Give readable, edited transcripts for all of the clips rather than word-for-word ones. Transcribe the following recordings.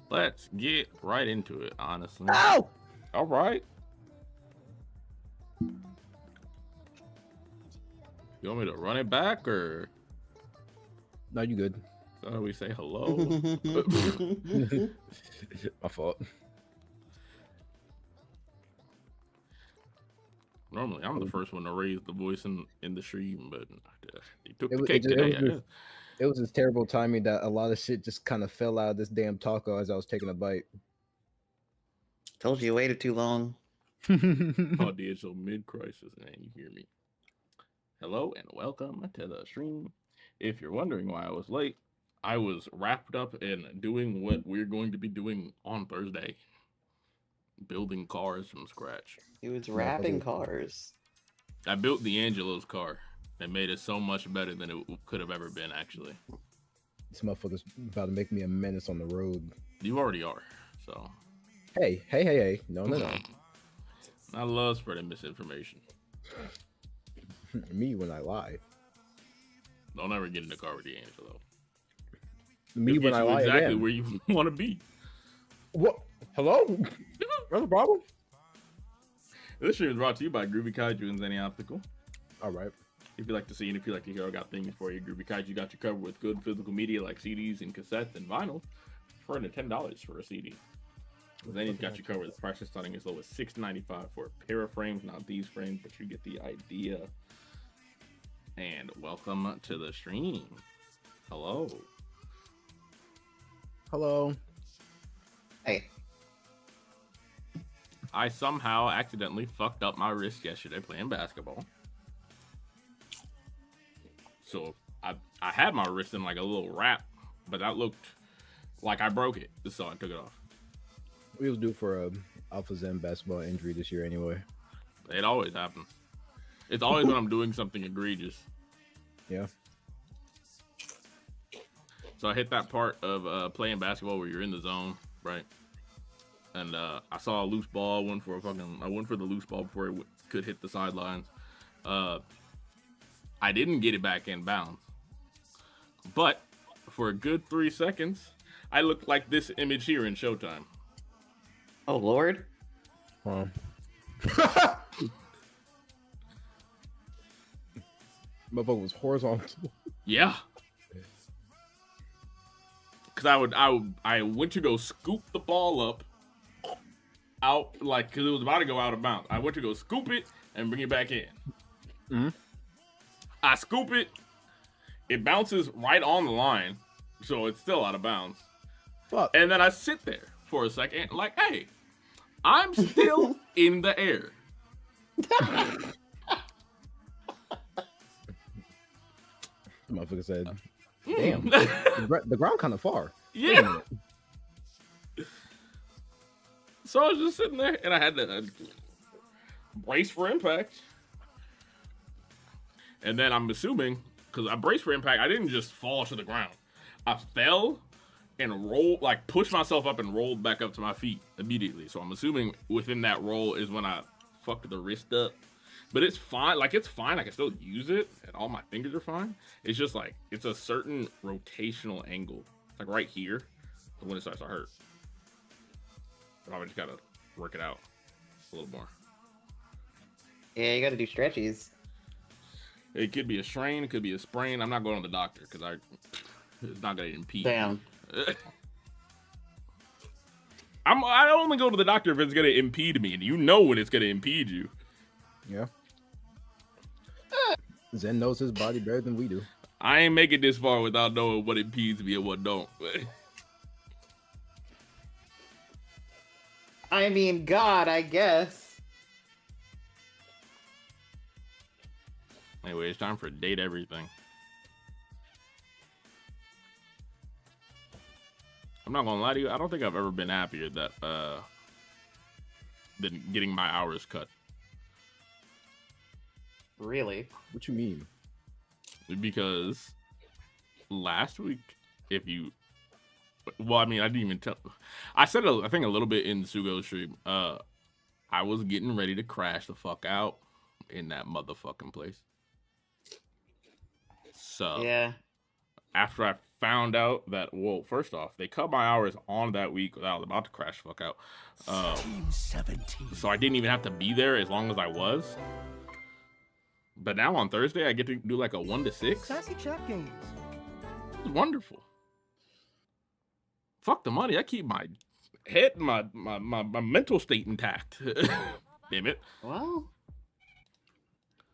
Let's get right into it, honestly. Oh! All right. You want me to run it back or? No, you good. So we say hello. My fault. Normally, I'm the first one to raise the voice in the stream, but he took the It, cake it, today. it, was, it was this terrible timing that a lot of shit just kind of fell out of this damn taco as I was taking a bite. Told you waited too long. Oh, dear, so mid-crisis, and you hear me. Hello and welcome to the stream. If you're wondering why I was late, I was wrapped up in doing what we're going to be doing on Thursday. Building cars from scratch. He was wrapping cars. I built D'Angelo's car. It made it so much better than it could have ever been, actually. This motherfucker's about to make me a menace on the road. You already are, so. Hey. No. I love spreading misinformation. Me when I lie. Don't ever get in the car with D'Angelo. Me when I lie exactly again. where you want to be. What? Hello? What's the problem? This stream is brought to you by Groovy Kaiju and Zenni Optical. All right. If you like to see and if you like to hear, I got things for you. Groovy Kaiju got you covered with good physical media like CDs and cassettes and vinyl for under $10 for a CD. Zenni's got you covered with prices starting as low as $6.95 for a pair of frames. Not these frames, but you get the idea. And welcome to the stream. Hello. Hello. Hey. I somehow accidentally fucked up my wrist yesterday playing basketball. So I had my wrist in like a little wrap, but that looked like I broke it. So I took it off. We was due for a AlphaXen basketball injury this year anyway. It always happens. It's always when I'm doing something egregious. Yeah. So I hit that part of playing basketball where you're in the zone, right? And I saw a loose ball. I went for the loose ball before it could hit the sidelines. I didn't get it back in bounds, but for a good 3 seconds, I looked like this image here in Showtime. Oh Lord. Huh. Motherfucker was horizontal. Yeah. Cause I went to go scoop the ball up out, like, cause it was about to go out of bounds. I went to go scoop it and bring it back in. Mm-hmm. I scoop it, it bounces right on the line, so it's still out of bounds. Fuck. And then I sit there for a second, like, hey, I'm still in the air. Motherfucker said, damn, the ground kind of far. Yeah. So I was just sitting there, and I had to brace for impact. And then I'm assuming, because I braced for impact, I didn't just fall to the ground. I fell and rolled, like pushed myself up and rolled back up to my feet immediately. So I'm assuming within that roll is when I fucked the wrist up. But it's fine. Like, it's fine. I can still use it, and all my fingers are fine. It's just like, it's a certain rotational angle. Like right here, when it starts to hurt. But I just gotta work it out a little more. Yeah, you gotta do stretchies. It could be a strain, it could be a sprain. I'm not going to the doctor because it's not gonna impede. Damn. I only go to the doctor if it's gonna impede me, and you know when it's gonna impede you. Yeah. Zen knows his body better than we do. I ain't make it this far without knowing what impedes me and what don't. I mean, God, I guess. Anyway, it's time for date everything. I'm not gonna lie to you. I don't think I've ever been happier that than getting my hours cut. Really? What you mean? Because last week, well, I mean, I didn't even tell. I said I think a little bit in the Sugo stream. I was getting ready to crash the fuck out in that motherfucking place. So Yeah. after I found out that, well, first off, they cut my hours on that week that I was about to crash the fuck out. Team 17. So I didn't even have to be there as long as I was. But now on Thursday, I get to do like a 1 to 6. Sassy chat games. It's wonderful. Fuck the money. I keep my head, my mental state intact. Damn it. Well,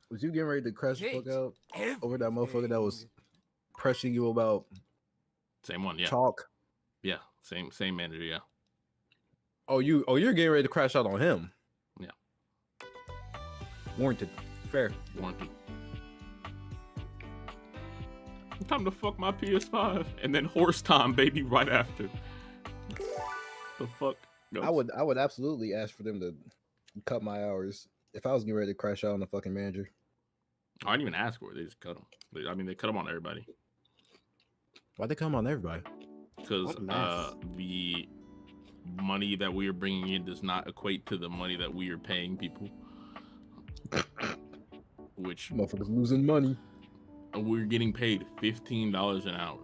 Was you getting ready to crash the fuck out over that motherfucker that was pressing you about Same one, yeah. talk? Yeah, same manager, yeah. Oh, you're getting ready to crash out on him. Yeah. Warranted. Fair. Warranty. Time to fuck my PS5 and then horse time, baby, right after. The fuck? No. I would absolutely ask for them to cut my hours if I was getting ready to crash out on the fucking manager. I didn't even ask for it. They just cut them. I mean, they cut them on everybody. Why'd they come on everybody? Because What a mess. the money that we are bringing in does not equate to the money that we are paying people. Which Motherfuckers losing money. we're getting paid $15 an hour.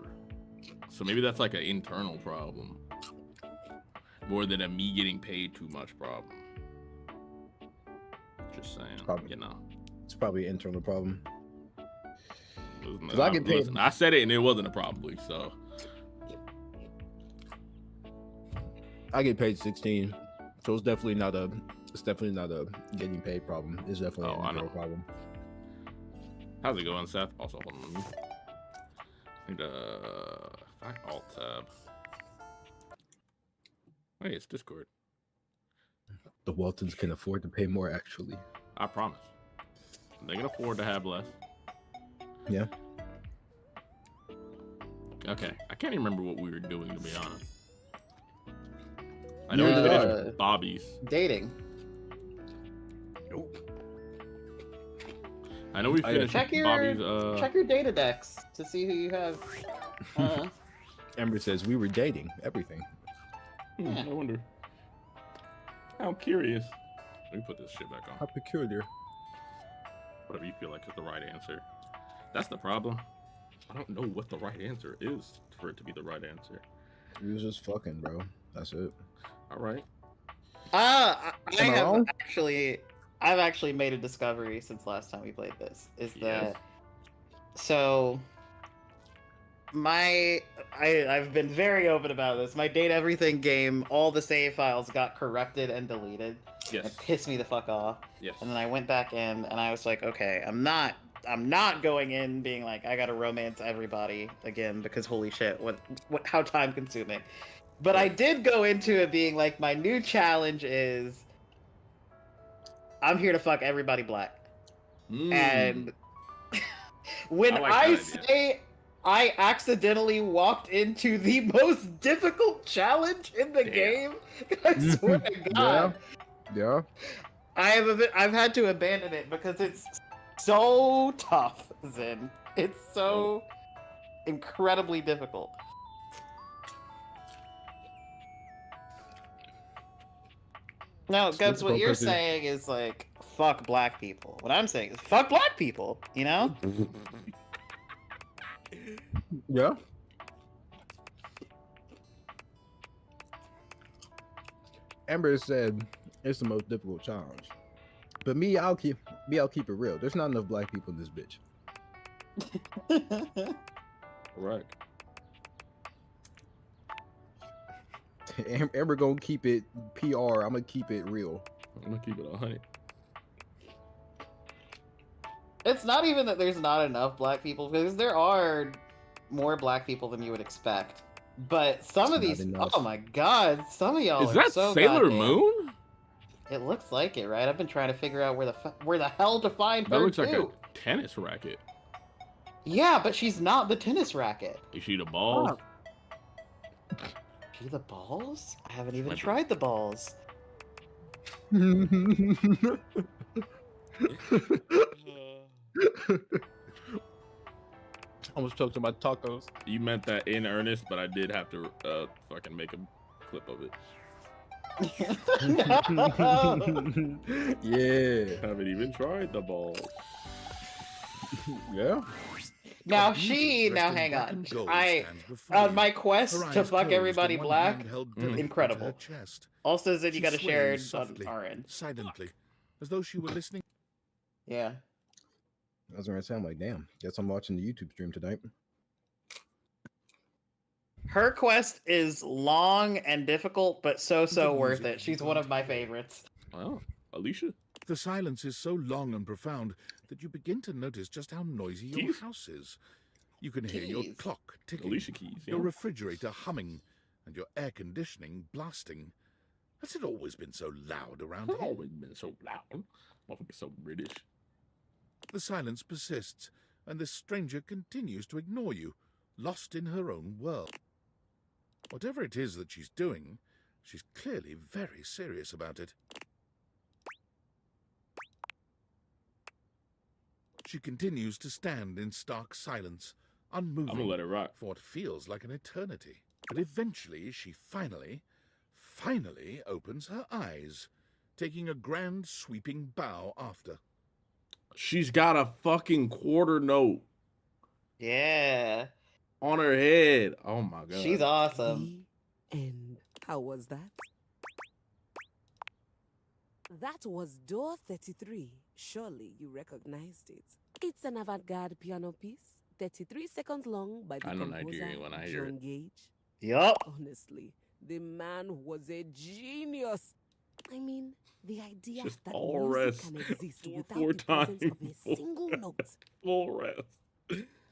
So maybe that's like an internal problem. more than a me getting paid too much problem. Just saying, Probably. you know. It's probably an internal problem. Listen, I get paid. listen, I said it and it wasn't a probably, so. I get paid 16, so it's definitely not a getting paid problem. It's definitely an internal problem. How's it going, Seth? Also, hold on. I think fact alt tab. Hey, it's Discord. The Waltons can afford to pay more, actually. I promise. They can afford to have less. Yeah. Okay, I can't even remember what we were doing, to be honest. I know we finished Bobby's. Dating. Nope. I know we finished Bobby's. Check your data decks to see who you have. Ember says we were dating everything. I wonder. How curious. Let me put this shit back on. How peculiar. Whatever you feel like is the right answer. That's the problem. I don't know what the right answer is for it to be the right answer. We was just fucking, bro. That's it. All right. I've actually made a discovery since last time we played this. Is that so? I've been very open about this. My Date Everything game, all the save files got corrupted and deleted. Yes. It pissed me the fuck off. Yes. And then I went back in and I was like, okay, I'm not going in being like I gotta romance everybody again because holy shit, what how time consuming. But I did go into it being like my new challenge is I'm here to fuck everybody black. And when I say I accidentally walked into the most difficult challenge in the game, I swear to God. Yeah. I've had to abandon it because it's so tough, Zen. It's so incredibly difficult. No, Gubbs, what you're saying is like, fuck black people. What I'm saying is, fuck black people, you know? Yeah. Ember said it's the most difficult challenge. But I'll keep it real. There's not enough black people in this bitch. Right. Amber gonna keep it PR. I'm gonna keep it real. I'm gonna keep it 100. It's not even that there's not enough black people, because there are more black people than you would expect. But some of these, oh my god, some of y'all are so Sailor Moon? It looks like it, right? I've been trying to figure out where the hell to find her. That looks like a tennis racket. Yeah, but she's not the tennis racket. Is she the balls? Oh. She the balls? I haven't even tried the balls. Almost choked on my tacos. You meant that in earnest, but I did have to fucking make a clip of it. Yeah. Haven't even tried the balls. Yeah. Now hang on. On my quest to fuck everybody black, incredible. Also said you gotta share it on our end. Silently, as though she were listening. Yeah. I was gonna say, I'm like, damn, guess I'm watching the YouTube stream tonight. Her quest is long and difficult, but so worth it. She's one of my favorites. Wow, Alicia. The silence is so long and profound that you begin to notice just how noisy your house is. You can hear your clock ticking, Alicia keys, your refrigerator humming, and your air conditioning blasting. Has it always been so loud around here? Always been so loud. Motherfucker, so British. The silence persists, and this stranger continues to ignore you, lost in her own world. Whatever it is that she's doing, she's clearly very serious about it. She continues to stand in stark silence, unmoving, I'm gonna let it rock for what feels like an eternity. But eventually, she finally opens her eyes, taking a grand sweeping bow after. She's got a fucking quarter note. Yeah. On her head. Oh my god. She's awesome. And how was that? That was door 33. Surely you recognized it. It's an avant-garde piano piece, 33 seconds long by the I know composer Nigerian when I hear John it. Gage. Yup. Honestly, the man was a genius. I mean, the idea Just that all music rest. can exist without Four the presence of times. a single note. Full rest.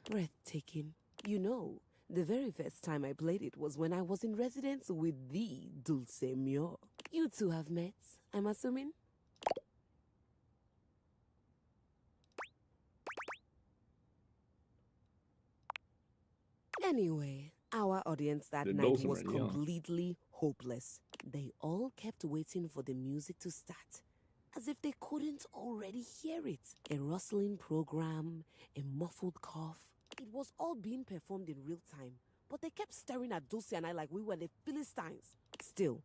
Breathtaking. You know, the very first time I played it was when I was in residence with the Dulce Mio. You two have met, I'm assuming? Anyway, our audience that The night Dulce was Man, yeah. completely hopeless. They all kept waiting for the music to start, as if they couldn't already hear it. A rustling program, a muffled cough. It was all being performed in real time, but they kept staring at Dulce and I like we were the Philistines. Still,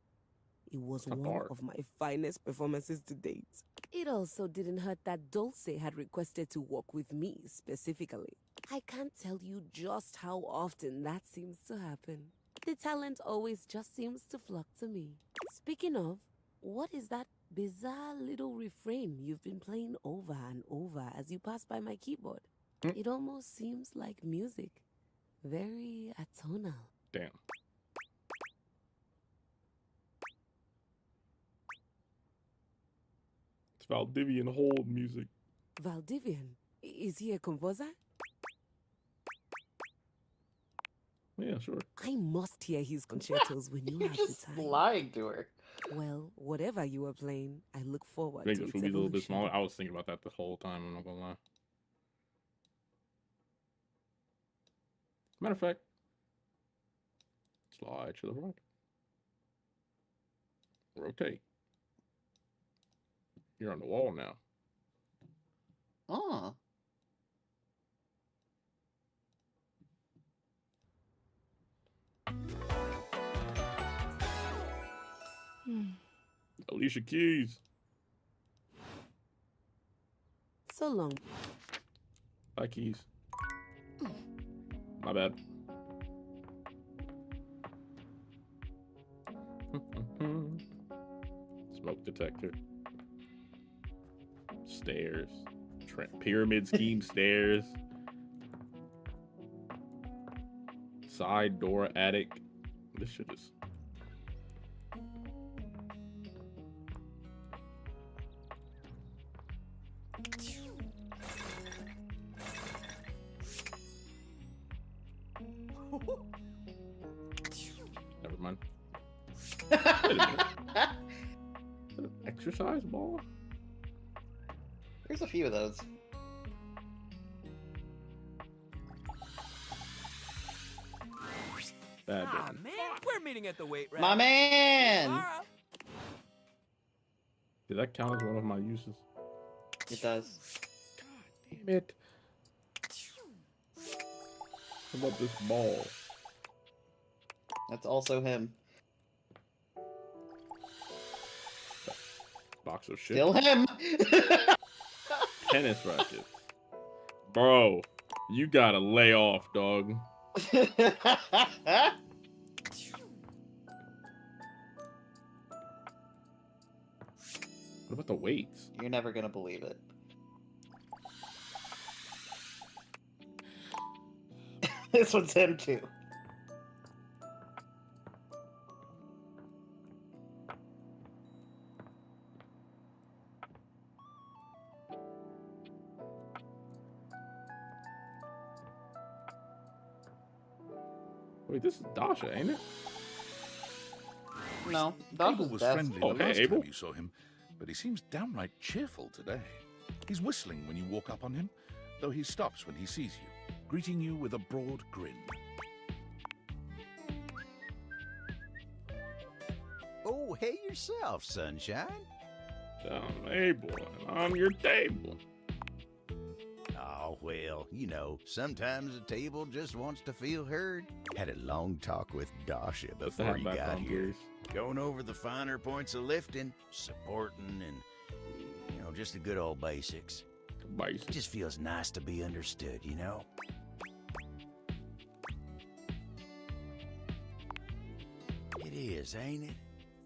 it was That's a one bar. of my finest performances to date. It also didn't hurt that Dulce had requested to work with me specifically. I can't tell you just how often that seems to happen. The talent always just seems to flock to me. Speaking of, what is that bizarre little refrain you've been playing over and over as you pass by my keyboard? It almost seems like music. Very atonal. Damn. It's Valdivian hold music. Valdivian? Is he a composer? Yeah, sure. I must hear his concertos when you You're have just the time. lying to her. Well, whatever you are playing, I look forward Make to the its food be a little bit evolution. smaller. I was thinking about that the whole time, I'm not gonna lie. Matter of fact, slide to the right. Rotate. You're on the wall now. Oh. Alicia Keys. So long. Hi, Keys. My bad. Smoke detector. Stairs. Pyramid scheme stairs. Side door attic. This shit is. Never mind. Wait a minute. An exercise ball? There's a few of those. Bad Ah, business. man, we're meeting at the weight rack. My man! Tomorrow. Did that count as one of my uses? It does. God damn it. How about this ball? That's also him. Box of shit. Still him! Tennis rackets. Bro, you gotta lay off, dog. What about the weights? You're never gonna believe it. This one's him too. Wait, this is Dasha, ain't it? No, Abel Dasha's was best. friendly Oh, the hey, last Abel. time you saw him, but he seems downright cheerful today. He's whistling when you walk up on him, though he stops when he sees you, greeting you with a broad grin. Oh, hey yourself, sunshine. I'm Abel, and I'm your table. Oh, well, you know, sometimes a table just wants to feel heard. Had a long talk with Dasha Put the before hat you back got on, here. please. Going over the finer points of lifting, supporting, and, you know, just the good old basics. It Bison. just feels nice to be understood, you know? It is, ain't it?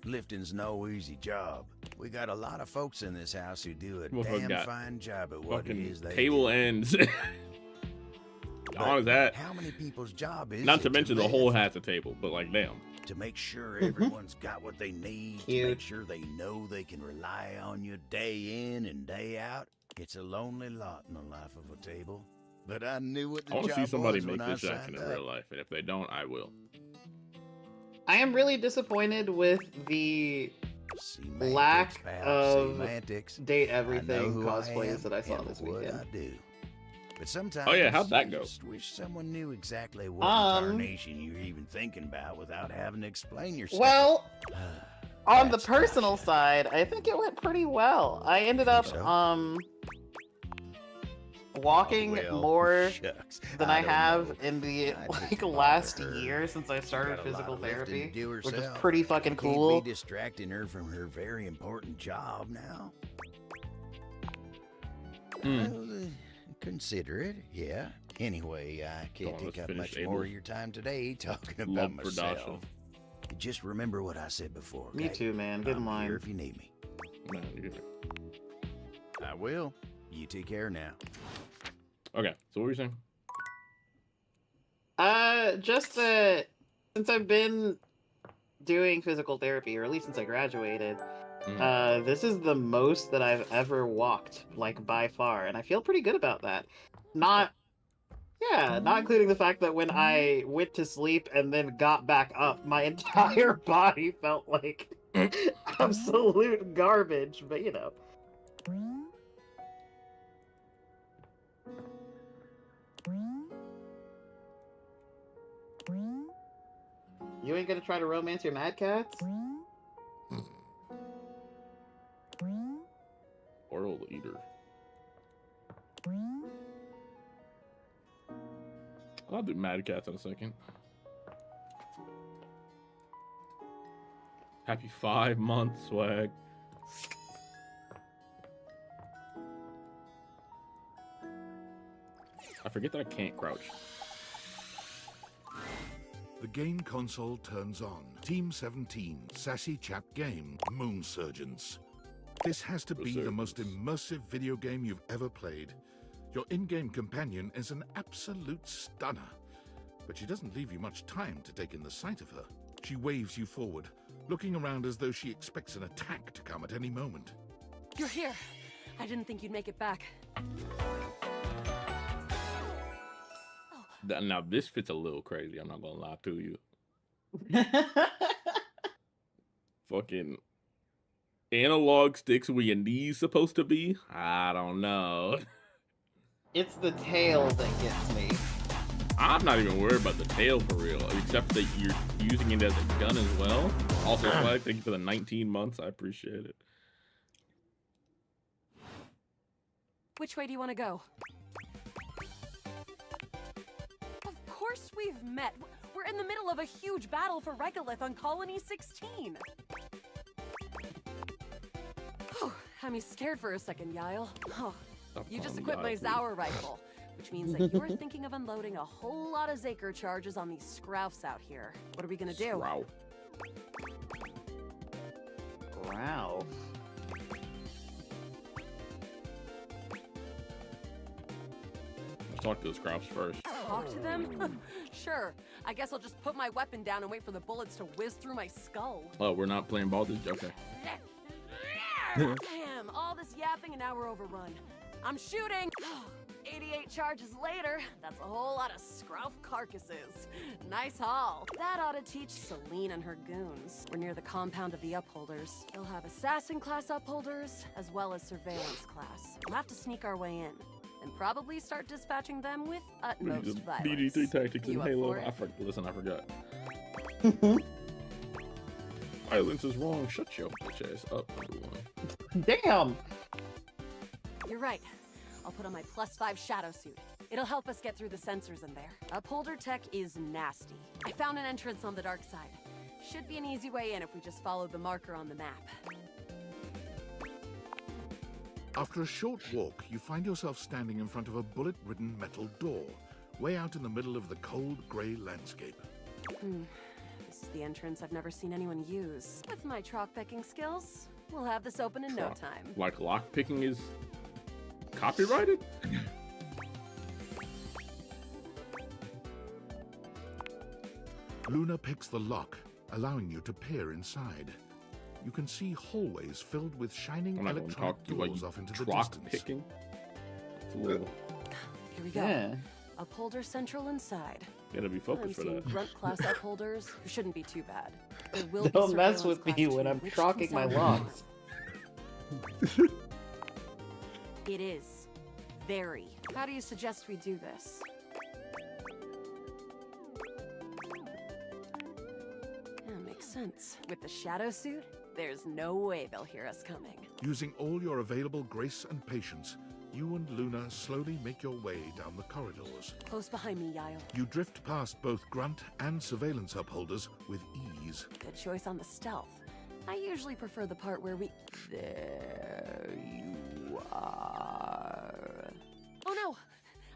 Lifting's no easy job. We got a lot of folks in this house who do a Motherfucker damn got fine job at what it Fucking is they table do. ends. On But that. how many people's job is Not it to mention the lift? whole has a table, but like damn. To make sure everyone's got what they need, to Cute. make sure they know they can rely on you day in and day out. It's a lonely lot in the life of a table. But I knew what the I want to job see somebody was make when I this action signed in up. real life, and if they don't, I will. I am really disappointed with the Semantics, lack pal, of semantics. date I know everything who I cosplays am that I saw and this what weekend. I do. But sometimes Oh, yeah, how'd that you go? just wish someone knew exactly what incarnation you're even thinking about without having to explain yourself. Well, on the That's personal gotcha. side, I think it went pretty well. I ended up so? walking Well, more shucks, than I don't have know. in the I just like bother last her. year since I She's started got a lot physical of lifting to therapy, do which is herself. pretty fucking Can't cool. be distracting her from her very important job now. Well, consider it, yeah. Anyway, I can't Come on, take up let's much finish more Abel's of your time today talking love about for Dasha. myself. Just remember what I said before. Me okay? too, man. Get in I'm here line. if you need me. No, you're good. I will. You take care now. Okay, so what were you saying? Just that since I've been doing physical therapy, or at least since I graduated, this is the most that I've ever walked, like by far, and I feel pretty good about that. Not including the fact that when I went to sleep and then got back up, my entire body felt like absolute garbage, but you know. You ain't gonna try to romance your mad cats? Oral eater. I'll do Mad Cats in a second. Happy 5 months, swag. I forget that I can't crouch. The game console turns on. Team 17, Sassy Chap Game, Moon Surgeons. This has to be the most immersive video game you've ever played. Your in-game companion is an absolute stunner, but she doesn't leave you much time to take in the sight of her. She waves you forward, looking around as though she expects an attack to come at any moment. You're here. I didn't think you'd make it back. Now this fits a little crazy, I'm not gonna lie to you. Fucking analog sticks where your knees supposed to be? I don't know. It's the tail that gets me. I'm not even worried about the tail for real, except that you're using it as a gun as well. Also, Swag, thank you for the 19 months. I appreciate it. Which way do you want to go? Of course we've met. We're in the middle of a huge battle for Regolith on Colony 16. Oh, had me scared for a second, Yael. Oh, you just equipped my Zauer rifle, which means that you're thinking of unloading a whole lot of Zaker charges on these Scroufs out here. What are we gonna do? Wow. Wow. Let's talk to the Scrouts first. Talk to them? Sure. I guess I'll just put my weapon down and wait for the bullets to whiz through my skull. Oh, we're not playing ball this. Okay. Damn, all this yapping and now we're overrun. I'm shooting! 88 charges later, that's a whole lot of Scrouf carcasses. Nice haul. That ought to teach Celine and her goons. We're near the compound of the Upholders. They'll have assassin class Upholders, as well as surveillance class. We'll have to sneak our way in, and probably start dispatching them with utmost violence. DD3 tactics in You up Halo. for it? Listen, I forgot. Violence is wrong. Shut your bitch ass up, everyone. Damn! You're right. I'll put on my +5 shadow suit. It'll help us get through the sensors in there. Upholder tech is nasty. I found an entrance on the dark side. Should be an easy way in if we just follow the marker on the map. After a short walk, you find yourself standing in front of a bullet-ridden metal door, way out in the middle of the cold, grey landscape. This is the entrance I've never seen anyone use. With my chalk picking skills, we'll have this open in no time. Like lockpicking is copyrighted? Luna picks the lock, allowing you to peer inside. You can see hallways filled with shining I'm not gonna electronic talk to you doors like off into the clock distance. picking. It's a little. Here we go. Yeah. Upholder central inside. Gotta be I'm focused for seeing that. grunt class upholders who shouldn't be too bad. There will be Don't mess surveillance with me class when two, I'm which chalking can my sound locks. It is. Very. How do you suggest we do this? Yeah, makes sense. With the shadow suit, there's no way they'll hear us coming. Using all your available grace and patience, you and Luna slowly make your way down the corridors. Close behind me, Yael. You drift past both grunt and surveillance upholders with ease. Good choice on the stealth. I usually prefer the part where we... There you are. Oh no!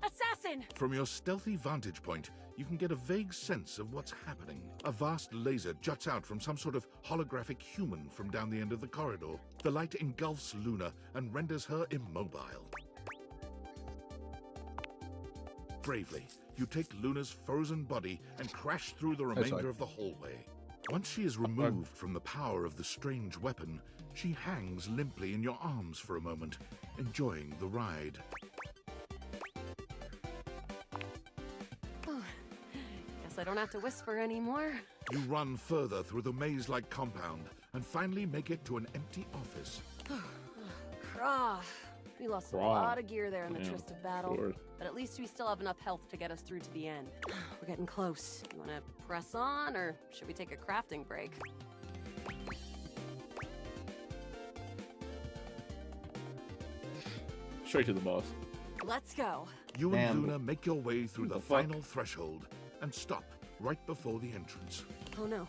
Assassin! From your stealthy vantage point, you can get a vague sense of what's happening. A vast laser juts out from some sort of holographic human from down the end of the corridor. The light engulfs Luna and renders her immobile. Bravely, you take Luna's frozen body and crash through the remainder of the hallway. Once she is removed from the power of the strange weapon, she hangs limply in your arms for a moment, enjoying the ride. Oh, guess I don't have to whisper anymore. You run further through the maze-like compound and finally make it to an empty office. Krah. We lost a Krah. lot of gear there in the Yeah, tryst of battle, sure. but at least we still have enough health to get us through to the end. We're getting close. You want to press on, or should we take a crafting break? Straight to the boss. Let's go. You Damn. and Luna make your way through the the fuck? final threshold and stop right before the entrance. Oh no.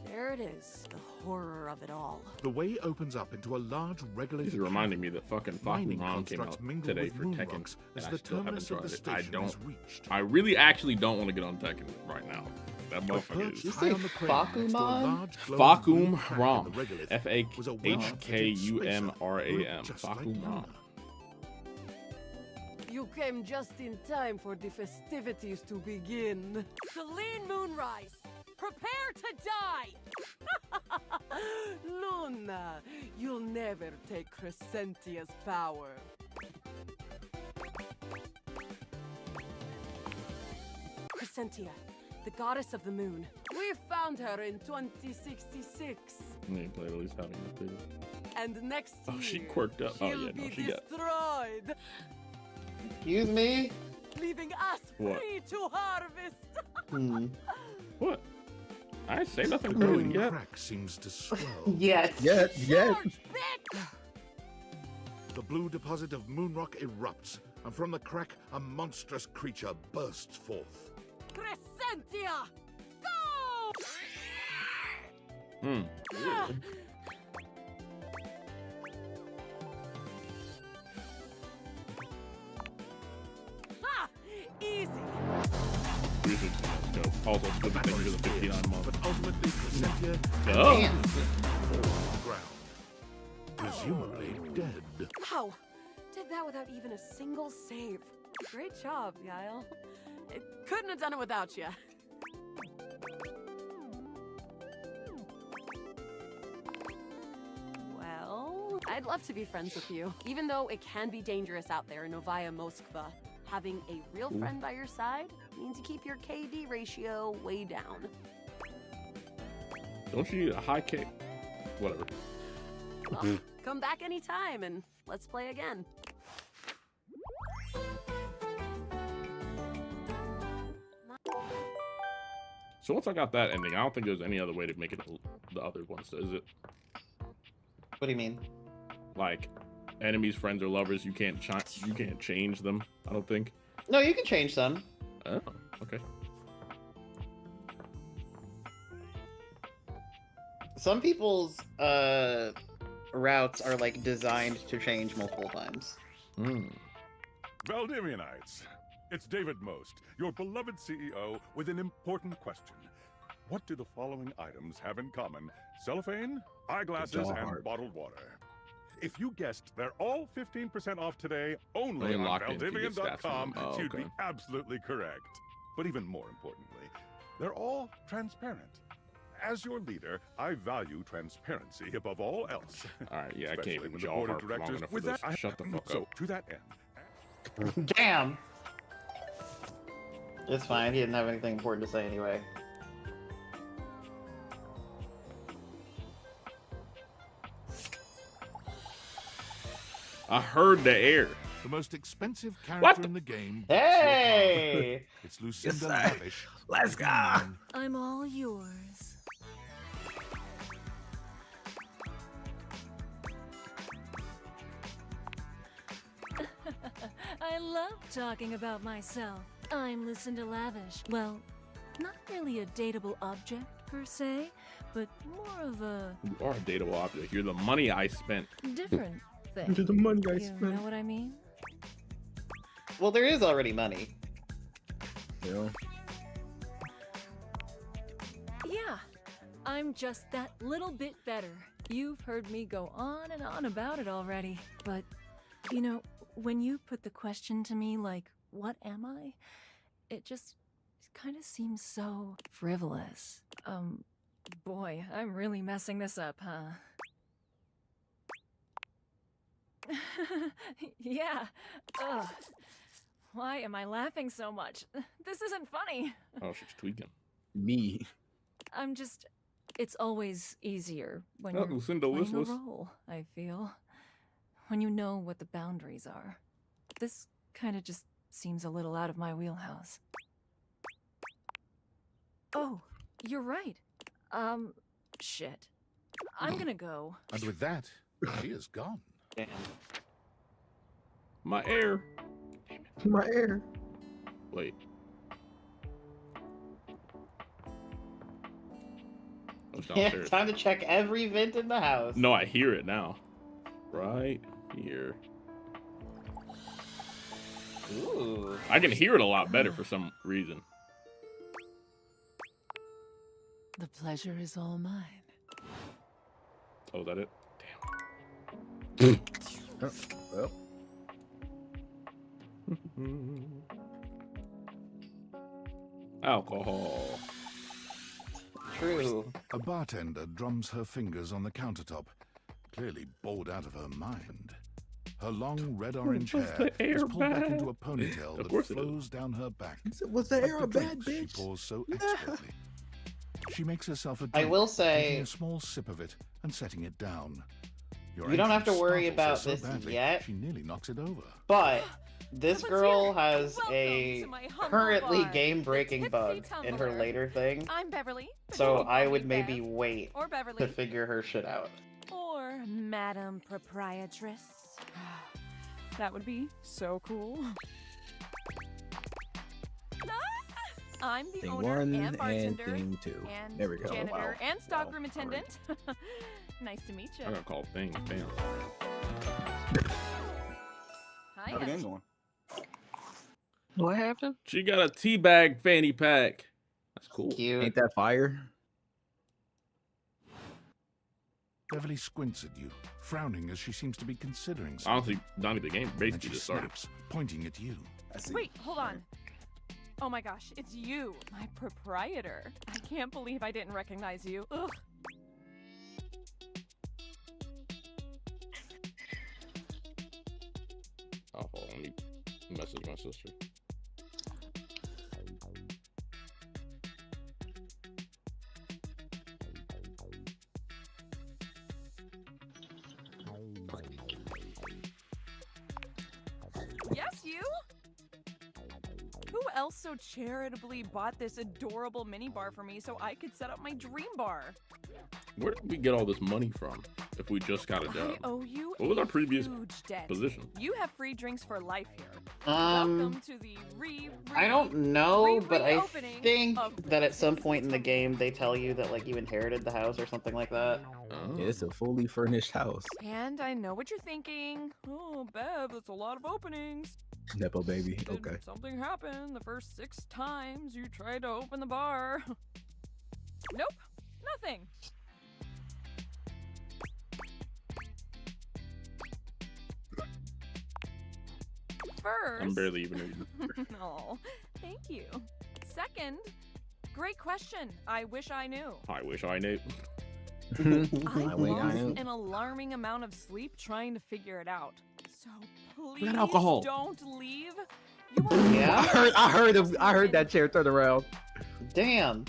There it is, the horror of it all. The way opens up into a large regulated This is reminding me that fucking mining Fakumon came constructs out mingle today with for moon Tekken, rocks and as I the still haven't terminus of the tried it. station is reached. I really actually don't want to get on Tekken right now. That But motherfucker perched is high on the crane next to a Fakumon? large glowing blue Fakum crack in Ram. the regolith was a Fakumram. well-fitted just like Fakumram. Luna. You came just in time for the festivities to begin. Celine Moonrise, prepare to die! Luna, you'll never take Crescentia's power. Crescentia, the goddess of the moon. We found her in 2066. Gameplay at least having a bit. And next year, Oh, she quirked up. Oh, she'll yeah, no, be she got- destroyed, Excuse me? leaving us What? free to harvest. Hmm. What? I didn't say nothing The crazy glowing yet. crack seems to swell. Yes. Yet. The blue deposit of moonrock erupts, and from the crack, a monstrous creature bursts forth. Crescentia, go! Hmm. Ha! Easy. We should go. Also, The good battle thing for is the 59 fierce, month. but ultimately Crescentia Oh. Damn. falls to the ground, presumably dead. Wow, did that without even a single save. Great job, Yael. It couldn't have done it without you. Well, I'd love to be friends with you. Even though it can be dangerous out there in Novaya Moskva, having a real friend by your side means you keep your KD ratio way down. Don't you need a high kick? Whatever. Well, come back anytime and let's play again. So once I got that ending, I don't think there's any other way to make it the other ones, is it? What do you mean? Like, enemies, friends, or lovers, you can't change them. I don't think. No, you can change some. Oh, okay. Some people's routes are like designed to change multiple times. Hmm. Valdivinianites, it's David Most, your beloved CEO, with an important question. What do the following items have in common? Cellophane, eyeglasses, all and hard. bottled water. If you guessed they're all 15% off today only on locked in if you get stats from Valdivian.com, them. Oh, you'd okay. be absolutely correct. But even more importantly, they're all transparent. As your leader, I value transparency above all else. All right, yeah, I Especially can't even when the jaw board of harp long directors- enough for with this. that, I- Shut the fuck So, up. to that end, Damn. It's fine. He didn't have anything important to say anyway. I heard the air. The most expensive What character the- in the game. Hey! It's Lucinda sir. Lavish. Let's go. I'm all yours. I love talking about myself. I'm Lucinda Lavish. Well, not really a dateable object per se, but more of a You are a dateable object. You're the money I spent. different thing. To the money I You spent. know what I mean? Well, there is already money. You know? Yeah, I'm just that little bit better. You've heard me go on and on about it already. But, you know, when you put the question to me like, what am I? It just kind of seems so frivolous. Boy, I'm really messing this up, huh? Yeah. Ugh. Why am I laughing so much? This isn't funny. Oh, she's tweaking. Me. I'm just... It's always easier when Oh, you're Lucinda playing a listless. role, I feel. When you know what the boundaries are. This kind of just seems a little out of my wheelhouse. Oh, you're right. Shit. I'm gonna go. And with that, she is gone. Damn. My air. My air. Wait. Oh, it's Yeah, downstairs. time to check every vent in the house. No, I hear it now. Right here. Ooh. I can hear it a lot better for some reason. The pleasure is all mine. Oh, is that it? Oh, well, Damn. Alcohol. True. A bartender drums her fingers on the countertop, clearly bored out of her mind. Her long red-orange Was hair the air is pulled back bad? into a ponytail Of that course it is. flows down her back. was the Like air the a bad drinks she bitch? pours so expertly. She makes herself a I drink, will taking say, a small sip of it and setting it down. Your you don't have to entrance worry startles her about so this badly, yet. She nearly knocks it over. but this Someone's girl here. has Welcome a to my humble currently bar. game-breaking The bug Tipsy in her Tumbler. later thing. I'm Beverly. but So you can I call would me maybe Bev. wait Or to Beverly. figure her shit out. Or Madam Proprietress. That would be so cool. I'm the Thing owner one and and bartender thing two. and There we go. janitor Wow. and stockroom Wow. attendant. Nice to meet you. I gotta call thing. Damn. Hi. How the game going? What happened? She got a teabag fanny pack. That's cool. Cute. Ain't that fire? Beverly squints at you, frowning as she seems to be considering something. Honestly, Donnie, the game And basically she just started. snaps, pointing at you. I see. Wait, hold on. Oh my gosh, it's you, my proprietor. I can't believe I didn't recognize you. Ugh. Oh, hold on, let me message my sister. Yes, you? Who else so charitably bought this adorable mini bar for me so I could set up my dream bar? Where did we get all this money from if we just got a job? I owe you What was a our previous huge debt. position? You have free drinks for life here. Um, Welcome to the I don't know, but I reopening think of that at some Tipsy point in the Tumbler. game they tell you that like you inherited the house or something like that. Oh. Yeah, it's a fully furnished house. And I know what you're thinking. Oh, Bev, that's a lot of openings. Nepo baby. Did Okay. something happen the first 6 times you tried to open the bar? Nope, nothing. First... I'm barely even. Oh, thank you. Second, great question. I wish I knew. I wish I knew. I've lost an alarming amount of sleep trying to figure it out. So please alcohol. don't leave. You want Yeah? I heard that chair turn around. Damn.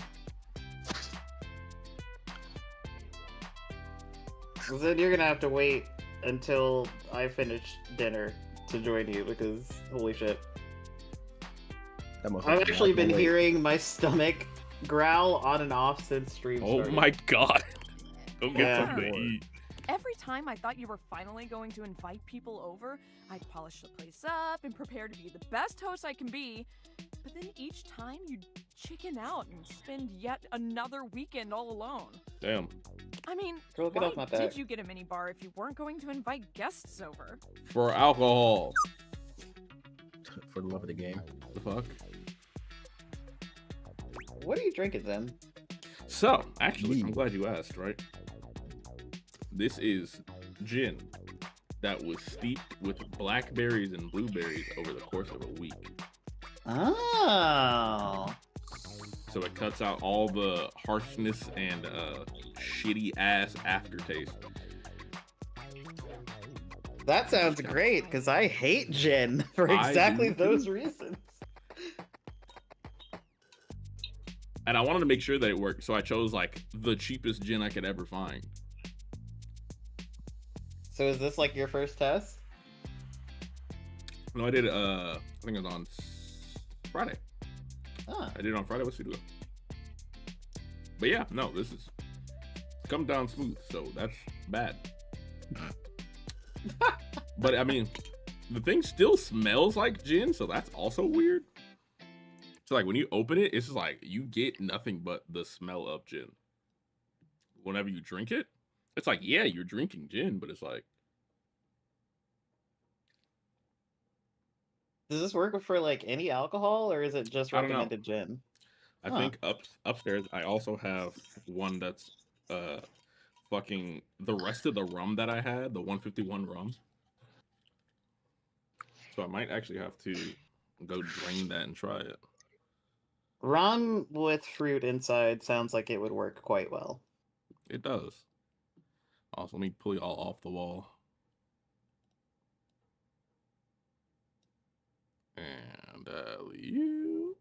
Well, then you're gonna have to wait until I finish dinner to join you because holy shit. I've actually been hearing my stomach growl on and off since stream Oh started. my god. Go get Yeah. something to eat. Every time I thought you were finally going to invite people over, I'd polish the place up and prepare to be the best host I can be. But then each time you'd chicken out and spend yet another weekend all alone. Damn. I mean, Girl, get why off my did back. you get a mini bar if you weren't going to invite guests over? For alcohol. For the love of the game. The fuck? What are you drinking then? So, actually, I'm glad you asked, right? This is gin that was steeped with blackberries and blueberries over the course of a week. Oh. So it cuts out all the harshness and shitty ass aftertaste. That sounds great, because I hate gin for I exactly do those too. reasons. And I wanted to make sure that it worked, so I chose like the cheapest gin I could ever find. So is this like your first test? No, I did I think it was on Friday. Ah. I did it on Friday with Sudo. But yeah, no, this is come down smooth, so that's bad. But I mean, the thing still smells like gin, so that's also weird. So like when you open it, it's just like you get nothing but the smell of gin. Whenever you drink it, it's like, yeah, you're drinking gin, but it's like, Does this work for like any alcohol, or is it just I don't know. recommended gin? I Huh. think upstairs I also have one that's fucking the rest of the rum that I had, the 151 rum. So I might actually have to go drain that and try it. Rum with fruit inside sounds like it would work quite well. It does. Also, let me pull y'all off the wall. And you.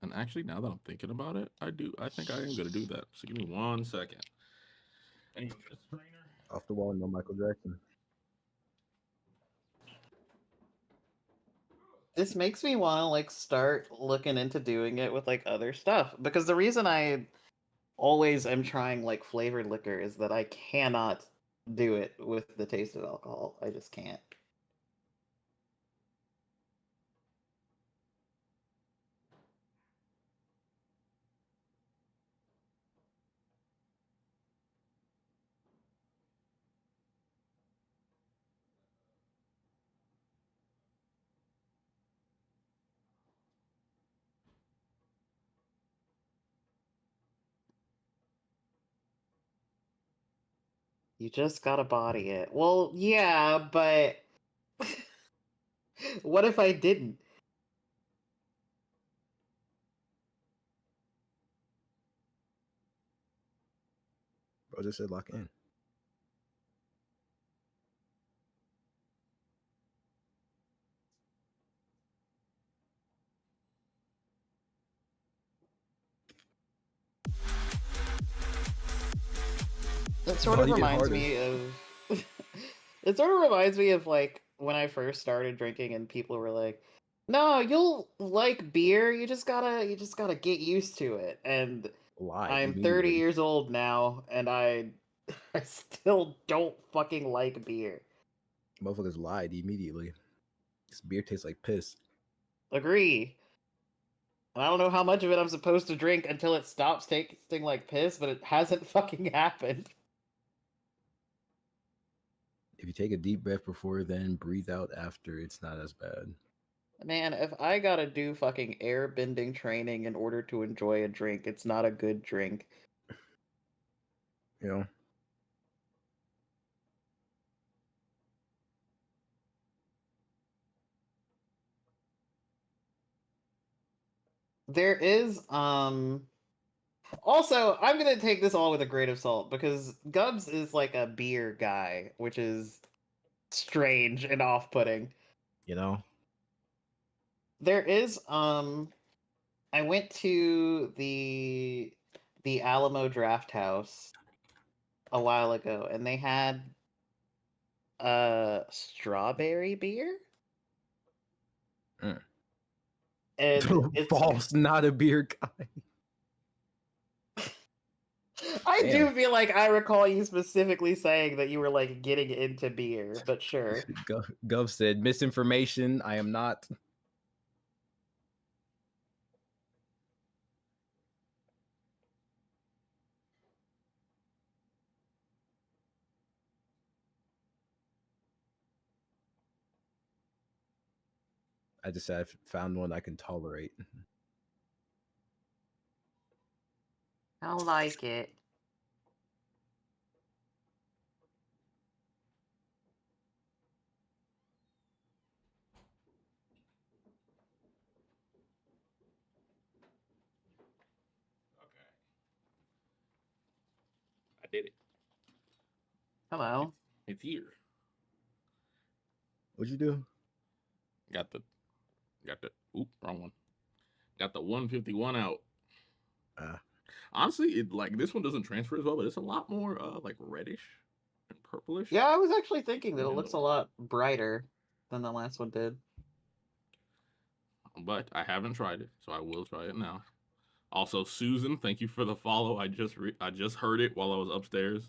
And actually, now that I'm thinking about it, I think I am gonna do that. So give me 1 second. Any trainer? Off the wall, no Michael Jackson. This makes me want to like start looking into doing it with like other stuff, because the reason I always am trying like flavored liquor is that I cannot do it with the taste of alcohol. I just can't. You just gotta body it. Well, yeah, but what if I didn't? Bro just said lock in. It sort Oh, of you get reminds harder. me of it sort of reminds me of like when I first started drinking and people were like, "No, you'll like beer. You just gotta get used to it." And Lie. I'm 30 immediately. years old now, and I still don't fucking like beer. Motherfuckers lied immediately. This beer tastes like piss. Agree. And I don't know how much of it I'm supposed to drink until it stops tasting like piss, but it hasn't fucking happened. If you take a deep breath before, then breathe out after, it's not as bad. Man, if I gotta do fucking airbending training in order to enjoy a drink, it's not a good drink. You know. There is also, I'm gonna take this all with a grain of salt because Gubbs is like a beer guy, which is strange and off-putting. You know. There is I went to the Alamo Draft House a while ago and they had strawberry beer. Mm. And it's false, not a beer guy. I do feel like I recall you specifically saying that you were like getting into beer, but sure. Gov said misinformation. I am not. I just said I found one I can tolerate. I like it. I did it. Hello. It's here. What'd you do? Got the oop, wrong one. Got the 151 out. Honestly, it like this one doesn't transfer as well, but it's a lot more like reddish and purplish. Yeah, I was actually thinking that it looks a lot brighter than the last one did. But I haven't tried it, so I will try it now. Also, Susan, thank you for the follow. I just heard it while I was upstairs.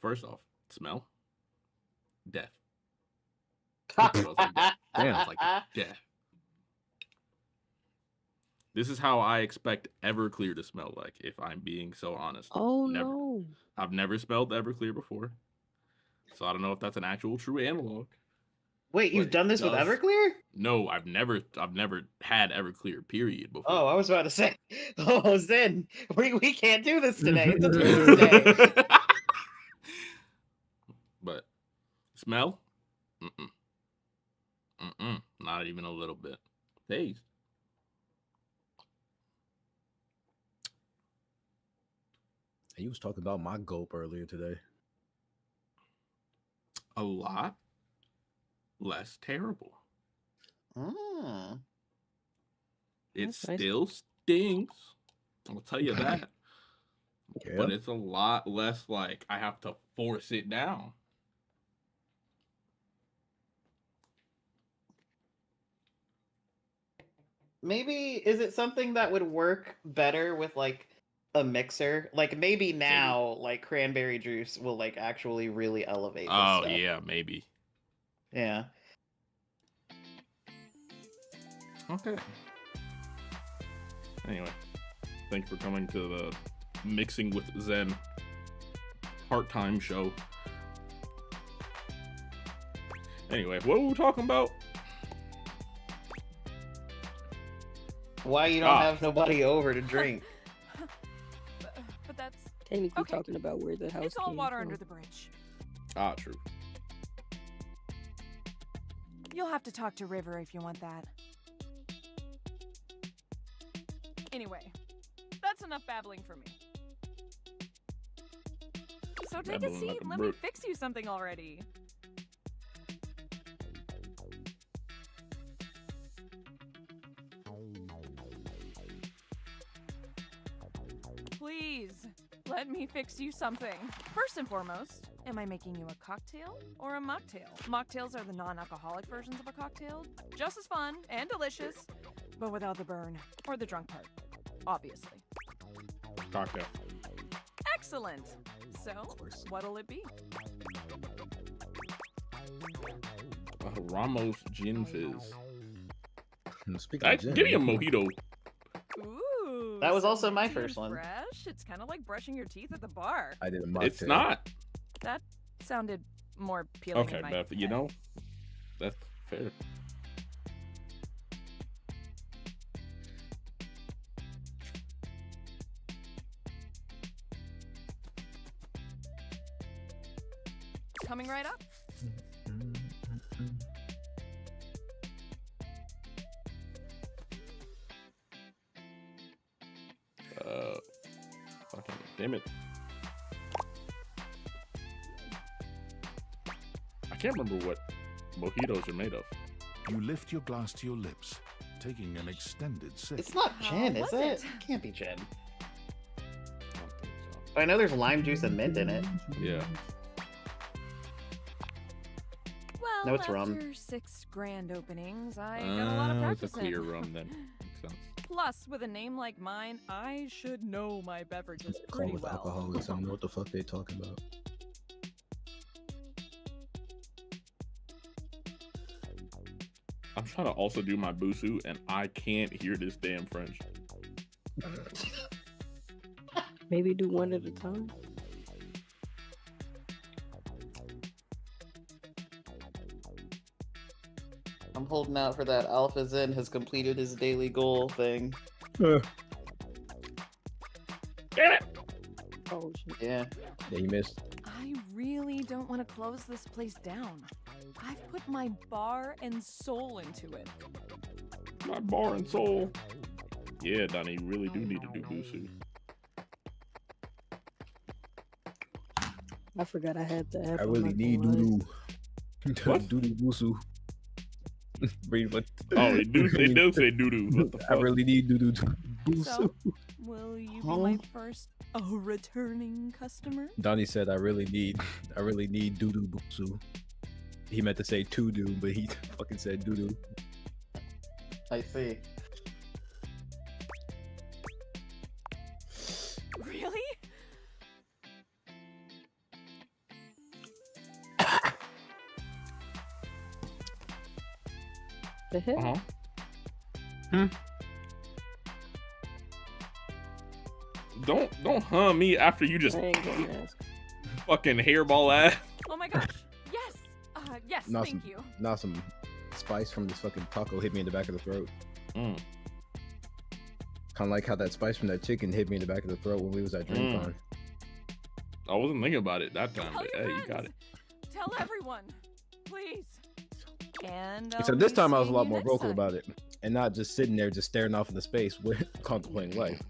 First off, smell. Death. Damn, like death. This is how I expect Everclear to smell like, if I'm being so honest. Oh no. I've never smelled Everclear before. So I don't know if that's an actual true analog. Wait, you've done this with Everclear? No, I've never had Everclear, period, before. Oh, I was about to say. Oh, Zen, we can't do this today. It's a Tuesday. But smell? Not even a little bit. Taste. He was talking about my gulp earlier today. A lot less terrible. It still stings. I'll tell you that. Yeah. But it's a lot less like I have to force it down. Maybe, is it something that would work better with like a mixer? Like maybe now, like cranberry juice will like actually really elevate this stuff. Yeah, maybe. Yeah. Okay. Anyway, thanks for coming to the Mixing with Zen part-time show. Anyway, what were we talking about? Why you don't have nobody over to drink? But that's technically talking about where the house. It's all came water from. under the bridge. Ah, true. You'll have to talk to River if you want that. Anyway, that's enough babbling for me. So take a seat and let me fix you something already. Please, let me fix you something. First and foremost, am I making you a cocktail or a mocktail? Mocktails are the non-alcoholic versions of a cocktail. Just as fun and delicious, but without the burn or the drunk part, obviously. Cocktail. Excellent. So, what'll it be? Ramos Gin Fizz. Speaking of gin, give me a mojito. Ooh. That was also my salty and first one. Fresh. It's kind of like brushing your teeth at the bar. I did a mocktail. It's not. That sounded more appealing. Okay, in my Beth, you head. know, that's fair. Coming right up. Fucking damn it. I can't remember what mojitos are made of. You lift your glass to your lips, taking an extended sip. It's not gin, is was it? it? It can't be gin. I don't think so. I know there's lime juice and mint in it. Yeah. Well, No, it's after rum. 6 grand openings, I got a lot of practice It's a clear in. rum then. Makes sense. Plus, with a name like mine, I should know my beverages Call pretty with well. alcoholics. I don't know what the fuck they talking about. I'm trying to also do my busu, and I can't hear this damn French. Maybe do one at a time. I'm holding out for that AlphaXen has completed his daily goal thing. Damn it! Oh shit. Yeah. Yeah, you missed. I really don't want to close this place down. I've put my bar and soul into it. My bar and soul. Yeah, Donnie, you really do need to do busu. I forgot I had the app. I I'm really not need gonna lie. doo-doo. What? Doo-doo busu. Read what? Oh, they do say doo-doo. What the fuck? I really need doo-doo busu. So, will you be my first returning customer? Donnie said, I really need doo-doo busu. He meant to say to-do, but he fucking said doo-doo. I see. Really? The heck? Uh-huh. Don't me after you just I ain't gonna ask. fucking hairball ass. Oh my gosh. Yes. Yes, Now thank some, you. now some spice from this fucking taco hit me in the back of the throat. Mm. Kind of like how that spice from that chicken hit me in the back of the throat when we was at DreamCon. I wasn't thinking about it that time, Tell but your hey, you got friends. it. Tell everyone, please. And Except this time I was a lot more vocal about it, and not just sitting there just staring off into space with contemplating life.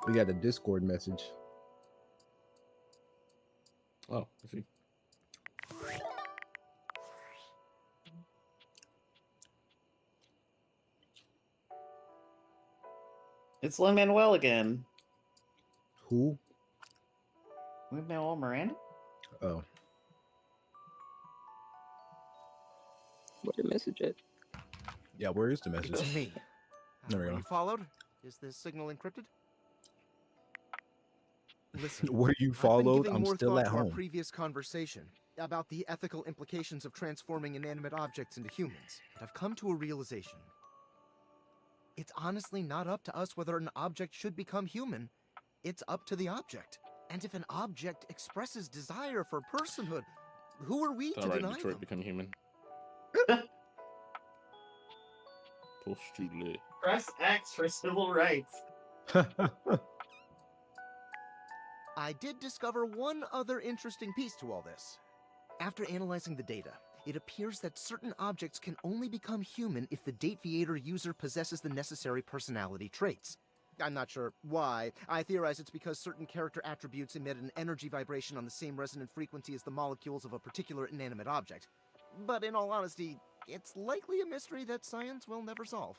We got a Discord message. Oh, I see. It's Lin-Manuel again. Who? Lin-Manuel Miranda? Oh. Where the message at? Yeah, where is the message? It's me. There we Were go. you followed? Is this signal encrypted? Listen, Were you I've been followed? giving I'm more still thought at to our home. previous conversation about the ethical implications of transforming inanimate objects into humans, and I've come to a realization. It's honestly not up to us whether an object should become human. It's up to the object. And if an object expresses desire for personhood, who are we It's to alright, deny Detroit them? become human. Postulate. Press X for civil rights. I did discover one other interesting piece to all this. After analyzing the data, it appears that certain objects can only become human if the Dateviator user possesses the necessary personality traits. I'm not sure why. I theorize it's because certain character attributes emit an energy vibration on the same resonant frequency as the molecules of a particular inanimate object. But in all honesty, it's likely a mystery that science will never solve.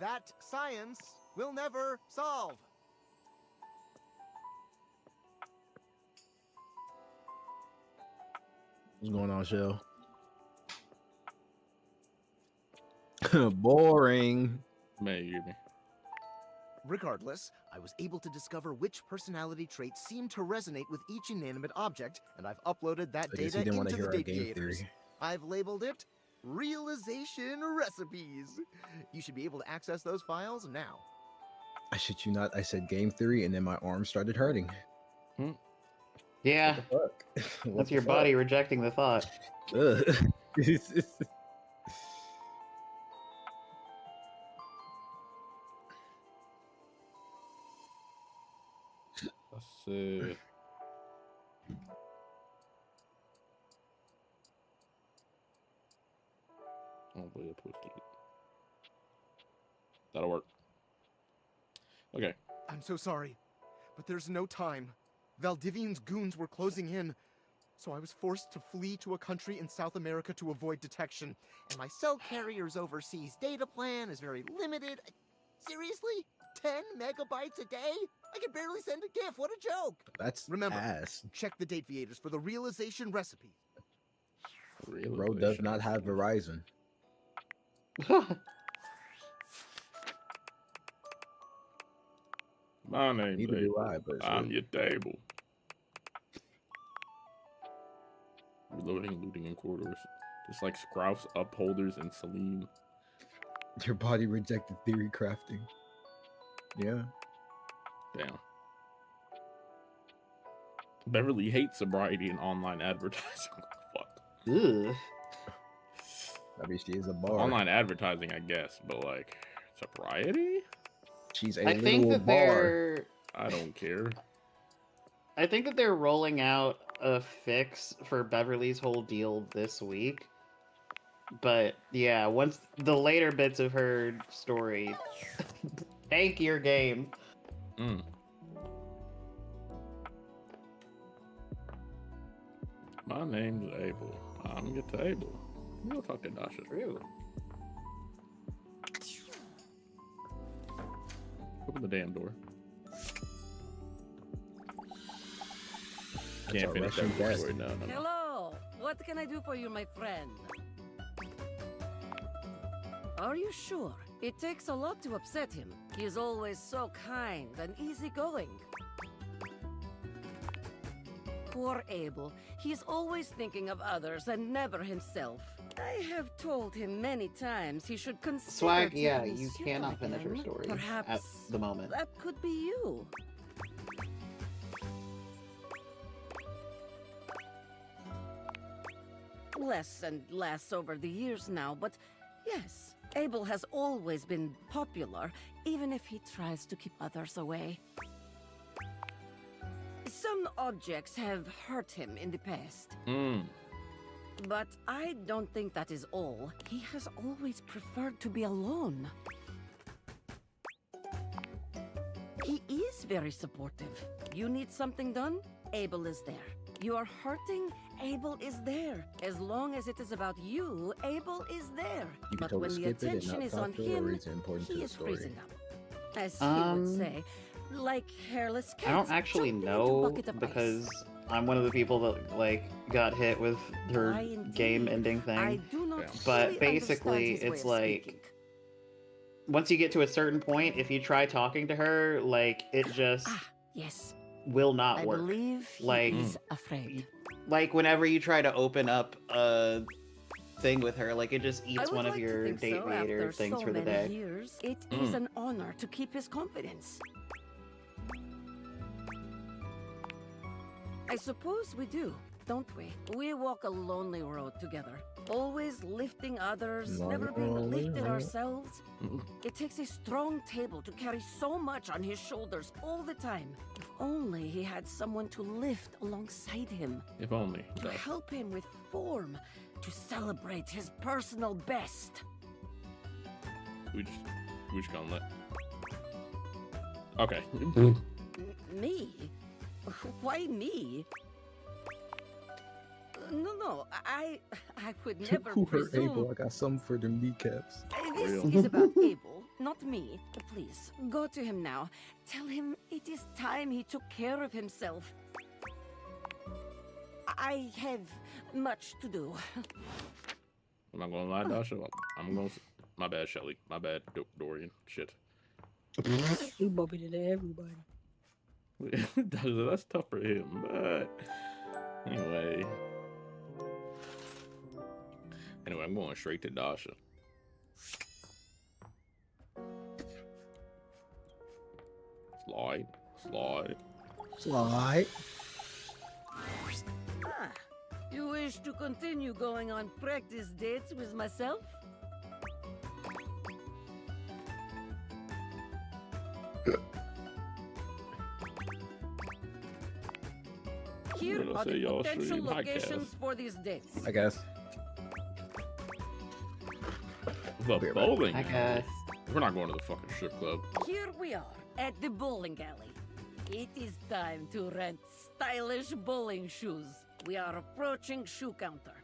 That science will never solve. What's going on, Shell? Boring. Man, you hear me? Regardless, I was able to discover which personality traits seem to resonate with each inanimate object, and I've uploaded that I guess data you didn't want into to the hear our game Dateviators. theory. I've labeled it realization recipes. You should be able to access those files now. I shit you not. I said game theory, and then my arm started hurting. Yeah, What the fuck? What that's the your fuck? body rejecting the thought. Ugh. Let's see. Oh, boy, I posted it. That'll work. Okay. I'm so sorry, but there's no time. Valdivian's goons were closing in, so I was forced to flee to a country in South America to avoid detection. And my cell carrier's overseas data plan is very limited. Seriously? 10 megabytes a day? I can barely send a GIF. What a joke! Remember, ass. check the date viators for the realization recipe. Bro does not have Verizon. My name's Neither do Abel. I, but I'm your table. Reloading, looting in corridors. Just like Scrouse, upholders, and Celine. Your body rejected theory crafting. Yeah. Damn. Beverly hates sobriety and online advertising. Fuck. Ugh. I mean, she is a bar. Online advertising, I guess, but like sobriety? She's a I think little that bar. they're. I don't care. I think that they're rolling out a fix for Beverly's whole deal this week. But yeah, once the later bits of her story, tank your game. Mm. My name's Abel. I'm your table. You don't talk to Dasha. True. Open the damn door. That's Can't a finish that Russian guest. story. No. Hello. What can I do for you, my friend? Are you sure? It takes a lot to upset him. He is always so kind and easygoing. Poor Abel. He's always thinking of others and never himself. I have told him many times he should consider Swag, yeah, taking you Suto cannot finish her again. story Perhaps at the moment. that could be you. Less and less over the years now, but yes, Abel has always been popular, even if he tries to keep others away. Some objects have hurt him in the past. But I don't think that is all. He has always preferred to be alone. He is very supportive. You need something done? Abel is there. You are hurting? Abel is there. As long as it is about you, Abel is there. You can But totally when the skip it and attention not is talk on to her, or him, it's important to he the is story. freezing up. As he would say, like hairless cats. I don't actually jumping into a know bucket of ice. because I'm one of the people that like got hit with her Why, indeed? game ending I thing. do not But fully basically, understand his way it's of like speaking. once you get to a certain point, if you try talking to her, like it just Yes, will not I work. believe he Like, is afraid. like whenever you try to open up a thing with her, like it just I eats would one of like to your think date so, creator after things so for the many day. years. It is an honor to keep his confidence. I suppose we do, don't we? We walk a lonely road together, always lifting others, never being Lonely lifted road. ourselves. It takes a strong table to carry so much on his shoulders all the time. If only he had someone to lift alongside him, If only. to help him with form, to celebrate his personal best. We just gonna let. Okay. Me? Why me? No, I would never Who hurt presume. Abel? I got something for them kneecaps. This Real. is about Abel, not me. Please, go to him now. Tell him it is time he took care of himself. I have much to do. I'm not gonna lie, Dasha. I'm gonna. My bad, Shelly. My bad, Dorian. Shit. He bumping into everybody. That's tough for him, but anyway. Anyway, I'm going straight to Dasha. Slide, slide. Slide. Ah, you wish to continue going on practice dates with myself? Here Well, are say the y'all potential stream podcast. locations for these dates. I guess. The bowling. I guess. We're not going to the fucking strip club. Here we are at the bowling alley. It is time to rent stylish bowling shoes. We are approaching shoe counter.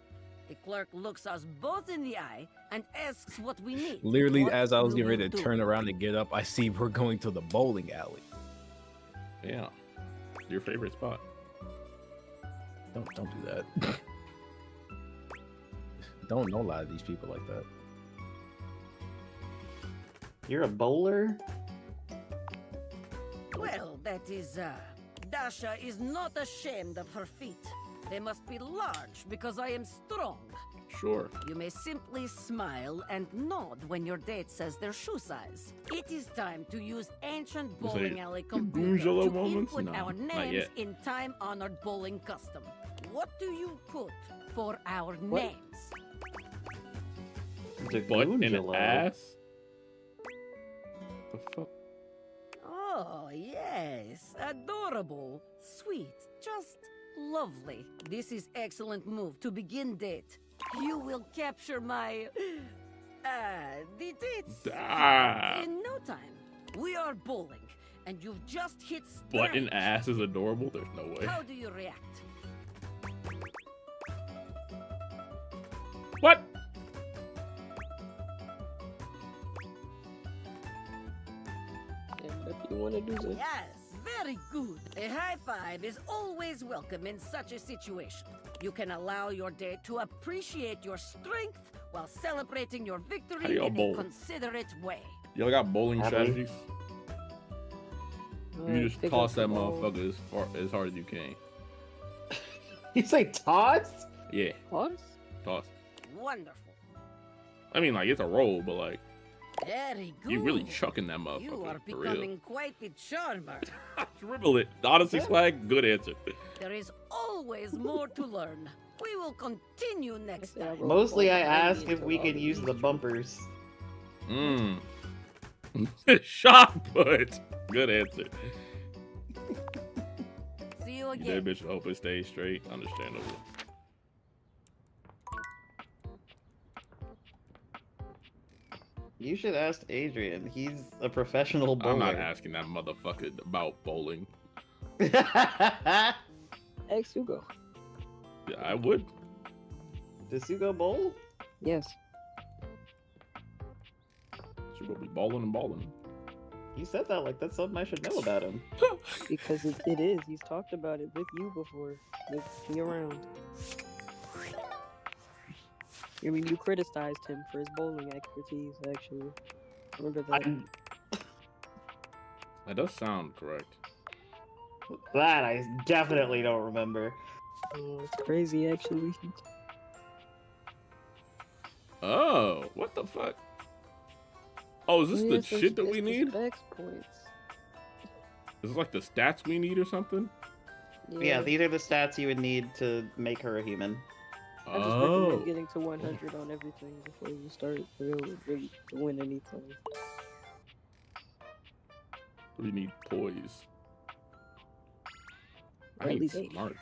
The clerk looks us both in the eye and asks what we need. Literally, What as I was will getting ready you to do? turn around and get up, I see we're going to the bowling alley. Yeah. Your favorite spot. Don't do that. don't lie to these people like that. You're a bowler? Well, that is, Dasha is not ashamed of her feet. They must be large because I am strong. Sure. You may simply smile and nod when your date says their shoe size. It is time to use ancient Was bowling it alley computer Goonjalo to moments? input No, our not names yet. in time-honored bowling custom. What do you put for our What? names? Butt and Goonjalo. ass? The fuck? Oh, yes. Adorable. Sweet. Just lovely. This is excellent move to begin date. You will capture my... the dates Ah. in no time. We are bowling, and you've just hit Butt strike. and ass is adorable? There's no way. How do you react? What? And if you want to do this. Yes, very good. A high five is always welcome in such a situation. You can allow your date to appreciate your strength while celebrating your How victory y'all in bowl? a considerate way. Y'all got bowling Have we? strategies? You just pick toss up that the ball. motherfucker as hard as you can. You say toss? Yeah, What? toss. Wonderful. I mean, like, it's a roll, but, like, Very good. you really chucking that motherfucker. You are for real. becoming quite the charmer. Dribble it. Honesty swag, good answer. There is always more to learn. We will continue next time. Mostly I ask if we can use the bumpers. Mmm. Shot put. Good answer. See you You again. that bitch hope it stays straight. Understandable. You should ask Adrian. He's a professional bowler. I'm not asking that motherfucker about bowling. Ask Hugo. Yeah, I would. Does Hugo bowl? Yes. She will be bowling and bowling. You said that like that's something I should know about him. Because it is. He's talked about it with you before. With me around. I mean, you criticized him for his bowling expertise, actually. Remember that? That does sound correct. That I definitely don't remember. Oh, it's crazy, actually. Oh, what the fuck? Oh, is this Yeah, the it's shit that we it's the need? specs points. Is this like the stats we need or something? Yeah, these are the stats you would need to make her a human. I just Oh. recommend getting to 100 on everything before you start really to win anything. We need poise. I Or at need least 80. smarts.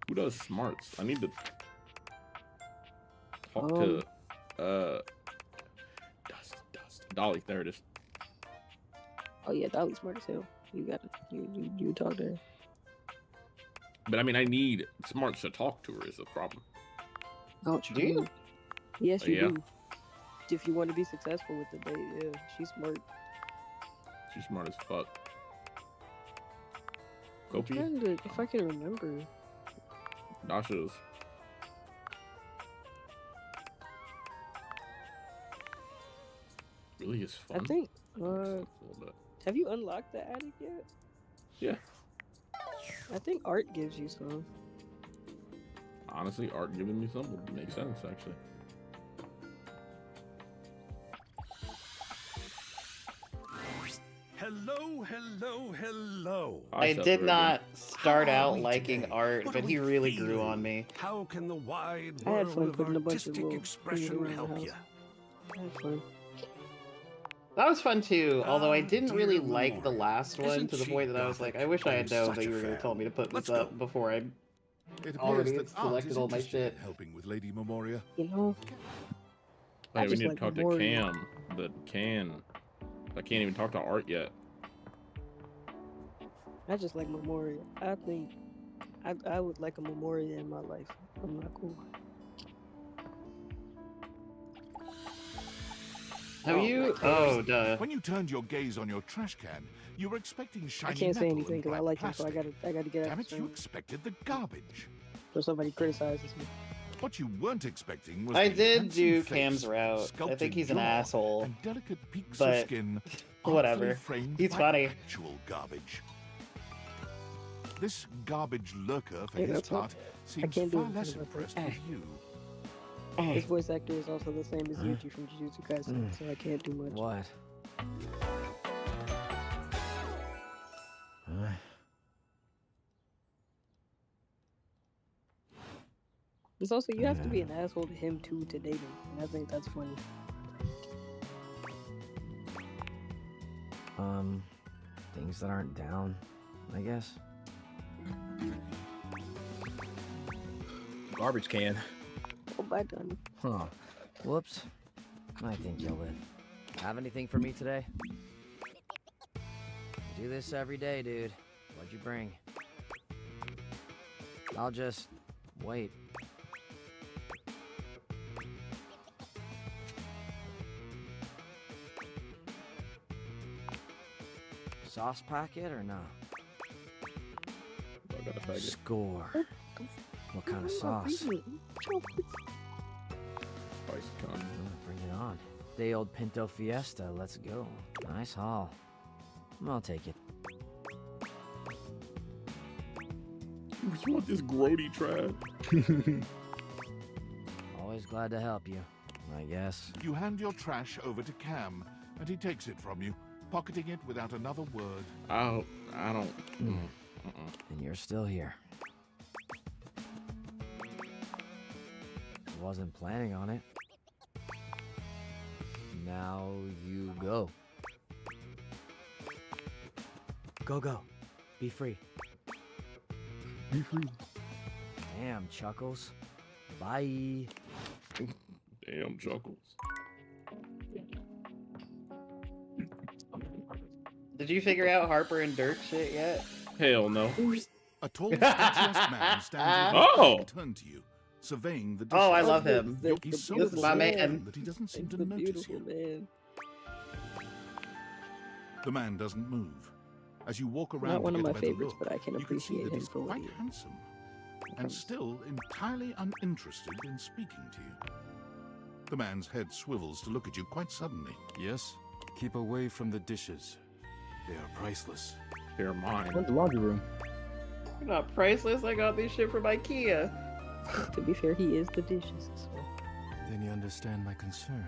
Who does smarts? I need to talk to Dust. Dolly, there it is. Oh yeah, Dolly's smart as hell. You gotta, you talk to her. But I mean, I need smarts to talk to her is the problem. Oh, Do you? Yes, you Yeah. do. If you want to be successful with the date, yeah, she's smart. She's smart as fuck. I'm Gopi, trying to, if I can remember. Dasha's. Really is fun. I think. A little bit. Have you unlocked the attic yet? Yeah. I think art gives you some. Honestly, art giving me something would make sense, actually. Hello, hello, hello. I did not start out liking art, but he really grew on me. How can the wide I had fun world of putting a bunch of artistic little expression things around help the you? house. I had fun. That was fun too, although I didn't really dear like the Memory. last one Isn't to the she point that I was like, gothic? I wish I I had am known such that you a were going to fan. tell me to put Let's this up go. before I It appears already that art selected is all my interested shit. in helping with Lady Memoria. You know, I Hey, we just need like to talk to Memoria. Cam. The can. I can't even talk to Art yet. I just like Memoria. I think I would like a Memoria in my life. I'm not cool. Have you? Oh, duh. When you turned your gaze on your trash can, you were expecting shiny I can't say metal anything and because I black like him, so plastic. I gotta get Damn out it, you expected the garbage. so somebody criticizes me. What you weren't expecting was I the did handsome do face, Cam's route. I sculpted think he's an jaw, asshole, and delicate peaks but of skin, whatever. artfully framed He's by funny. actual garbage. This garbage lurker, for Hey, his that's what- part, I seems can't do far anything less about that. impressed with you. His voice actor is also the same as Yuji from Jujutsu Kaisen, so I can't do much. What? It's also you have to be an asshole to him too to date him, and I think that's funny. Things that aren't down, I guess. Garbage can. Oh, bye, done. Huh. Whoops. I think you'll live. Have anything for me today? You do this every day, dude. What'd you bring? I'll just wait. Sauce packet or no? I got a packet. Score. What kind of sauce? Spice con. Bring it on. Day old Pinto Fiesta. Let's go. Nice haul. I'll take it. You want this grody trash? Always glad to help you, I guess. You hand your trash over to Cam, and he takes it from you, pocketing it without another word. I don't. And you're still here. Wasn't planning on it. Now you go. Go, go. Be free. Be free. Damn, Chuckles. Bye. Damn, Chuckles. Did you figure out Harper and Dirk shit yet? Hell no. A tall, statuesque man stands Oh! turn to you, surveying the Oh, I dishes. love him. He's so This is my man. absorbed that he doesn't seem to the notice beautiful you. man. The man doesn't move. As you walk around Not one to of get my a better favorites, look, but I can you can see appreciate that him he's for what quite he is. handsome, and still entirely uninterested in speaking to you. The man's head swivels to look at you quite suddenly. Yes? Keep away from the dishes. They are priceless. They're mine. Where's the laundry room? You're not priceless. I got this shit from IKEA. To be fair, he is the dishes. So. Then you understand my concern.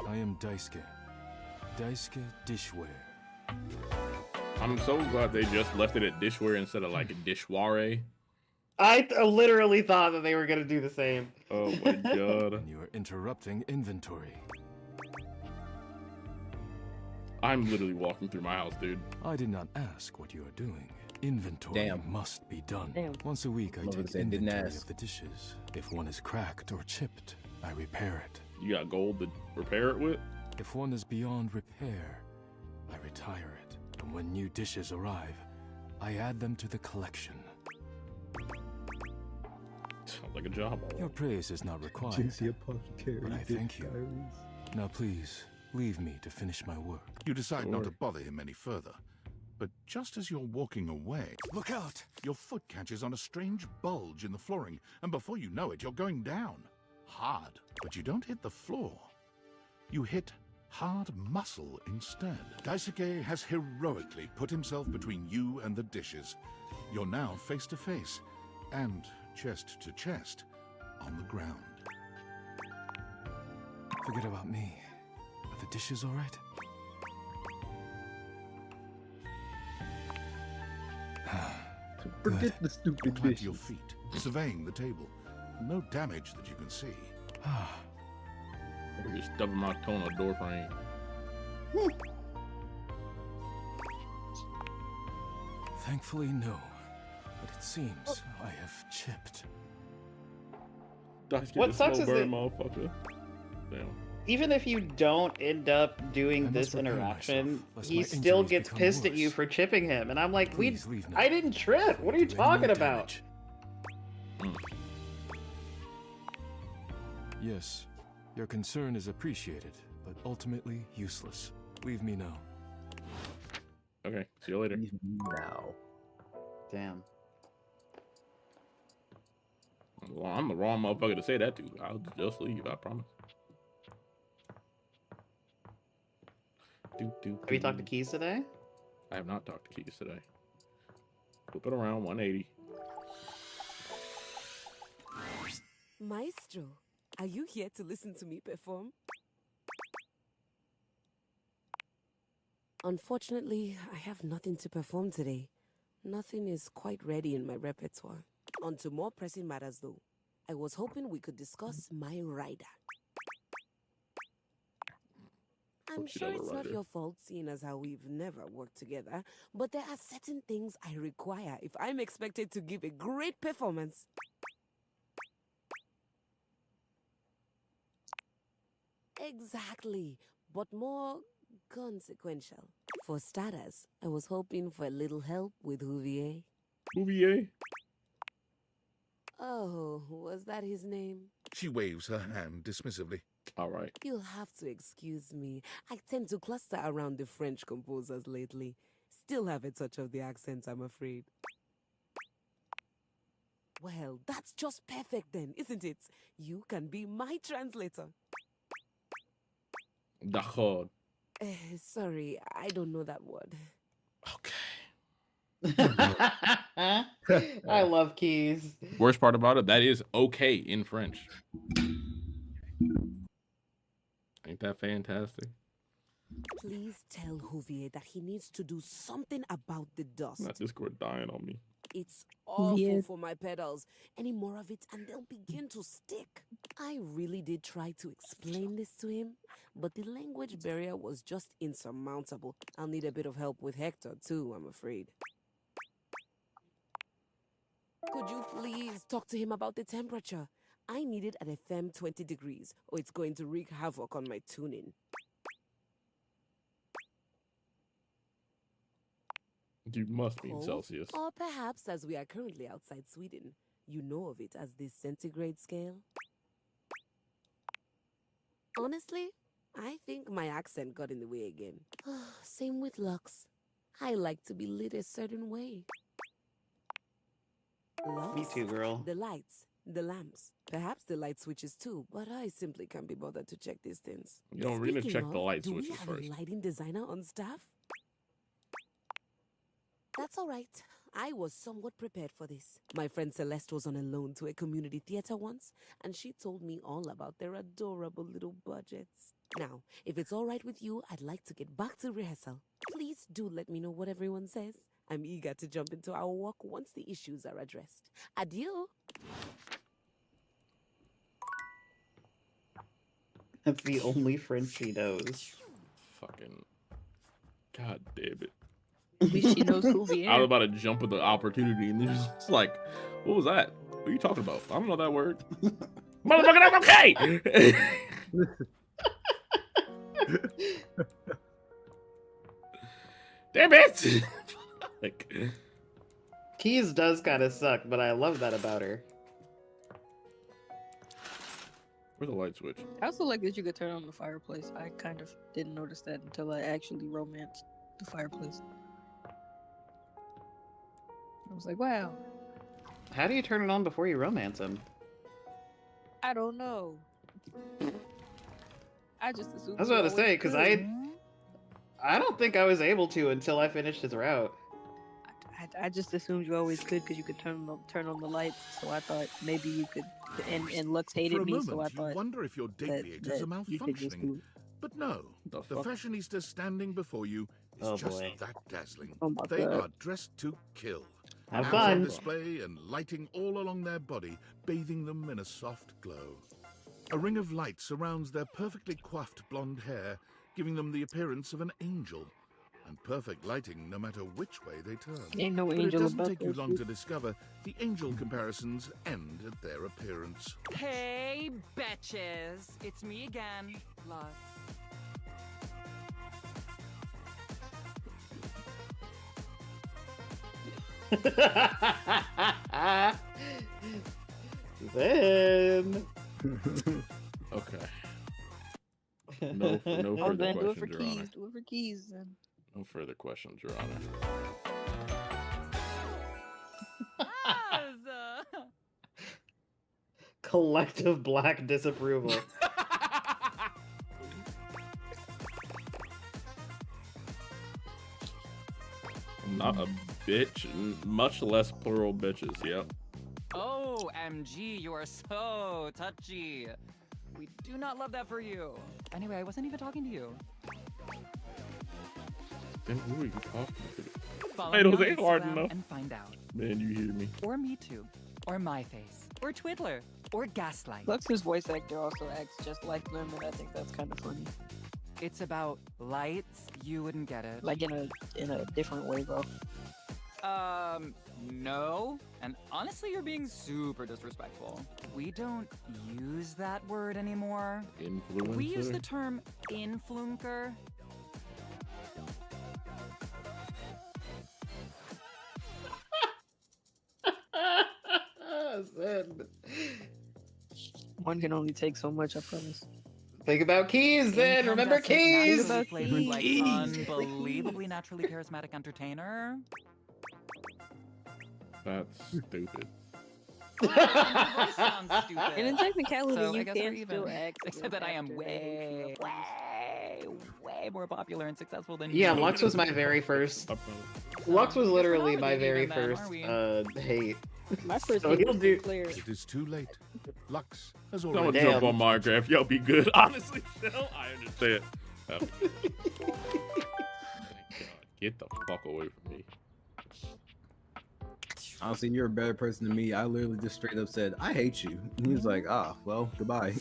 I am Daisuke. Daisuke Dishware. I'm so glad they just left it at dishware instead of like a dishware. I literally thought that they were gonna do the same. Oh my god. You are interrupting inventory. I'm literally walking through my house, dude. I did not ask what you are doing. Inventory must be done. Damn. Once a week, I Lord, take they didn't inventory ask. of the dishes. If one is cracked or chipped, I repair it. You got gold to repair it with? If one is beyond repair, I retire it. And when new dishes arrive, I add them to the collection. Sounds like a job. Your praise is not required, Juicy apothecary. but I thank you. Diaries. Now please, leave me to finish my work. You decide not to Sure. bother him any further. But just as you're walking away, Look out! your foot catches on a strange bulge in the flooring, and before you know it, you're going down. Hard. But you don't hit the floor. You hit hard muscle instead. Daisuke has heroically put himself between you and the dishes. You're now face to face, and chest to chest, on the ground. Forget about me. Are the dishes all right? Forget the stupid Climb to dishes. your feet, surveying the table. No damage that you can see. We're just stubbing my toe on a door frame. Thankfully, no. But it seems I have chipped. What sucks is that motherfucker. Damn. even if you don't end up doing this interaction, he still gets pissed at you for chipping him. And I'm like, I didn't trip. What are you talking about? Yes, your concern is appreciated, but ultimately useless. Leave me now. Okay, see you later. Now. Damn. Well, I'm the wrong motherfucker to say that to. I'll just leave, I promise. Have you talked to Keys today? I have not talked to Keys today. Flip it around 180. Maestro, are you here to listen to me perform? Unfortunately, I have nothing to perform today. Nothing is quite ready in my repertoire. On to more pressing matters though. I was hoping we could discuss my rider. I'm sure it's not your fault, seeing as how we've never worked together, but there are certain things I require if I'm expected to give a great performance. Exactly, but more consequential. For starters, I was hoping for a little help with Houvier. Houvier? Oh, was that his name? She waves her hand dismissively. All right. You'll have to excuse me. I tend to cluster around the French composers lately. Still have a touch of the accent, I'm afraid. Well, that's just perfect then, isn't it? You can be my translator. D'accord. Sorry, I don't know that word. I love Keys. Worst part about it, that is okay in French. Ain't that fantastic? Please tell Houvier that he needs to do something about the dust. Not Discord dying on me. It's awful for my pedals. Any more of it and they'll begin to stick. I really did try to explain this to him, but the language barrier was just insurmountable. I'll need a bit of help with Hector too, I'm afraid. Could you please talk to him about the temperature? I need it at a firm 20 degrees, or it's going to wreak havoc on my tuning. You must mean Celsius. Or perhaps, as we are currently outside Sweden, you know of it as the centigrade scale? Honestly, I think my accent got in the way again. Same with Lux. I like to be lit a certain way. Lux? Me too, girl. The lights, the lamps, perhaps the light switches too, but I simply can't be bothered to check these things. You know, we're gonna check the light switches do we have first. a lighting designer on staff? That's all right. I was somewhat prepared for this. My friend Celeste was on a loan to a community theater once, and she told me all about their adorable little budgets. Now, if it's all right with you, I'd like to get back to rehearsal. Please do let me know what everyone says. I'm eager to jump into our work once the issues are addressed. Adieu. That's the only French she knows. Fucking. God damn it. At least she knows Houvier. I was about to jump at the opportunity and just like, what was that? What are you talking about? I don't know that word. Motherfucker, that's okay! Damn it! Like, Keys does kind of suck, but I love that about her. where's the light switch? I also like that you could turn on the fireplace. I kind of didn't notice that until I actually romanced the fireplace. I was like, wow. How do you turn it on before you romance him? I don't know. I just assumed. I was you about to always say because could. I don't think I was able to until I finished his route. I just assumed you always could because you could turn on the lights. So I thought maybe you could. And Lux hated For a me, moment, so I you thought wonder if your that, deviators are you could just malfunctioning. do it. But no, the fashionista standing before you is Oh, just boy. that dazzling. Oh my They God. are dressed to kill. Have Abs fun. on display and lighting all along their body, bathing them in a soft glow. A ring of light surrounds their perfectly coiffed blonde hair, giving them the appearance of an angel. And perfect lighting no matter which way they turn. Ain't no But it angel doesn't about take you that long shit. to discover the angel comparisons end at their appearance. Hey, betches! It's me again, Lux. Then. Okay. No Oh, further then do it for questions, Your Honor. keys. Do it for keys, then. No further questions, Your Honor. Collective black disapproval. Not a bitch, much less plural bitches. Yep. Oh, MG, you are so touchy. We do not love that for you. Anyway, I wasn't even talking to you. Then who are you talking to? Follow Hey, me those on ain't hard Instagram enough. and find out. Man, you hear me? Or MeTube. Or MyFace. Or Twiddler. Or Gaslight. Lux's voice actor also acts just like them, and I think that's kind of funny. It's about lights. You wouldn't get it. Like in a different way, though. No. And honestly, you're being super disrespectful. We don't use that word anymore. Influencer. We use the term influencer. One can only take so much, I promise. Think about keys then. Remember keys. Flavored, like unbelievably naturally charismatic entertainer. That's stupid. Sounds stupid. And in technicality, So I you guess we're can even. still act. Except that I am way more popular and successful than Yeah, you. Lux was my very first. Lux was literally my very first hate. My first So hate he'll was do. Claire. It is too late. Lux has I'm already gonna jump on Minecraft. Y'all be good. Honestly, Shell, I understand. Oh. Thank God. Get the fuck away from me. Honestly, you're a better person than me. I literally just straight up said, I hate you. And he was like, well, goodbye.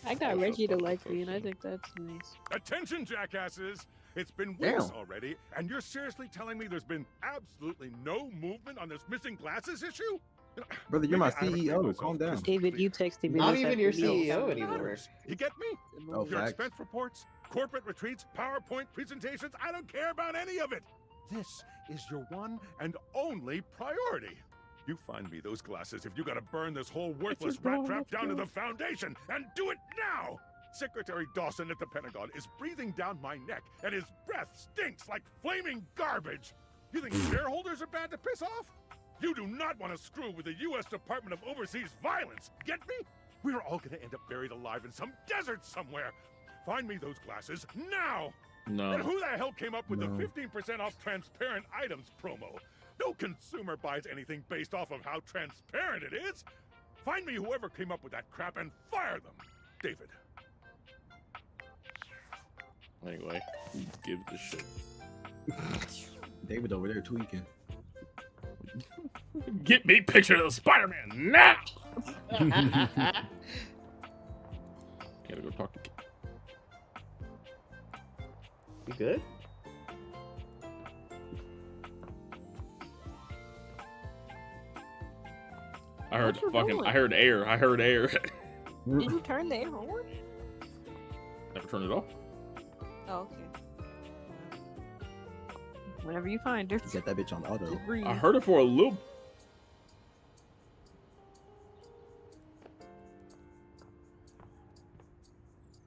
I got Reggie to like me, and I think that's nice. Attention, jackasses! It's been weeks Damn. already, and you're seriously telling me there's been absolutely no movement on this missing glasses issue? Brother, you're my Maybe I haven't made CEO. myself Calm down. David, you texted me. Not this even your afternoon. CEO anymore. You get me? Oh, Your facts. expense reports, corporate retreats, PowerPoint presentations, I don't care about any of it. This is your one and only priority. You find me those glasses if you gotta burn this whole worthless rat trap down to the foundation, and do it now! Secretary Dawson at the Pentagon is breathing down my neck, and his breath stinks like flaming garbage. You think shareholders are bad to piss off? You do not want to screw with the U.S. Department of Overseas Violence, get me? We're all gonna end up buried alive in some desert somewhere. Find me those glasses now! No. And who the hell came up with No. the 15% off transparent items promo? No consumer buys anything based off of how transparent it is. Find me whoever came up with that crap and fire them. David. Anyway, who gives a shit? David over there tweaking. Get me picture of Spider-Man now! Gotta go talk to Kid. You good? I heard What you fucking. doing? I heard air. I heard air. Did you turn the air on? Never turn it off. Oh, okay. Whenever you find her. Get that bitch on auto. Just breathe. I heard it for a loop.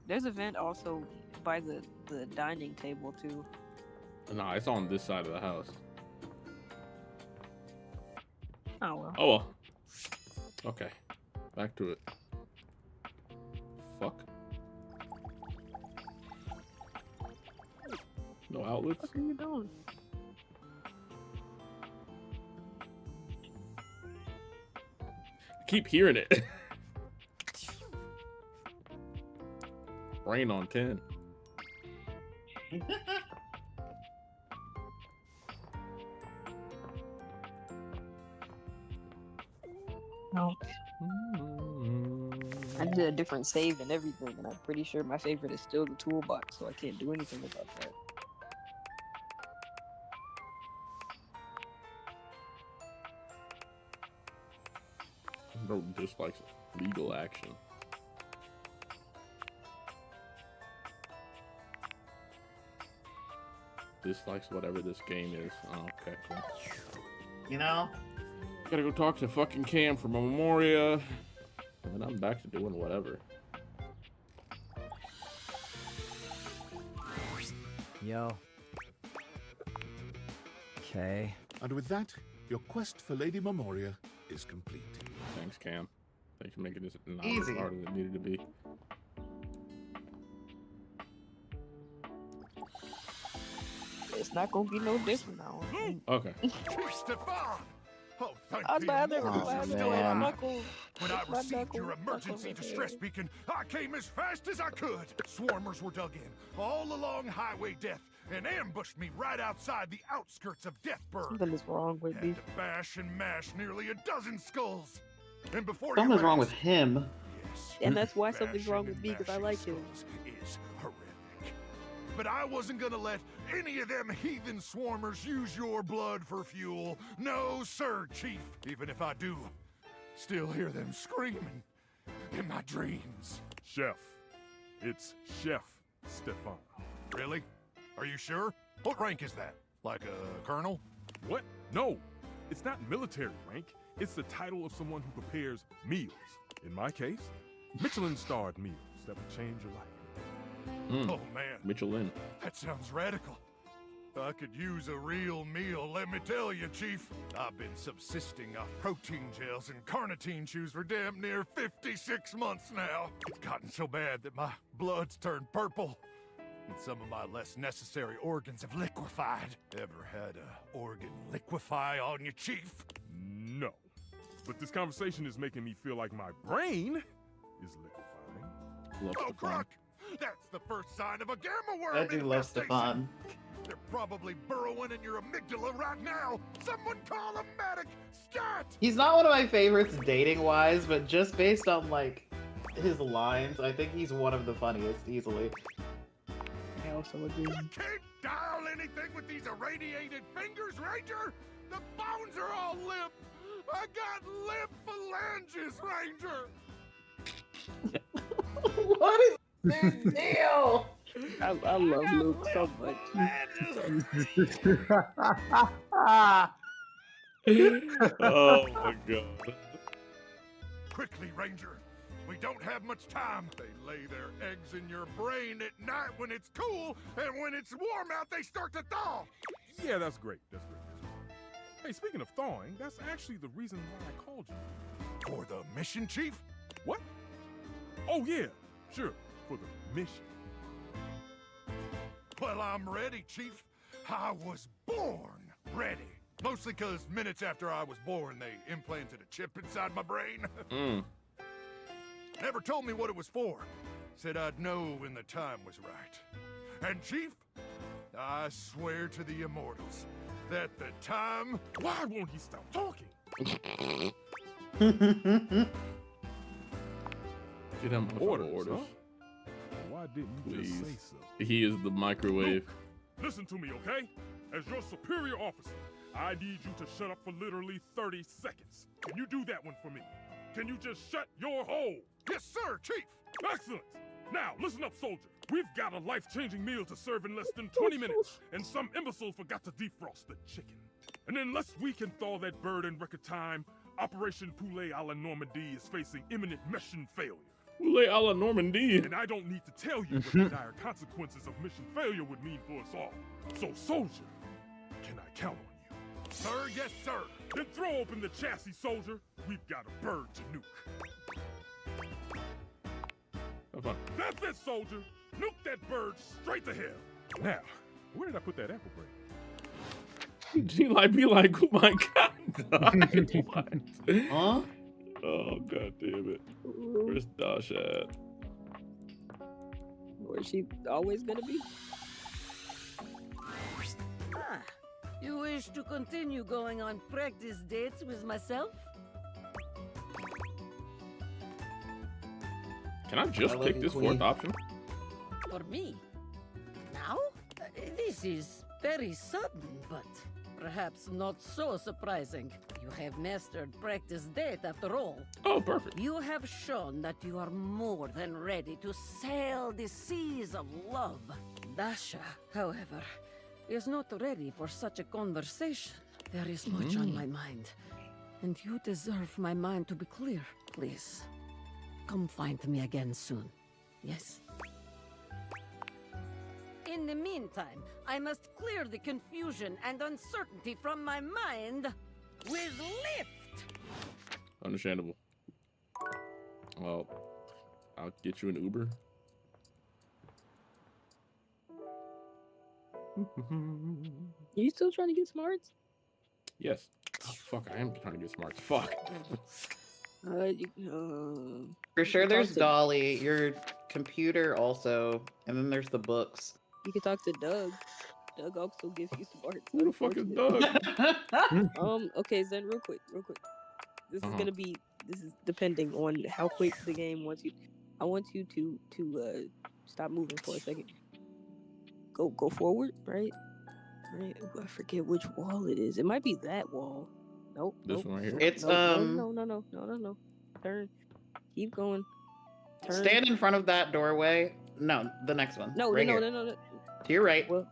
There's a vent also by the dining table too. Nah, it's on this side of the house. Oh well. Oh well. Okay. Back to it. Fuck. No outlets. What are you doing? I keep hearing it. Rain on 10. No. I did a different save and everything, and I'm pretty sure my favorite is still the toolbox, so I can't do anything about that. Bro dislikes legal action. Dislikes whatever this game is. Oh, okay, cool. You know? Gotta go talk to fucking Cam from Memoria. And then I'm back to doing whatever. Yo. Okay. And with that, your quest for Lady Memoria is complete. Thanks, Cam. Thanks for making this not Easy. as hard as it needed to be. It's not gonna be no different now. Okay. Stefan! Oh, thank I'd the rather immortals you're have still alive. Knuckles. When I My received your Knuckles, emergency Knuckles distress ahead. beacon, I came as fast as I could. Swarmers were dug in, all along Highway Death, and ambushed me right outside the outskirts of Deathburg. Something is wrong with me. Had to bash and mash nearly a dozen skulls. And before Something's you wrong ask, with him. yes, And that's why bashing something's wrong with and me, because I mashing like him. skulls is horrific. But I wasn't gonna let any of them heathen swarmers use your blood for fuel. No, sir, Chief. Even if I do, still hear them screaming in my dreams. Chef. It's Chef Stefan. Really? Are you sure? What rank is that? Like a colonel? What? No. It's not military rank. It's the title of someone who prepares meals. In my case, Michelin-starred meals that will change your life. Oh, man. Michelin. That sounds radical. I could use a real meal, let me tell you, Chief. I've been subsisting off protein gels and carnitine chews for damn near 56 months now. It's gotten so bad that my blood's turned purple, and some of my less necessary organs have liquefied. Ever had a organ liquefy on you, Chief? No. But this conversation is making me feel like my brain is liquefying. Oh, Croc! That's the first sign of a gamma worm. I do love infestation. Stefan. They're probably burrowing in your amygdala right now. Someone call a medic! Scat! He's not one of my favorites dating-wise, but just based on, like, his lines, I think he's one of the funniest, easily. I also agree. You can't dial anything with these irradiated fingers, Ranger! The bones are all limp! I got limp phalanges, Ranger! What is this deal? I love Luke so much. Oh my god. Quickly, Ranger. We don't have much time. They lay their eggs in your brain at night when it's cool, and when it's warm out, they start to thaw. Yeah, that's great. That's great. That's great. Hey, speaking of thawing, that's actually the reason why I called you. For the mission, Chief? What? Oh, yeah. Sure. For the mission. Well, I'm ready, Chief. I was born ready. Mostly because minutes after I was born, they implanted a chip inside my brain. Never told me what it was for. Said I'd know when the time was right. And Chief, I swear to the immortals that the time... Why won't he stop talking? Get him orders. Huh? Why didn't you just say so? He is the microwave. Listen to me, okay? As your superior officer, I need you to shut up for literally 30 seconds. Can you do that one for me? Can you just shut your hole? Yes, sir, Chief. Excellent. Now, listen up, soldier. We've got a life-changing meal to serve in less than 20 minutes, and some imbecile forgot to defrost the chicken. And unless we can thaw that bird in record time, Operation Poulet a la Normandie is facing imminent mission failure. Poulet a la Normandie. And I don't need to tell you what the dire consequences of mission failure would mean for us all. So, soldier, can I count on you? Sir, yes, sir. Then throw open the chassis, soldier. We've got a bird to nuke. Have fun. That's it, soldier. Nuke that bird straight to hell. Now, Where did I put that apple bread? She like be like, oh my god. What? Huh? Oh god damn it. Where's Dasha at? Where's she always gonna be? Ah, you wish to continue going on practice dates with myself? Can I just pick this fourth option? For me? Now? This is very sudden, but perhaps not so surprising. You have mastered practice date after all. Oh, perfect. You have shown that you are more than ready to sail the seas of love. Dasha, however, is not ready for such a conversation. There is much on my mind, and you deserve my mind to be clear. Please, come find me again soon. Yes? In the meantime, I must clear the confusion and uncertainty from my mind with lift. Understandable. Well, I'll get you an Uber. You still trying to get smarts? Yes. Oh, fuck, I am trying to get smart. Fuck. For sure, there's talk to- Dolly, your computer also, and then there's the books. You can talk to Doug. Doug also gives you smarts. Who the fuck is Doug? Okay, Zen, real quick. This is gonna be. This is depending on how quick the game wants you. I want you to stop moving for a second. Go forward, right? Right. I forget which wall it is. It might be that wall. Nope. This one right here? It's, No. Turn. Keep going. Turn. Stand in front of that doorway. No, the next one. No. Here. To your right. Well,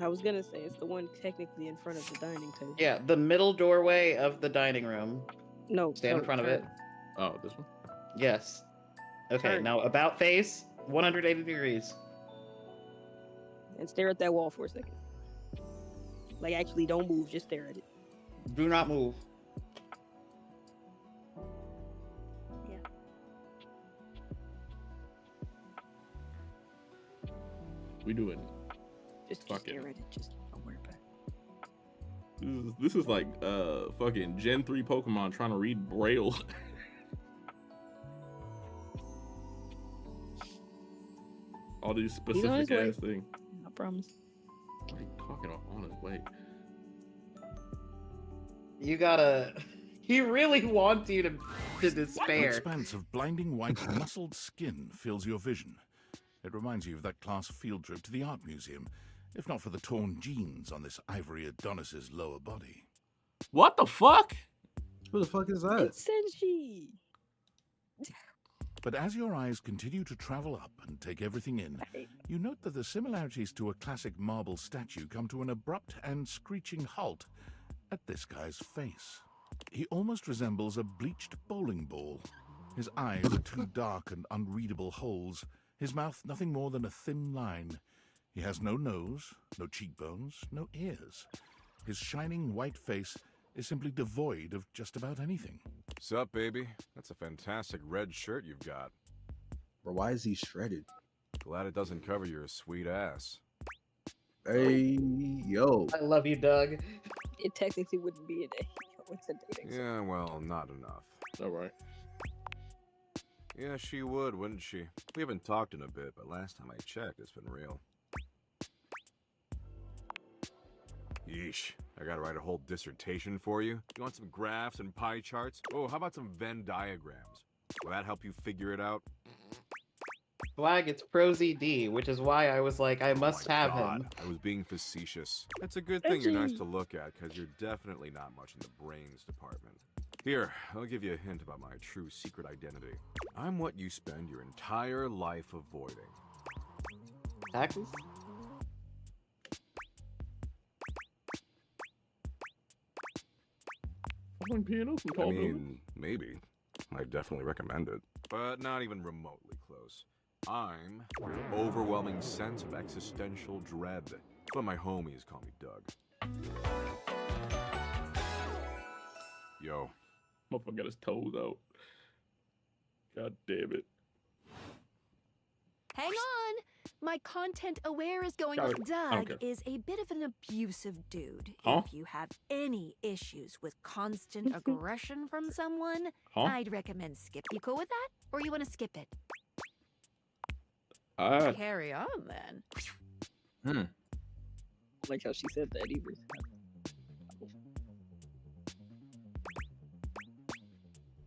I was gonna say it's the one technically in front of the dining table. Yeah, the middle doorway of the dining room. No. Stand in front of it. Oh, this one? Yes. Okay, Turn. now about face, 180 degrees. And stare at that wall for a second. Like, actually, don't move. Just stare at it. Do not move. Yeah. We doing. Just stare at it. Just don't worry about it. This is like fucking Gen 3 Pokemon trying to read Braille. All these He's on his specific way. ass things. I promise. What are you talking about on his way? You gotta. He really wants you to An despair. expanse of blinding white, muscled skin fills your vision. It reminds you of that class field trip to the art museum, if not for the torn jeans on this ivory Adonis's lower body. What the fuck? Who the fuck is that? It's Senshi. But as your eyes continue to travel up and take everything in, you note that the similarities to a classic marble statue come to an abrupt and screeching halt at this guy's face. He almost resembles a bleached bowling ball. His eyes are two dark and unreadable holes, his mouth nothing more than a thin line. He has no nose, no cheekbones, no ears. His shining white face is simply devoid of just about anything. Sup, baby? That's a fantastic red shirt you've got. Bro, why is he shredded? Glad it doesn't cover your sweet ass. Hey, yo. I love you, Doug. It technically wouldn't be an A. It's a dating. Yeah, well, not enough. Alright. Yeah, she would, wouldn't she? We haven't talked in a bit, but last time I checked, it's been real. Yeesh. I gotta write a whole dissertation for you? You want some graphs and pie charts? Oh, how about some Venn diagrams? Will that help you figure it out? Flag, it's Pro ZD, which is why I was like, I must have him. I was being facetious. It's a good thing you're nice to look at, because you're definitely not much in the brains department. Here, I'll give you a hint about my true secret identity. I'm what you spend your entire life avoiding. Taxes? Falling pianos from I tall buildings? mean, maybe. I definitely recommend it. But not even remotely close. I'm your overwhelming sense of existential dread. But my homies call me Doug. Yo. Motherfucker got his toes out. God damn it. Hang on. My content aware is going Got on. it. I don't Doug care. is a bit of an abusive dude. Huh? If you have any issues with constant aggression from someone, Huh? I'd recommend skip. You cool with that? Or you want to skip it? Carry on then. Hmm. Like how she said that either.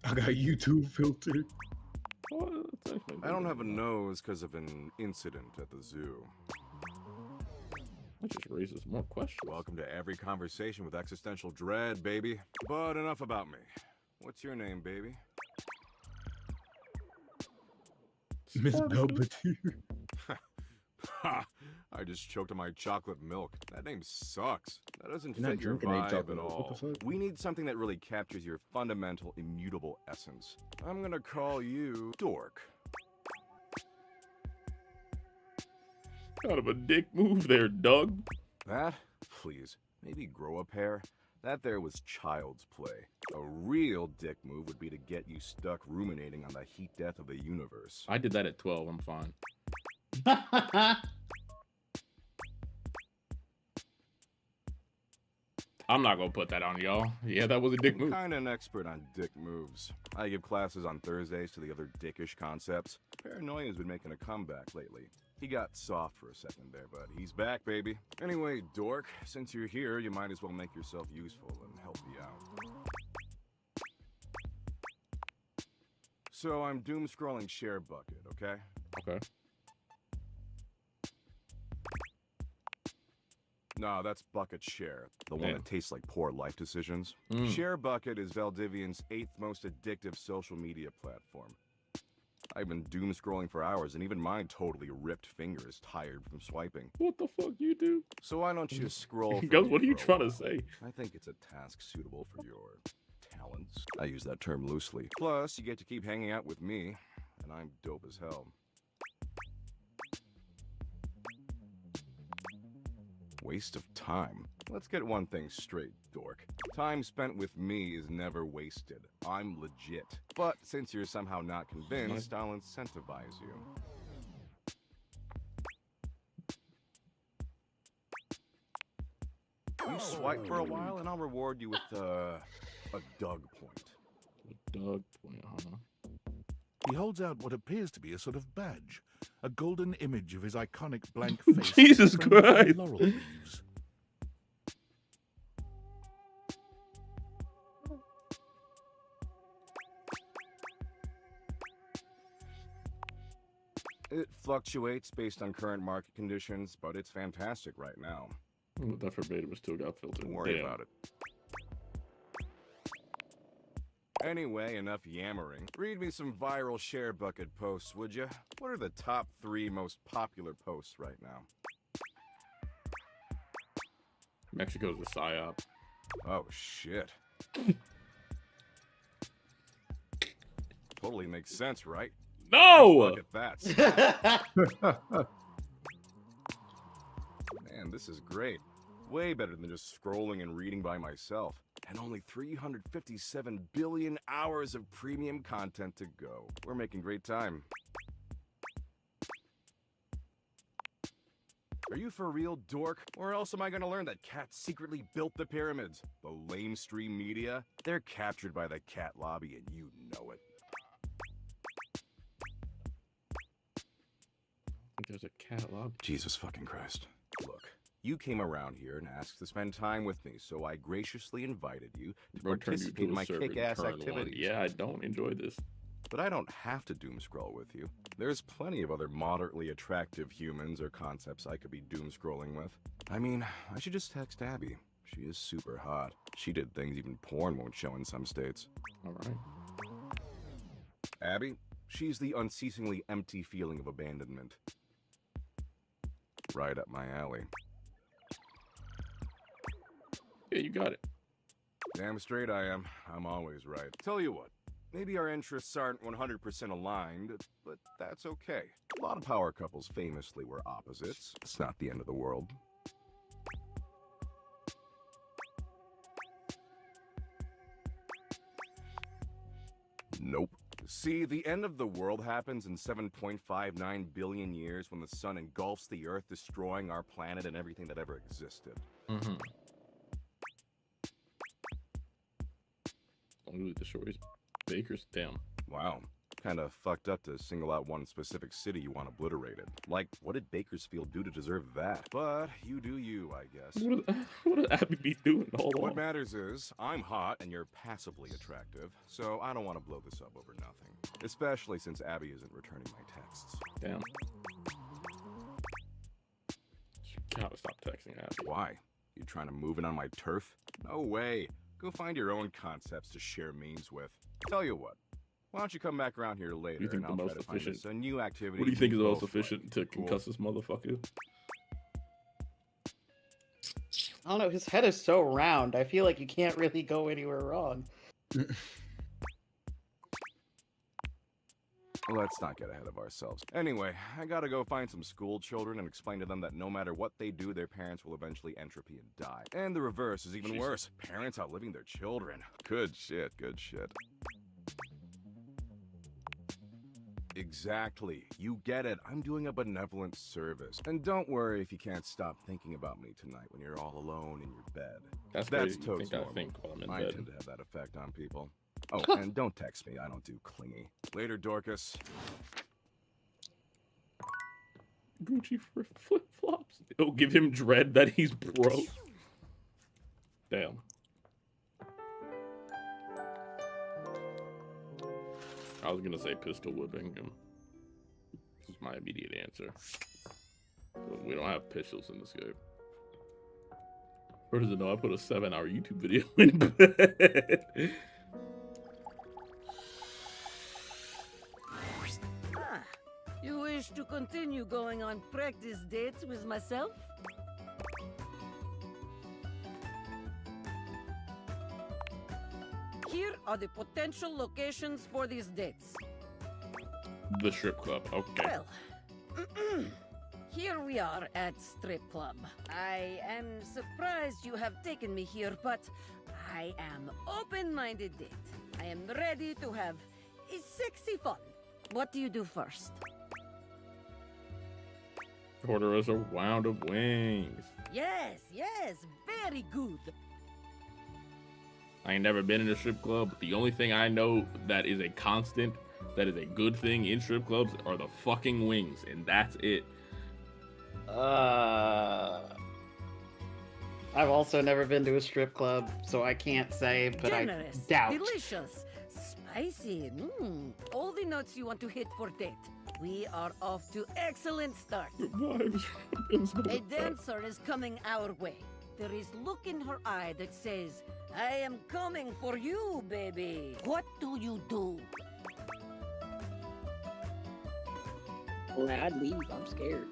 I got YouTube filtered. I don't have a nose because of an incident at the zoo. That just raises more questions. Welcome to every conversation with existential dread, baby. But enough about me. What's your name, baby? Miss Belvedere. Ha! I just choked on my chocolate milk. That name sucks. That doesn't You're not fit your drinking any vibe chocolate at milk. What the all. fuck? We need something that really captures your fundamental, immutable essence. I'm gonna call you Dork. Kind of a dick move there, Doug. That? Please. Maybe grow a pair? That there was child's play. A real dick move would be to get you stuck ruminating on the heat death of the universe. I did that at 12. I'm fine. I'm not gonna put that on y'all. Yeah, that was a dick move. I'm kinda an expert on dick moves. I give classes on Thursdays to the other dickish concepts. Paranoia's been making a comeback lately. He got soft for a second there, but he's back, baby. Anyway, Dork, since you're here, you might as well make yourself useful and help me out. So I'm doom scrolling share bucket, okay? Okay. No, that's Bucket Share, the one Yeah. that tastes like poor life decisions. Mm. Share Bucket is Valdivian's 8th most addictive social media platform. I've been doom scrolling for hours, and even my totally ripped finger is tired from swiping. What the fuck you do? So why don't you scroll? for Guys, me what are you for a trying to while? say? I think it's a task suitable for your talents. I use that term loosely. Plus, you get to keep hanging out with me, and I'm dope as hell. Waste of time. Let's get one thing straight, Dork. Time spent with me is never wasted. I'm legit. But since you're somehow not convinced, I'll incentivize you. You swipe for a while, and I'll reward you with a Doug point. Doug point, huh? He holds out what appears to be a sort of badge, a golden image of his iconic blank face. Jesus framed by Christ. laurel leaves. It fluctuates based on current market conditions, but it's fantastic right now. But that verbatim still got filtered. Don't worry Damn. about it. Anyway, enough yammering. Read me some viral share bucket posts, would you? What are the top 3 most popular posts right now? Mexico's a psyop. Oh, shit. Totally makes sense, right? No! Look at that. Man, this is great. Way better than just scrolling and reading by myself. And only 357 billion hours of premium content to go. We're making great time. Are you for real, Dork? Or else am I gonna learn that cats secretly built the pyramids? The lamestream media? They're captured by the cat lobby and you know it. I think there's a cat lobby. Jesus fucking Christ. Look, you came around here and asked to spend time with me, so I graciously invited you to Bro, turn you participate to in a my server, kick-ass turn one. activities. Yeah, I don't enjoy this. But I don't have to doom scroll with you. There's plenty of other moderately attractive humans or concepts I could be doom scrolling with. I mean, I should just text Abby. She is super hot. She did things even porn won't show in some states. Alright. Abby, she's the unceasingly empty feeling of abandonment. Right up my alley. Yeah, you got it. Damn straight I am. I'm always right. Tell you what, maybe our interests aren't 100% aligned, but that's okay. A lot of power couples famously were opposites. It's not the end of the world. Nope. See, the end of the world happens in 7.59 billion years when the sun engulfs the Earth, destroying our planet and everything that ever existed. Mm-hmm. Only destroys Baker's. Damn. Wow. Kind of fucked up to single out one specific city you want obliterated. Like, what did Bakersfield do to deserve that? But you do you, I guess. What did Abby be doing all along? What matters is, I'm hot and you're passably attractive, so I don't want to blow this up over nothing. Especially since Abby isn't returning my texts. Damn. You gotta stop texting Abby. Why? You trying to move in on my turf? No way. Go find your own concepts to share memes with. Tell you what. Why don't you come back around here later? What do you think and the I'll most try to find efficient? us a new activity. What do you think is the most both efficient to concuss this motherfucker? I don't know. His head is so round. I feel like you can't really go anywhere wrong. Let's not get ahead of ourselves. Anyway, I gotta go find some school children and explain to them that no matter what they do, their parents will eventually entropy and die. And the reverse is even worse. Parents outliving their children. Good shit, good shit. Exactly. You get it. I'm doing a benevolent service. And don't worry if you can't stop thinking about me tonight when you're all alone in your bed. That's totes crazy. normal. I think while I'm in I bed. tend to have that effect on people. Oh, and don't text me. I don't do clingy. Later, Dorcas. Gucci for flip-flops. It'll give him dread that he's broke. Damn. I was gonna say pistol whipping him. This is my immediate answer. But we don't have pistols in this game. Or does it know I put a 7-hour YouTube video in bed? You wish to continue going on practice dates with myself? Here are the potential locations for these dates. The strip club. Okay. Well, here we are at Strip Club. I am surprised you have taken me here, but I am open-minded date. I am ready to have a sexy fun. What do you do first? Order us a round of wings. Yes, very good. I ain't never been in a strip club, but the only thing I know that is a constant, that is a good thing in strip clubs, are the fucking wings, and that's it. I've also never been to a strip club, so I can't say, but Generous, I doubt. delicious, spicy, all the notes you want to hit for date. We are off to excellent start. A dancer is coming our way. There is look in her eye that says, I am coming for you, baby. What do you do? Well, I'd leave. I'm scared.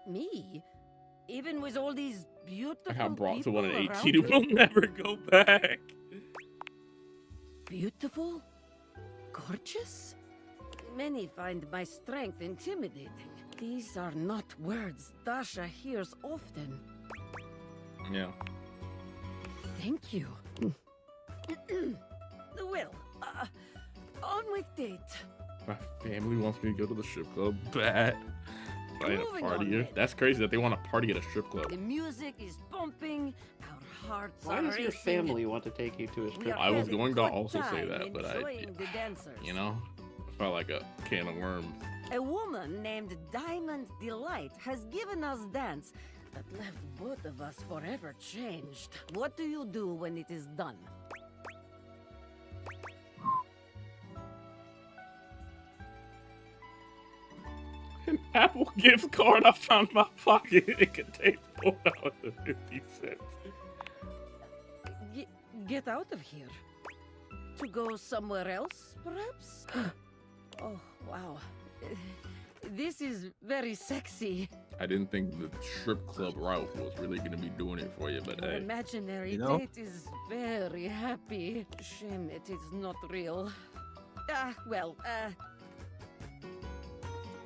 Me? Even with all these beautiful I got brought to people one at around 18 you? who will never go back. Beautiful? Gorgeous? Many find my strength intimidating. These are not words Dasha hears often. Yeah. Thank you. Well, on with date. My family wants me to go to the strip club bad. I ain't a Moving on, partier. then. That's crazy that they want to party at a strip club. The music is pumping, our hearts Why are does your racing. family want to take you to a strip are club? I was having going to good also say time that, but enjoying the dancers. you know, I felt like a can of worms. A woman named Diamond Delight has given us dance that left both of us forever changed. What do you do when it is done? An Apple gift card I found in my pocket. It contained $4.50. Get out of here. To go somewhere else, perhaps? Oh, wow. This is very sexy. I didn't think the strip club route was really going to be doing it for you, but Your hey. imaginary You know? date is very happy. Shame it is not real.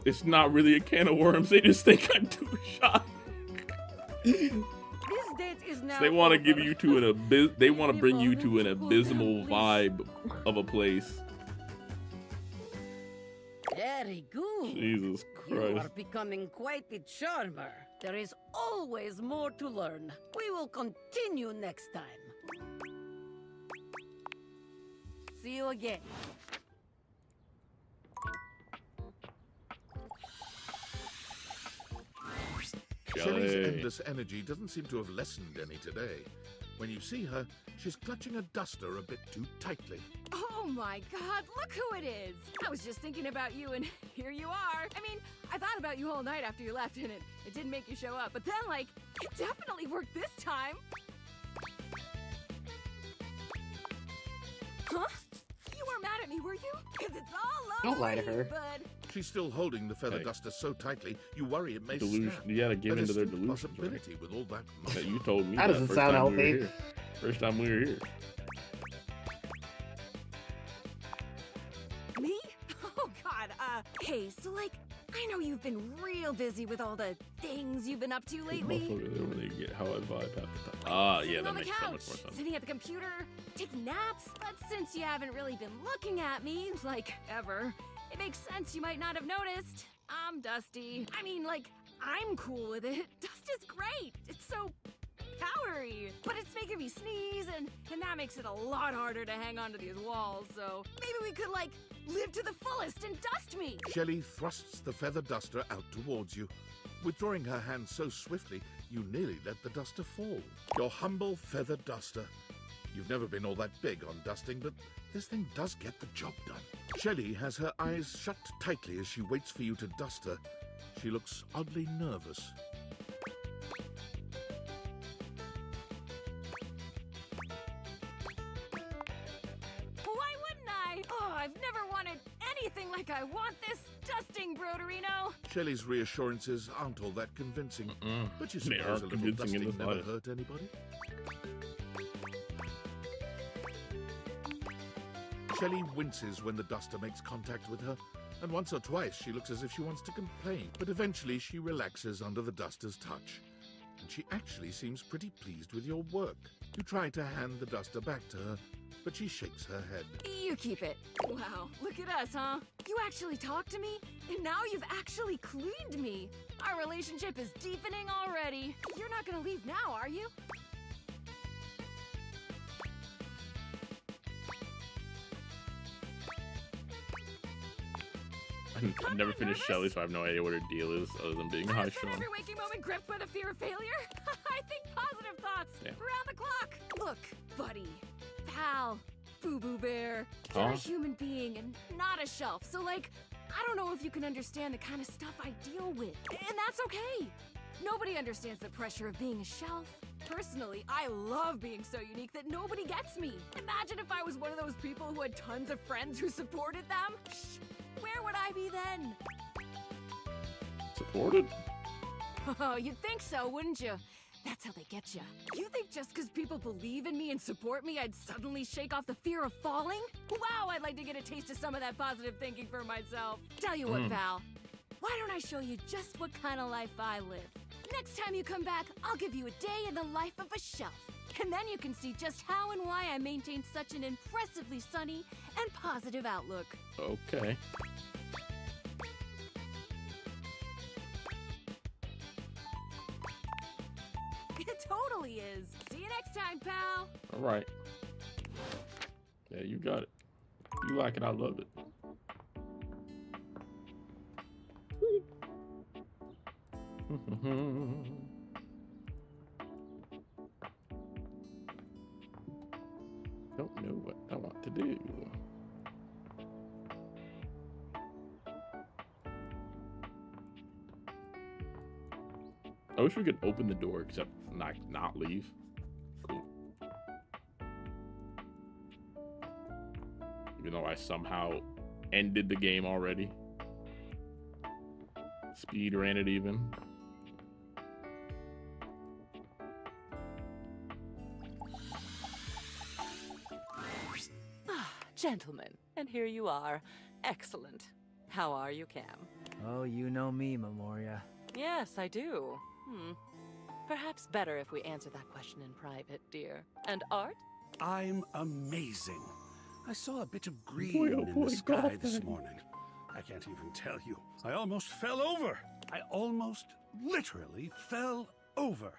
It's not really a can of worms. They just think I'm too shy. This date is now They want to give over. you to an they want to bring you to an abysmal vibe of a place. Very good. Jesus You are Christ. becoming quite the charmer. There is always more to learn. We will continue next time. See you again. Shelley's endless energy doesn't seem to have lessened any today. When you see her, she's clutching a duster a bit too tightly. Oh my god, look who it is! I was just thinking about you and here you are. I mean, I thought about you all night after you left and it didn't make you show up, but then like, it definitely worked this time. Huh? You weren't mad at me, were you? Because it's all over. Don't lie to her. Bud. She's still holding the feather duster so tightly, you worry it may Delusion. snap. You gotta give That into is their still a delusions, right? possibility with all that That you told me That doesn't first sound time we were healthy. here. First time we were here. Me? Oh god, hey, so like, I know you've been real busy with all the things you've been up to lately. Motherfucker, they really get how I vibe half the time. Ah, yeah, Sitting that on the makes so couch, much more sense. sitting at the computer, taking naps. But since you haven't really been looking at me, like, ever, it makes sense you might not have noticed. I'm dusty. I mean, like, I'm cool with it. Dust is great. It's so powdery. But it's making me sneeze, and that makes it a lot harder to hang onto these walls. So maybe we could, like, live to the fullest and dust me. Shelley thrusts the feather duster out towards you. Withdrawing her hand so swiftly, you nearly let the duster fall. Your humble feather duster. You've never been all that big on dusting, but this thing does get the job done. Shelley has her eyes shut tightly as she waits for you to dust her. She looks oddly nervous. Why wouldn't I? Oh, I've never wanted anything like I want this dusting, Broderino. Shelley's reassurances aren't all that convincing, but you They suppose aren't a little convincing in dusting the never slightest. hurt anybody? Shelley winces when the duster makes contact with her, and once or twice she looks as if she wants to complain, but eventually she relaxes under the duster's touch. And she actually seems pretty pleased with your work. You try to hand the duster back to her, but she shakes her head. You keep it. Wow, look at us, huh? You actually talked to me, and now you've actually cleaned me. Our relationship is deepening already. You're not gonna leave now, are you? I've never finished Shelly, so I have no idea what her deal is other than being high strung. Every waking moment gripped by the fear of failure? I think positive thoughts around the clock. Look, buddy, pal, boo-boo bear, you're Huh? a human being and not a shelf. So, like, I don't know if you can understand the kind of stuff I deal with. And that's okay. Nobody understands the pressure of being a shelf. Personally, I love being so unique that nobody gets me. Imagine if I was one of those people who had tons of friends who supported them. Psh, where would I be then? Supported? Oh, you'd think so, wouldn't you? That's how they get you. You think just because people believe in me and support me, I'd suddenly shake off the fear of falling? Wow, I'd like to get a taste of some of that positive thinking for myself. Tell you what, pal. Why don't I show you just what kind of life I live? Next time you come back, I'll give you a day in the life of a shelf. And then you can see just how and why I maintain such an impressively sunny and positive outlook. Okay. It totally is. See you next time, pal. All right. Yeah, you got it. You like it, I love it. Don't know what I want to do. I wish we could open the door except not leave. Cool. Even though I somehow ended the game already. Speed ran it even. Gentlemen, and here you are. Excellent. How are you, Cam? Oh, you know me, Memoria. Yes, I do. Perhaps better if we answer that question in private, dear. And Art? I'm amazing. I saw a bit of green Boy, oh in boy, the sky God, this man. morning. I can't even tell you. I almost fell over. I almost literally fell over.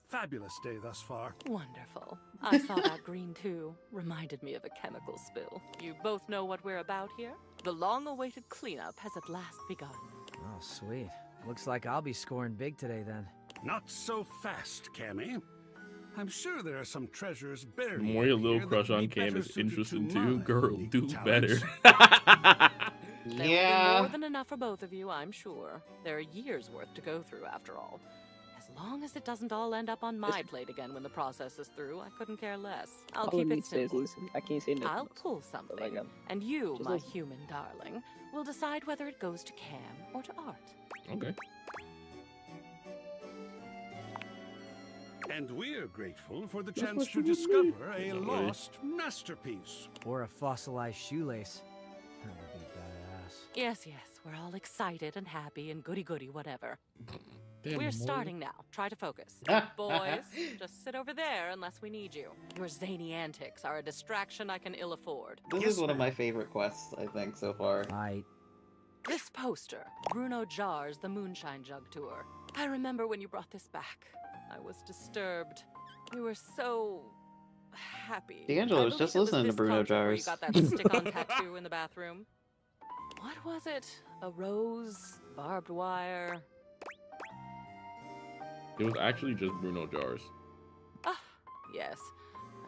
Fabulous day thus far. Wonderful. I saw that green too. Reminded me of a chemical spill. You both know what we're about here? The long-awaited cleanup has at last begun. Oh, sweet. Looks like I'll be scoring big today then. Not so fast, Cammy. I'm sure there are some treasures The buried. more your little here crush that would on be Cam better is suited interesting to too, my girl, unique do talents. better. There will be more than enough for both of you, I'm sure. There are years worth to go through, after all. As long as it doesn't all end up on my plate again when the process is through, I couldn't care less. I'll All keep I it need says, simple. listen, I can't say nothing. I'll else. pull So, like, something, I'm- and you, just my listen. human darling, will decide whether it goes to Cam or to Art. Okay. And we're grateful for the That's chance what to you would discover a do. lost masterpiece. Or a fossilized shoelace. That would be badass. Yes, yes, we're all excited and happy and goody-goody whatever. Damn, We're Memorial. starting now. Try to focus. Boys, just sit over there unless we need you. Your zany antics are a distraction I can ill afford. This is one of my favorite quests, I think, so far. This poster, Bruno Jar's The Moonshine Jug Tour. I remember when you brought this back. I was disturbed. You were so happy. D'Angelo I was just believe it listening to this Bruno concert where Jars. You got that stick-on tattoo in the bathroom. What was it? A rose? Barbed wire? It was actually just Bruno Jars. Ah, yes.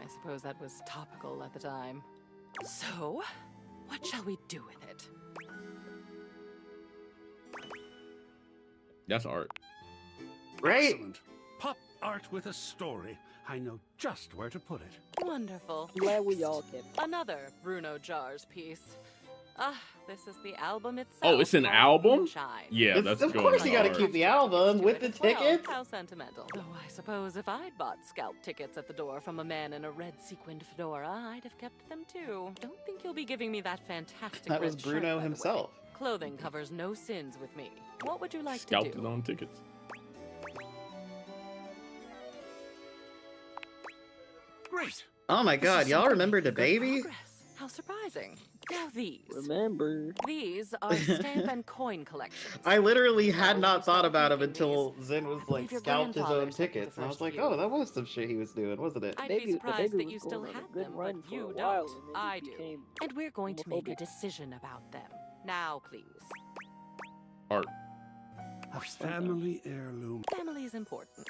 I suppose that was topical at the time. So, what shall we do with it? That's Art. Excellent. Pop art with a story. I know just where to put it. Wonderful. Glad we all kept. Another Bruno Jars piece. Ah, this is the album itself. Oh, it's an called album? Moonshine. Yeah, It's- that's of going course you gotta hard. keep the album with the Well, tickets. how sentimental. Though I suppose if I'd bought scalp tickets at the door from a man in a red sequined fedora, I'd have kept them too. Don't think you'll be giving me that fantastic That was red shirt, Bruno by the way. himself. Clothing covers no sins with me. What would you like Scalped to his do? own tickets. Great. Oh my god, y'all remember the baby? How surprising. Now these. Remember. These are stamp and coin collections. I literally had not thought about him until Zen was like your scalped his own grandfather sent me the tickets. And I was first like, few. oh, that was some shit he was doing, wasn't it? I'd Baby- be the surprised baby that was you still going on a had good them, run but for a you while, don't. and then I he do. became And we're going to make a homophobic. decision about them. Now, please. Art. A family heirloom. Family is important.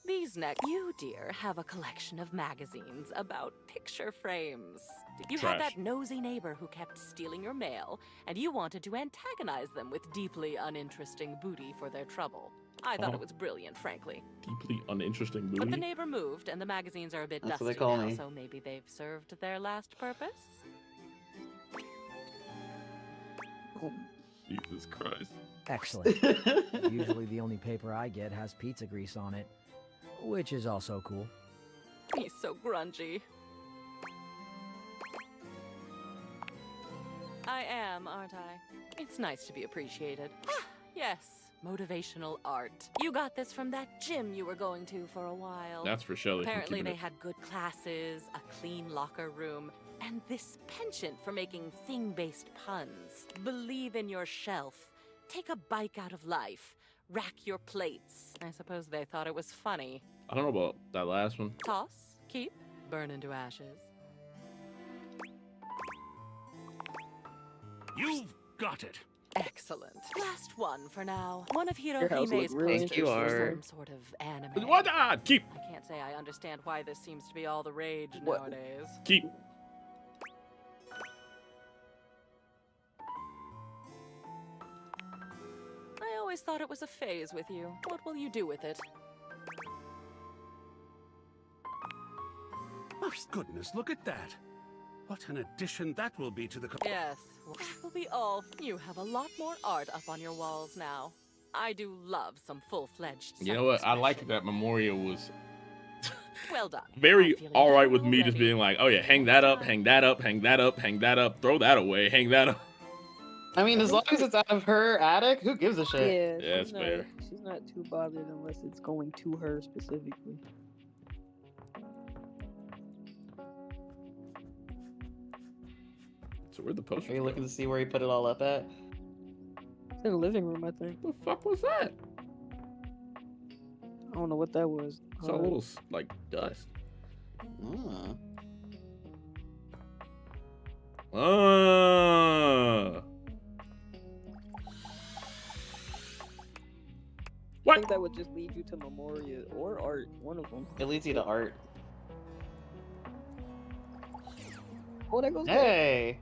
These next, you, dear, have a collection of magazines about picture frames. You had Trash. that nosy neighbor who kept stealing your mail, and you wanted to antagonize them with deeply uninteresting booty for their trouble. I thought Oh. it was brilliant, frankly. Deeply uninteresting But the movie. neighbor moved, and the magazines are a bit That's what they dusty call now, me. so maybe they've served their last purpose? Jesus Christ. Excellent. Usually the only paper I get has pizza grease on it, which is also cool. He's so grungy. I am, aren't I? It's nice to be appreciated. Ah, yes, motivational art. You got this from that gym you were going to for a while. That's for Shelley. I'm Apparently keeping they it. had good classes, a clean locker room, and this penchant for making thing-based puns. Believe in your shelf. Take a bike out of life. Rack your plates. I suppose they thought it was funny. I don't know about that last one. Toss, keep, burn into ashes. You've got it. Excellent. Last one for now. One of Your house Hirohime's look really posters You for are. some sort of anime. What? Keep. I can't say I understand why this seems to be all the rage What? nowadays. Keep. I always thought it was a phase with you. What will you do with it? Oh, goodness, look at that. What an addition that will be to the... Yes, that will be all. You have a lot more art up on your walls now. I do love some full-fledged You know what? I like self-expression. that Memorial was Well done. very I'm feeling all right better with me just already. being like, oh yeah, hang that up, hang that up, hang that up, hang that up, throw that away, hang that up. I mean, as long as it's out of her attic, who gives a shit? Yeah, that's fair. She's not too bothered unless it's going to her specifically. So where'd the poster? Are you looking to see where he put it all up at? It's in the living room, I think. The fuck was that? I don't know what that was. It's a little like dust. I think that would just lead you to Memoria or art, one of them. It leads you to art. Oh, there goes Hey!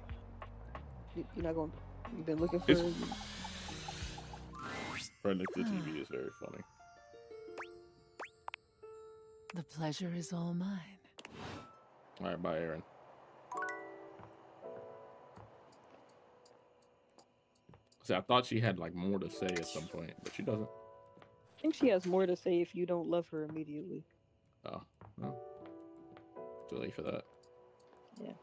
You're not going. You've been looking for. Right next to the TV is very funny. The pleasure is all mine. All right, bye, Aaron. See, I thought she had like more to say at some point, but she doesn't. I think she has more to say if you don't love her immediately. Oh, well, too late for that. Yeah.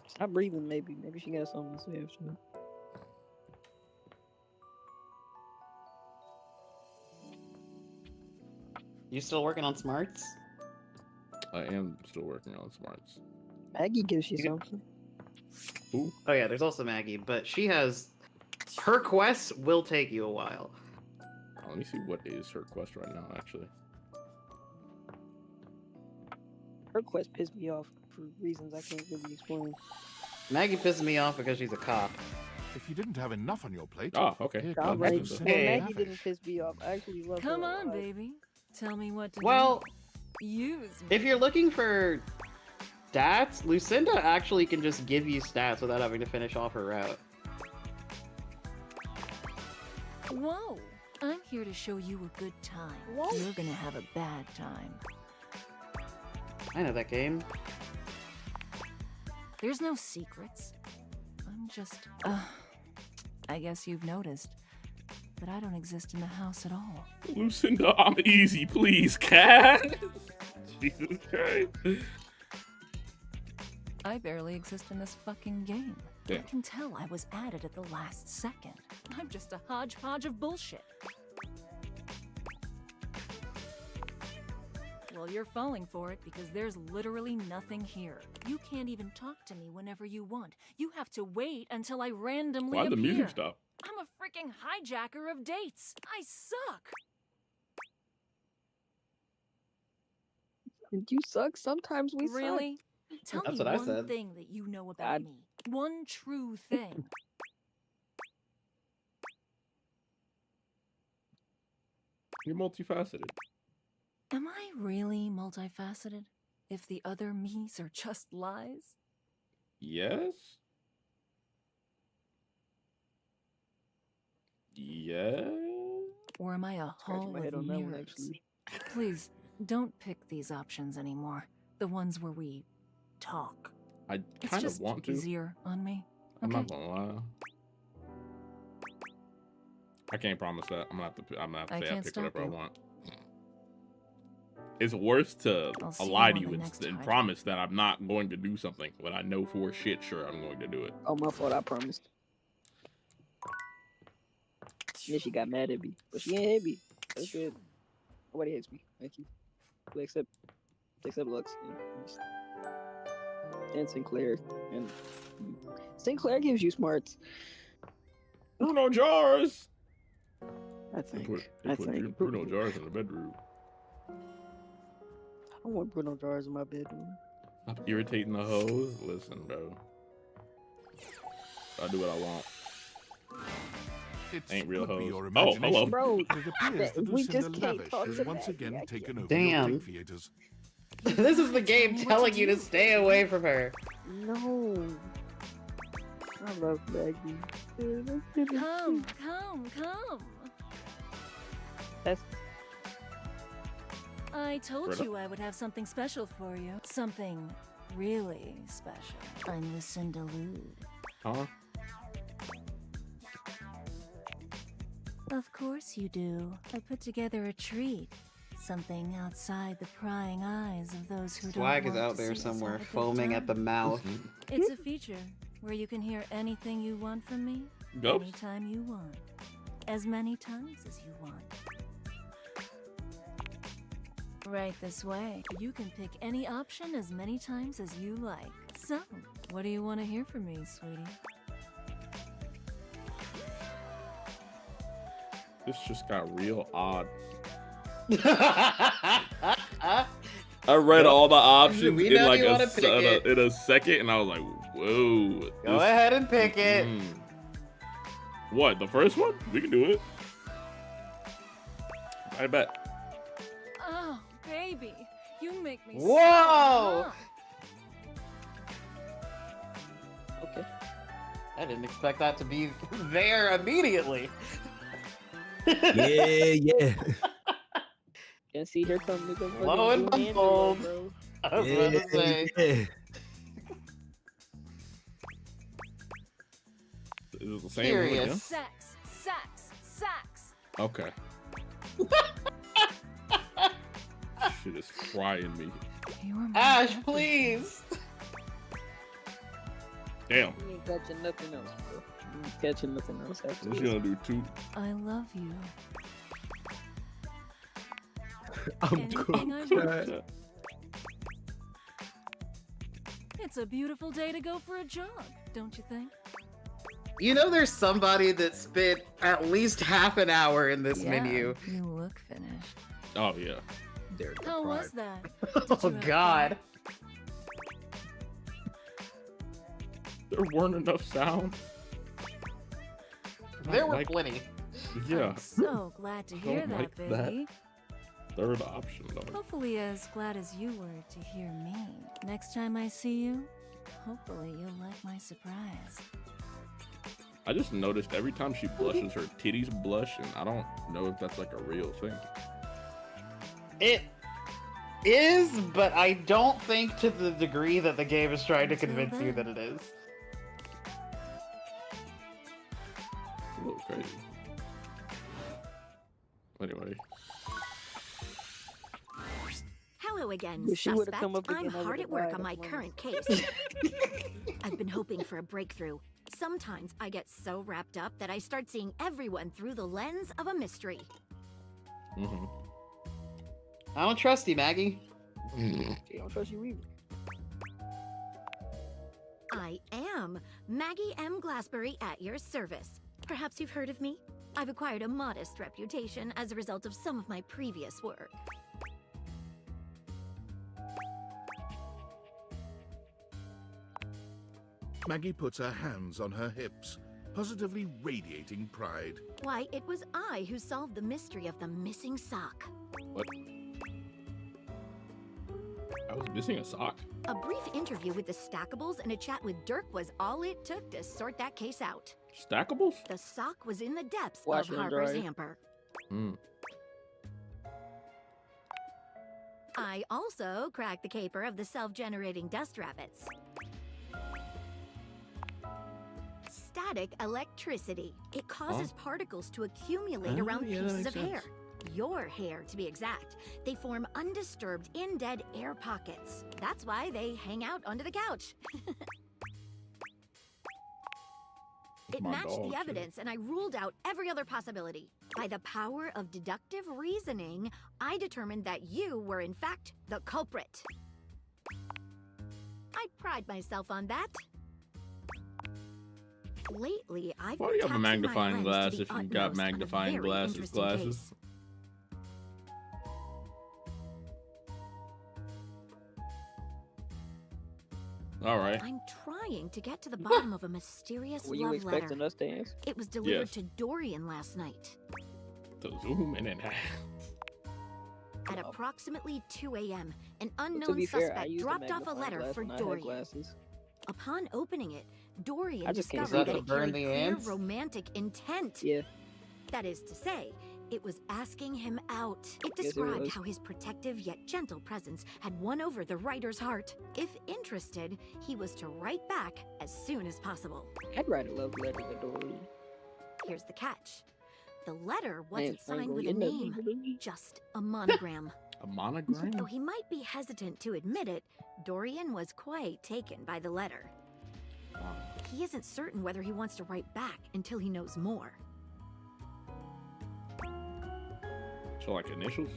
Stop breathing, maybe. Maybe she got something to say after that. You still working on smarts? I am still working on smarts. Maggie gives you something. Ooh. Oh yeah, there's also Maggie, but she has... Her quests will take you a while. Let me see what is her quest right now, actually. Her quest pissed me off for reasons I can't really explain. Maggie pisses me off because she's a cop. If you didn't have enough on your plate... Oh, okay. here All comes right. the Well, Hey. Maggie didn't piss me off. I actually love her. Come a on, lot. baby. Tell me what to Well, do. Use me. if you're looking for stats, Lucinda actually can just give you stats without having to finish off her route. Whoa! I'm here to show you a good time. You're gonna have a bad time. I know that game. There's no secrets. I'm just... I guess you've noticed. But I don't exist in the house at all. Lucinda, I'm easy, please, cat. Jesus Christ. I barely exist in this fucking game. Yeah. I can tell I was added at the last second. I'm just a hodgepodge of bullshit. Well, you're falling for it because there's literally nothing here. You can't even talk to me whenever you want. You have to wait until I randomly Why'd the appear. music stop? I'm a freaking hijacker of dates. I suck. And you suck. Sometimes we Really? Tell That's me what I one said. thing that you know about me. One true thing. You're multifaceted. Am I really multifaceted? If the other me's are just lies? Yes? Yes? Or am I a Scratching hall my head of on that one, mirrors? actually. Please, don't pick these options anymore. The ones where we talk. I It's kind of just want to. easier on me. I'm Okay. not gonna lie. I can't promise that. I'm gonna have to say I can't pick stop whatever I you. want. It's worse to I'll see lie you to on you the and, next and hijack. promise that I'm not going to do something, but I know for shit sure I'm going to do it. Oh, my fault. I promised. Yeah, she got mad at me, but she ain't hit me. That's good. Nobody hates me. Thank you. Well, except Lux and Sinclair. And Sinclair gives you smarts. Bruno Jars. I They think. put Bruno Jars in the bedroom. I don't want Bruno Jars in my bedroom. Stop irritating the hoes. Listen, bro. I do what I want. It Ain't real could be hoes. your Oh, hello. imagination, Bro, but it appears that we just Lucinda can't Lavish talk has to once Maggie. again I taken over Damn. your take theaters. This is the game telling you to stay away from her. No. I love Maggie. Come. That's I told Britta? you I would have something special for you. Something really special. I'm Lucinda Lude. Huh? Of course you do. I put together a treat. Something outside the prying eyes of those who Swag don't is want out to there see us somewhere, have a good foaming at the time. mouth. It's a feature. where you can hear anything you want from me, Ghost? anytime you want, as many times as you want. Right this way. You can pick any option as many times as you like. So, what do you want to hear from me, sweetie? This just got real odd. I read all the options We in know like you wanna pick it. in a second, and I was like, "Whoa!" Go ahead and pick it. What? The first one? We can do it. I bet. Oh, baby, you make me Whoa! so Okay. I didn't expect that to be there immediately. Yeah. And see, here comes the fucking Lo and blue behold. bro. I was about to say. Is it the same one again? sex. Okay. Shit is frying me. Ash, please. Damn. You ain't catching nothing else, bro. You ain't catching nothing else after What this. you gonna do? Two? I love you. I'm Anything I good. It's a beautiful day to go for a jog, don't you think? You know there's somebody that spent at least half an hour in this Yeah, menu. You look finished. Oh yeah. How was that? Oh God. There weren't enough sounds. There were Like- plenty. Yeah. So glad to hear Don't that, like baby. that. Third option though. Hopefully as glad as you were to hear me. Next time I see you, hopefully you'll like my surprise. I just noticed every time she blushes, her titties blush, and I don't know if that's like a real thing. It is, but I don't think to the degree that the game is trying to convince you that it is. It's a little crazy. Anyway. Hello again, If she would've suspect. come up I'm again, I hard would've at work lied on my up on current case. I've been hoping for a breakthrough. Sometimes I get so wrapped up that I start seeing everyone through the lens of a mystery. Mm-hmm. I don't trust you, Maggie. She don't trust you either. I am Maggie M. Glassbury at your service. Perhaps you've heard of me? I've acquired a modest reputation as a result of some of my previous work. Maggie puts her hands on her hips, positively radiating pride. Why, it was I who solved the mystery of the missing sock. What? I was missing a sock. A brief interview with the Stackables and a chat with Dirk was all it took to sort that case out. Stackables? The sock was in the depths Wash of and Harper's dry. hamper. Hmm. I also cracked the caper of the self-generating dust rabbits. Static electricity. It causes particles to accumulate Oh, around yeah, that pieces makes of hair. sense. Your hair, to be exact. They form undisturbed, in-dead air pockets. That's why they hang out under the couch. It my matched dog, the too. evidence, and I ruled out every other possibility. By the power of deductive reasoning, I determined that you were, in fact, the culprit. I pride myself on that. Lately, I've Why been do you have a taxing my magnifying lens glass to the if you've got utmost on a magnifying very glasses? interesting case. All right. I'm trying to get to the bottom of a mysterious Were you love expecting letter. us to answer? It was delivered Yes. to Dorian last night. The zoom in and out. At approximately 2 a.m., an To unknown be fair, I suspect used a dropped off a magnifying letter glass for when I had Dorian. glasses. Upon opening it, Dorian I just can't discovered see that them. it Burn carried the clear ants? romantic intent. Yeah. That is to say, it was asking him out. It Yes, it described was. how his protective yet gentle presence had won over the writer's heart. If interested, he was to write back as soon as possible. I'd write a love letter to Dorian. Here's the catch. The letter Man, wasn't I ain't signed gonna with a get nothing name, to do. just a monogram. A monogram? Though he might be hesitant to admit it, Dorian was quite taken by the letter. he isn't certain whether he wants to write back until he knows more. So like initials?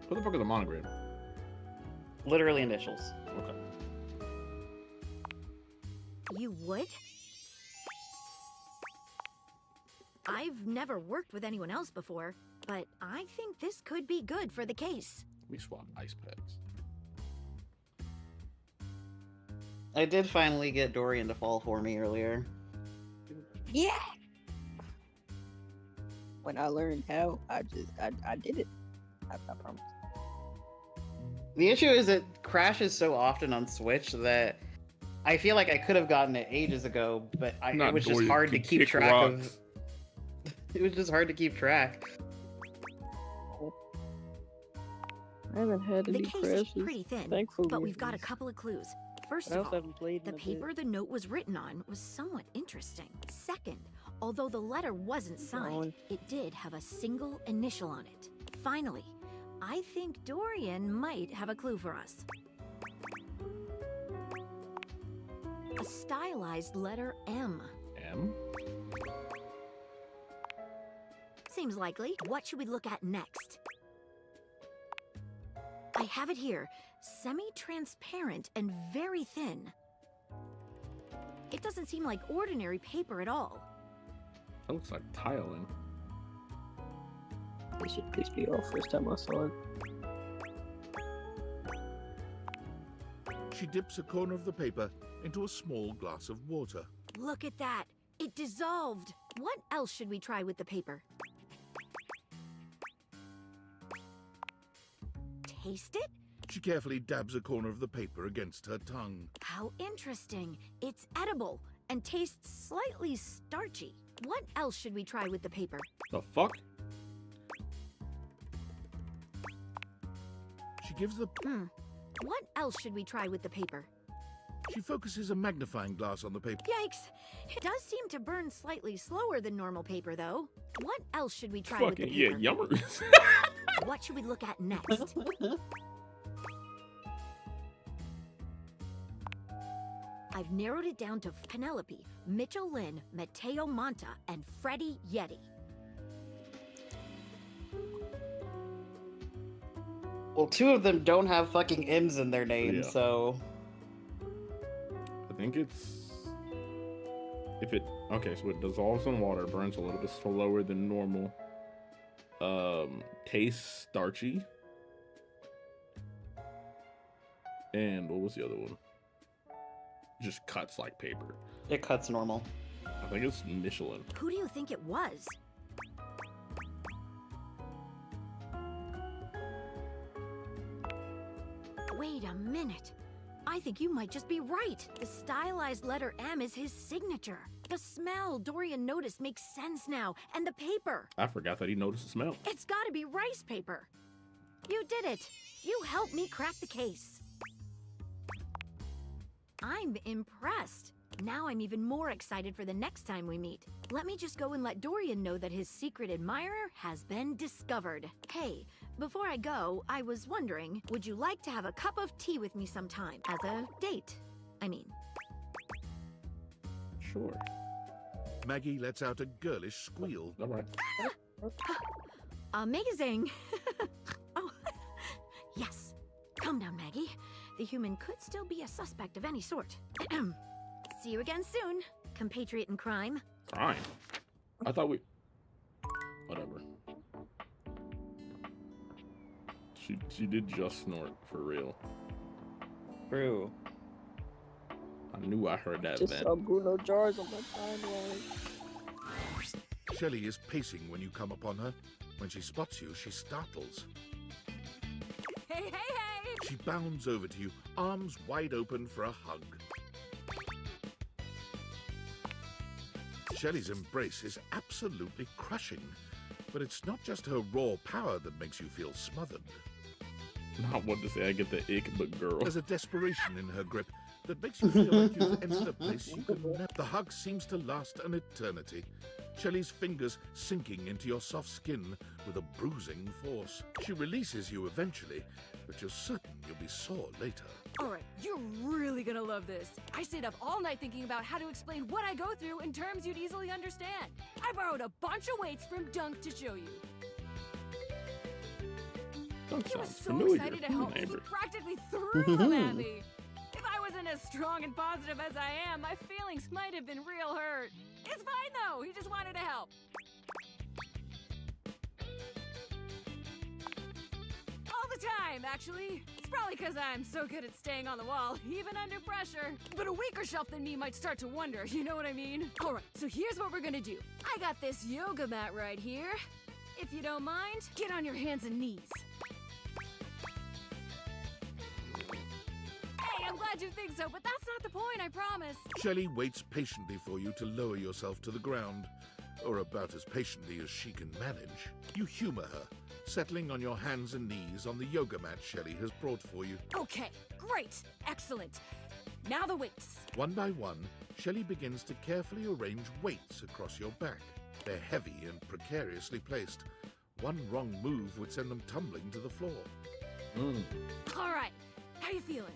What the fuck is a monogram? Literally initials. Okay. You would? I've never worked with anyone else before, but I think this could be good for the case. We swap ice packs. I did finally get Dorian to fall for me earlier. Yeah. When I learned how, I did it. I promise. The issue is it crashes so often on Switch that I feel like I could have gotten it ages ago, but it was just hard to keep track of. It was just hard to keep track. I haven't had any The case crashes. is pretty thin, thankfully, but at we've got a least. couple of clues. First I of also all, haven't played the in a bit. paper the note was written on was somewhat interesting. Second, although the letter wasn't signed, it did have a single initial on it. Finally, I think Dorian might have a clue for us. A stylized letter M. M? Seems likely. What should we look at next? I have it here. Semi-transparent and very thin. It doesn't seem like ordinary paper at all. That looks like tiling. This shit pissed me off first time I saw it. She dips a corner of the paper into a small glass of water. Look at that. It dissolved. What else should we try with the paper? Taste it? She carefully dabs a corner of the paper against her tongue. How interesting. It's edible and tastes slightly starchy. What else should we try with the paper? The fuck? She gives the... What else should we try with the paper? She focuses a magnifying glass on the paper. Yikes. It does seem to burn slightly slower than normal paper, though. What else should we try with the Fucking yeah, paper? yummers. What should we look at next? I've narrowed it down to Penelope, Mitchell Lynn, Mateo Monta, and Freddie Yeti. Well, two of them don't have fucking M's in their name, Yeah. so... I think it's... If it... Okay, so it dissolves in water, burns a little bit slower than normal. Tastes starchy. And what was the other one? Just cuts like paper. It cuts normal. I think it's Michelin. Who do you think it was? Wait a minute. I think you might just be right. The stylized letter M is his signature. The smell Dorian noticed makes sense now. And the paper. I forgot that he noticed the smell. It's gotta be rice paper. You did it. You helped me crack the case. I'm impressed. Now I'm even more excited for the next time we meet. Let me just go and let Dorian know that his secret admirer has been discovered. Hey, before I go, I was wondering, would you like to have a cup of tea with me sometime? As a date, I mean. Sure. Maggie lets out a girlish squeal. All right. Amazing. Oh, yes. Calm down, Maggie. The human could still be a suspect of any sort. See you again soon, compatriot in crime. Crime? I thought we... Whatever. She did just snort, for real. True. I knew I heard that Just then. saw Bruno Jars on my timeline. Shelley is pacing when you come upon her. When she spots you, she startles. Hey, hey, hey! She bounds over to you, arms wide open for a hug. Shelley's embrace is absolutely crushing, but it's not just her raw power that makes you feel smothered. Not what to say, I get the ick, but girl. There's a desperation in her grip, that makes you feel like you've entered a place you could never. The hug seems to last an eternity. Shelley's fingers sinking into your soft skin with a bruising force. She releases you eventually, but you're certain you'll be sore later. Alright, you're really gonna love this. I stayed up all night thinking about how to explain what I go through in terms you'd easily understand. I borrowed a bunch of weights from Dunk to show you. Dunk He was sounds so familiar. excited to help me, he practically threw them at me. If I wasn't as strong and positive as I am, my feelings might have been real hurt. It's fine though, he just wanted to help. All the time, actually. It's probably because I'm so good at staying on the wall, even under pressure. But a weaker shelf than me might start to wonder, you know what I mean? Alright, so here's what we're gonna do. I got this yoga mat right here. If you don't mind, get on your hands and knees. Hey, I'm glad you think so, but that's not the point, I promise. Shelley waits patiently for you to lower yourself to the ground, or about as patiently as she can manage. You humor her, settling on your hands and knees on the yoga mat Shelley has brought for you. Okay, great, excellent. Now the weights. One by one, Shelley begins to carefully arrange weights across your back. They're heavy and precariously placed. One wrong move would send them tumbling to the floor. All right, how you feeling?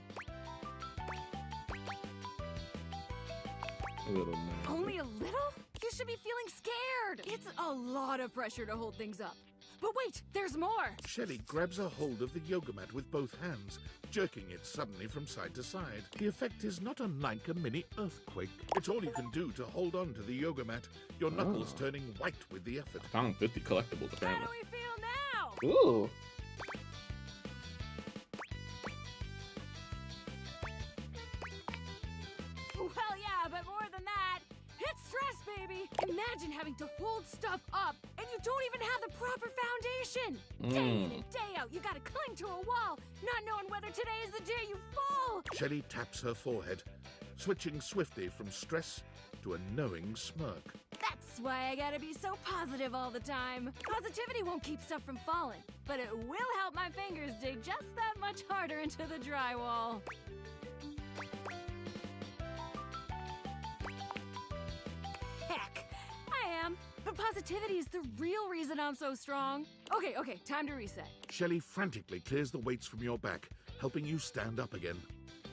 A little more. Only a little? You should be feeling scared. It's a lot of pressure to hold things up. But wait, there's more. Shelley grabs a hold of the yoga mat with both hands, jerking it suddenly from side to side. The effect is not unlike a mini earthquake. It's all you can do to hold on to the yoga mat, your knuckles turning white with the effort. Found 50 collectibles apparently. How do we feel now? Ooh. Well, yeah, but more than that, it's stress, baby. Imagine having to hold stuff up and you don't even have the proper foundation. Day in and day out, you gotta cling to a wall, not knowing whether today is the day you fall. Shelley taps her forehead, switching swiftly from stress to a knowing smirk. That's why I gotta be so positive all the time. Positivity won't keep stuff from falling, but it will help my fingers dig just that much harder into the drywall. Heck, I am. But positivity is the real reason I'm so strong. Okay, time to reset. Shelley frantically clears the weights from your back, helping you stand up again.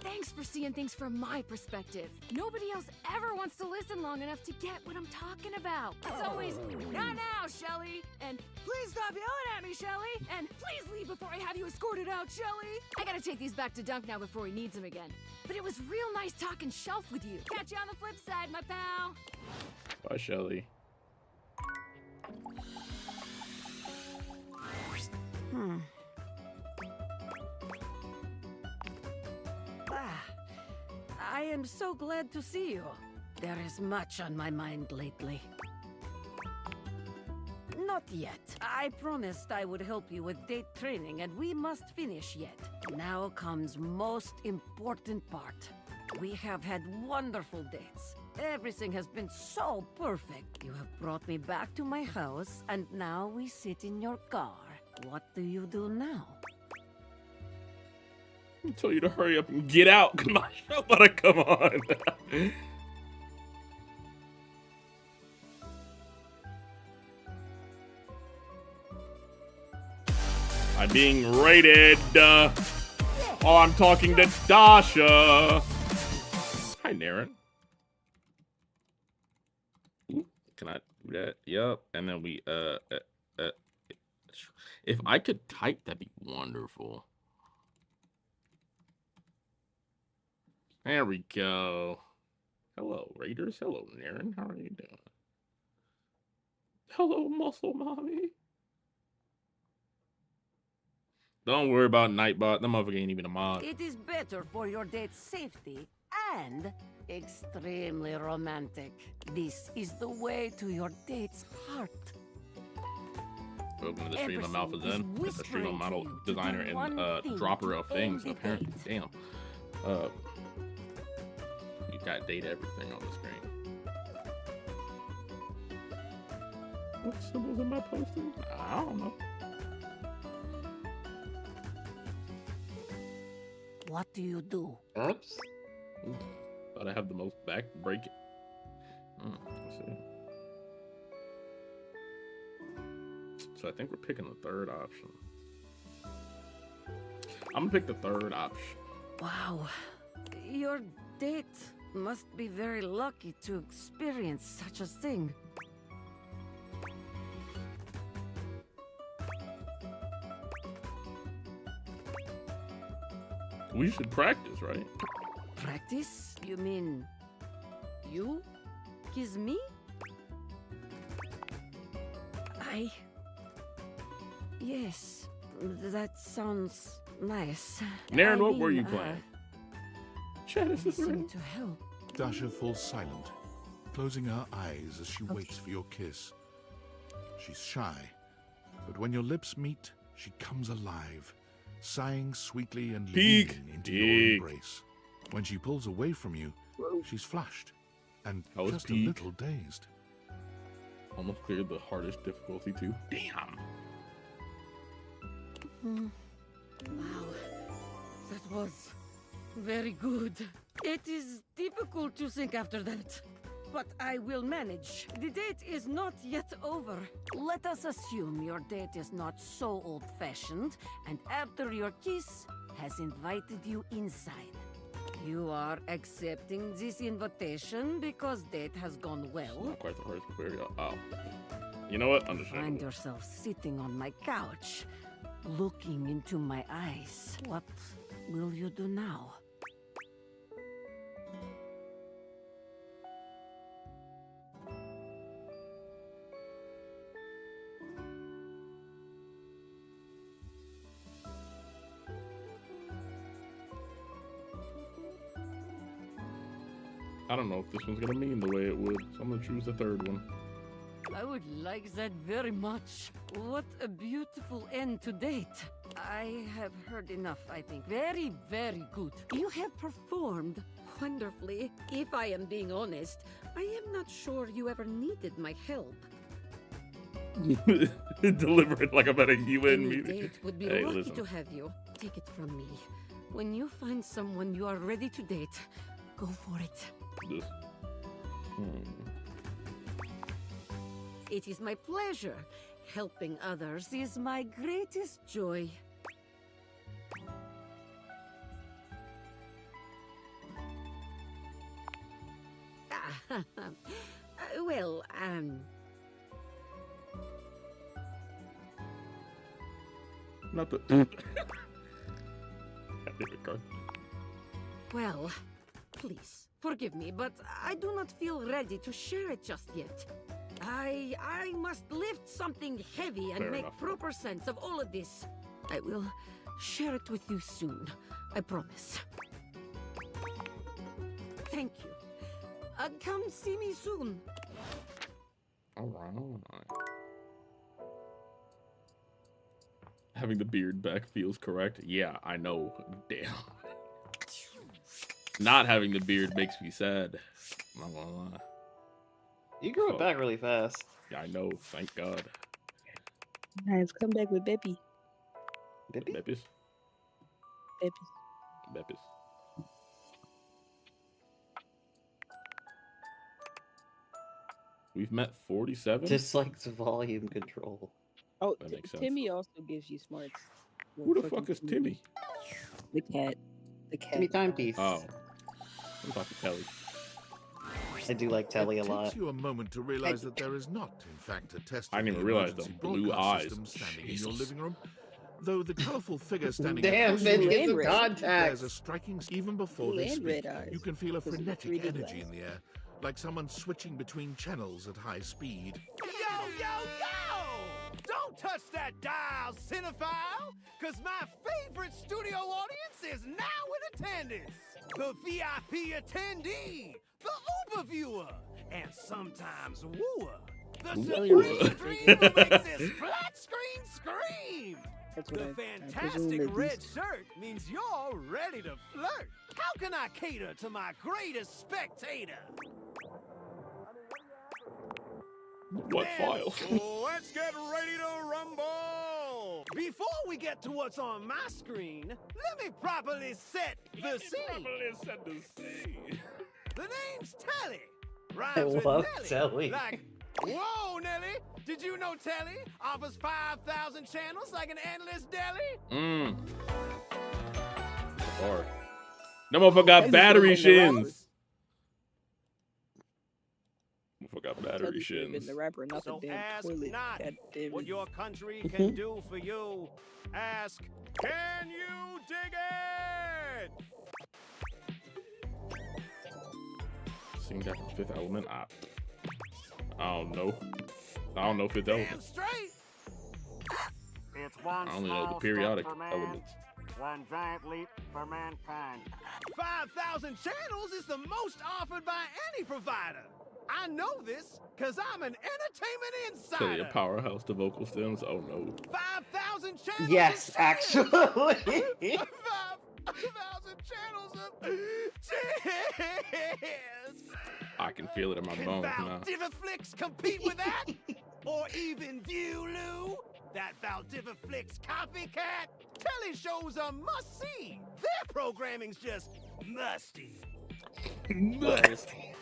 Thanks for seeing things from my perspective. Nobody else ever wants to listen long enough to get what I'm talking about. It's always, not now, Shelly, and please stop yelling at me, Shelly, and please leave before I have you escorted out, Shelly. I gotta take these back to Dunk now before he needs them again. But it was real nice talking shelf with you. Catch you on the flip side, my pal. Bye, Shelly. I am so glad to see you. There is much on my mind lately. Not yet. I promised I would help you with date training, and we must finish yet. Now comes most important part. We have had wonderful dates. Everything has been so perfect. You have brought me back to my house, and now we sit in your car. What do you do now? I tell you to hurry up and get out, cause my show better come on. I'm being rated. Oh, I'm talking to Dasha. Hi, Naren. Ooh, can I do that? Yep. And then we if I could type, that'd be wonderful. There we go. Hello, Raiders. Hello, Naren. How are you doing? Hello, Muscle Mommy. Don't worry about Nightbot. That motherfucker ain't even a mod. It is better for your date's safety and extremely romantic. This is the way to your date's heart. Welcome to the stream. I'm AlphaXen, the stream model designer and dropper of things. Apparently, damn. You got date everything on the screen. What symbols am I posting? I don't know. What do you do? Oops. Ooh, thought I have the most back break. Let's see. So I think we're picking the third option. I'm gonna pick the third option. Wow. Your date must be very lucky to experience such a thing. We should practice, right? Practice? You mean you kiss me? Yes, that sounds nice. Naren, I what were mean, you playing? They seem to help. Dasha falls silent, closing her eyes as she waits for your kiss. She's shy, but when your lips meet, she comes alive, sighing sweetly and leaning into your embrace. When she pulls away from you, she's flushed and just a little dazed. Almost cleared the hardest difficulty too. Damn. Wow, that was very good. It is difficult to think after that, but I will manage. The date is not yet over. Let us assume your date is not so old-fashioned, and after your kiss has invited you inside. You are accepting this invitation because date has gone well. Not quite the hardest prepared. Oh, you know what? Understandable. Find yourself sitting on my couch, looking into my eyes. What will you do now? I don't know if this one's gonna mean the way it would, so I'm gonna choose the third one. I would like that very much. What a beautiful end to date. I have heard enough, I think. Very, very good. You have performed wonderfully. If I am being honest, I am not sure you ever needed my help. Deliver it like I'm at a UN Any meeting. date would be Hey, lucky listen. to have you. Take it from me. When you find someone you are ready to date, go for it. This. It is my pleasure. Helping others is my greatest joy. Well, Not the. well, please, forgive me, but I do not feel ready to share it just yet. I must lift something heavy and Fair make enough. proper sense of all of this. I will share it with you soon. I promise. Thank you. Come see me soon. Alright. Having the beard back feels correct. Yeah, I know. Damn. Not having the beard makes me sad. I'm not gonna lie. You grew it back really fast. Yeah, I know. Thank God. Nice, come back with Beppy. Beppy? Beppis? Beppy. Beppis. We've met 47? Dislikes volume control. Oh, That makes sense. Timmy also gives you smarts. Who the fuck is Timmy? The cat. The cat. Timmy Timepiece. Oh. I'm talking Telly. I do like Telly a It lot. takes you a moment to realize that there is not, in fact, a test. I didn't even realize the blue eyes. System standing in your living room. Though the colourful figure standing Damn, across Vinny, from get you some there's contacts. a striking even before Blue they and speak. red eyes. You can feel a Because of the frenetic 3D energy glass. in the air, like someone switching between channels at high speed. Yo, yo, yo! Don't touch that dial, cinephile! Cause my favorite studio audience is now in attendance! The VIP attendee, the Uber viewer, and sometimes wooer. The supreme dreamer makes his flat screen scream! That's what The I presume fantastic that red these- shirt means you're ready to flirt! How can I cater to my greatest spectator? What file? Let's get ready to rumble! Before we get to what's on my screen, let me properly set the scene. The name's Telly. Rhymes with love Nelly. Telly. Like, whoa, Nelly, did you know Telly offers 5,000 channels like an endless deli? Bar. No motherfucker got battery shins. Motherfucker got battery shins. The rapper, not So the damn ask toilet. not God damn what it. your country can do for you. Ask, can you dig it? Sing that from Fifth Element. I don't know. I don't know Fifth Element. Straight. It's one I only know the small periodic step for man, elements. one giant leap for mankind. 5,000 channels is the most offered by any provider. I know this because I'm an entertainment Tell you a insider. powerhouse to vocal stems. Oh no. 5,000 channels. Yes, of actually. 5,000 channels of tears. I can feel it in my Can bones now. Valdiviflix compete with that? Or even Viewloo? That Valdiviflix copycat? Telly shows are must-see. Their programming's just musty. Musty.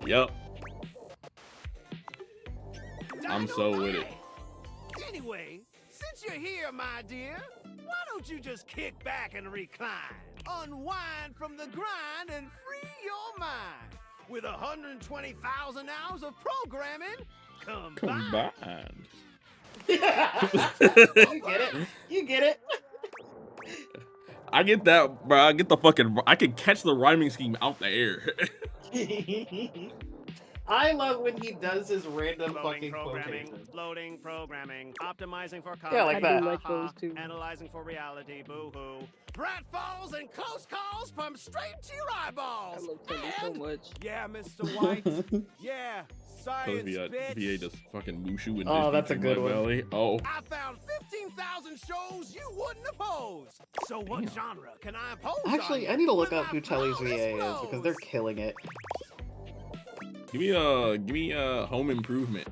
Yup. I'm so with it. Anyway, since you're here, my dear, why don't you just kick back and recline? Unwind from the grind and free your mind. With 120,000 hours of programming combined. You get it? You get it? I get that, bro. I get the fucking. I can catch the rhyming scheme out the air. I love when he does his random Loading fucking programming, quotations. loading programming, optimizing for Yeah, like that. I do like those too. Analyzing for reality, boo-hoo. Pratfalls and close calls from straight to your eyeballs. I love Telly so much. Yeah, Mr. White. Yeah, science, VA bitch. does fucking Mushu and Oh, that's a good one. Valley. Oh, I found 15,000 shows you wouldn't oppose. So what genre can I impose on Actually, you I need to look with up my who Telly's flawless VA is because they're flows? killing it. give me Home Improvement.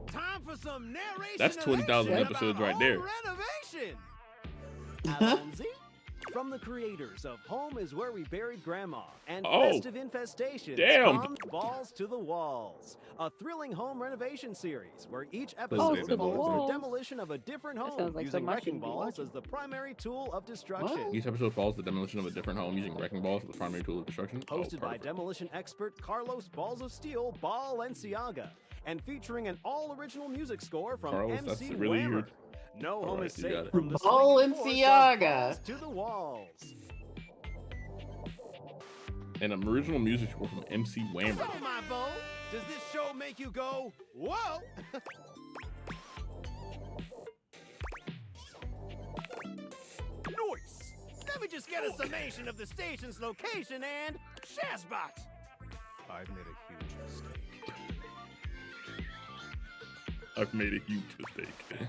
Time for some narration. That's 20,000 elation episodes about right there. home renovation. Alonzi? From the creators of Home is Where We Buried Grandma and Oh, Festive Infestations, damn. from Balls to the Walls, a thrilling home renovation series where each Balls episode to the involves Walls. the demolition of a different That home sounds like using something I wrecking should be balls watching. as the primary tool of destruction. Each episode follows the demolition of a different home using wrecking balls as the primary tool of destruction. Oh, Hosted by perfect. demolition expert Carlos Balls of Steel Balenciaga, and featuring an all-original music score from Carlos, that's MC really Whammer. weird. No home Alright, is you got safe it. from the swinging force of Balenciaga. Balls to the walls. And an original music score from MC Whammer. So, my bow, does this show make you go, whoa? Nice. Let me just get a summation of the station's location and Shazbot. I've made a huge mistake. I've made a huge mistake.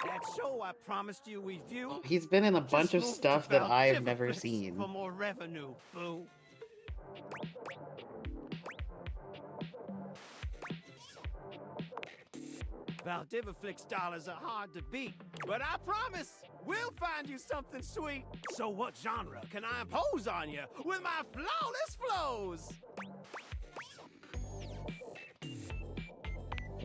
That show I promised you we'd view. He's been in a bunch of moved to stuff that I have Valdiviflix never seen. For more revenue, boo. Valdiviflix dollars are hard to beat, but I promise we'll find you something sweet. So what genre can I impose on you with my flawless flows?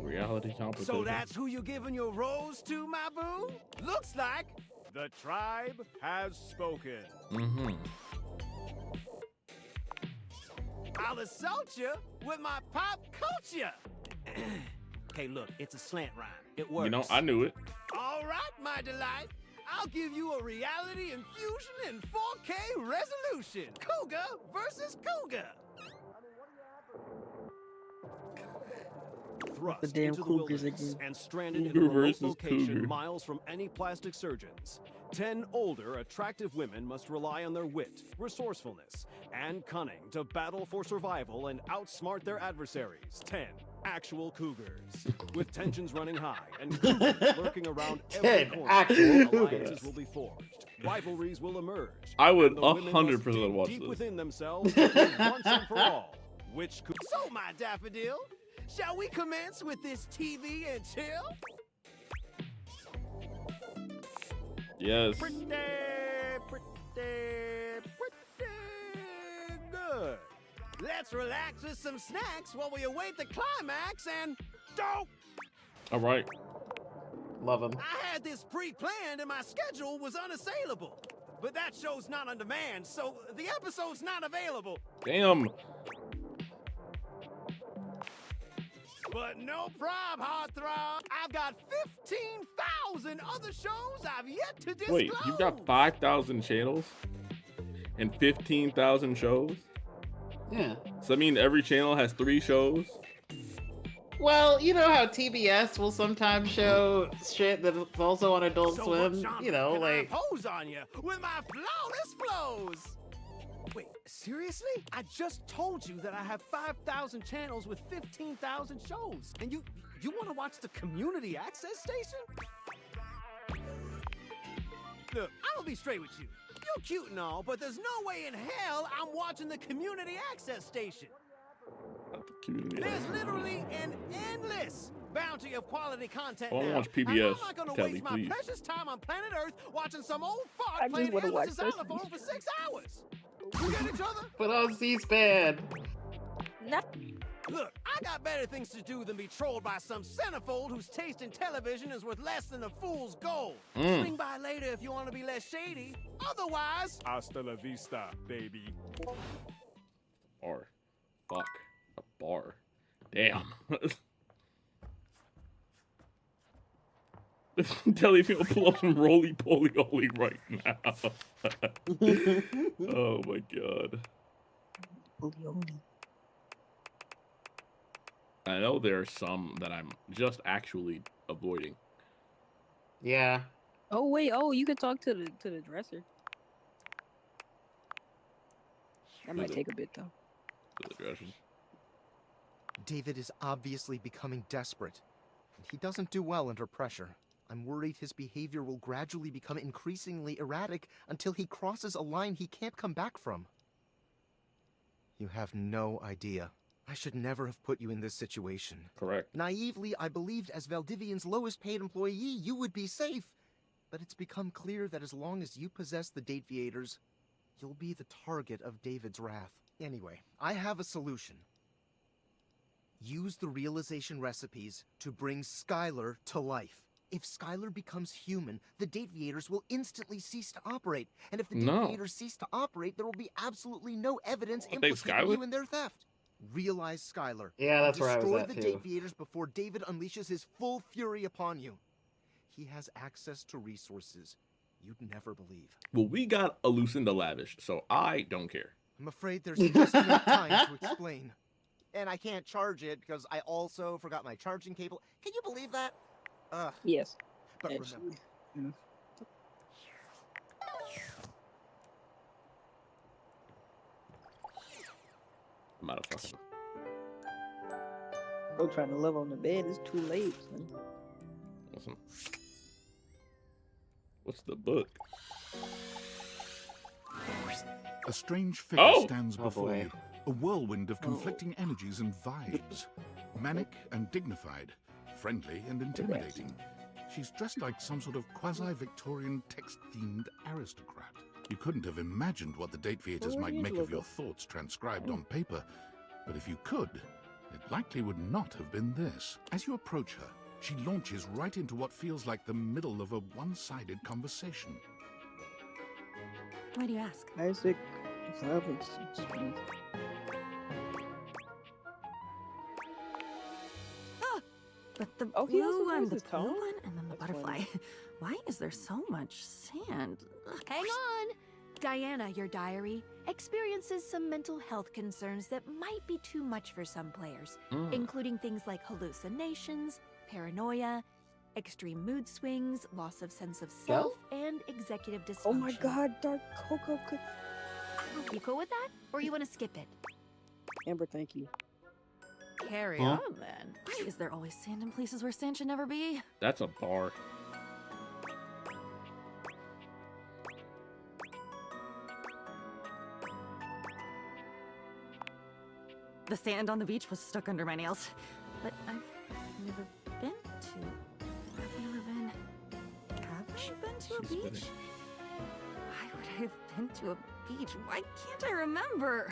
Reality competition. So that's who you giving your rose to, my boo? Looks like the tribe has spoken. Mm-hmm. I'll assault you with my pop culture. Okay, look, it's a slant rhyme. It works. You know, I knew it. All right, my delight. I'll give you a reality infusion in 4K resolution. Cougar versus Cougar. Thrust The damn into the cougars wilderness again. and stranded in a Cougar remote versus location cougar. miles from any plastic surgeons. 10 older, attractive women must rely on their wit, resourcefulness, and cunning to battle for survival and outsmart their adversaries. 10 actual cougars. With tensions running high and cougars lurking around every 10 corner, actual alliances cougars. will be forged. Rivalries will emerge. I would and the women must 100% dig watch deep this. within themselves to prove once and for all which could. So, my daffodil, shall we commence with this TV and chill? Yes. Pretty good. Let's relax with some snacks while we await the climax and don't. All right. Love him. I had this pre-planned and my schedule was unassailable. But that show's not on demand, so the episode's not available. Damn. But no problem, heartthrob. I've got 15,000 other shows I've yet to disclose. Wait, you've got 5,000 channels and 15,000 shows? Yeah. So I mean every channel has 3 shows? Well, you know how TBS will sometimes show shit that's also on Adult So Swim? what genre You know, can like. I pose on you with my flawless flows. Wait, seriously? I just told you that I have 5,000 channels with 15,000 shows. And you want to watch the community access station? Look, I'm gonna be straight with you. You're cute and all, but there's no way in hell I'm watching the community access station. There's literally an endless bounty of quality content I wanna now. watch And PBS, I'm not gonna Kelly, waste my please. precious time on planet Earth watching some old I fart just playing wanna watch endless Sesame xylophone for 6 hours. We get each other? But on C-SPAN. Look, I got better things to do than be trolled by some centerfold whose taste in television is worth less than a fool's gold. Swing by later if you want to be less shady. Otherwise, Hasta la vista, baby. Bar. Fuck. A bar. Damn. Tell if you'll pull up some roly poly oly right now. Oh my god. I know there are some that I'm just actually avoiding. Yeah. Oh wait, oh you could talk to the dresser. That might take a bit though. To the dresser. David is obviously becoming desperate. He doesn't do well under pressure. I'm worried his behavior will gradually become increasingly erratic until he crosses a line he can't come back from. You have no idea. I should never have put you in this situation. Correct. Naively, I believed as Valdivian's lowest paid employee, you would be safe. But it's become clear that as long as you possess the Dateviators, you'll be the target of David's wrath. Anyway, I have a solution. Use the realization recipes to bring Skylar to life. If Skylar becomes human, the Dateviators will instantly cease to operate. And if the Dateviators cease to operate, there will be absolutely no evidence implicating you in their theft. Realize Skylar. Yeah, that's where I was Destroy at, the too. Dateviators before David unleashes his full fury upon you. He has access to resources you'd never believe. Well, we got a Lucinda Lavish, so I don't care. I'm afraid there's just enough time to explain. And I can't charge it because I also forgot my charging cable. Can you believe that? Yes. But Absolutely. remember. I'm out of fucking. Bro trying to live on the bed, it's too late, son. Awesome. What's the book? A strange figure Oh! stands Oh, before boy. you, a whirlwind of conflicting energies and vibes. Manic and dignified, friendly and intimidating. She's dressed like some sort of quasi-Victorian text-themed aristocrat. You couldn't have imagined what the Dateviators might make of your thoughts transcribed on paper, but if you could, it likely would not have been this. As you approach her, she launches right into what feels like the middle of a one-sided conversation. Why do you ask? Isaac, AlphaXen. But the Oh, he also blue one, has the his blue tone? one, and then the butterfly. Why is there so much sand? Ugh. Hang on! Diana, your diary, experiences some mental health concerns that might be too much for some players, including things like hallucinations, paranoia, extreme mood swings, loss of sense of self, and executive dysfunction. Oh my god, Dark Cocoa could. You cool with that? Or you want to skip it? Amber, thank you. Carry Huh? on then. Why is there always sand in places where sand should never be? That's a bar. The sand on the beach was stuck under my nails. but I've never been to. Have you ever been? Have you been to a beach? Why would I have been to a beach? Why can't I remember?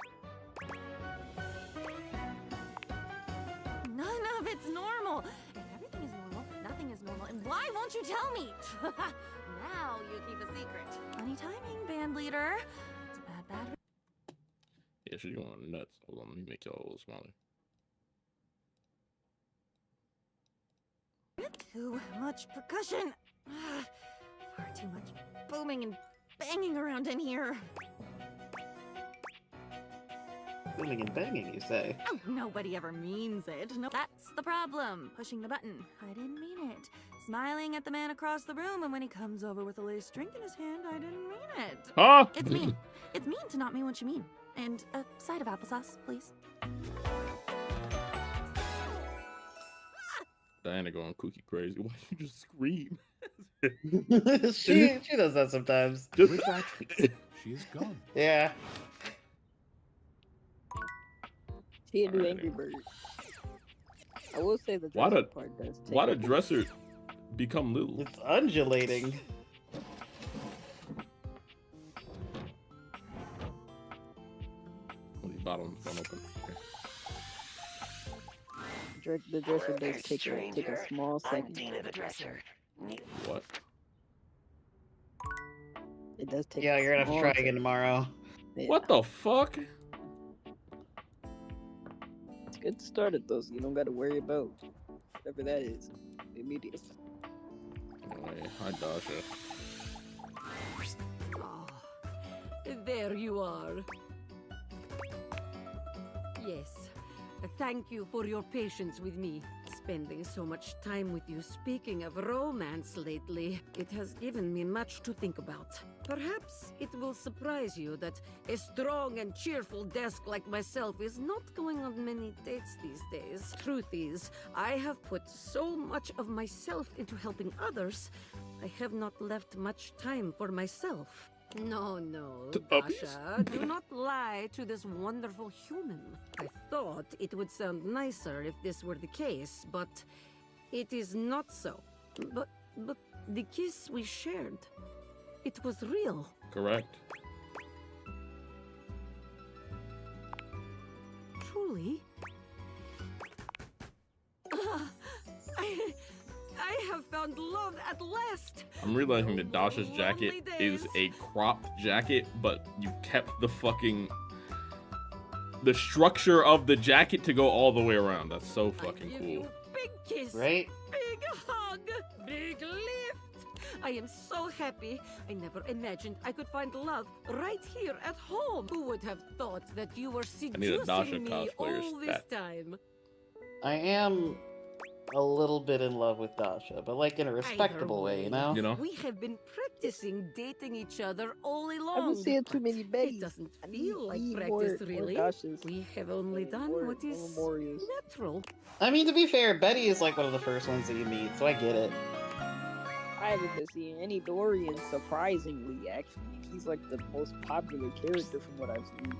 None of it's normal. If everything is normal, nothing is normal. And why won't you tell me? Now you keep a secret. Funny timing, band leader. It's a bad. Yeah, she's going nuts. Hold on, let me make y'all a little smaller. Too much percussion. Far too much booming and banging around in here. Booming and banging, you say? Oh, nobody ever means it. No, that's the problem. Pushing the button. I didn't mean it. Smiling at the man across the room, and when he comes over with a lace drink in his hand, I didn't mean it. Huh? It's mean. It's mean to not mean what you mean. And a side of applesauce, please. Diana going cookie crazy. Why you just scream? she does that sometimes. With that, she's gone. Yeah. She a new Angry Bird. I will say the Why dresser the part does take why the a- dresser become little? It's undulating. Well, the bottom's gonna open. Okay. The dresser does take a small second. What? It does take. Yeah, you're gonna have to try again tomorrow. Yeah. What the fuck? It's good to start it though, so you don't got to worry about whatever that is immediately. Anyway, hi Dasha. There you are. Yes. Thank you for your patience with me. Spending so much time with you speaking of romance lately, it has given me much to think about. Perhaps it will surprise you that a strong and cheerful desk like myself is not going on many dates these days. Truth is, I have put so much of myself into helping others, I have not left much time for myself. No, Dasha, do not lie to this wonderful human. I thought it would sound nicer if this were the case, but it is not so. But the kiss we shared, it was real. Correct. Truly. I have found love at last. I'm realizing that Dasha's jacket is a cropped jacket, but you kept the structure of the jacket to go all the way around. That's so fucking cool. Big kiss. Right? Big hug. Big lift. I am so happy. I never imagined I could find love right here at home. Who would have thought that you were need a Dasha seducing me cosplayer all this stat. time? I am a little bit in love with Dasha, but like in a respectable way, you know? We have been practicing dating each other all along. I haven't seen too many babies. It doesn't feel like need practice, more really. Dashas. We have only done what is natural. I mean, to be fair, Betty is like one of the first ones that you meet, so I get it. I haven't been seeing any Dorian, surprisingly, actually. He's like the most popular character from what I've seen.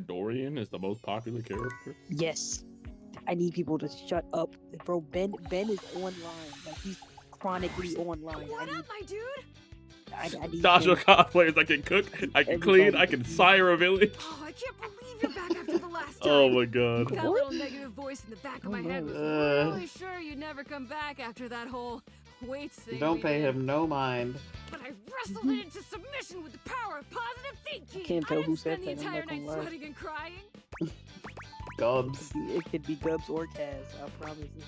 Dorian is the most popular character? Yes. I need people to shut up. Bro, Ben is online. Like, he's chronically online. What up, my dude? I need Dasha him. cosplayers, I can cook, I can clean, I can sire a village. Oh, I can't believe you're back after the last time. Oh my god. That little negative voice in the back of my head was really sure you'd never come back after that whole weights thing. Don't we pay did. him no mind. But I wrestled it into submission with the power of positive thinking. Can't tell I who didn't said spend the that, I'm entire not gonna night lie. sweating and crying. Gubs. It could be Gubs or Kaz, I promise you.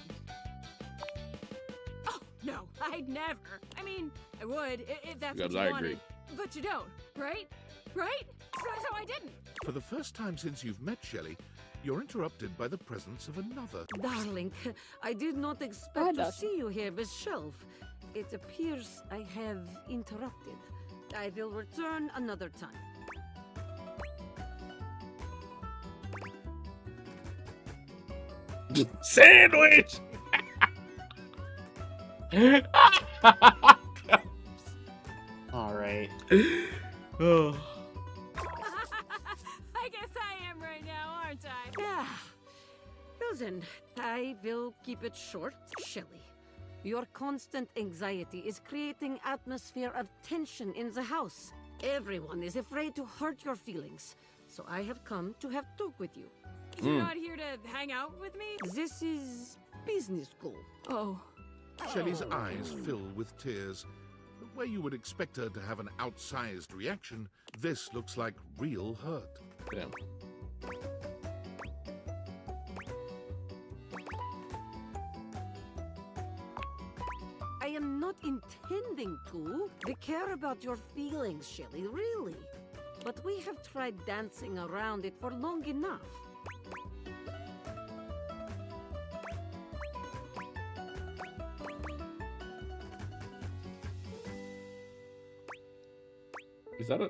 Oh, no, I'd never. I mean, I would if that's Gubs, what you I wanted. agree. But you don't, right? Right? So I didn't. For the first time since you've met Shelley, you're interrupted by the presence of another. Darling, I did not expect to see you here, Miss Shelf. It appears I have interrupted. I will return another time. Sandwich! Alright. Oh. I guess I am right now, aren't I? Yeah. Well then, I will keep it short. Shelley, your constant anxiety is creating atmosphere of tension in the house. Everyone is afraid to hurt your feelings, so I have come to have talk with you. You're not here to hang out with me? This is business school. Oh. Shelley's eyes fill with tears. Where you would expect her to have an outsized reaction, this looks like real hurt. Damn. I am not intending to. We care about your feelings, Shelley, really. But we have tried dancing around it for long enough. Is that a...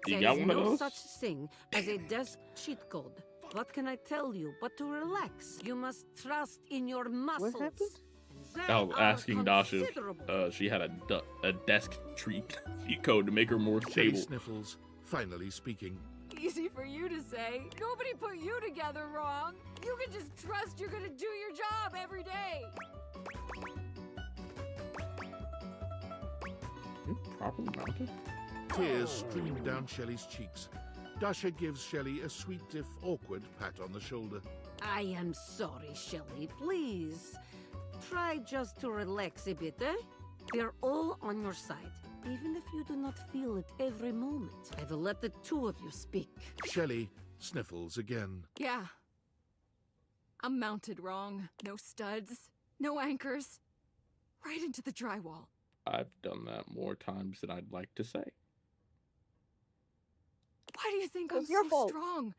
You There got is one of no those? such thing as a desk cheat code. What can I tell you but to relax? You must trust in your muscles. I was asking Dasha if she had a desk cheat code to make her more Shelley stable. sniffles, finally speaking. Easy for you to say. Nobody put you together wrong. You can just trust you're gonna do your job every day. Properly mounted? Tears stream down Shelley's cheeks. Dasha gives Shelley a sweet, if awkward, pat on the shoulder. I am sorry, Shelley. Please, try just to relax a bit, eh? We are all on your side, even if you do not feel it every moment. I will let the two of you speak. Shelley sniffles again. Yeah. I'm mounted wrong. No studs, no anchors. Right into the drywall. I've done that more times than I'd like to say. Why do you think I'm It's your so fault. strong?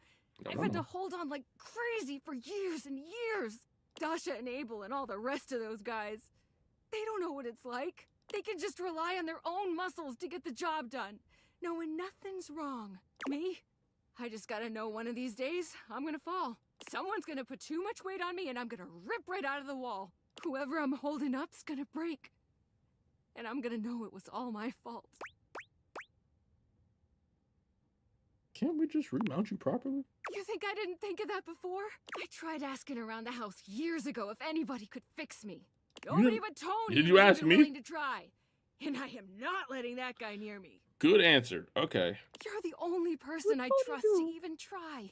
I I've don't had to know. hold on like crazy for years and years. Dasha and Abel and all the rest of those guys. They don't know what it's like. They can just rely on their own muscles to get the job done, knowing nothing's wrong. Me? I just gotta know one of these days I'm gonna fall. Someone's gonna put too much weight on me and I'm gonna rip right out of the wall. Whoever I'm holding up's gonna break. And I'm gonna know it was all my fault. Can't we just remount you properly? You think I didn't think of that before? I tried asking around the house years ago if anybody could fix me. Nobody but Tony Did you was ask even me? willing to try. And I am not letting that guy near me. Good answer. Okay. You're the only person I trust to even try.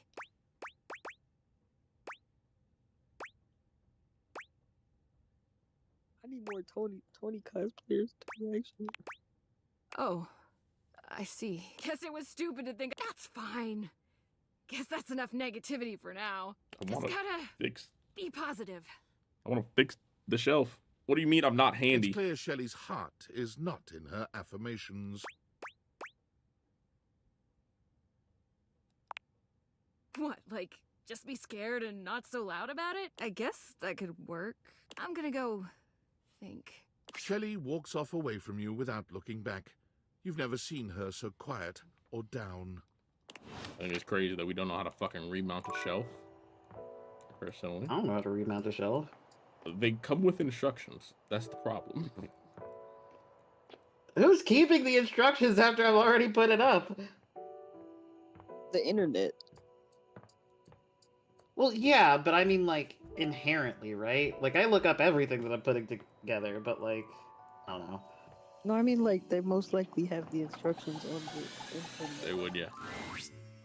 I need more Tony cosplayers too, actually. Oh, I see. Guess it was stupid to think that's fine. Guess that's enough negativity for now. I Just want to gotta fix. be positive. I want to fix the shelf. What do you mean I'm not handy? It's clear Shelley's heart is not in her affirmations. What, like, just be scared and not so loud about it? I guess that could work. I'm gonna go think. Shelley walks off away from you without looking back. You've never seen her so quiet or down. I think it's crazy that we don't know how to fucking remount a shelf. Personally, I don't know how to remount a shelf. They come with instructions. That's the problem. Who's keeping the instructions after I've already put it up? The internet. Well, yeah, but I mean, like, inherently, right? Like, I look up everything that I'm putting together, but, like, I don't know. No, I mean, like, they most likely have the instructions on the internet. They would, yeah.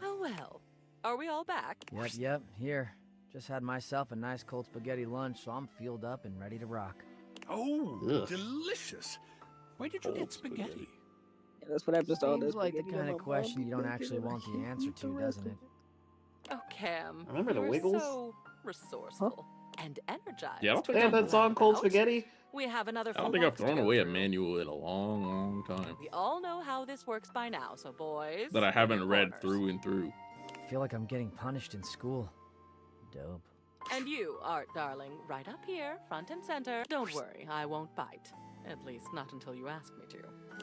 Oh well. Are we all back? Yep, here. Just had myself a nice cold spaghetti lunch, so I'm fueled up and ready to rock. Oh, Ugh. delicious. Where did you get spaghetti? Yeah, that's what happens to all Seems this. like the kind of question you don't actually want the answer to, doesn't it? Oh, Cam. Remember the you're Wiggles? So resourceful and energized. Yeah, I don't think They have that song, Cold Spaghetti? We have another I don't full think I've box to thrown go away a through. manual in a long, long time We all know how this works by now, so boys. that I in haven't your read corners. through and through. I feel like I'm getting punished in school. Dope. And you, Art darling, right up here, front and center. Don't worry, I won't bite. At least not until you ask me to.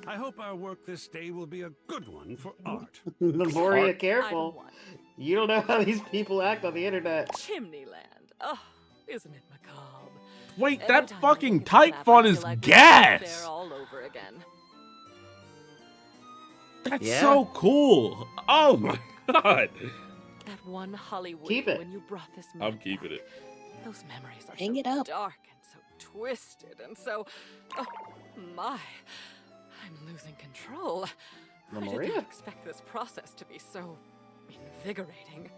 I hope our work this day will be a good one for Art. Memoria, Item careful. 1. You don't know how these people act on the internet. Chimneyland. Oh, isn't it macabre? Wait, Every that time I fucking look at the type map, font I is feel like we're gas! there all over again. That's Yeah. so cool. Oh my god. That one Hollywood Keep it. when you brought this I'm man keeping back. it. Those memories are Hang so it up. dark and so twisted and so... Oh, my. I'm losing control. I did Maria? not expect this process to be so invigorating.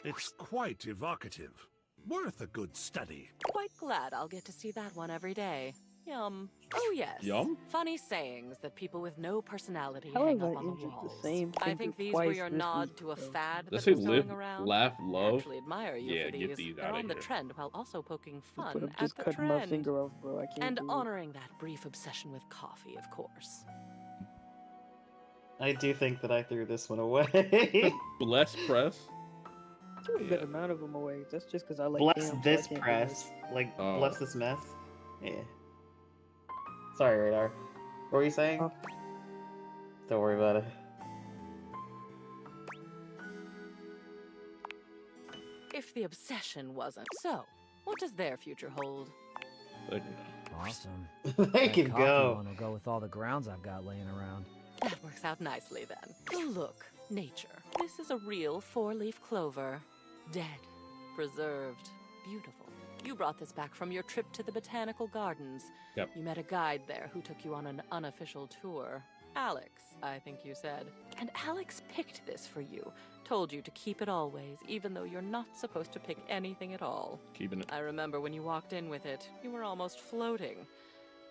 It's quite evocative. Worth a good study. Quite glad I'll get to see that one every day. Yum. Oh yes. Yum? Funny sayings that people with no personality How hang have up I on the injured the walls. same I finger think these were twice your this nod week, to a though? fad Let's that say was live, going around. laugh, I love. actually admire you Yeah, for get these. these They're outta on the here. trend while also poking But fun I'm at just the cutting my trend. finger off, bro. I can't And do it. honoring that brief obsession with coffee, of course. I do think that I threw this one away. Bless press. Threw a good amount of them away. That's just because I like Bless ham, so I this can't do press. Like, Oh. bless this mess. Yeah. Sorry, Radar. What were you saying? Oh. Don't worry about it. If the obsession wasn't. So, what does their future hold? Awesome. They That can coffee go. one will go with all the grounds I've got laying around. That works out nicely then. Oh, look, nature. This is a real four-leaf clover. Dead, preserved, beautiful. You brought this back from your trip to the botanical gardens. Yep. You met a guide there who took you on an unofficial tour. Alex, I think you said. And Alex picked this for you. Told you to keep it always, even though you're not supposed to pick anything at all. Keeping it. I remember when you walked in with it, you were almost floating.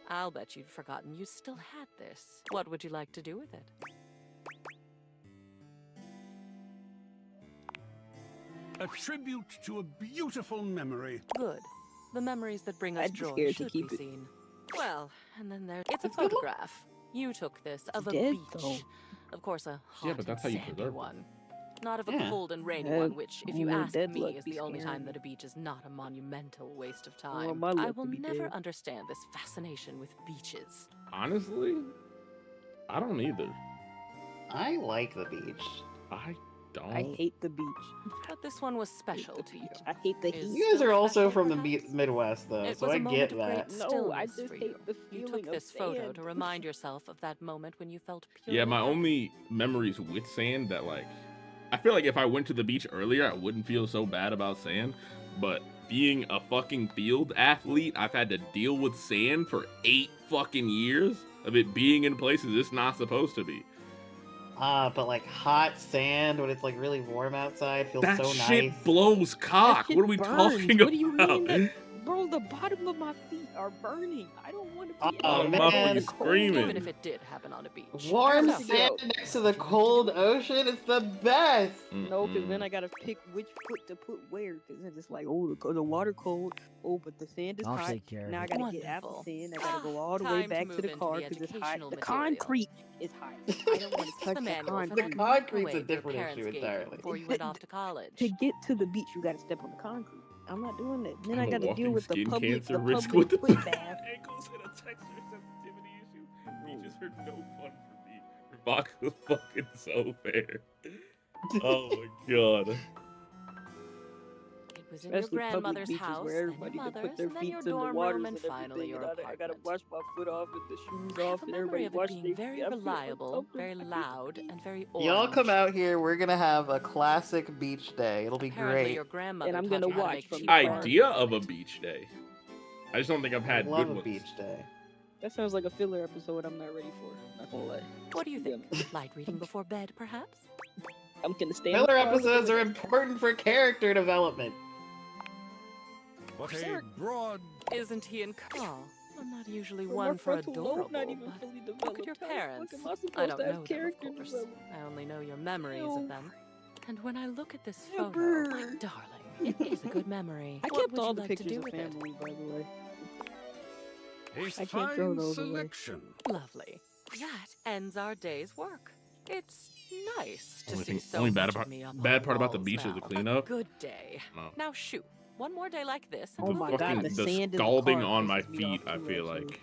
I'll bet you'd forgotten you still had this. What would you like to do with it? A tribute to a beautiful memory. Good. The memories that bring us I'd be joy scared to should keep be it. seen. Well, and then there's... It's a It's good. photograph. You took this of a dead, beach. though. Of course, a hot Yeah, but that's how and you sandy preserve it. one. Not of a Yeah. cold and rainy Yeah, one, which, if you well, ask dead me, luck is be the only scaring time me. that a beach is not a monumental waste of Well, time. my I luck will would be never dead. understand this fascination with beaches. Honestly, I don't either. I like the beach. I don't. I hate the beach. But this one was special to you. I hate the Is heat. You guys are also special, from the perhaps? Midwest, though, It so was I a moment get of great that. No, I stillness just for hate you. the You feeling took of this photo sand. to remind yourself of that moment when you felt purely Yeah, my happy. only memories with sand that like, I feel like if I went to the beach earlier, I wouldn't feel so bad about sand. But being a fucking field athlete, I've had to deal with sand for 8 fucking years of it being in places it's not supposed to be. But like hot sand when it's like really warm outside feels That so shit nice. blows cock. shit What are we burns. talking What do you about? mean that, bro? The bottom of my feet are burning. I don't want to be. Oh, out man. in the Motherfucker's cold. screaming. Even if it did happen on a beach. Warm So, sand next to the cold ocean, it's the best. No, because then I gotta pick which foot to put where. Because then it's like, oh, the water cold. Oh, but the sand is I'll hot. take care of Now I it. gotta get out the Wonderful. sand. I gotta go all the way Time to back to move the into car the because it's hot. educational The material. concrete is hot. I don't want to touch the the manual for concrete. that The concrete's a microwave your different parents issue gave you entirely. before you went off to college. To get to the beach, you gotta step on the concrete. I'm not doing that. Then I I'm a gotta deal walking with the skin public, cancer the risk public with foot bath. ankles and a texture sensitivity issue. Beaches are no fun for me. Vodka's fucking so fair. Oh my god. It was in your Especially public grandmother's beaches house, where then everybody your can put mother's, their and then feet your in the dorm waters room, and and finally everything. your And I apartment. gotta wash my foot off and the shoes I have off, a and memory everybody of it wash being their very feet. I feel reliable, uncomfortable. very I can't loud, breathe. and very orange. Y'all come out here, we're gonna have a classic beach day. It'll be Apparently great. your grandmother And I'm taught gonna you how to watch make from cheap the Idea barbecue. of a beach day. I just don't think I've I had love good a ones. beach day. That sounds like a filler episode. I'm not ready for. Not gonna lie. What do you think? Light reading before bed, perhaps? I'm gonna stay. in the Filler car with episodes the- are important for character development. What a broad... Isn't he in call? I'm not usually But my one for frontal adorable, lobe not even but fully look at developed. your How the parents. fuck am I supposed I don't to know have them, character of course. development? I only know your memories Ew. of them. And when I look at this Yeah, photo, my brr. darling, it is a good memory. I What kept would all you the like to pictures do of with it? family, by the way. A I can't throw fine those away. selection. Lovely. That ends our day's work. It's nice to Only see thing- so only much of me up bad on part about the walls beach is now. the cleanup. A good day. No. Now shoot. One more day like this. And Oh we'll my be God, done. the the sand in the scalding car on my pisses me feet, off I too, feel actually. like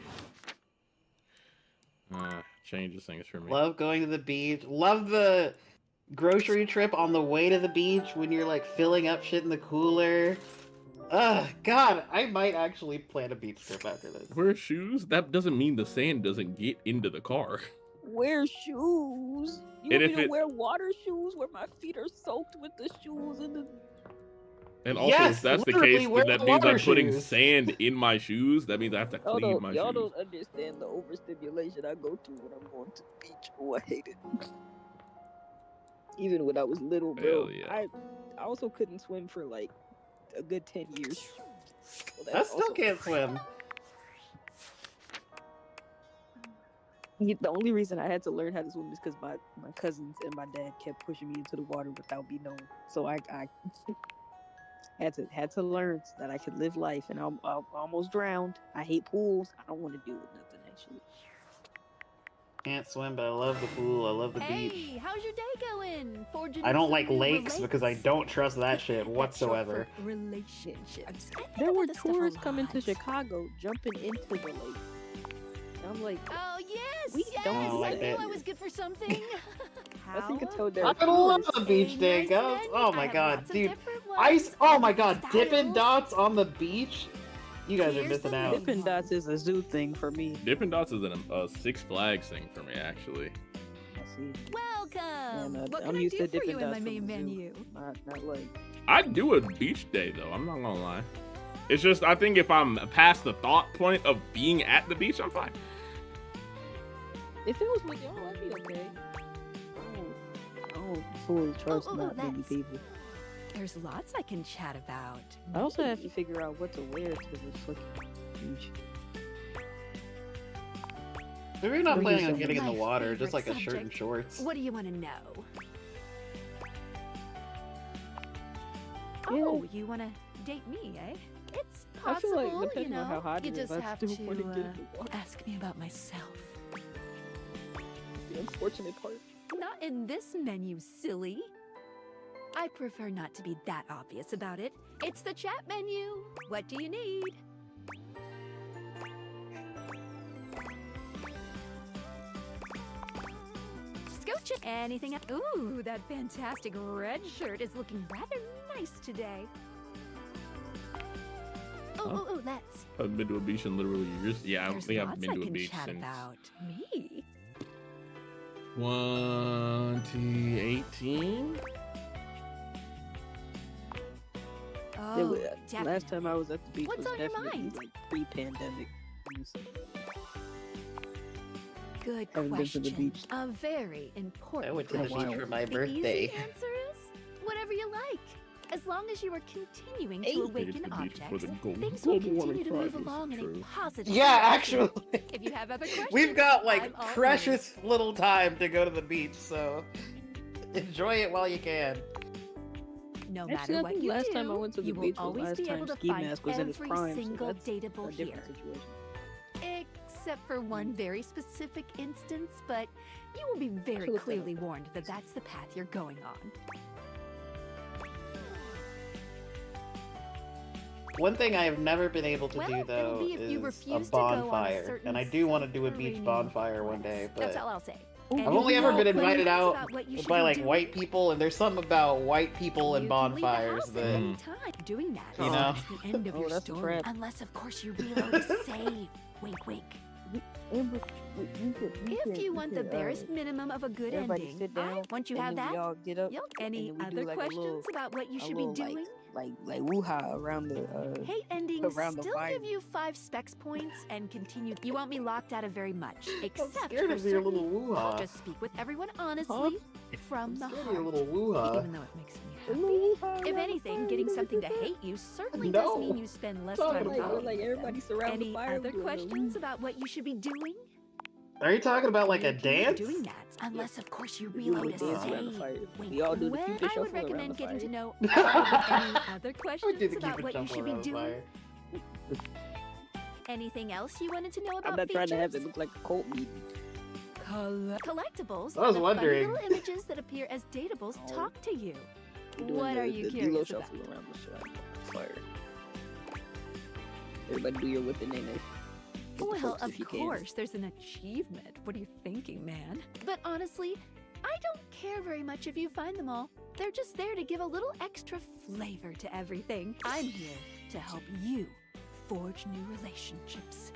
changes things for me. Love going to the beach. Love the grocery trip on the way to the beach when you're like filling up shit in the cooler. Ugh, God, I might actually plan a beach trip after this. Wear shoes? That doesn't mean the sand doesn't get into the car. wear shoes. You And want if me to it- wear water shoes where my feet are soaked with the shoes and the... And also, Yes, if that's the literally case, wear then that the means I'm water putting shoes. sand in my shoes. That means I have to clean my Y'all shoes. don't understand the overstimulation I go through when I'm going to the beach. Oh, I hate it. Even when I was little, bro. Hell yeah. I also couldn't swim for like a good 10 years. So I that's still also- can't swim. The only reason I had to learn how to swim is because my cousins and my dad kept pushing me into the water without me knowing. So I had to learn so that I could live life, and I almost drowned. I hate pools. I don't want to deal with nothing actually. Can't swim, but I love the pool. I love the beach. Hey, how's your day going? Forging I don't some like new lakes because I relates? don't trust that shit That's short whatsoever. for relationships. I think There about were this stuff a tourists coming to lot. Chicago jumping into the lake. And I'm like, Oh yes, We yes. don't do I that. knew I was good for something. I think I told I them. love the beach day, nice guys. menu. Oh I my have god, lots of dude. different Ice. ones, Oh my all god, different Dippin' styles. Dots on the beach. You guys are Here's missing the out. menu. Dippin' Dots is a zoo thing for me. Dippin' Dots is a Six Flags thing for me, actually. I see. Welcome. Man, What I'm can I used do to for you Dippin' in Dots my from main the zoo. menu? Not like. I'd do a beach day though. I'm not gonna lie. It's just I think if I'm past the thought point of being at the beach, I'm fine. If it was with y'all, I'd be okay. I don't fully trust not many that's- people. There's lots I can chat about. I also have to figure out what to wear to the fucking beach. If you're not Bring planning on yourself getting in the My water, just favorite like a shirt and subject. shorts. What do you want to know? Yeah. Oh, you want to date me, eh? It's I feel possible, like depending you know. on how hot you it is, just I have still to want to get in the water. ask me about myself. The unfortunate part. Not in this menu, silly. I prefer not to be that obvious about it. It's the chat menu. What do you need? Scooch it. Anything else? Ooh, that fantastic red shirt is looking rather nice today. Oh, let's. I haven't been to a beach in literally years. Yeah, I don't There's think I've lots been I to a can beach chat since about me. 2018. Oh, Last time I was at the beach What's was on your definitely mind? like pre-pandemic. Good Haven't been to the question. beach. A very important I went to the question. beach for my The birthday. easy answer is whatever you like. As long as you are continuing Hey. to awaken Maybe it's the beach for objects, the gold- things will global warming continue to move crisis, along in a true. positive Yeah, direction. actually. If you have other questions, We've got like I'm all precious little time to go to the beach, so enjoy it while you can. ears. No Actually, matter I what think you last do, time I went to the you will beach was always last be time able to Ski find Mask was in its every prime, so single that's dateable a here. different situation. Except for one very specific instance, but you will be very look that clearly warned that that's the path you're going on. One thing I have never been able to Well, do it'll though be if you is a refuse to go on a bonfire, certain and I do want to do a beach subterranean bonfire one day. That's But all I'll say. I've And only if ever you been know invited questions out about what you should by be like doing, white people, and there's something about white people and you can leave the house bonfires at that any time. Doing that You is know? just the end of Oh, your that's a story. trap. Unless, of course, you reload a save. Wink, wink. If you want the barest minimum of a good everybody ending, sit down, once you and have then we that, all get up, any and then we other do like questions a little, about what you should little, be doing? like woo-ha around the Hate endings around the still fire. give you 5 specs points and continue. You won't be locked out of very much, except scared for of your certain. little woo-ha. Just speak with everyone honestly from the scared of heart. your little woo-ha. Even though it makes me happy. If anything, getting something to hate you certainly No. does mean you spend less Talking time about- talking. like everybody surround Any the fire. other doing a questions about what you should be doing? Are you talking about like a You can keep dance? doing that, unless of course you We do reload a dance around the save. fire. Wink. We all do the Well, Cupid I shuffle would around recommend the getting to fire. know any other I would do questions the about Cupid what you shuffle should be around the doing. fire. Anything else you wanted to know I'm about not trying to have features? it look like a cult meeting. Collectibles I was are the wondering. funny little images that appear as datables talk to you. We're doing What the, are you the curious D-Lo about? shuffle around the fire. Everybody do your whipping name. Well, of course, there's an achievement. What are you thinking, man? But honestly, I don't care very much if you find them all. They're just there to give a little extra flavor to everything. I'm here to help you forge new relationships.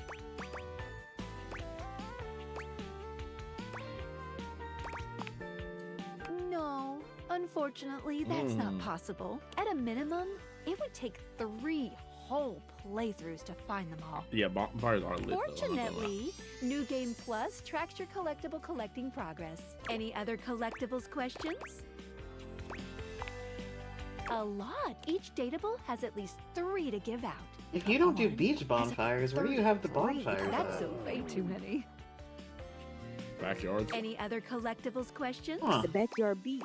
Unfortunately, that's not possible. At a minimum, it would take 3 whole playthroughs to find them all. Yeah, bonfires are lit. Fortunately, New Game Plus tracks your collectible collecting progress. Any other collectibles questions? A lot. Each dateable has at least 3 to give out. If you don't do beach bonfires, where do you have the bonfires That's at? way too many. Backyards. Any other collectibles questions? Huh. The backyard beach.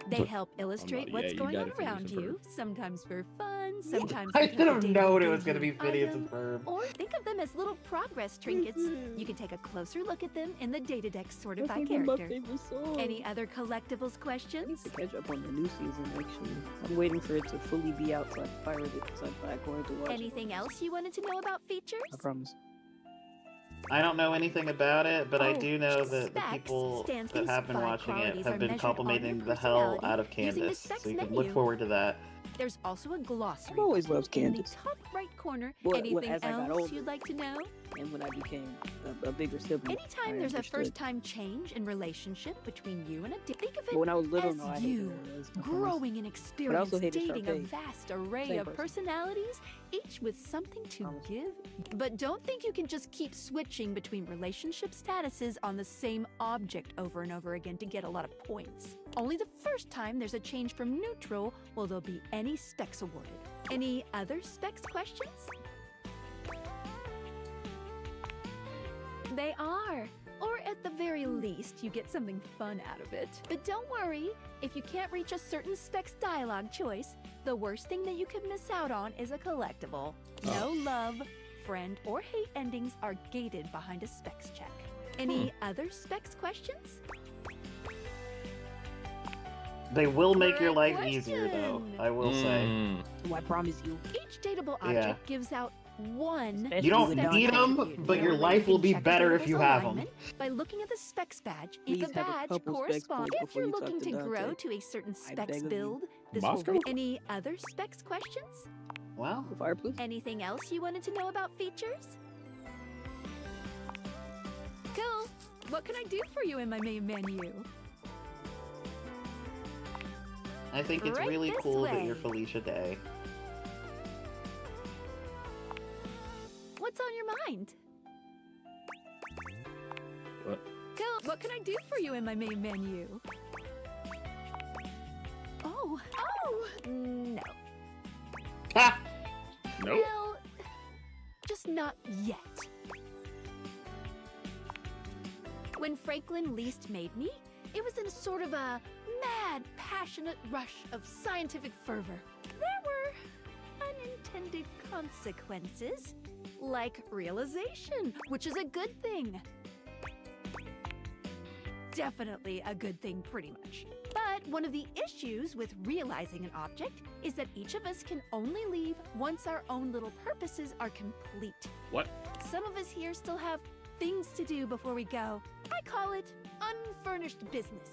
They help illustrate yeah, what's you going gotta on finish around the you, sometimes for fun, sometimes I because should have the known dating it was gonna be gives Phineas you and Ferb. Or think of them as little progress trinkets. You can take a closer look at them in the data deck sorted by That's one of my character. favorite songs. Any other collectibles questions? To catch up on the new season, actually. I'm waiting for it to fully be out so I can pirate it so I'm going to watch it. Anything else you wanted to know about features? I promise. I don't know anything about it, but I Oh, do know that the specs people stands that these have been 5 watching it qualities have are been measured on complimenting your the hell personality out of using the Candace, specs so you can menu. look forward to that. There's also a glossary. I've always loved in the Candace. top right corner. Well, Anything as I got else older. you'd like to know? And when I became a bigger sibling. Anytime I there's a understood. first-time change in relationship between you and a think of it But when I was little, as no, I hated you her as my growing in But I experience, also hated dating a Sharpay. vast array Same of person. personalities, each with something to give. But don't think you can just keep switching between relationship statuses on the same object over and over again to get a lot of points. Only the first time there's a change from neutral will there be any specs awarded. Any other specs questions? They are. Or at the very least, you get something fun out of it. But don't worry, if you can't reach a certain specs dialogue choice, the worst thing that you could miss out on is a collectible. No love, friend, or hate endings are gated behind a specs check. Any other specs questions? They will make your Great life easier, though, question. I will say. Oh, I promise you. Each dateable Yeah. object gives out one. You don't specs need them, attribute. but your That way life you will can be check a better if dateable's you have them. alignment by looking at the specs badge. Please If the have a badge couple specs corresponds, points if before you're you talk looking to to Dante. grow to a certain I specs beg of build, you. this Moscow? will. Any other specs questions? Well, fireplace. Anything else you wanted to know about features? Cool. What can I do for you in my main menu? I think it's Right really this cool that way. you're Felicia Day. What's on your mind? What? Cool. What can I do for you in my main menu? Oh. No. Ha! Nope. Well, just not yet. When Franklin least made me, it was in sort of a mad, passionate rush of scientific fervor. There were unintended consequences, like realization, which is a good thing. Definitely a good thing, pretty much. But one of the issues with realizing an object is that each of us can only leave once our own little purposes are complete. What? Some of us here still have things to do before we go. I call it unfurnished business.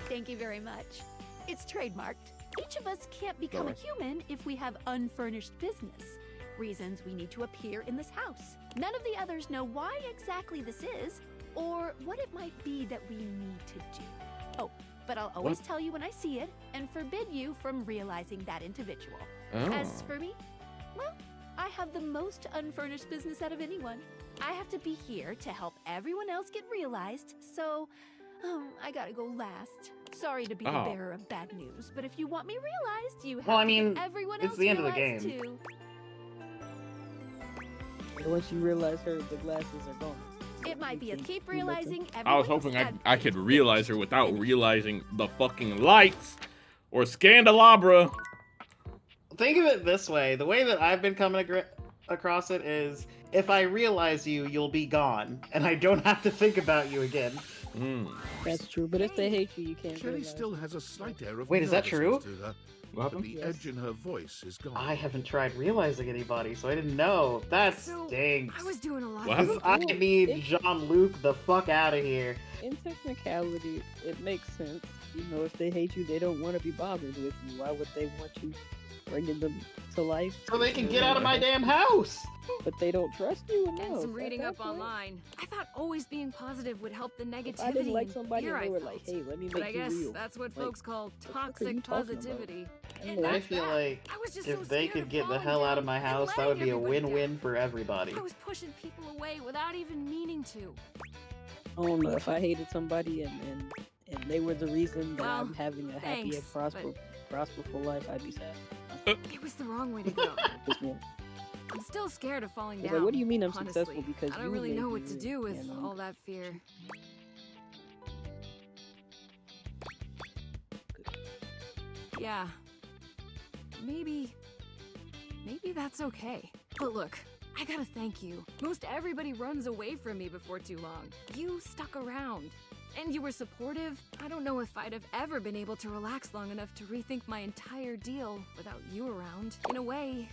Thank you very much. It's trademarked. Each of us can't become a human if we have unfurnished business. Reasons we need to appear in this house. None of the others know why exactly this is, or what it might be that we need to do. Oh, but I'll always tell you when I see it, and forbid you from realizing that individual. As for me, well, I have the most unfurnished business out of anyone. I have to be here to help everyone else get realized, so I gotta go last. Sorry to be the Oh. bearer of bad news, but if you want me realized, you have Well, I to mean, get everyone it's else the end of the realized game. too. And once you realize the glasses are gone. It might be a keep realizing I was hoping I could realize her without realizing the fucking lights or Scandelabra. Think of it this way. The way that I've been coming across it is, if I realize you, you'll be gone, and I don't have to think about you again. That's true, but if they hate you, you can't. Shelly realize still it. has a slight air of Wait, is that true? nervousness to her, What happened? but the edge in her voice is gone. I haven't tried realizing anybody, so I didn't know. That stinks. I was doing a lot What of happened? I need Jean-Luc the fuck out of here. In technicality, it makes sense. You know, if they hate you, they don't want to be bothered with you. Why would they want you bringing them to life. So they can get out of my damn house. But they don't trust you enough. And some reading at up that point. online. I thought always being positive would help the negativity. If I didn't like and somebody fear and they I were felt. like, hey, let me But I make you guess real. that's what Like, folks call the fuck are you toxic talking about? positivity. I feel like if they could get the hell out of my house, that would be a win-win for everybody. I was pushing people away without even meaning to. I don't know if I hated somebody and they were the reason that Well, I'm having a happy and thanks, prosperful life, I'd be sad. It was the wrong way to go. Just me. I'm still scared of falling It's down. like, what do you mean I'm honestly. successful because I don't you really made know me what to real, do with you know? all that fear. Yeah. Maybe that's okay. But look, I gotta thank you. Most everybody runs away from me before too long. You stuck around. And you were supportive. I don't know if I'd have ever been able to relax long enough to rethink my entire deal without you around. In a way,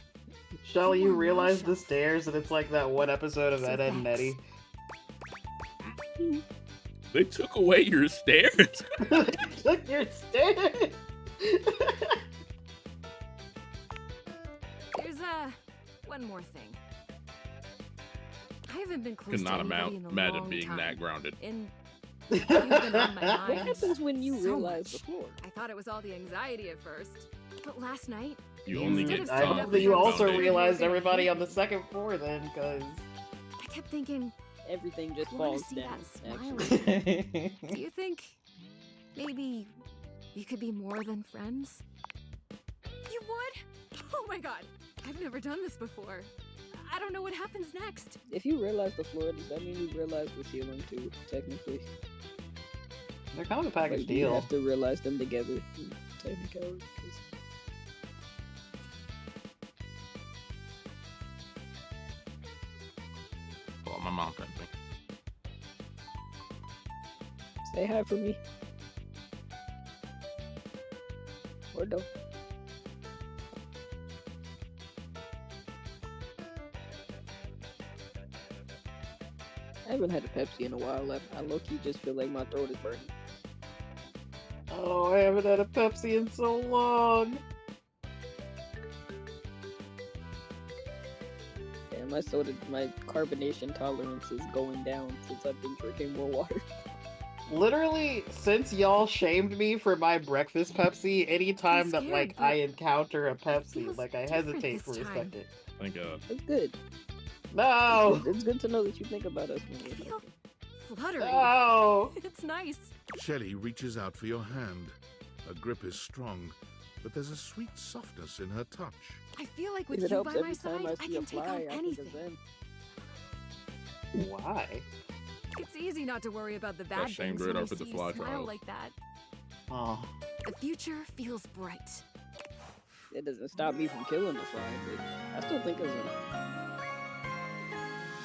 Shall you realize the stairs and it's like that one episode of Ed, Edd and Eddy? They took away your stairs. Took your stairs. there's one more thing. I haven't been close Could to not anybody in a imagine long being time. that grounded. And you've been on my mind. What happens when you so realize much. the floor? I thought it was all the anxiety at first, but last night You only instead get of I sitting hope up that you with also somebody realized who everybody hated on the me, second floor then, because... I kept thinking, Everything just you wanna falls see down. that smile Actually. again? Do you think maybe we could be more than friends? You would? Oh my god, I've never done this before. I don't know what happens next. If you realize the floor, does that mean you realize the ceiling too? Technically, They're kind of a package like, you deal. have to realize them together. Technically, Oh, my mom texted me. say hi for me. Or don't. I haven't had a Pepsi in a while. I low-key just feel like my throat is burning. Oh, I haven't had a Pepsi in so long. Yeah, my carbonation tolerance is going down since I've been drinking more water. Literally, since y'all shamed me for my breakfast Pepsi, anytime that, scared, like, but I encounter a Pepsi, feels like, I different hesitate this for a time. second. I think It's good. No! It's good to know that you think about us when we're Feel fluttery. No! It's nice. Shelley reaches out for your hand. Her grip is strong, but there's a sweet softness in her touch. I feel like with If it you helps by my every time side, I I see a can take fly, on I think of anything. them. Why? It's easy not to worry about the bad shamed things right when you off at the see fly you smile trials. like that. Oh. The future feels bright. It doesn't stop me from killing the fly, but I still think of them.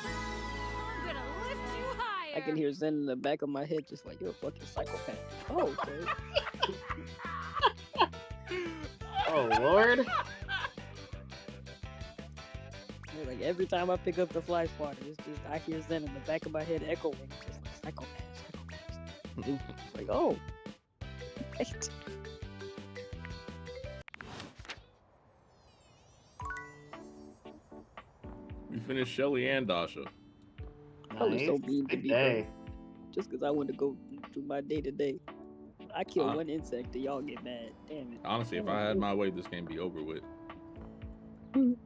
I'm gonna lift you higher. I can hear Zen in the back of my head, just like, you're a fucking psychopath. Oh, okay. Oh, Lord. Yeah, like every time I pick up the fly spotter, it's just I hear Zen in the back of my head echoing, just like psychopath. It's like, oh, right. We finished Shelly and Dasha. I was so Nice. mean to Big be day. just because I want to go do my day to day. I kill one insect and y'all get mad. Damn it. Honestly, if I had my way, this game be over with.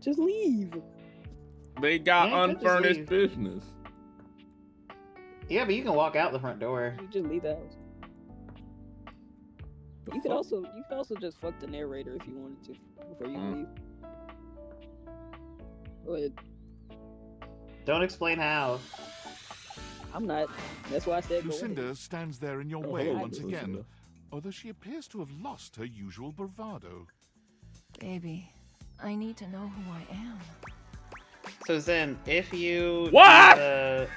Just leave. They got Yeah, you could just unfurnished leave. business. Yeah, but you can walk out the front door. You just leave the house. You could also just fuck the narrator if you wanted to before you leave. Go ahead. Don't explain how. I'm not. That's why I said go ahead. Lucinda stands there in your Oh, way hello, once again, Lucinda. although she appears to have lost her usual bravado. Baby, I need to know who I am. So Zen, if you What? do the-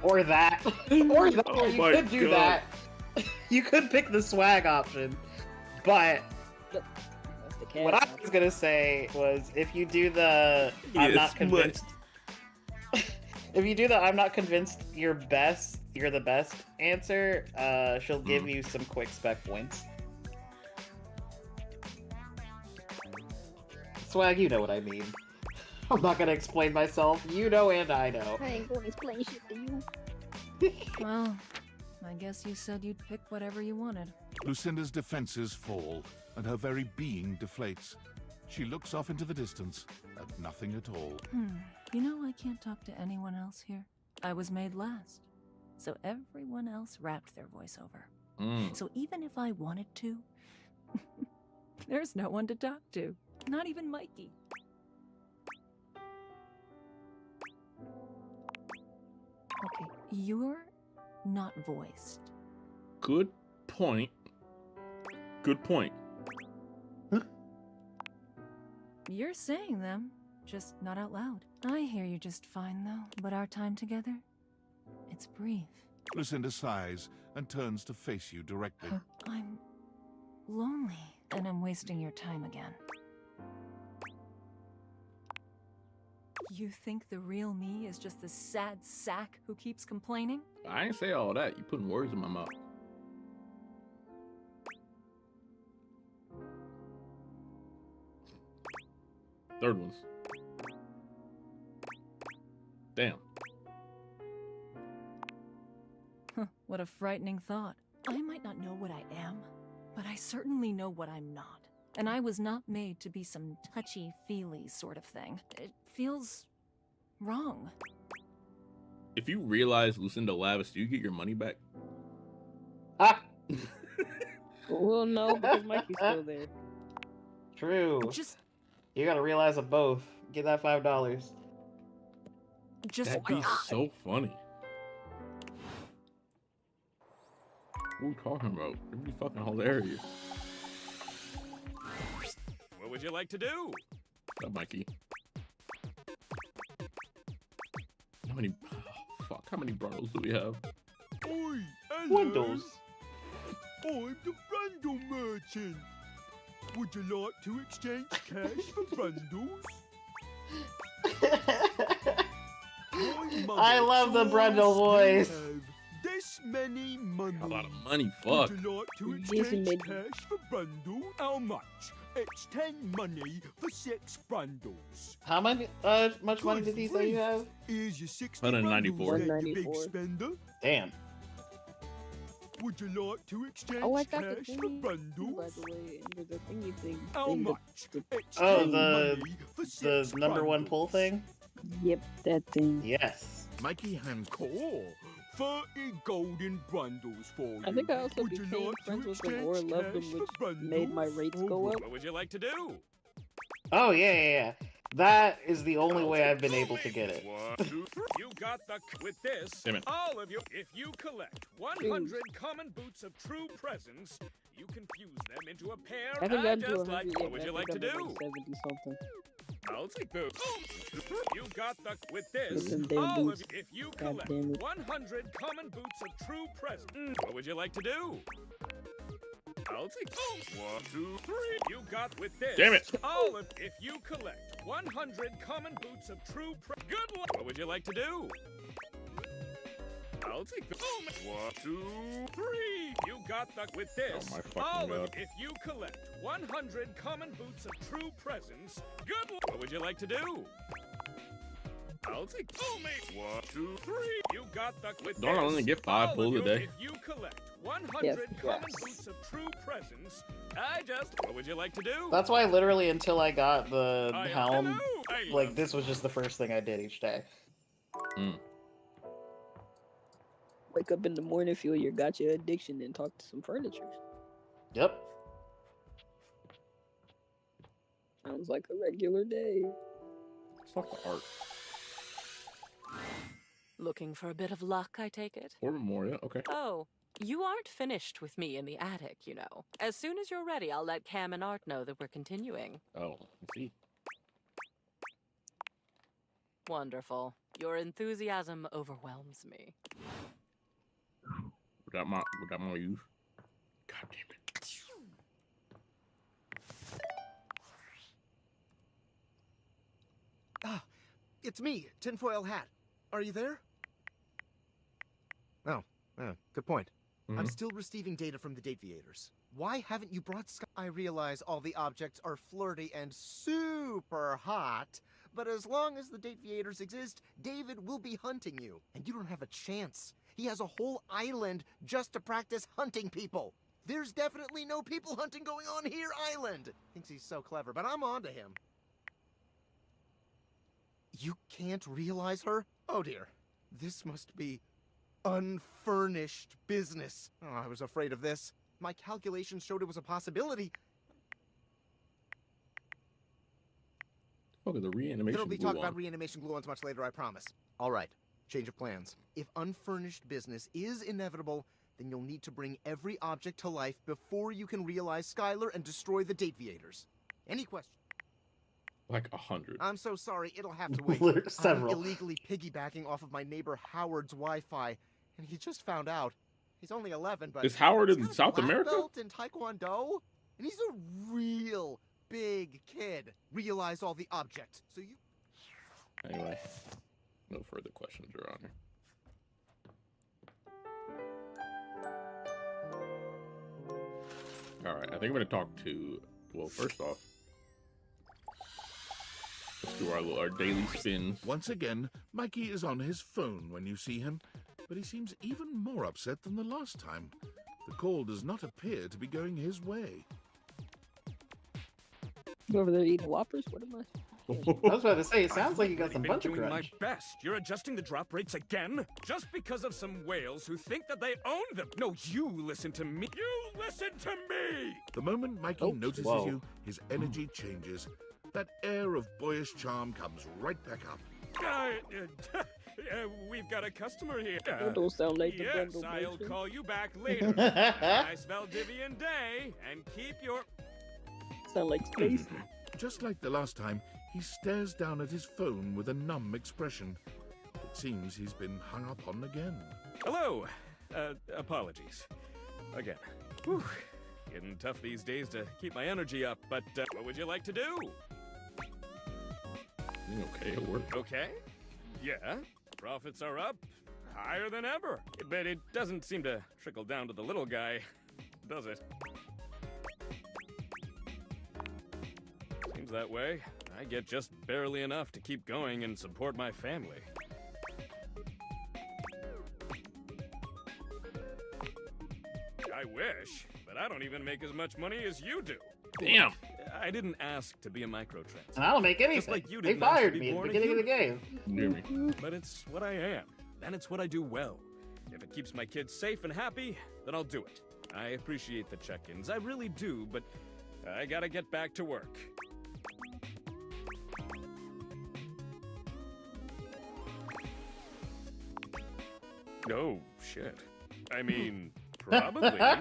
or that, Oh you my could do God. that. You could pick the swag option, but That's the cash what I option. was gonna say was if you do the I'm Yes, not convinced. If you do the I'm not convinced you're the best answer, she'll give you some quick spec points. Swag, you know what I mean. I'm not gonna explain myself. You know and I know. I ain't gonna explain shit to you. Well, I guess you said you'd pick whatever you wanted. Lucinda's defenses fall, and her very being deflates. She looks off into the distance, at nothing at all. You know I can't talk to anyone else here. I was made last, so everyone else wrapped their voiceover. So even if I wanted to, there's no one to talk to. Not even Mikey. Okay, you're not voiced. Good point. Good point. You're saying them, just not out loud. I hear you just fine, though. But our time together, it's brief. Lucinda sighs and turns to face you directly. I'm lonely, and I'm wasting your time again. You think the real me is just the sad sack who keeps complaining? I ain't say all that. You putting words in my mouth. Third one's. Damn. What a frightening thought. I might not know what I am, but I certainly know what I'm not. And I was not made to be some touchy-feely sort of thing. It feels wrong. If you realize Lucinda Lavis, do you get your money back? Well, no, because Mikey's still there. True. You gotta realize them both. Get that $5. That'd be so funny. What are we talking about? It'd be fucking hilarious. What would you like to do? Mikey. How many? Fuck. How many bundles do we have? Oi, Bundles. I'm the Brundle Merchant. Would you like to exchange cash for bundles? I love the Brundle voice. This many money. A lot of money, fuck. Would you like to exchange cash for bundle? How much? It's 10 money for 6 bundles. How much money did he say you have? Here's your 60 194. bundles, then, you big spender. Damn. Would you like to exchange Oh, I got the cash for thingy, bundles? by the way, under the thingy thing. How much? It's Oh, 10 money for the 6 number one bundles. pull thing? Yep, that thing. Yes. Mikey hands Cool. 30 golden bundles for you. I think I also Would you became like to friends with them exchange or loved them, cash which for made my rates go up. What would you like to do? Oh, yeah. That is the only way I've been able to get it. 1, 2, 3. You got the with this. Damn it. All of you, if you collect 100 common boots of true presents, you can fuse them into a pair. I haven't gotten to just like. 100 yet. What would you like to do? 70 something. I'll take those. You got the with this. Listen, damn All of boots. you, if you God collect damn it. 100 common boots of true presents, what would you like to do? I'll take 1, 2, 3. You got with this. Damn it. All of if you collect 100 common boots of true good luck. What would you like to do? I'll take the 1, 2, 3. You got the with this. Oh my fucking All God. of if you collect 100 common boots of true presents, good luck. What would you like to do? I'll take 1, 2, 3. You got the with Don't I this. only get 5 All of pulls a you, day? If you collect 100 Yes, common yes. boots of true presents, what would you like to do? That's why literally until I got the I am helm, hello. I like am this was just the first thing I did each day. Wake up in the morning, feel your gotcha addiction, and talk to some furniture. Yep. Sounds like a regular day. It's like the art. Looking for a bit of luck, I take it? Or Memoria, okay. Oh, you aren't finished with me in the attic, you know. As soon as you're ready, I'll let Cam and Art know that we're continuing. Oh, I see. Wonderful. Your enthusiasm overwhelms me. Without my use. God damn it. Ah, it's me, Tinfoil Hat. Are you there? Oh, good point. I'm still receiving data from the Dateviators. Why haven't you brought Sky? I realize all the objects are flirty and super hot, but as long as the Dateviators exist, David will be hunting you, and you don't have a chance. He has a whole island just to practice hunting people. There's definitely no people hunting going on here, island. Thinks he's so clever, but I'm on to him. You can't realize her? Oh dear. This must be unfurnished business. Oh, I was afraid of this. My calculations showed it was a possibility. Okay, the reanimation There'll be glue talk on. about reanimation glue-ons much later, I promise. All right, change of plans. If unfurnished business is inevitable, then you'll need to bring every object to life before you can realize Skylar and destroy the Dateviators. Any questions? Like 100. I'm so sorry, it'll have to wait. There's several. I'm illegally piggybacking off of my neighbor Howard's Wi-Fi, and he just found out. He's only 11, but Is Howard he's in got a South black America? belt in Taekwondo, and he's a real big kid. Realize all the objects. So you. Anyway, no further questions, Your Honor. All right, I think I'm going to talk to. Well, first off, let's do our daily spins. Once again, Mikey is on his phone when you see him, but he seems even more upset than the last time. The call does not appear to be going his way. You over there eating Whoppers? What am I? I was about to say, it sounds like you got some Been bunch of doing my crunch. best. You're adjusting the drop rates again? Just because of some whales who think that they own them. No, you listen to me. You listen to me! The moment Mikey notices Whoa. you, his energy changes. That air of boyish charm comes right back up. We've got a customer here. That don't sound like the Yes, bundle I'll motion. call you back later. Have a nice Valdivian day, and keep your... Sound like space. Just like the last time, he stares down at his phone with a numb expression. It seems he's been hung up on again. Hello. Apologies. Again. Whew. Getting tough these days to keep my energy up, but what would you like to do? Okay, it worked. Okay. Yeah. Profits are up. Higher than ever. But it doesn't seem to trickle down to the little guy, does it? Seems that way. I get just barely enough to keep going and support my family. I wish, but I don't even make as much money as you do. Damn. I didn't ask to be a microtrans. And I don't make anything. Just like you They didn't ask to fired be me at the born a beginning of the human. game. Hear me. But it's what I am, and it's what I do well. If it keeps my kids safe and happy, then I'll do it. I appreciate the check-ins, I really do, but I gotta get back to work. Oh, shit. I mean, probably, huh?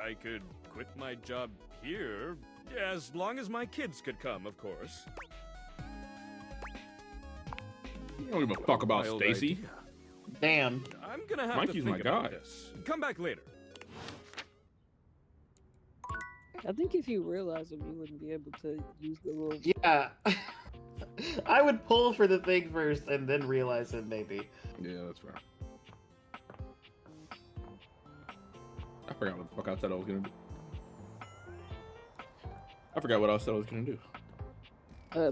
I could quit my job here, as long as my kids could come, of course. You don't give a fuck about Wild Stacy. idea. Damn. I'm gonna have Mikey's to my think about guy. this. Come back later. I think if you realize him, you wouldn't be able to use the little. Yeah. I would pull for the thing first and then realize it, maybe. Yeah, that's fair. I forgot what the fuck I said I was gonna do. I forgot what I said I was gonna do.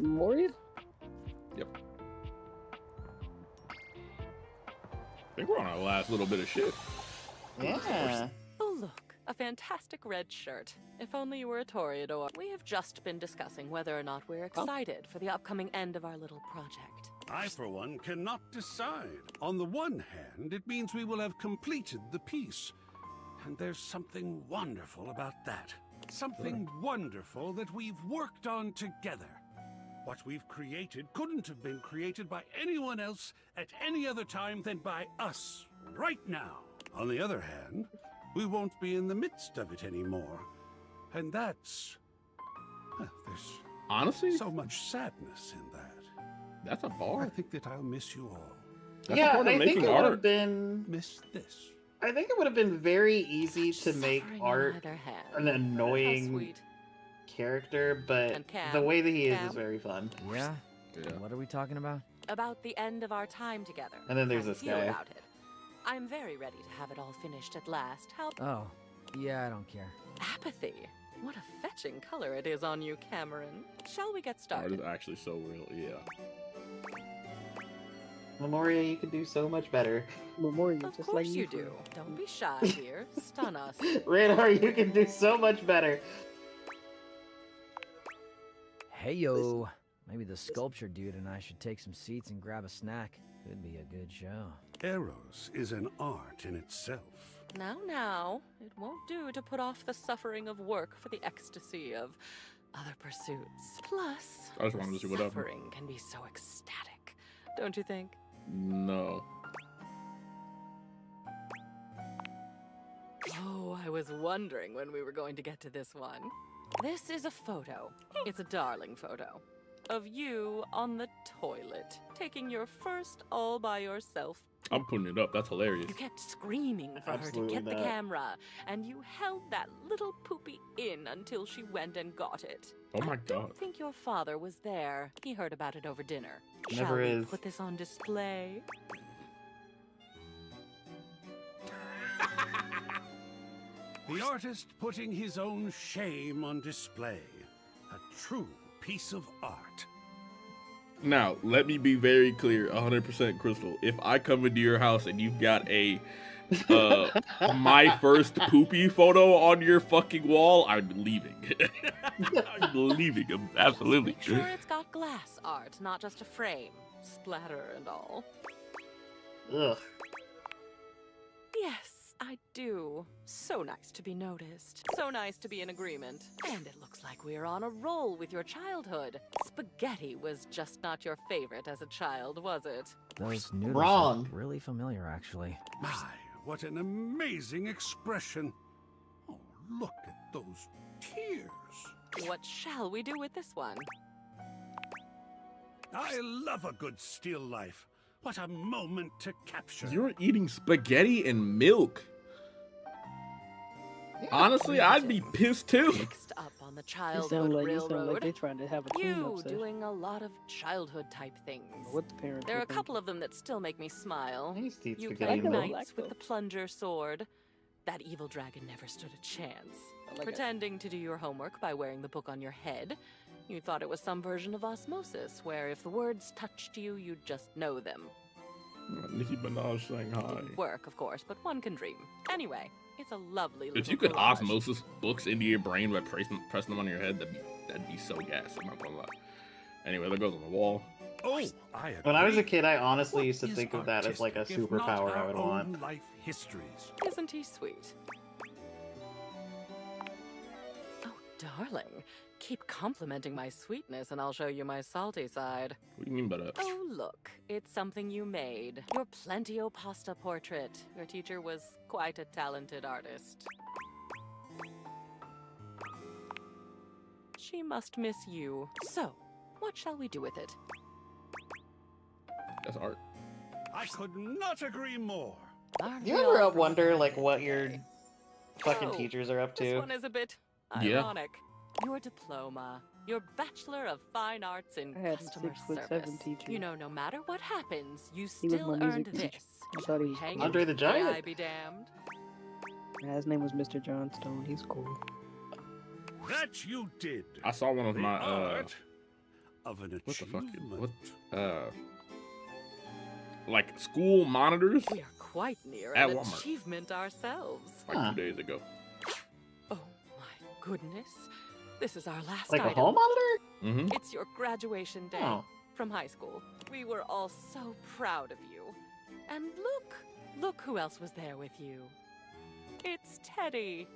Moria? Yep. I think we're on our last little bit of shit. Yeah. Oh, look, a fantastic red shirt. If only you were a Toreador. We have just been discussing whether or not we're excited for the upcoming end of our little project. I, for one, cannot decide. On the one hand, it means we will have completed the piece. And there's something wonderful about that. Something wonderful that we've worked on together. What we've created couldn't have been created by anyone else at any other time than by us, right now. On the other hand, we won't be in the midst of it anymore. And that's... there's Honestly? so much sadness in that. That's a bar. I think that I'll miss you all. That's Yeah, a part of I think making it would have art. been. Miss this. I think it would have been very easy to make Suffering art in either hand. an How annoying sweet. character, but And Cam? the way that he is Cam? very fun. Yeah? Yeah. What are we talking about? About the end of our time together. And then there's How this you feel guy. about it. I'm very ready to have it all finished at last. How? Oh, yeah, I don't care. Apathy. What a fetching color it is on you, Cameron. Shall we get Art started? is actually so real, yeah. Memoria, you could do so much better. Memoria, Of just course like you do. Don't be shy here. Stun us. Radar, you can do so much better. Hey yo, maybe the sculpture dude and I should take some seats and grab a snack. Could be a good show. Eros is an art in itself. Now, it won't do to put off the suffering of work for the ecstasy of other pursuits. Plus, I just wanted to see what happened. suffering can be so ecstatic, don't you think? No. Oh, I was wondering when we were going to get to this one. This is a photo. It's a darling photo. Of you on the toilet, taking your first all by yourself. I'm putting it up. That's hilarious. You kept screaming for Absolutely her to get not. the camera, and you held that little poopy in until she went and got it. Oh my I god. don't think your father was there. He heard about it over dinner. Never Shall we is. put this on display? The artist putting his own shame on display. A true piece of art. Now, let me be very clear, 100% Crystal. If I come into your house and you've got a my first poopy photo on your fucking wall, I'm leaving. I'm leaving. Absolutely. Make sure it's got glass art, not just a frame. Splatter and all. Ugh. Yes, I do. So nice to be noticed. So nice to be in agreement. And it looks like we're on a roll with your childhood. Spaghetti was just not your favorite as a child, was it? Those noodles Wrong. look really familiar, actually. My, what an amazing expression. Oh, look at those tears. What shall we do with this one? I love a good still life. What a moment to capture. You're eating spaghetti and milk. Honestly, I'd be pissed too. Mixed up on the You childhood sound like railroad. they're trying to have a cleanup You session. doing a lot of childhood type things. What the parents There are were a couple of them that still make me smile. I used to eat You spaghetti played and milk. knights with the plunger sword. That evil dragon never stood a chance. Pretending to do your homework by wearing the book on your head. You thought it was some version of osmosis, where if the words touched you, you'd just know them. Nicki Minaj saying hi. Didn't work, of course, but one can dream. Anyway, it's a lovely little If you could collage. osmosis books into your brain by pressing them on your head, that'd be so gas. I'm not gonna lie. Anyway, that goes on the wall. Oh, I agree. When I was a kid, I honestly used to What think is of that as like a artistic if not superpower I our would own want. life histories. Isn't he sweet? Oh, darling. Keep complimenting my sweetness and I'll show you my salty side. What do you mean by that? Oh, look. It's something you made. Your Plentio pasta portrait. Your teacher was quite a talented artist. She must miss you. So, what shall we do with it? That's art. I could not agree more. Aren't Do you we ever all wonder pretty like what your gay? fucking Oh, teachers are up This to? one is a bit Yeah. ironic. Your diploma, your Bachelor of Fine Arts in I had a Customer 6'7" Service. teacher. You know, no matter what happens, you He was still my earned music teacher. this. I thought he was Hang cool. Andre the it, Giant? may I be damned. Yeah, his name was Mr. Johnstone. He's cool. That you did. I saw one of The my art of an what the fuck? achievement. What like school monitors We are quite near At an Walmart. achievement ourselves. like 2 days ago. Oh my goodness. This is our last Like a item. hall monitor? Mm-hmm. It's your graduation day Oh. from high school. We were all so proud of you. And look who else was there with you. It's Teddy.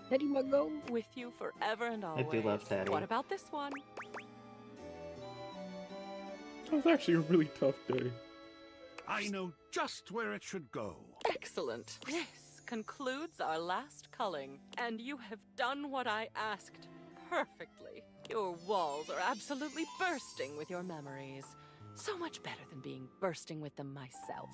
Teddy my go. With you forever and I always. do love Teddy. What about this one? That was actually a really tough day. I know just where it should go. Excellent. This concludes our last culling, and you have done what I asked perfectly. Your walls are absolutely bursting with your memories. So much better than being bursting with them myself.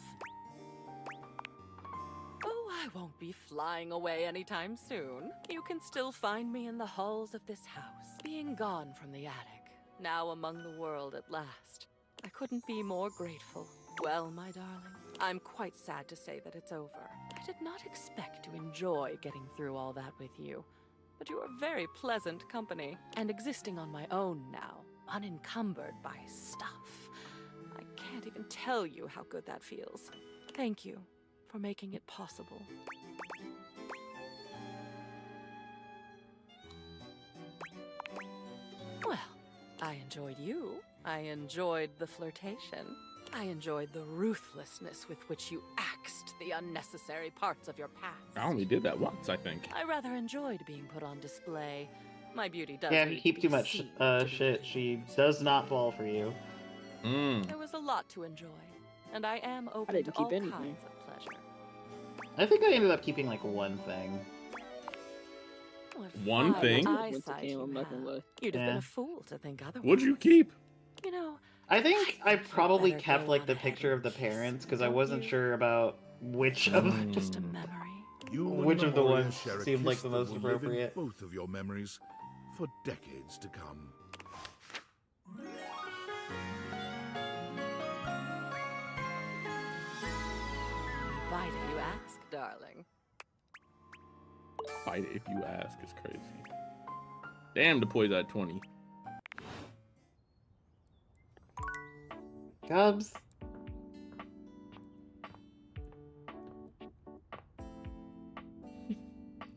Oh, I won't be flying away anytime soon. You can still find me in the halls of this house, being gone from the attic, now among the world at last. I couldn't be more grateful. Well, my darling, I'm quite sad to say that it's over. I I did not expect to enjoy getting through all that with you, but you are very pleasant company, and existing on my own now, unencumbered by stuff. I can't even tell you how good that feels. Thank you for making it possible. Well, I enjoyed you. I enjoyed the flirtation. I enjoyed the ruthlessness with which you axed the unnecessary parts of your past. I only did that once, I think. I rather enjoyed being put on display. My beauty does Yeah, if you need keep to too be much seen. shit, she does not fall for you. There was a lot to enjoy, and I am open to all kinds of pleasure. I think I ended up keeping like one thing. One thing? Eyesight you have. You'd have been a fool to think otherwise. What'd you keep? You know, I think I probably kept like the picture of the parents because I wasn't sure about which of just a memory. Which of the Memoria ones share a seemed like kiss the that most will live in appropriate. both of your memories for decades to come. Bite if you ask, darling. Fight it if you ask is crazy. Damn, the poise at 20. Cubs.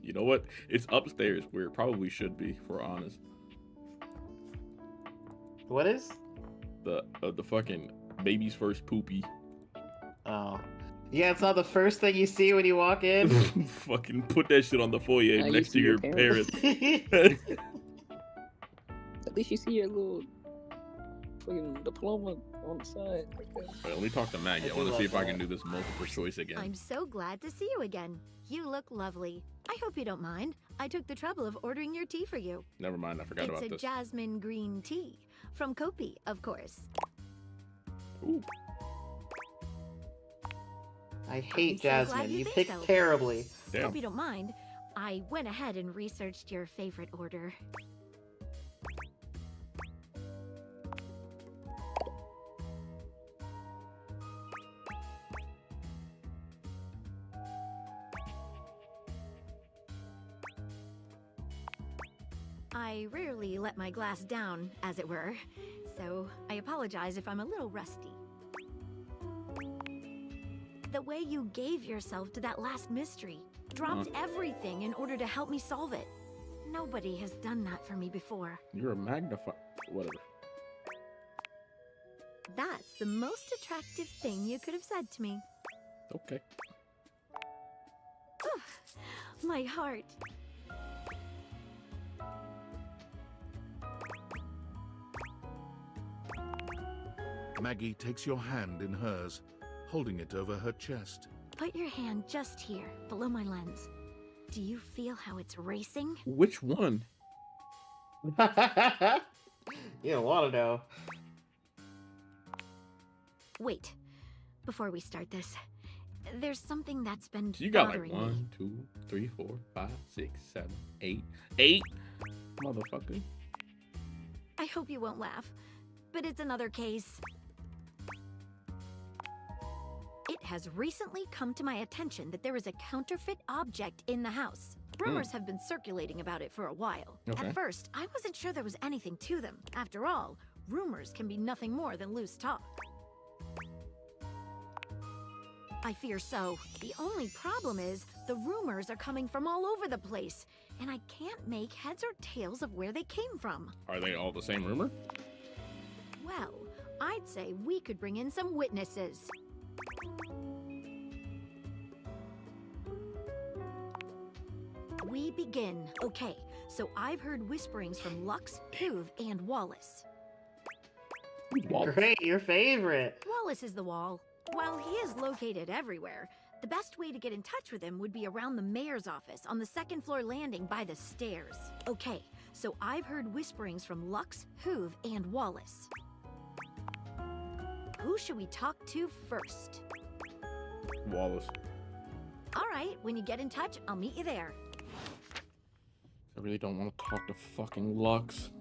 You know what? It's upstairs where it probably should be, if we're honest. What is? The fucking baby's first poopy. Oh. Yeah, it's not the first thing you see when you walk in. Fucking put that shit on the foyer Now you next see to your your parents. At least you see your little fucking diploma on the side. Wait, let me talk to Maggie. I want to see if I can do this multiple choice again. I'm so glad to see you again. You look lovely. I hope you don't mind. I took the trouble of ordering your tea for you. Never mind, I forgot It's about a this. jasmine green tea. From Kopi, of course. Ooh. I hate I'm so glad Jasmine. you You think picked so. terribly. Hope you don't mind. I went ahead and researched your favorite order. I rarely let my glass down, as it were, so I apologize if I'm a little rusty. The way you gave yourself to that last mystery, dropped everything in order to help me solve it. Nobody has done that for me before. You're a magnifier. Whatever. That's the most attractive thing you could have said to me. Okay. My heart. Maggie takes your hand in hers, holding it over her chest. Put your hand just here, below my lens. Do you feel how it's racing? Which one? You don't want to know. Wait, before we start this, there's something that's been So you got like bothering me. 1, 2, 3, 4, 5, 6, 7, 8. 8? Motherfucker. I hope you won't laugh, but it's another case. It has recently come to my attention that there is a counterfeit object in the house. Rumors have been circulating about it for a while. Okay. At first, I wasn't sure there was anything to them. After all, rumors can be nothing more than loose talk. I fear so. The only problem is the rumors are coming from all over the place, and I can't make heads or tails of where they came from. Are they all the same rumor? Well, I'd say we could bring in some witnesses. We begin. Okay, so I've heard whisperings from Lux, Hoove, and Wallace. Great, your favorite. Wallace is the wall. While he is located everywhere, the best way to get in touch with him would be around the mayor's office on the second floor landing by the stairs. Okay, so I've heard whisperings from Lux, Hoove, and Wallace. Who should we talk to first? Wallace. All right, when you get in touch, I'll meet you there. I really don't want to talk to fucking Lux.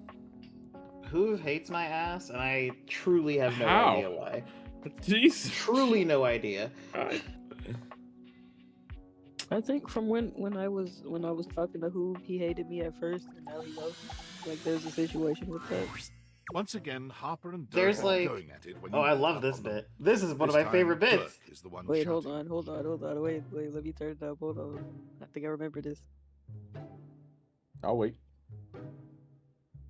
Who hates my ass? And I truly have no How? idea why. Jesus. Truly no idea. I think from when I was talking to Hoog, he hated me at first, and now he loves me. Like there's a situation with that. Once again, Harper and Dirk There's are like, going at it when oh, you I walk love up this on them. bit. This is one of This my favorite time, bits. Dirk is the one Wait, shouting. hold on. Wait, let me turn it up. Hold on. I think I remember this. I'll wait.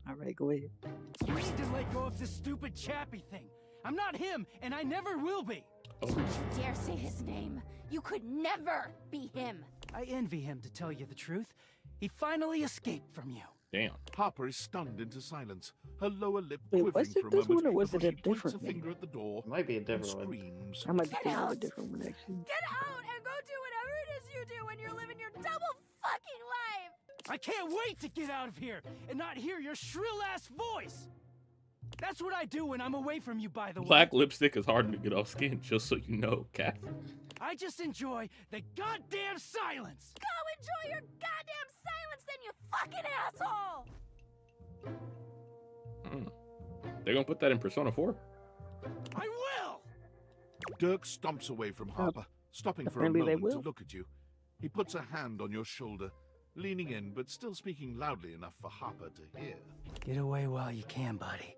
All right, go ahead. You need to let go of this stupid Chappie thing. I'm not him, and I never will be. Don't you dare say his name. You could never be him. I envy him, to tell you the truth. He finally escaped from you. Damn. Harper is stunned into silence, her lower lip Wait, quivering was it for a this moment one or was before it a she points a different one? finger at the door It might be a and different one. screams. I might be Get thinking of a out! different one actually. Get out and go do whatever it is you do when you're living your double fucking life! I can't wait to get out of here and not hear your shrill-ass voice. That's what I do when I'm away from you, by the way. Black lipstick is hard to get off skin, just so you know, Cat. I just enjoy the goddamn silence. Go enjoy your goddamn silence then, you fucking asshole! They're gonna put that in Persona 4. I will! Dirk stomps away from Harper, stopping for a apparently they moment to will. look at you. He puts a hand on your shoulder, leaning in but still speaking loudly enough for Harper to hear. Get away while you can, buddy.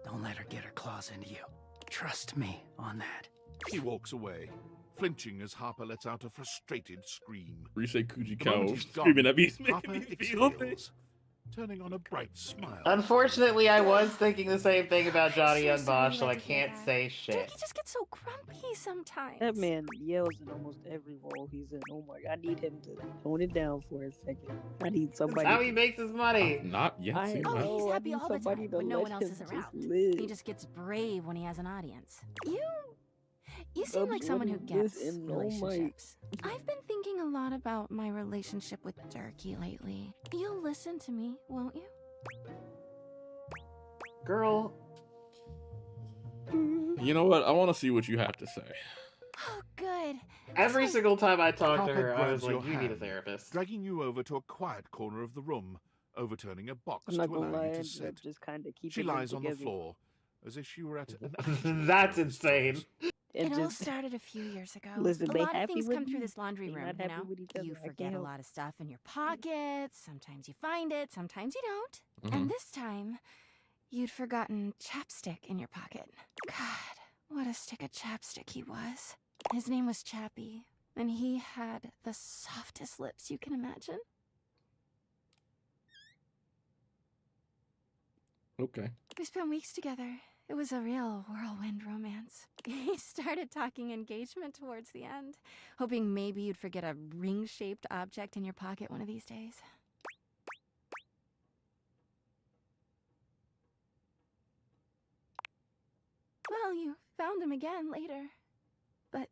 Don't let her get her claws into you. Trust me on that. He walks away, flinching as Harper lets out a frustrated scream. Rise Kuji The moment Kao he's gone, screaming at me, he's Harper making me feel it. exhales, turning on a bright smile. Unfortunately, I was thinking the same thing about Johnny So Young Bosch, so sorry I to hear can't that. say shit. Turkey just gets so grumpy sometimes. That man yells in almost every role he's in. Oh my, I need him to tone it down for a second. I need somebody. That's how he makes his money. Not yet. I seen Oh, that. he's know, I happy need all the somebody time to when no let one else him is just around. live. He just gets brave when he has an audience. You seem I'm like someone who doing this gets in all my- relationships. I've been thinking a lot about my relationship with Turkey lately. You'll listen to me, won't you? Girl, You know what? I want to see what you have to say. Oh, good. every single time I talked to Harper her, I was grabs like, your you need a hand, therapist. dragging you over to a quiet corner of the room, overturning a box I'm not to gonna allow lie, you I to ended up sit. just kind of keeping She them lies on the together. floor, as if she were at an That's insane. And It all just started a few years ago. listen, a they lot of happy things with come through me. this laundry They room, not you happy know? with each other. You I can't forget a help lot of stuff in your pockets. Sometimes you find it, sometimes you don't. Mhm. And this time, you'd forgotten chapstick in your pocket. God, what a stick of chapstick he was. His name was Chappie, and he had the softest lips you can imagine. Okay. We spent weeks together. It was a real whirlwind romance. He started talking engagement towards the end, hoping maybe you'd forget a ring-shaped object in your pocket one of these days. Well, you found him again later. But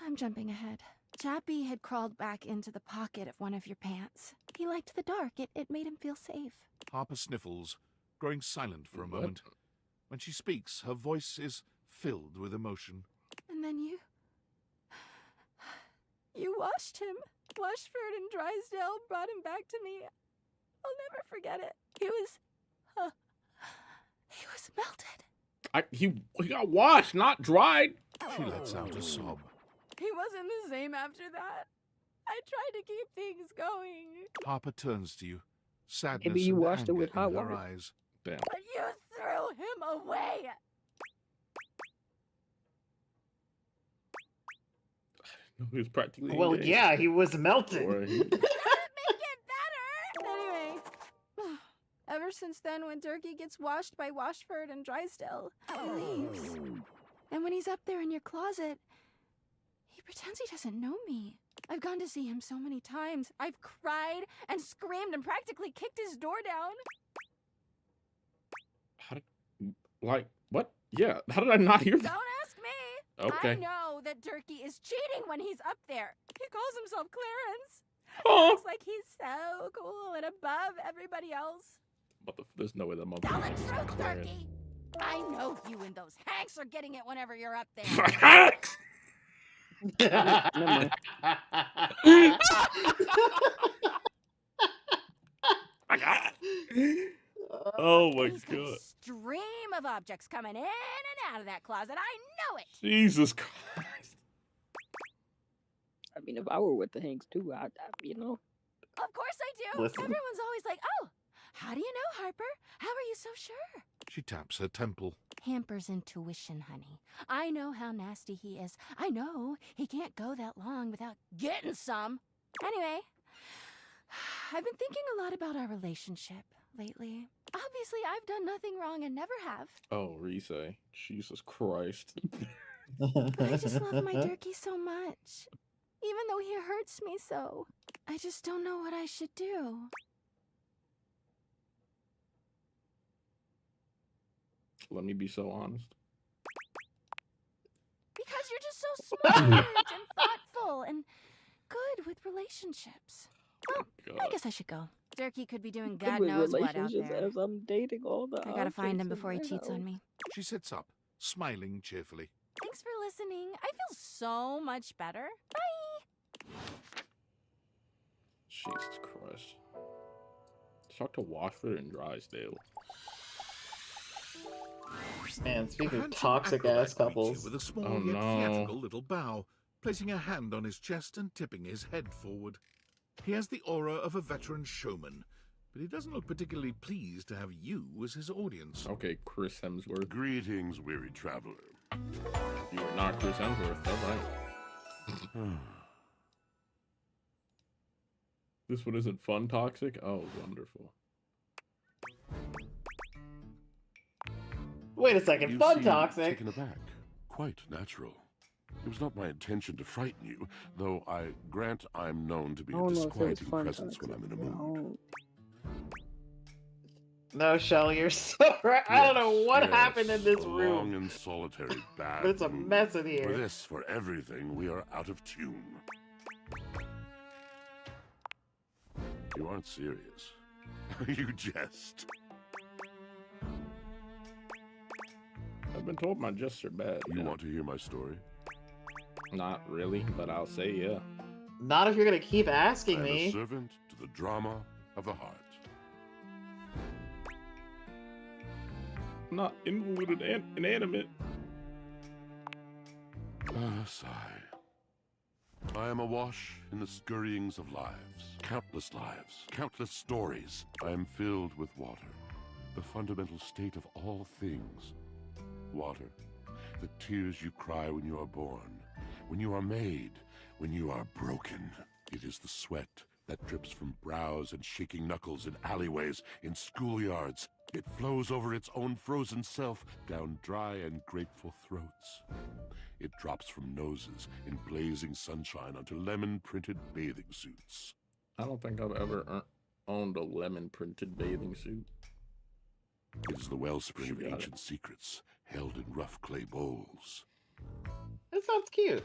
I'm jumping ahead. Chappie had crawled back into the pocket of one of your pants. He liked the dark. It made him feel safe. Harper sniffles, growing silent for a What? moment. When she speaks, her voice is filled with emotion. And then you washed him. Washford and Drysdale brought him back to me. I'll never forget it. He was melted. He got washed, not dried. She lets out a sob. He wasn't the same after that. I tried to keep things going. Harper turns to you, sadness Maybe you and washed it anger with hot in her water. eyes. Damn. But you threw him away. He was practically Well, engaged. yeah, he was melted. Or he- Make it better. Anyway, ever since then, when Turkey gets washed by Washford and Drysdale, He leaves. And when he's up there in your closet, he pretends he doesn't know me. I've gone to see him so many times. I've cried and screamed and practically kicked his door down. How did, like, what? Yeah, how did I not hear that? Don't ask me. Okay. I know that Turkey is cheating when he's up there. He calls himself Clarence. Oh. Looks like he's so cool and above everybody else. There's no way that Tell motherfucker the is truth, Clarence. Turkey. I know you and those Hanks are getting it whenever you're up there. Hanks! Oh my He's got a god. stream of objects coming in and out of that closet. I know it. Jesus Christ. mean, if I were with the Hanks too, you know. Of course I do. Listen. Everyone's always like, oh, how do you know, Harper? How are you so sure? She taps her temple. Hamper's intuition, honey. I know how nasty he is. I know he can't go that long without getting some. Anyway, I've been thinking a lot about our relationship lately. Obviously, I've done nothing wrong and never have. Oh, Rise. Jesus Christ. But I just love my Durkee so much. Even though he hurts me so. I just don't know what I should do. Let me be so honest. Because you're just so smart and thoughtful and good with relationships. Well, I guess I should go. Durkee could be doing God With knows what out relationships there. as I'm dating all the I gotta find him objects in before he my cheats on house. me. She sits up, smiling cheerfully. Thanks for listening. I feel so much better. Bye! Jesus Christ. Talk to Washford and Drysdale. Man, speaking of Handsome toxic ass acrobat greets you couples. with a small Oh, yet no. theatrical little bow, placing a hand on his chest and tipping his head forward. He has the aura of a veteran showman, but he doesn't look particularly pleased to have you as his audience. Okay, Chris Hemsworth. Greetings, weary traveler. You are not Chris Hemsworth, all right. This one isn't fun toxic? Oh, wonderful. Wait a second, You fun seem toxic. taken aback. Quite natural. It was not my intention to frighten you, though I grant I'm known to be I a don't know if it's disquieting fun presence when I'm in a mood. No, Shell, you're so right. I don't know what happened in this a room. long and solitary bad But it's a mood. mess in here. For this, for everything, we are out of tune. You aren't serious. You jest. I've been told my jests are bad. You want to hear my story? Not really, but I'll say yeah. Not if you're gonna keep asking I am a me. servant to the drama of the heart. Not invalid and inanimate. Sigh. I am awash in the scurryings of lives. Countless stories. I am filled with water, the fundamental state of all things. Water, the tears you cry when you are born, when you are made, when you are broken. It is the sweat that drips from brows and shaking knuckles in alleyways, in schoolyards. It flows over its own frozen self down dry and grateful throats. It drops from noses in blazing sunshine onto lemon-printed bathing suits. I don't think I've ever owned a lemon-printed bathing suit. It is the wellspring She of got it. ancient secrets, held in rough clay bowls. That sounds cute.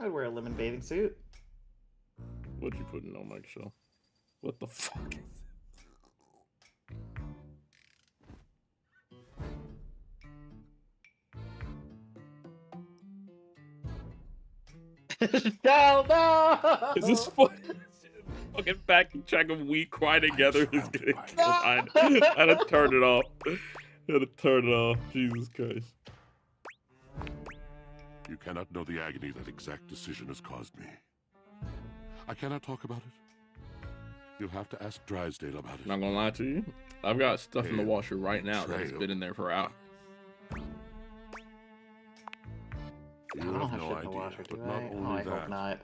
I'd wear a lemon bathing suit. What'd you put in on Mike Show? What the fuck? No! Is this fun? Fucking backing track of We Cry Together is getting I had to turn it off. I had to turn it off. Jesus Christ. You cannot know the agony that exact decision has caused me. I cannot talk about it. You'll have to ask Drysdale about it. Not gonna lie to you. I've got stuff in the Hail, washer right now that's trail. been in there for hours. You I don't have have no shit in the idea, washer, do but not I? only Oh, I that. hope not.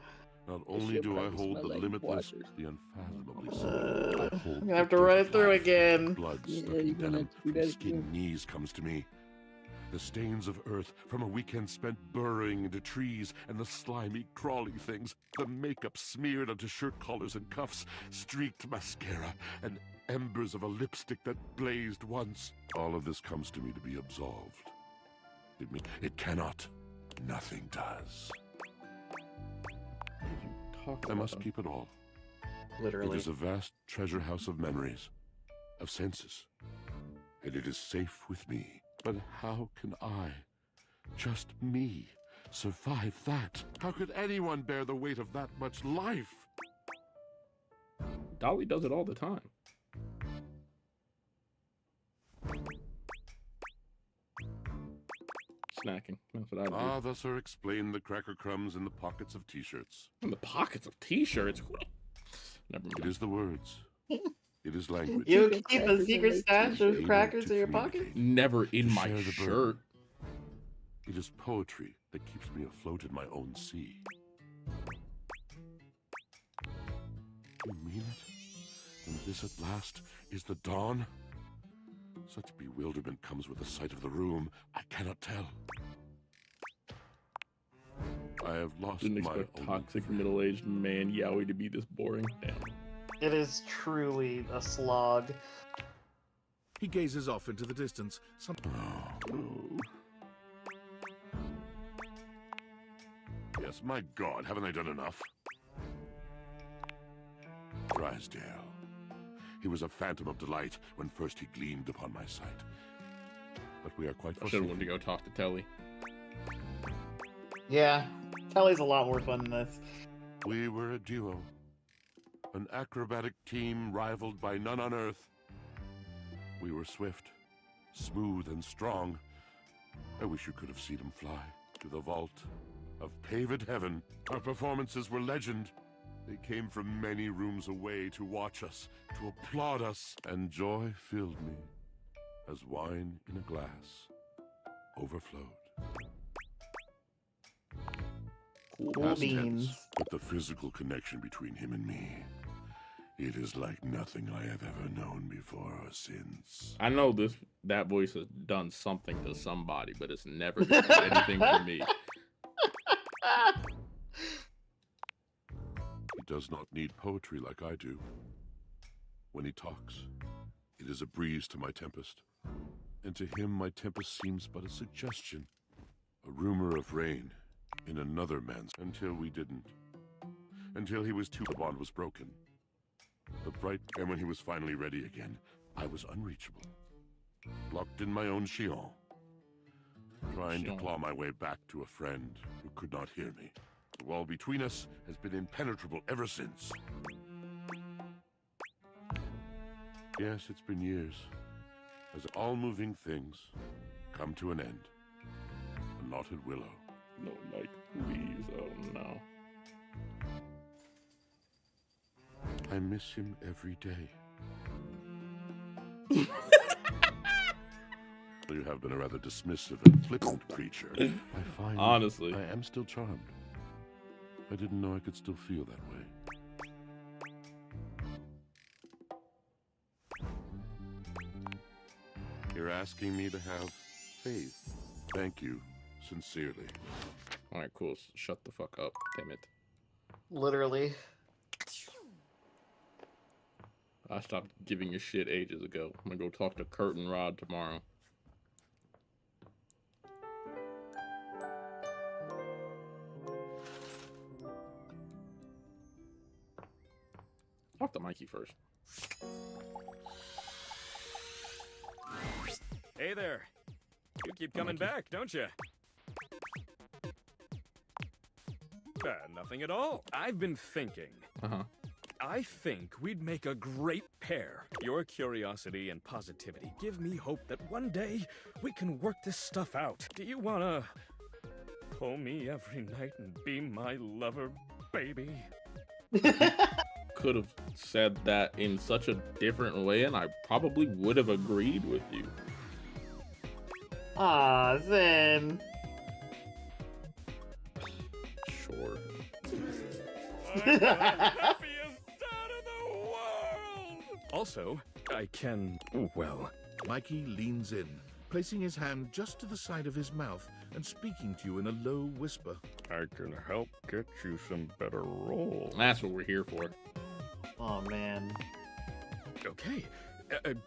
Not This only shit do I probably hold smell the like limitless, washers. the unfathomably smooth. I hold I'm the gonna have to dirt run of it through life. again. Blood Yeah, stuck you're in gonna denim have to do from that skin again. knees comes to me. The stains of earth from a weekend spent burrowing into trees, and the slimy, crawly things, the makeup smeared onto shirt collars and cuffs, streaked mascara, and embers of a lipstick that blazed once. All of this comes to me to be absolved. It cannot. Nothing does. I must keep it all. Literally. It is a vast treasure house of memories, of senses, and it is safe with me. But how can I, just me, survive that? How could anyone bear the weight of that much life? Dolly does it all the time. snacking. That's what I do. Ah, thus are explained the cracker crumbs in the pockets of t-shirts. In the pockets of t-shirts? Never mind. It is the words. It is language. You keep a secret stash of crackers in your pocket? Never in To my share the shirt. burden. It is poetry that keeps me afloat in my own sea. You mean it? And this at last is the dawn? Such bewilderment comes with the sight of the room, I cannot tell. I have lost Didn't my expect only toxic middle-aged man yaoi to be this boring. Damn. It is truly a slog. He gazes off into the distance. Yes, my God, haven't I done enough? Drysdale. He was a phantom of delight when first he gleamed upon my sight. But we are quite I should have went to go talk to Telly. Yeah, Telly's a lot more fun than this. We were a duo. An acrobatic team rivaled by none on Earth. We were swift, smooth, and strong. I wish you could have seen him fly to the vault of paved heaven. Our performances were legend. They came from many rooms away to watch us, to applaud us, and joy filled me as wine in a glass overflowed. Cool Past beans. tense, but the physical connection between him and me, it is like nothing I have ever known before or since. I know that voice has done something to somebody, but it's never done anything for me. He does not need poetry like I do. When he talks, it is a breeze to my tempest. And to him, my tempest seems but a suggestion, a rumor of rain in another man's, until we didn't. Until he was too, the bond was broken. The bright, and when he was finally ready again, I was unreachable. Locked in my own Shion. Trying to claw my way back to a friend who could not hear me. The wall between us has been impenetrable ever since. Yes, it's been years. As all moving things come to an end. A knotted willow. No, Mike, please. Oh, no. I miss him every day. You have been a rather dismissive and flippant creature. I find Honestly. I am still charmed. I didn't know I could still feel that way. You're asking me to have faith. Thank you, sincerely. All right, cool. Shut the fuck up. Damn it. Literally. I stopped giving a shit ages ago. I'm gonna go talk to Curtin Rod tomorrow. Talk to Mikey first. Hey there. You keep coming back, don't you? Nothing at all. I've been thinking. Uh-huh. I think we'd make a great pair. Your curiosity and positivity give me hope that one day we can work this stuff out. Do you wanna pull me every night and be my lover, baby? Could have said that in such a different way, and I probably would have agreed with you. Aw, Zen. Sure. I'm the happiest dad in the world! Also, I can, well... Mikey leans in, placing his hand just to the side of his mouth and speaking to you in a low whisper. I can help get you some better rolls. That's what we're here for. Oh, man. Okay,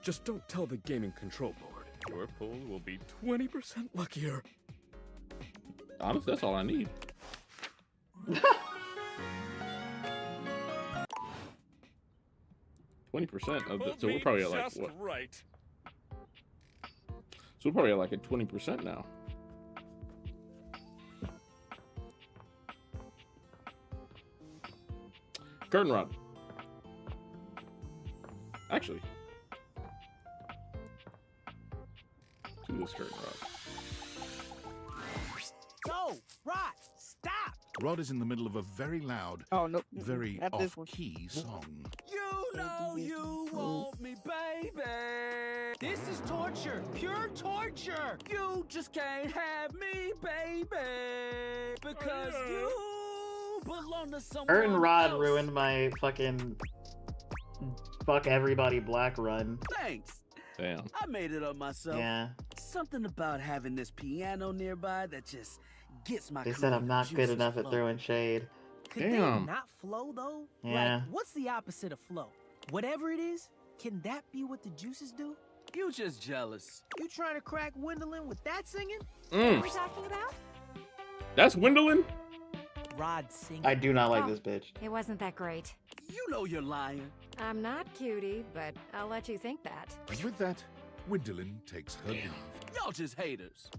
just don't tell the gaming control board. Your pull will be 20% luckier. Honestly, that's all I need. 20% of the, so we're probably at like just what? Right. So we're probably at like at 20% now. Curtain rod. Actually, do this curtain rod. Rod, stop! Rod is in the middle of a very loud, very off-key song. You know you want me, baby. This is torture, pure torture. You just can't have me, baby, because you belong to someone Her and Rod else. ruined my fucking fuck everybody black run. Thanks. Damn. I made it up myself. Yeah. Something about having this piano nearby that just gets my. They said I'm not good juices enough at flowing. throwing shade. Could they not flow though? Yeah. Like, what's the opposite of flow? Whatever it is, can that be what the juices do? You just jealous. You trying to crack Gwendolyn with that singing? Mm. What are we talking about? That's Gwendolyn? Rod singing. I do not like this bitch. It wasn't that great. You know you're lying. I'm not cutie, but I'll let you think that. And with that, Gwendolyn takes her leave. Y'all just haters.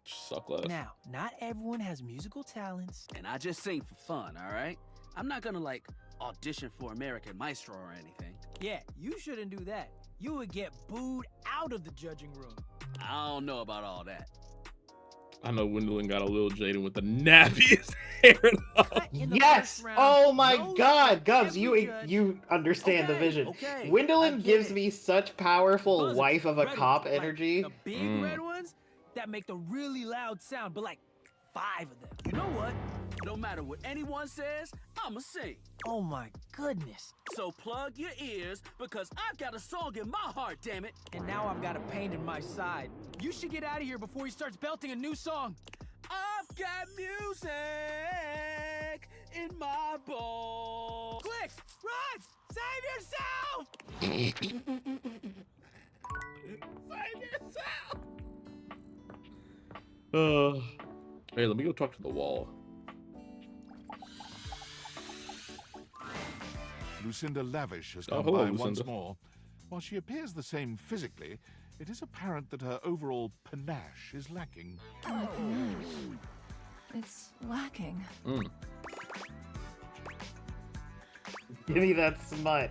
Suck less. Now, not everyone has musical talents. And I just sing for fun, all right? I'm not gonna, like, audition for American Maestro or anything. Yeah, you shouldn't do that. You would get booed out of the judging room. I don't know about all that. I know Gwendolyn got a little jaded with the nappiest hair. Yes! Oh my god, Gubs, you understand the vision. Gwendolyn gives me such powerful wife of a cop energy. Big red ones that make the really loud sound, but like 5 of them. You know what? No matter what anyone says, I'ma sing. Oh my goodness. So plug your ears, because I've got a song in my heart, damn it. And now I've got a pain in my side. You should get out of here before he starts belting a new song. I've got music in my bones. Click! Run! Save yourself! Save yourself! Hey, let me go talk to the wall. Lucinda Lavish has Oh, come hello, by once Lucinda. more. While she appears the same physically, it is apparent that her overall panache is lacking. It's lacking. Give me that smut.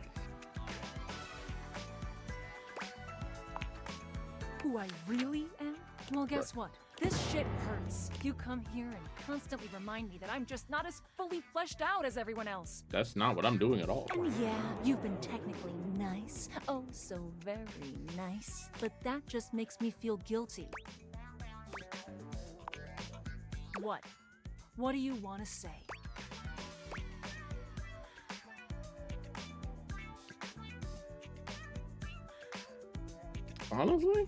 Who I really am? Well, guess what? This shit hurts. You come here and constantly remind me that I'm just not as fully fleshed out as everyone else. That's not what I'm doing at all. And yeah, you've been technically nice. Oh, so very nice. But that just makes me feel guilty. What? What do you want to say? Honestly?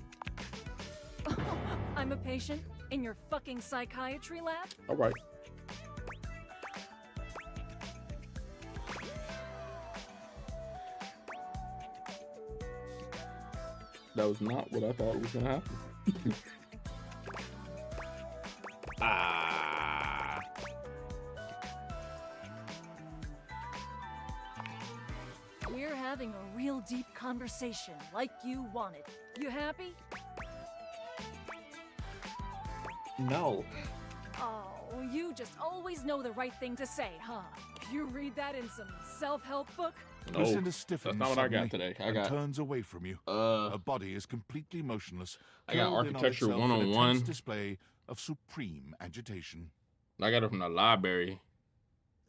I'm a patient in your fucking psychiatry lab? All right. That was not what I thought was gonna happen. Ah. We're having a real deep conversation, like you wanted. You happy? No. Oh, you just always know the right thing to say, huh? You read that in some self-help book? No, Lucinda stiffens that's not what I got suddenly today. I and got turns away from you. Her body is completely motionless. I got curled in on Architecture itself in a 101. tense display of supreme agitation. I got it from the library.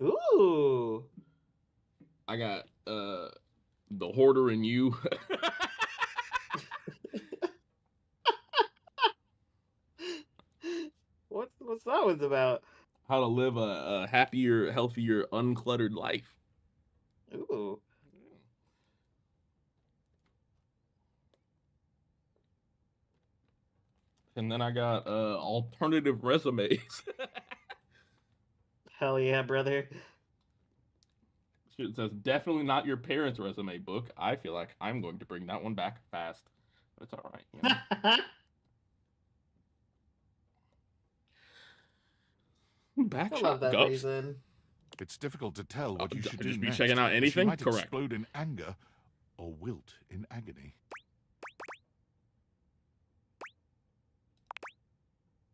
Ooh. I got The Hoarder and You. What's that one's about? How to live a happier, healthier, uncluttered life. Ooh. And then I got alternative resumes. Hell yeah, brother. It says definitely not your parents' resume book. I feel like I'm going to bring that one back fast. But it's all right. You know? Back I shot love that Gups. reason. It's difficult to tell what you should do just be next. checking out anything? She might Correct. explode in anger or wilt in agony.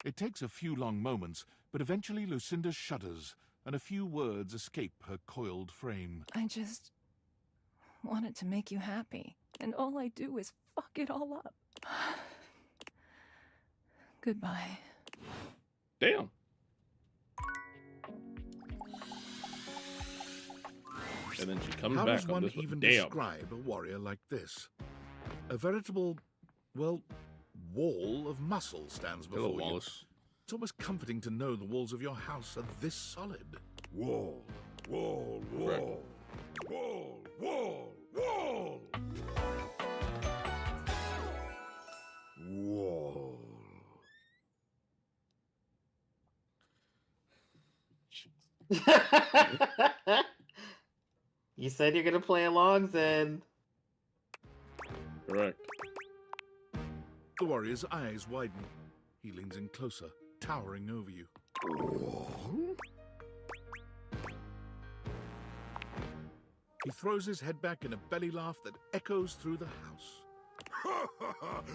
It takes a few long moments, but eventually Lucinda shudders, and a few words escape her coiled frame. I wanted to make you happy, and all I do is fuck it all up. Goodbye. Damn. And then she comes How back does on one this one. even Damn. describe a warrior like this? A veritable, well, wall of muscle stands Hello, before you. Wallace. It's almost comforting to know the walls of your house are this solid. Wall, wall, wall, wall, wall, wall. Wall. You said you're gonna play along, Zen. Correct. The warrior's eyes widen. He leans in closer, towering over you. He throws his head back in a belly laugh that echoes through the house.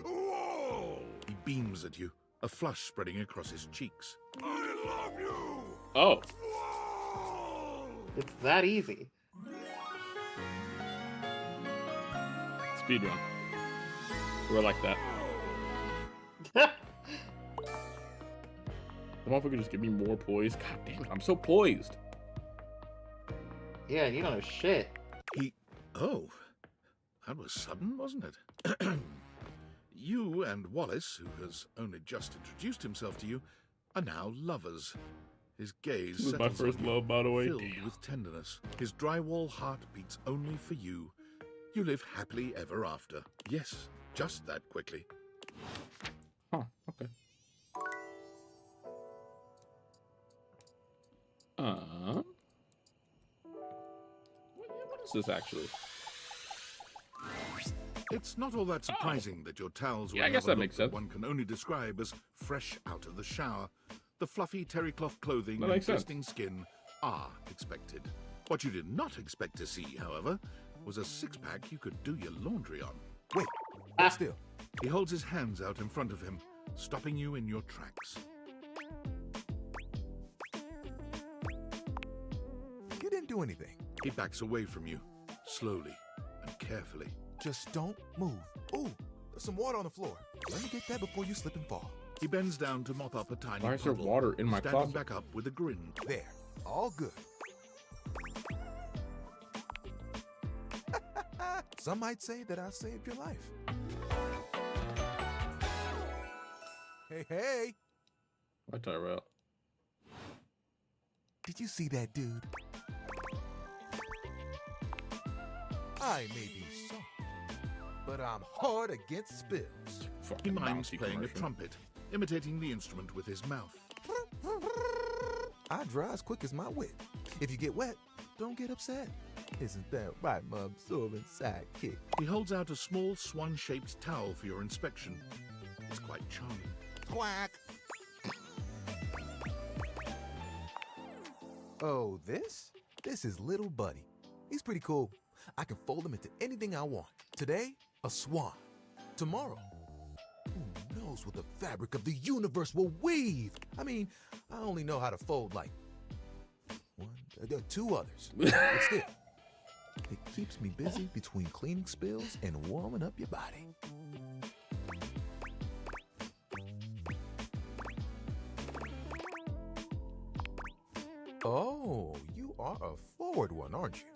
Wall! He beams at you, a flush spreading across his cheeks. I love you! Oh. It's that easy. Speedrun. We're like that. The motherfucker just give me more poise. God damn it, I'm so poised. Yeah, you don't know shit. Oh, that was sudden, wasn't it? You and Wallace, who has only just introduced himself to you, are now lovers. His gaze This is my settles first on you, love, by the way. filled Damn. with tenderness. His drywall heart beats only for you. You live happily ever after. Yes, just that quickly. Huh, okay. What is this actually? It's not all that surprising that your towels Yeah, I will guess have a that look makes sense. one can only describe as fresh out of the shower. The fluffy terry cloth clothing That and makes sense. glistening skin are expected. What you did not expect to see, however, was a six-pack you could do your laundry on. Wait, hold still. He holds his hands out in front of him, stopping you in your tracks. You didn't do anything. He backs away from you, slowly and carefully. Just don't move. Ooh, there's some water on the floor. Let me get that before you slip and fall. He bends down to mop up a tiny Why is there puddle, water in my standing closet? back up with a grin. There, all good. Some might say that I saved your life. Hey, hey! Why Tyrell? Did you see that dude? I may be soft, but I'm hard against spills. He mimes bouncy playing a commercial. trumpet, imitating the instrument with his mouth. I dry as quick as my wit. If you get wet, don't get upset. Isn't that right, my absorbent sidekick? He holds out a small swan-shaped towel for your inspection. It's quite charming. Quack! Oh, this? This is Little Buddy. He's pretty cool. I can fold him into anything I want. Today, a swan. Tomorrow, who knows what the fabric of the universe will weave? I mean, I only know how to fold like two others. But still, it keeps me busy between cleaning spills and warming up your body. Oh, you are a forward one, aren't you?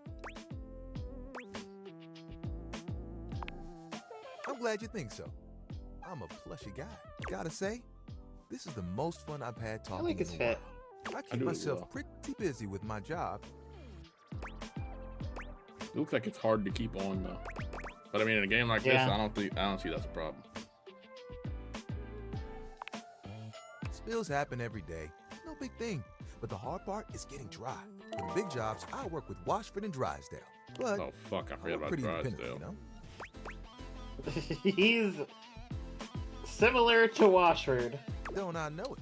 I'm glad you think so. I'm a plushy guy. Gotta say, this is the most fun I've had talking like his in a fit. while. I I keep do as myself well. pretty busy with my job. It looks like it's hard to keep on though. But I mean, in a game like this, Yeah. I don't see that's a problem. Spills happen every day. No big thing. But the hard part is getting dry. For the big jobs, I work with Washford and Drysdale. But Oh fuck, I forgot about pretty independent, Drysdale. you know? He's similar to Washford. Don't I know it?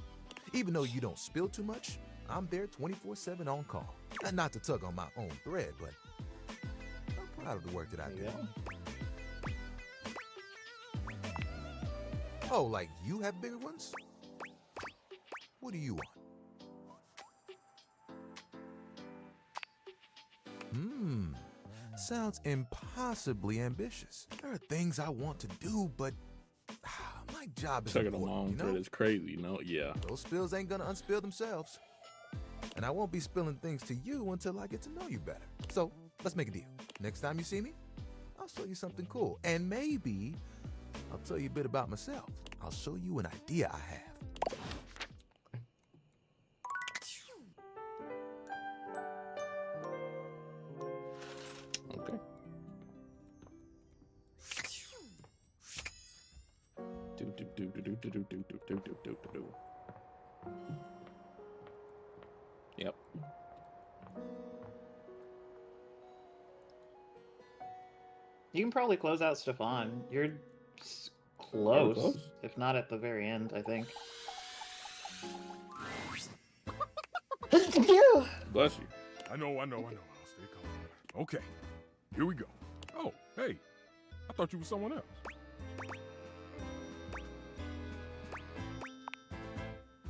Even though you don't spill too much, I'm there 24/7 on call. And not to tug on my own thread, but I'm proud of the work that I do. Oh, like you have bigger ones? What do you want? sounds impossibly ambitious. There are things I want to do, but my job is Taking a important, long you know? thread is crazy, you know? Yeah. Those spills ain't gonna unspill themselves. And I won't be spilling things to you until I get to know you better. So, let's make a deal. Next time you see me, I'll show you something cool. And maybe I'll tell you a bit about myself. I'll show you an idea I have. Okay. Yep. You can probably close out Stefan. You're Close. close, if not at the very end, I think. Bless you. I know. I'll stay calm. Okay, here we go. Oh, hey, I thought you were someone else.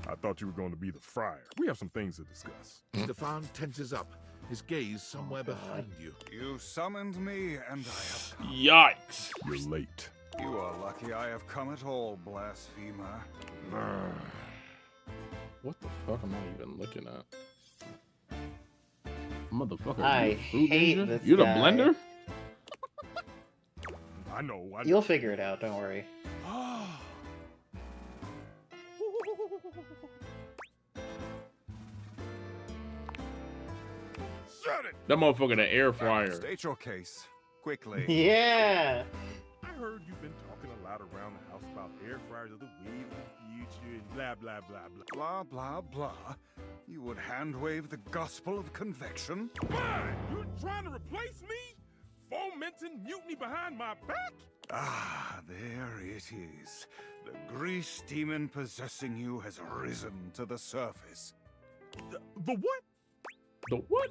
I thought you were going to be the friar. We have some things to discuss. Stefan tenses up, his gaze somewhere behind you. You summoned me, and I have come. Yikes. You're late. You are lucky I have come at all, blasphemer. What the fuck am I even looking at? Motherfucker, I you a fruit hate ninja? this You the guy. blender? I know. You'll figure it out, don't worry. Shut it! That motherfucker the air fryer. State your case, quickly. Yeah! I heard you've been talking a lot around the house about air fryers of the wave of the future and blah, blah, blah, blah. Blah, blah, blah. You would hand-wave the gospel of convection? Why? You're trying to replace me? Fomenting mutiny behind my back? Ah, there it is. The grease demon possessing you has risen to the surface. The what? The what?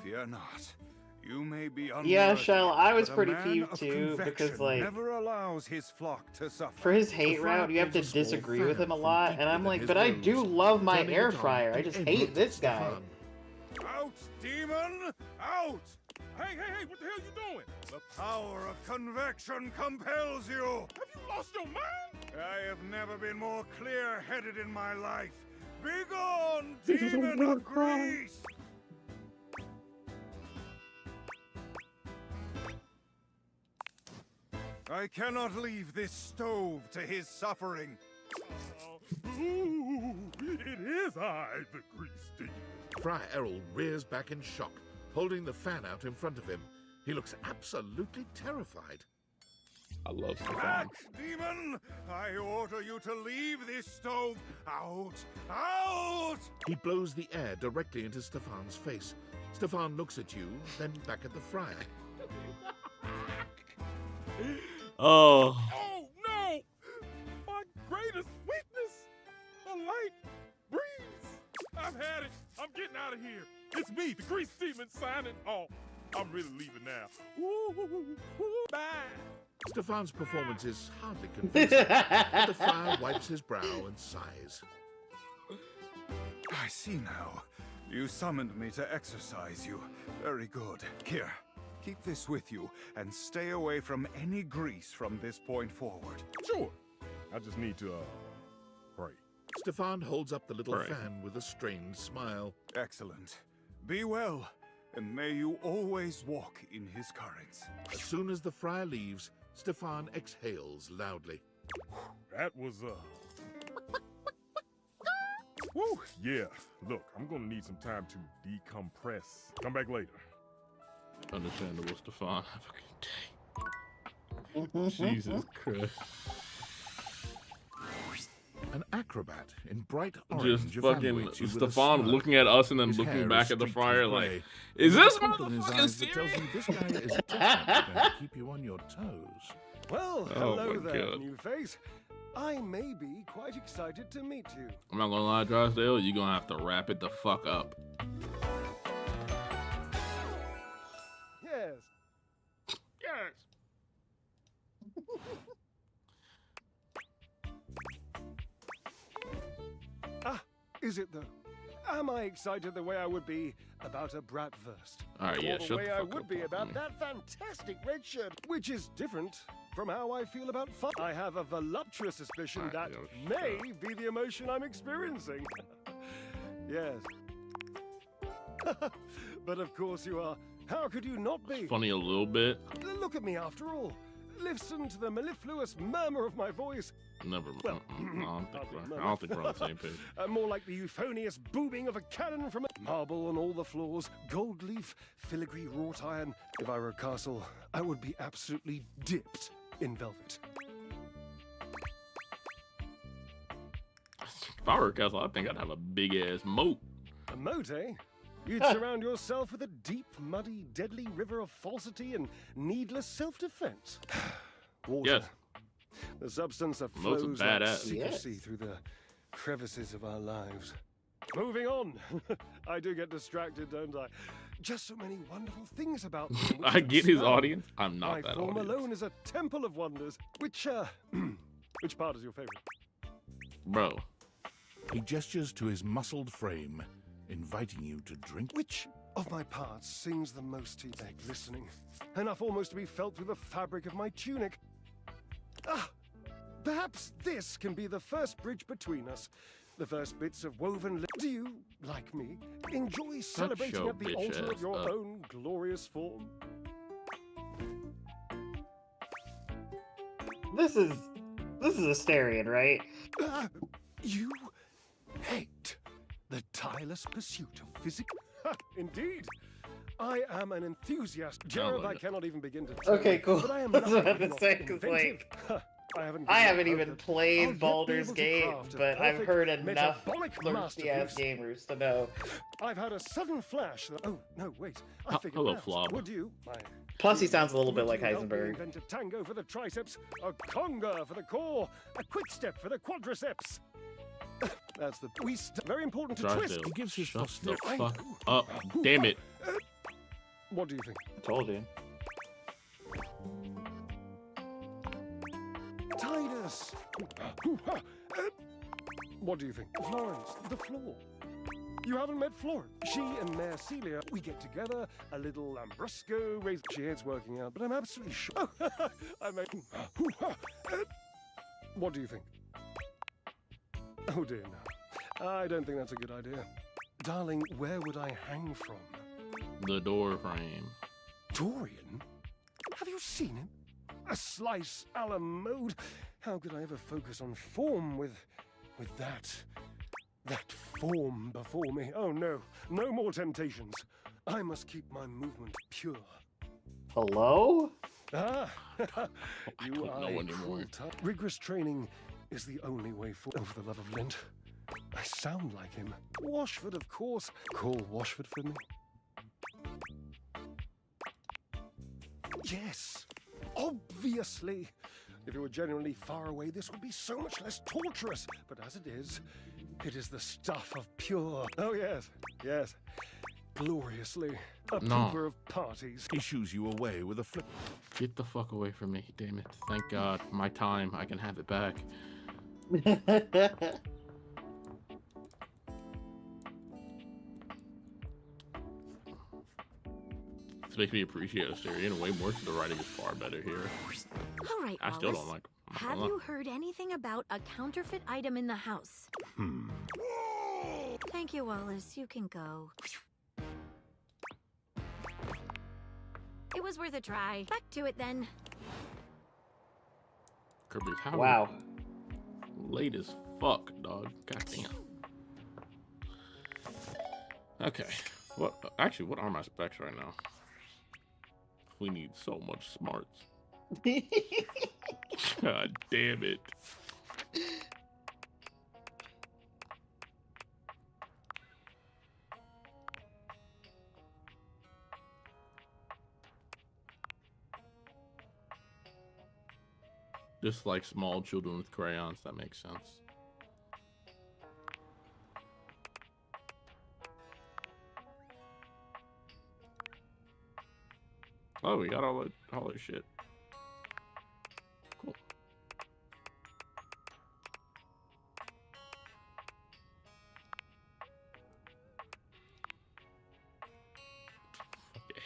Fear not. You may be Yeah, unworthy, Shell, I was but a pretty man cute of too, because convection like never allows his flock to suffer. for his hate route, you have to disagree with him a lot, and I'm like, but I do love my air fryer. I just hate this guy. Out, demon! Out! Hey, what the hell you doing? The power of convection compels you! Have you lost your mind? I have never been more clear-headed in my life. Begone, This is a demon war of crime. grease! I cannot leave this stove to his suffering. Ooh, it is I, the grease demon. Friar Errol rears back in shock, holding the fan out in front of him. He looks absolutely terrified. I love Stefan. Back, demon! I order you to leave this stove. Out! Out! He blows the air directly into Stefan's face. Stefan looks at you, then back at the friar. Oh. Oh, no! My greatest weakness! A light breeze! I've had it. I'm getting out of here. It's me, the grease demon, signing off. I'm really leaving now. Bye! Stefan's performance is hardly convincing, but the friar wipes his brow and sighs. I see now. You summoned me to exercise you. Very good. Here, keep this with you, and stay away from any grease from this point forward. Sure. I just need to, pray. Stefan holds up the little Right. fan with a strained smile. Excellent. Be well, and may you always walk in his currents. As soon as the friar leaves, Stefan exhales loudly. That was, Woo! Yeah, look, I'm gonna need some time to decompress. Come back later. Understandable, Stefan. Have a good day. Jesus Christ. An acrobat in bright orange Just fucking evaluates you with a Stefan smile. looking at us and then His looking hair back is at the streaked fryer with like, grey. is There's this a twinkle in his motherfucking eyes that tells serious? you this guy is definitely going to keep you on your toes. Well, Oh hello my there, God. new face. I may be quite excited to meet you. I'm not gonna lie, Drysdale, you're gonna have to wrap it the fuck up. Yes. Yes. Ah, is it the Am I excited the way I would be about a bratwurst? All right, yeah, Or the shut way the I fuck would up, be about man. that fantastic red shirt, which is different from how I feel about fun. I have a voluptuous suspicion that may be the emotion I'm experiencing. Yes. But of course you are. How could you not be? Funny a little bit. Look at me after all. Listen to the mellifluous murmur of my voice. Never. Well, I don't think we're on the same page. More like the euphonious booming of a cannon from a marble on all the floors, gold leaf, filigree wrought iron. If I were a castle, I would be absolutely dipped in velvet. If I were a castle, I think I'd have a big ass moat. A moat, eh? You'd surround yourself with a deep, muddy, deadly river of falsity and needless self-defense. Water. Yes. The substance that Moat's a flows like badass. secrecy through the crevices of our lives. Moving on. I do get distracted, don't I? Just so many wonderful things about me. which I get his astound. audience. I'm not My that form audience. alone is a temple of wonders. Which part is your favorite? Bro. He gestures to his muscled frame, inviting you to drink. Which of my parts sings the most to you? Listening. Enough almost to be felt through the fabric of my tunic. Ah, perhaps this can be the first bridge between us. The first bits of woven. Do you, like me, enjoy celebrating your at the bitch altar of ass your up. own glorious form? This is Asterion, right? You hate the tireless pursuit of physical. Indeed. I am an enthusiast. Jared, I cannot even begin to tell Okay, you, cool. But I am I was nothing about to if say, not 'cause, inventive. I I haven't given up even hope that I'll played yet be Baldur's able to Gate, craft a but I've perfect heard enough metabolic thirsty ass masterpiece. gamers to know. I've had a sudden flash that, oh, no, wait. I figured hello, it out. Flob. Would you? Plus, he sounds a little bit like Would you help me Heisenberg. invent a tango for the triceps, a conga for the core, a quick step for the quadriceps. That's the very important to twist. Drysdale, He gives his shut the I fuck know. up. Damn it. What do you think? I told you. Titus. What do you think? Florence, the floor. You haven't met Florence. She and Mayor Celia, we get together, a little Lambrusco, raise. She hates working out, but I'm absolutely sure. I mean, what do you think? Oh dear, no. I don't think that's a good idea. Darling, where would I hang from? The door frame. Dorian? Have you seen him? A slice a la mode? How could I ever focus on form with that form before me? Oh no, no more temptations. I must keep my movement pure. Hello? Ah, you don't are know a anymore. cruel type. Rigorous training is the only way forward. Oh, for the love of Lint. I sound like him. Washford, of course. Call Washford for me. Yes, obviously. If you were genuinely far away, this would be so much less torturous. But as it is the stuff of pure. Oh, yes, yes. Gloriously. A No. pooper of parties. He shoos you away with a flip. Get the fuck away from me. Damn it. Thank God. My time. I can have it back. This makes me appreciate Asterion way more, so the writing is far better here. All right, I still Wallace. don't like. Have you heard anything about a counterfeit item in the house? Thank you, Wallace. You can go. It was worth a try. Back to it then. Kirby, how Wow. late as fuck, dog. Goddamn. Okay. What? Actually, what are my specs right now? We need so much smarts. God damn it. Just like small children with crayons, that makes sense. Oh, we got all that shit. Cool.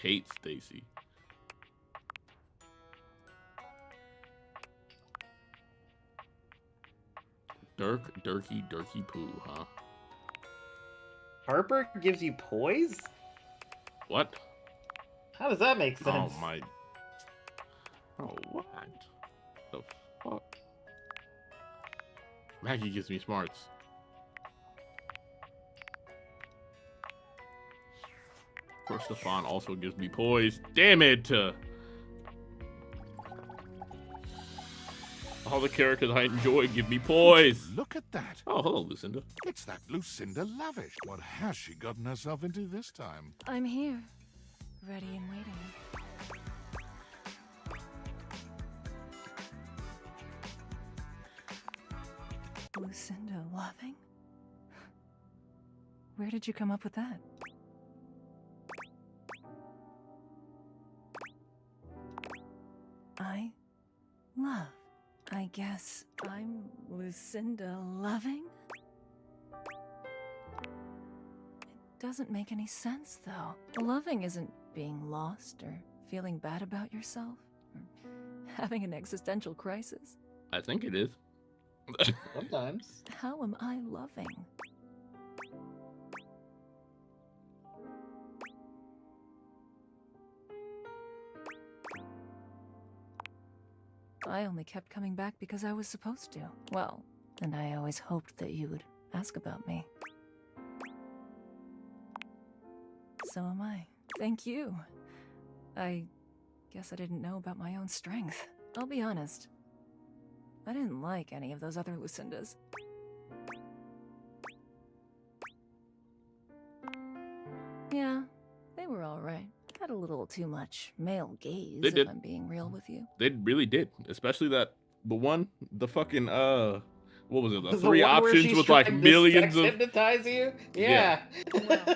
hate Stacy. Durky poo, huh? Harper gives you poise? What? How does that make sense? Oh my. Oh, what? The fuck? Maggie gives me smarts. Of course, Stefan also gives me poise. Damn it! All the characters I enjoy give me poise. Look at that. Oh, hello, Lucinda. It's that Lucinda Lavish. What has she gotten herself into this time? I'm here, ready and waiting. Lucinda Loving? Where did you come up with that? I love. I guess I'm Lucinda Loving? It doesn't make any sense, though. Loving isn't being lost or feeling bad about yourself or having an existential crisis. I think it is. Sometimes. How am I loving? I only kept coming back because I was supposed to. Well, and I always hoped that you would ask about me. So am I. Thank you. I guess I didn't know about my own strength. I'll be honest. I didn't like any of those other Lucindas. Yeah, they were alright. Got a little too much male gaze, They did. if I'm being real with you. They really did. Especially the fucking, what was it? The The three one where options she's with like trying to millions sex of. hypnotize you? Yeah. Well,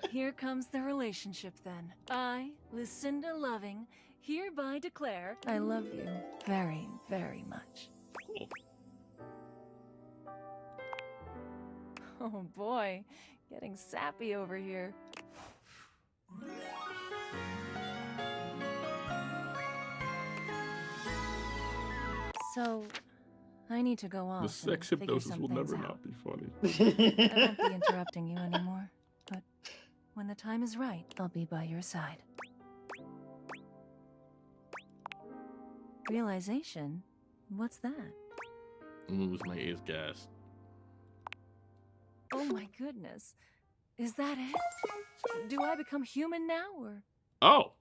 here comes the relationship then. I, Lucinda Loving, hereby declare I love you very, very much. Oh boy, getting sappy over here. So, I need to go off. The sex and figure hypnosis some will things never out. not be funny. I won't be interrupting you anymore, but when the time is right, I'll be by your side. Realization? What's that? I'm gonna lose my ace gas. Oh my goodness. Is that it? Do I become human now, or? Oh.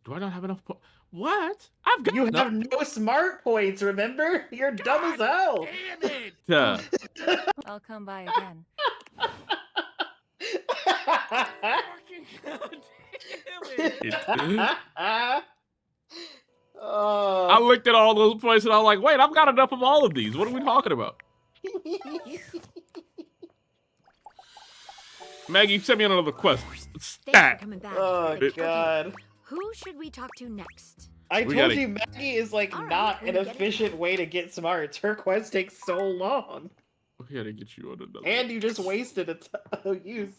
Do I not have enough What? I've got You have no smart points, remember? You're dumb as hell. Damn it. I'll come by again. I looked at all those points and I was like, wait, I've got enough of all of these. What are we talking about? Maggie, send me on another quest. Stat. coming back. Oh, God. Who should we talk to next? I We told gotta- you Maggie is like not an efficient way to get smarts. Her quest takes so long. We gotta get you on another. And you just wasted a use.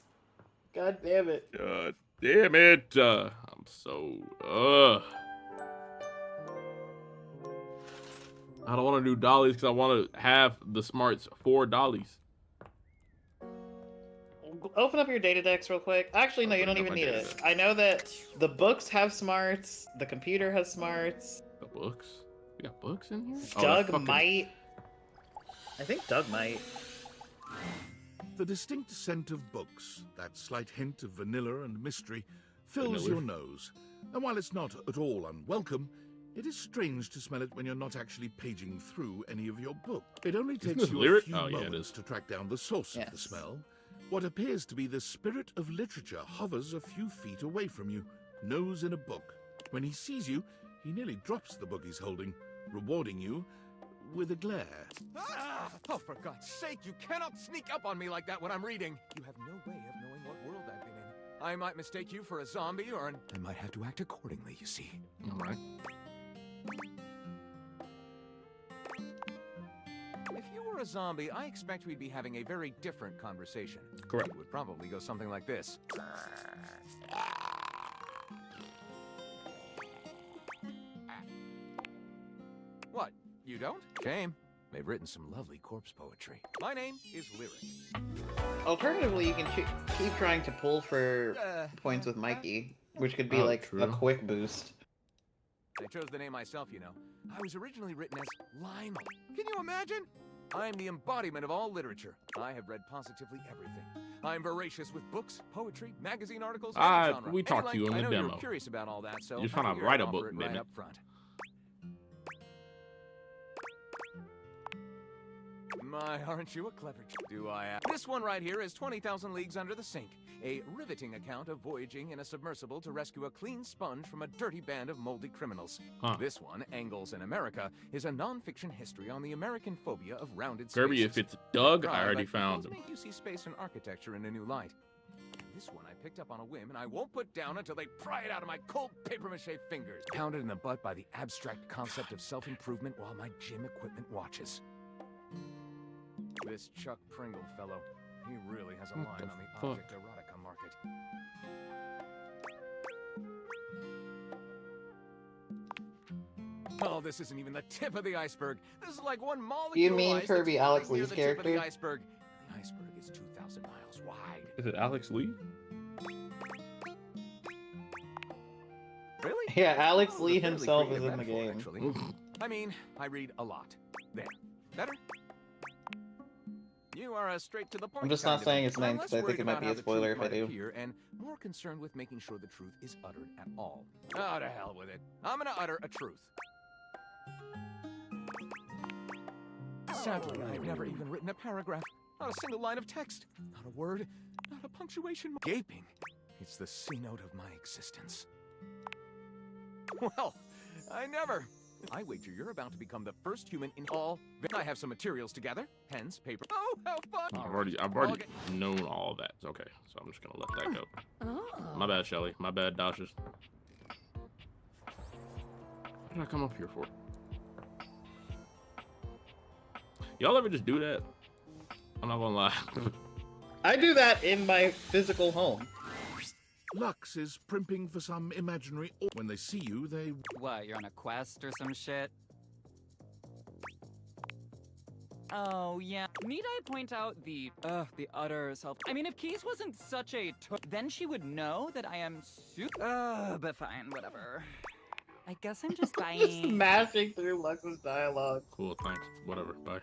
God damn it. God damn it. I'm so. I don't want to do dollies because I want to have the smarts for dollies. Open up your data decks real quick. Actually, no, you don't even need it. I know that the books have smarts, the computer has smarts. The books? We got books in here? Oh, Doug fucking- might. I think Doug might. The distinct scent of books, that slight hint of vanilla and mystery, fills Vanilla. your nose. And while it's not at all unwelcome, it is strange to smell it when you're not actually paging through any of your book. It only takes this you lyric? a few Oh, yeah, it moments is. to track down the source of the smell. What appears to be the spirit of literature hovers a few feet away from you, nose in a book. When he sees you, he nearly drops the book he's holding, rewarding you with a glare. Ah! Oh, for God's sake, you cannot sneak up on me like that when I'm reading. You have no way of knowing what world I've been in. I might mistake you for a zombie or an... I might have to act accordingly, you see. All right. If you were you're a zombie, I expect we'd be having a very different conversation. Correct. It would probably go something like this. What? You don't? Shame. They've written some lovely corpse poetry. My name is Lyric. Alternatively, you can keep trying to pull for points with Mikey, which could be like a quick boost. I chose the name myself, you know. I was originally written as Lionel. Can you imagine? I'm the embodiment of all literature. I have read positively everything. I'm voracious with books, poetry, magazine articles, any genre. We talked to you in the I know demo. You're curious about all that, so You're trying to write a book, right didn't it? up front. My, aren't you a clever do I ask? This one right here is 20,000 Leagues Under the Sink, a riveting account of voyaging in a submersible to rescue a clean sponge from a dirty band of moldy criminals. This one, Angles in America, is a non-fiction history on the American phobia of rounded spaces. Kirby, if it's Doug, I Right, already but found those him. make you see space and architecture in a new light. This one I picked up on a whim, and I won't put down until they pry it out of my cold papier-mâché fingers. Pounded in the butt by the abstract concept of self-improvement while my gym equipment watches. This Chuck Pringle fellow, he really has a line on the object erotica market. Oh, this isn't even the tip of the iceberg. This is like one molecule. You mean Kirby Alex Lee's The character? iceberg. The iceberg is 2,000 miles wide. Is it Alex Lee? Really? Yeah, Alex Oh, Lee a fairly himself is creative in the metaphor, game. actually. I mean, I read a lot. There. Better? You are a straight to the point. I'm just kind not of saying man. its I'm name less because I think worried it might about be how a the spoiler truth if I might do. appear, and more concerned with making sure the truth is uttered at all. Oh, to hell with it. I'm gonna utter a truth. Sadly, I've never even written a paragraph. Not a single line of text. Not a word. Not a punctuation mark. Gaping. It's the C-note of my existence. Well, I never. I wager you're about to become the first human in all. I have some materials together. Pens, paper. Oh, how fun! I've already known all that. It's okay, so I'm just gonna let that go. Oh. My bad, Shelly. My bad, Dashes. What did I come up here for? Y'all ever just do that? I'm not gonna lie. I do that in my physical home. Lux is primping for some imaginary. When they see you, they. What, you're on a quest or some shit? Oh, yeah. Need I point out the utter self... I mean, if Keys wasn't such a then she would know that I am but fine, whatever. I guess I'm just buying... Just smashing through Lux's dialogue. Cool, thanks. Whatever, bye.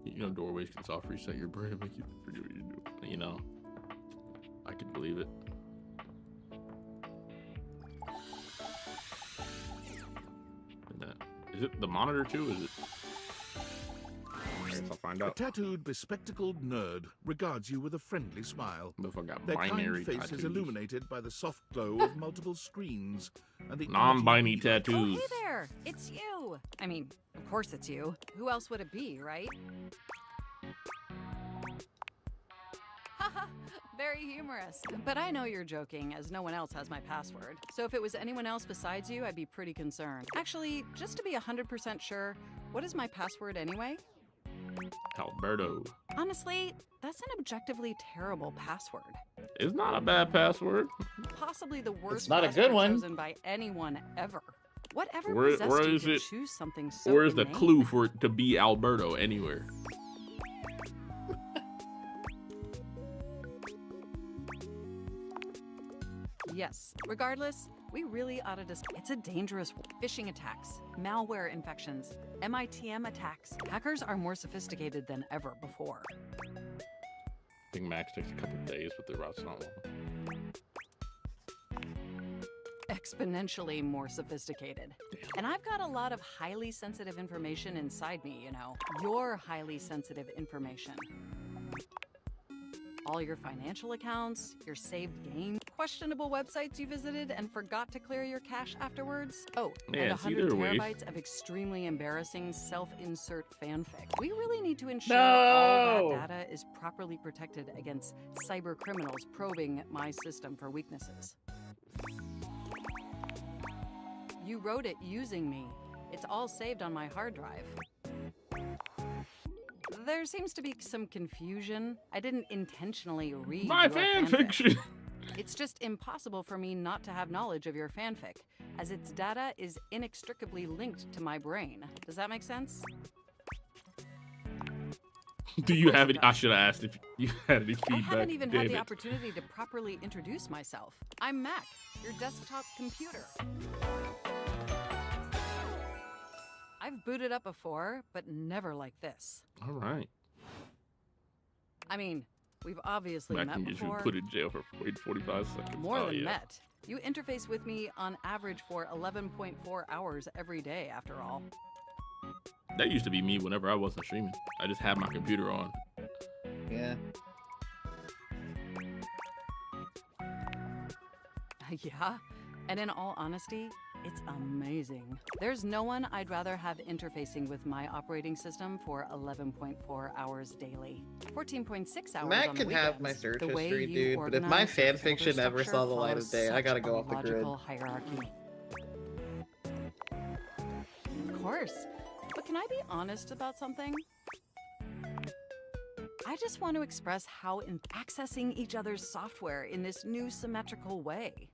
You know, doorways can soft reset your brain, make you forget what you do. You know, I can believe it. Is it the monitor too? Is it? I guess I'll find A out. tattooed, bespectacled nerd regards you with a friendly smile. Got Their kind binary face is tattoos. illuminated by the soft glow of multiple screens and the Non-binary energy of tattoos. Oh, hey there! It's you! I mean, of course it's you. Who else would it be, right? Haha, very humorous. But I know you're joking, as no one else has my password. So if it was anyone else besides you, I'd be pretty concerned. Actually, just to be 100% sure, what is my password anyway? Alberto. Honestly, that's an objectively terrible password. It's not a bad password. Possibly the worst It's not a good password one. chosen by anyone ever. Whatever Where possessed you is to it? choose something so Where's the inane? clue for it to be Alberto anywhere? Yes. Regardless, we really ought to it's a dangerous phishing attacks, malware infections, MITM attacks. Hackers are more sophisticated than ever before. I think Max takes a couple of days, but the route's not long. Exponentially more sophisticated. And I've got a lot of highly sensitive information inside me, you know. Your highly sensitive information. All your financial accounts, your saved games, questionable websites you visited and forgot to clear your cache afterwards. Oh, Yeah, and it's 100 either way. terabytes of extremely embarrassing self-insert fanfic. We really need to ensure No! all that data is properly protected against cyber criminals probing my system for weaknesses. You wrote it using me. It's all saved on my hard drive. There seems to be some confusion. I didn't intentionally read My your fan fanfic. fiction. It's just impossible for me not to have knowledge of your fanfic, as its data is inextricably linked to my brain. Does that make sense? Do you have any? I should have asked if you had any I feedback. haven't even Damn had the it. opportunity to properly introduce myself. I'm Mac, your desktop computer. I've booted up before, but never like this. All right. I mean, we've obviously I met can get you before. put in jail for 45 seconds. More Oh, than yeah. met. You interface with me on average for 11.4 hours every day, after all. That used to be me whenever I wasn't streaming. I just had my computer on. Yeah. Yeah, and in all honesty, it's amazing. There's no one I'd rather have interfacing with my operating system for 11.4 hours daily. 14.6 hours Matt on can the have my weekends. search The way history, you dude, but if my organize your fanfiction folder ever saw the light structure of day, I follows gotta such go a off the grid. logical hierarchy. Of course. But can I be honest about something? I just want to express how in accessing each other's software in this new symmetrical way.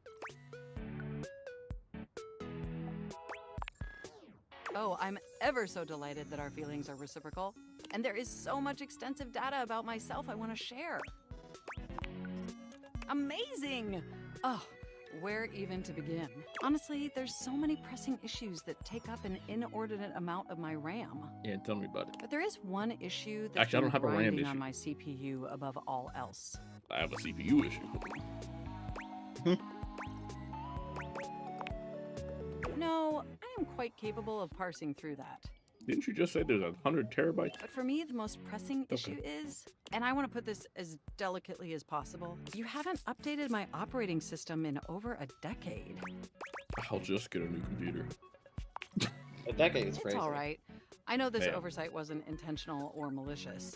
Oh, I'm ever so delighted that our feelings are reciprocal. And there is so much extensive data about myself I want to share. Amazing! Oh, where even to begin? Honestly, there's so many pressing issues that take up an inordinate amount of my RAM. Yeah, tell me about it. But there is one issue that's Actually, I don't have a RAM grinding issue. on my CPU above all else. I have a CPU issue. No, I am quite capable of parsing through that. Didn't you just say there's 100 terabytes? But for me, the most pressing issue is, and I want to put this as delicately as possible, you haven't updated my operating system in over a decade. I'll just get a new computer. A decade is It's crazy. all right. I know this Yeah. oversight wasn't intentional or malicious.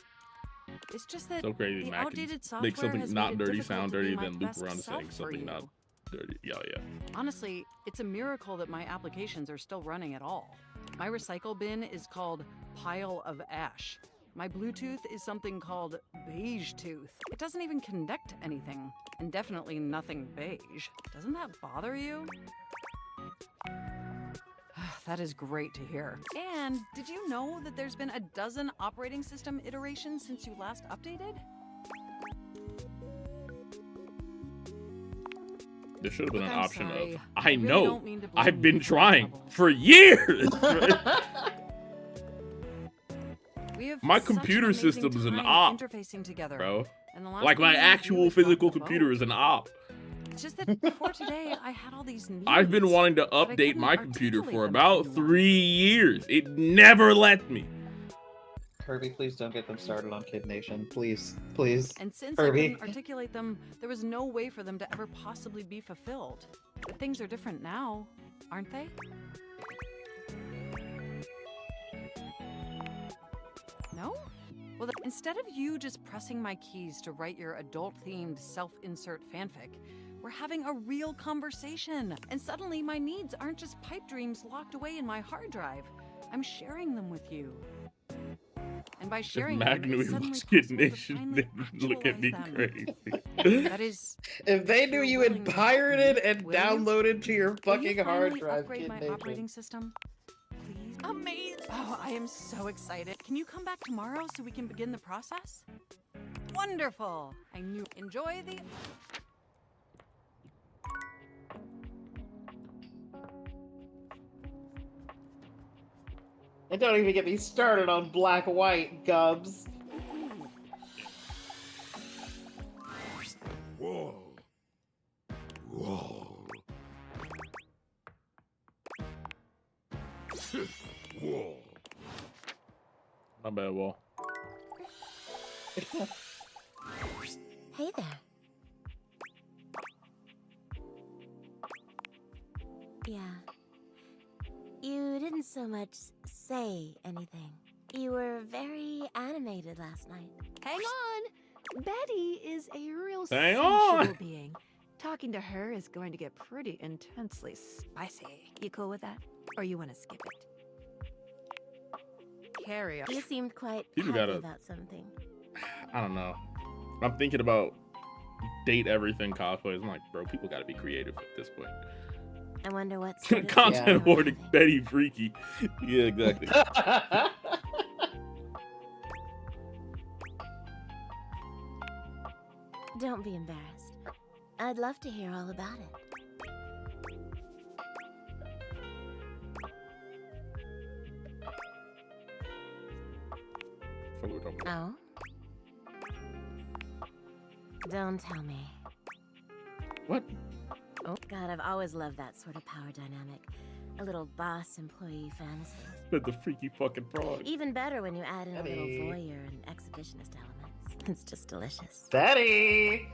It's just that So crazy, the Mac outdated can software make something has not made it dirty difficult sound to be dirty, my then loop best around to self saying for something you. not dirty. Yeah, yeah. Honestly, it's a miracle that my applications are still running at all. My recycle bin is called Pile of Ash. My Bluetooth is something called Beige Tooth. It doesn't even connect to anything, and definitely nothing beige. Doesn't that bother you? That is great to hear. And did you know that there's been a dozen operating system iterations since you last updated? There should have been Look, an I'm option sorry. of, I I really know, don't mean to blame I've you been for trying trouble. for years. We have My such an computer amazing system is an time op, interfacing together. bro. And the last Like my thing I wanna do actual is rock physical the computer boat. is an op. It's just that before today, I had all these needs. I've been wanting to but I update couldn't my computer articulate for them about to anyone. 3 years. It never let me. Kirby, please don't get them started on Kid Nation. Please, please. And since I Kirby. couldn't articulate them, there was no way for them to ever possibly be fulfilled. But things are different now, aren't they? No? Well, instead of you just pressing my keys to write your adult-themed self-insert fanfic, we're having a real conversation. And suddenly my needs aren't just pipe dreams locked away in my hard drive. I'm sharing them with you. And by If sharing Mac them, knew it's he suddenly was Kid possible to Nation, finally they'd look at me actualize them. crazy. That is, If they knew you had pirated and Will you? downloaded to your will fucking you hard finally drive, upgrade Kid my Nation. operating system? Please? Amazing! Oh, I am so excited. Can you come back tomorrow so we can begin the process? Wonderful! I knew. Enjoy the. And don't even get me started on black white gubs. Whoa. Whoa. Whoa. My bad, Wall. Hey there. Yeah. You didn't so much say anything. You were very animated last night. Hang on! Betty is a real Hang sensual on. being. Talking to her is going to get pretty intensely spicy. You cool with that? Or you want to skip it? Carry on. You seemed quite People happy gotta- about something. I don't know. I'm thinking about date everything cosplays. I'm like, bro, people got to be creative at this point. I wonder what sort of Content warning, Betty Freaky. Yeah, exactly. Don't be embarrassed. I'd love to hear all about it. Oh? Don't tell me. What? Oh, God, I've always loved that sort of power dynamic. A little boss-employee fantasy. But the freaky fucking frog. Even better when you add in a little Betty. voyeur and exhibitionist elements. It's just delicious. Betty!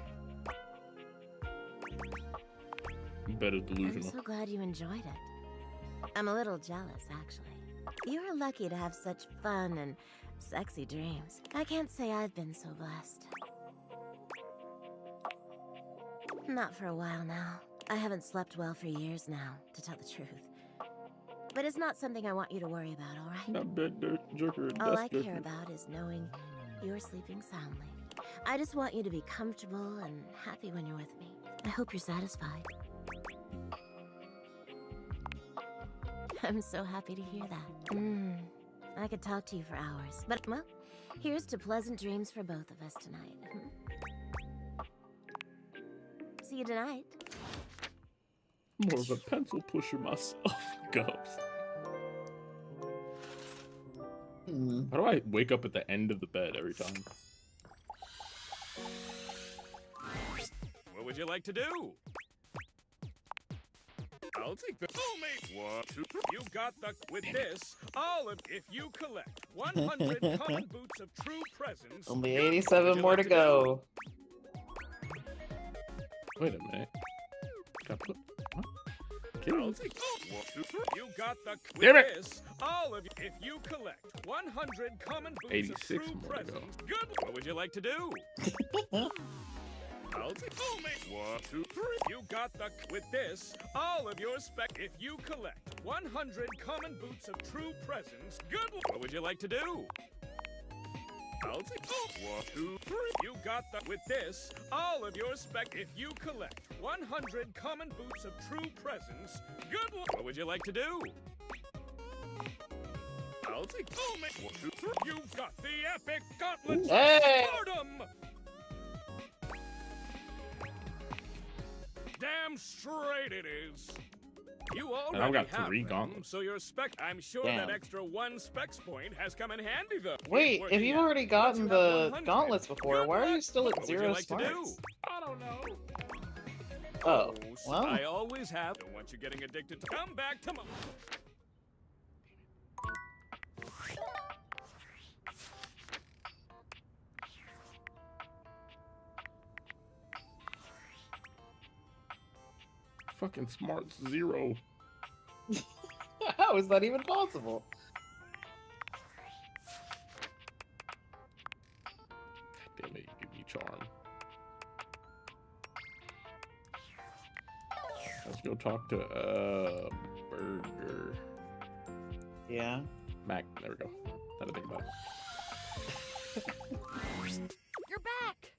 Better I'm delusional. so glad you enjoyed it. I'm a little jealous, actually. You're lucky to have such fun and sexy dreams. I can't say I've been so blessed. Not for a while now. I haven't slept well for years now, to tell the truth. But it's not something I want you to worry about, all right? Not bed jerker. All I desk care jerker. about is knowing you're sleeping soundly. I just want you to be comfortable and happy when you're with me. I hope you're satisfied. I'm so happy to hear that. I could talk to you for hours. But, well, here's to pleasant dreams for both of us tonight. See you tonight. More of a pencil pusher myself. Gubs. How do I wake up at the end of the bed every time? What would you like to do? I'll take the soulmate. 1, 2, 3. You got the with this. All of if you collect 100 common boots of true presence. Only what would 87 you more like to go. Wait a minute. Can I put... What? I'll take 1, 2, 3. You got the with Damn it. this. All of if you collect 100 common boots 86 of true more to go. presence. Good. What would you like to do? I'll take soulmate. 1, 2, 3. You got the with this. All of your spec. If you collect 100 common boots of true presence. Good. What would you like to do? I'll take 1, 2, 3. You got the with this. All of your spec. If you collect 100 common boots of true presence. Good. What would you like to do? I'll take soulmate. 1, 2, 3. You've got the epic gauntlets Hey! of stardom. Damn straight it is. You And I've already got have 3 them, gauntlets. so your spec. I'm sure Damn. that extra 1 specs point has come in handy though. Wait, if you've already gotten you have the 100. gauntlets before, why are you still at What would you 0 like to do? smarts? I don't know. Oh, well. I always have. Don't want you getting addicted to. Come back tomorrow. Fucking smarts 0. How is that even possible? Damn it, you give me charm. Let's go talk to Burger. Yeah. Mac, there we go. Had to think about it. You're back!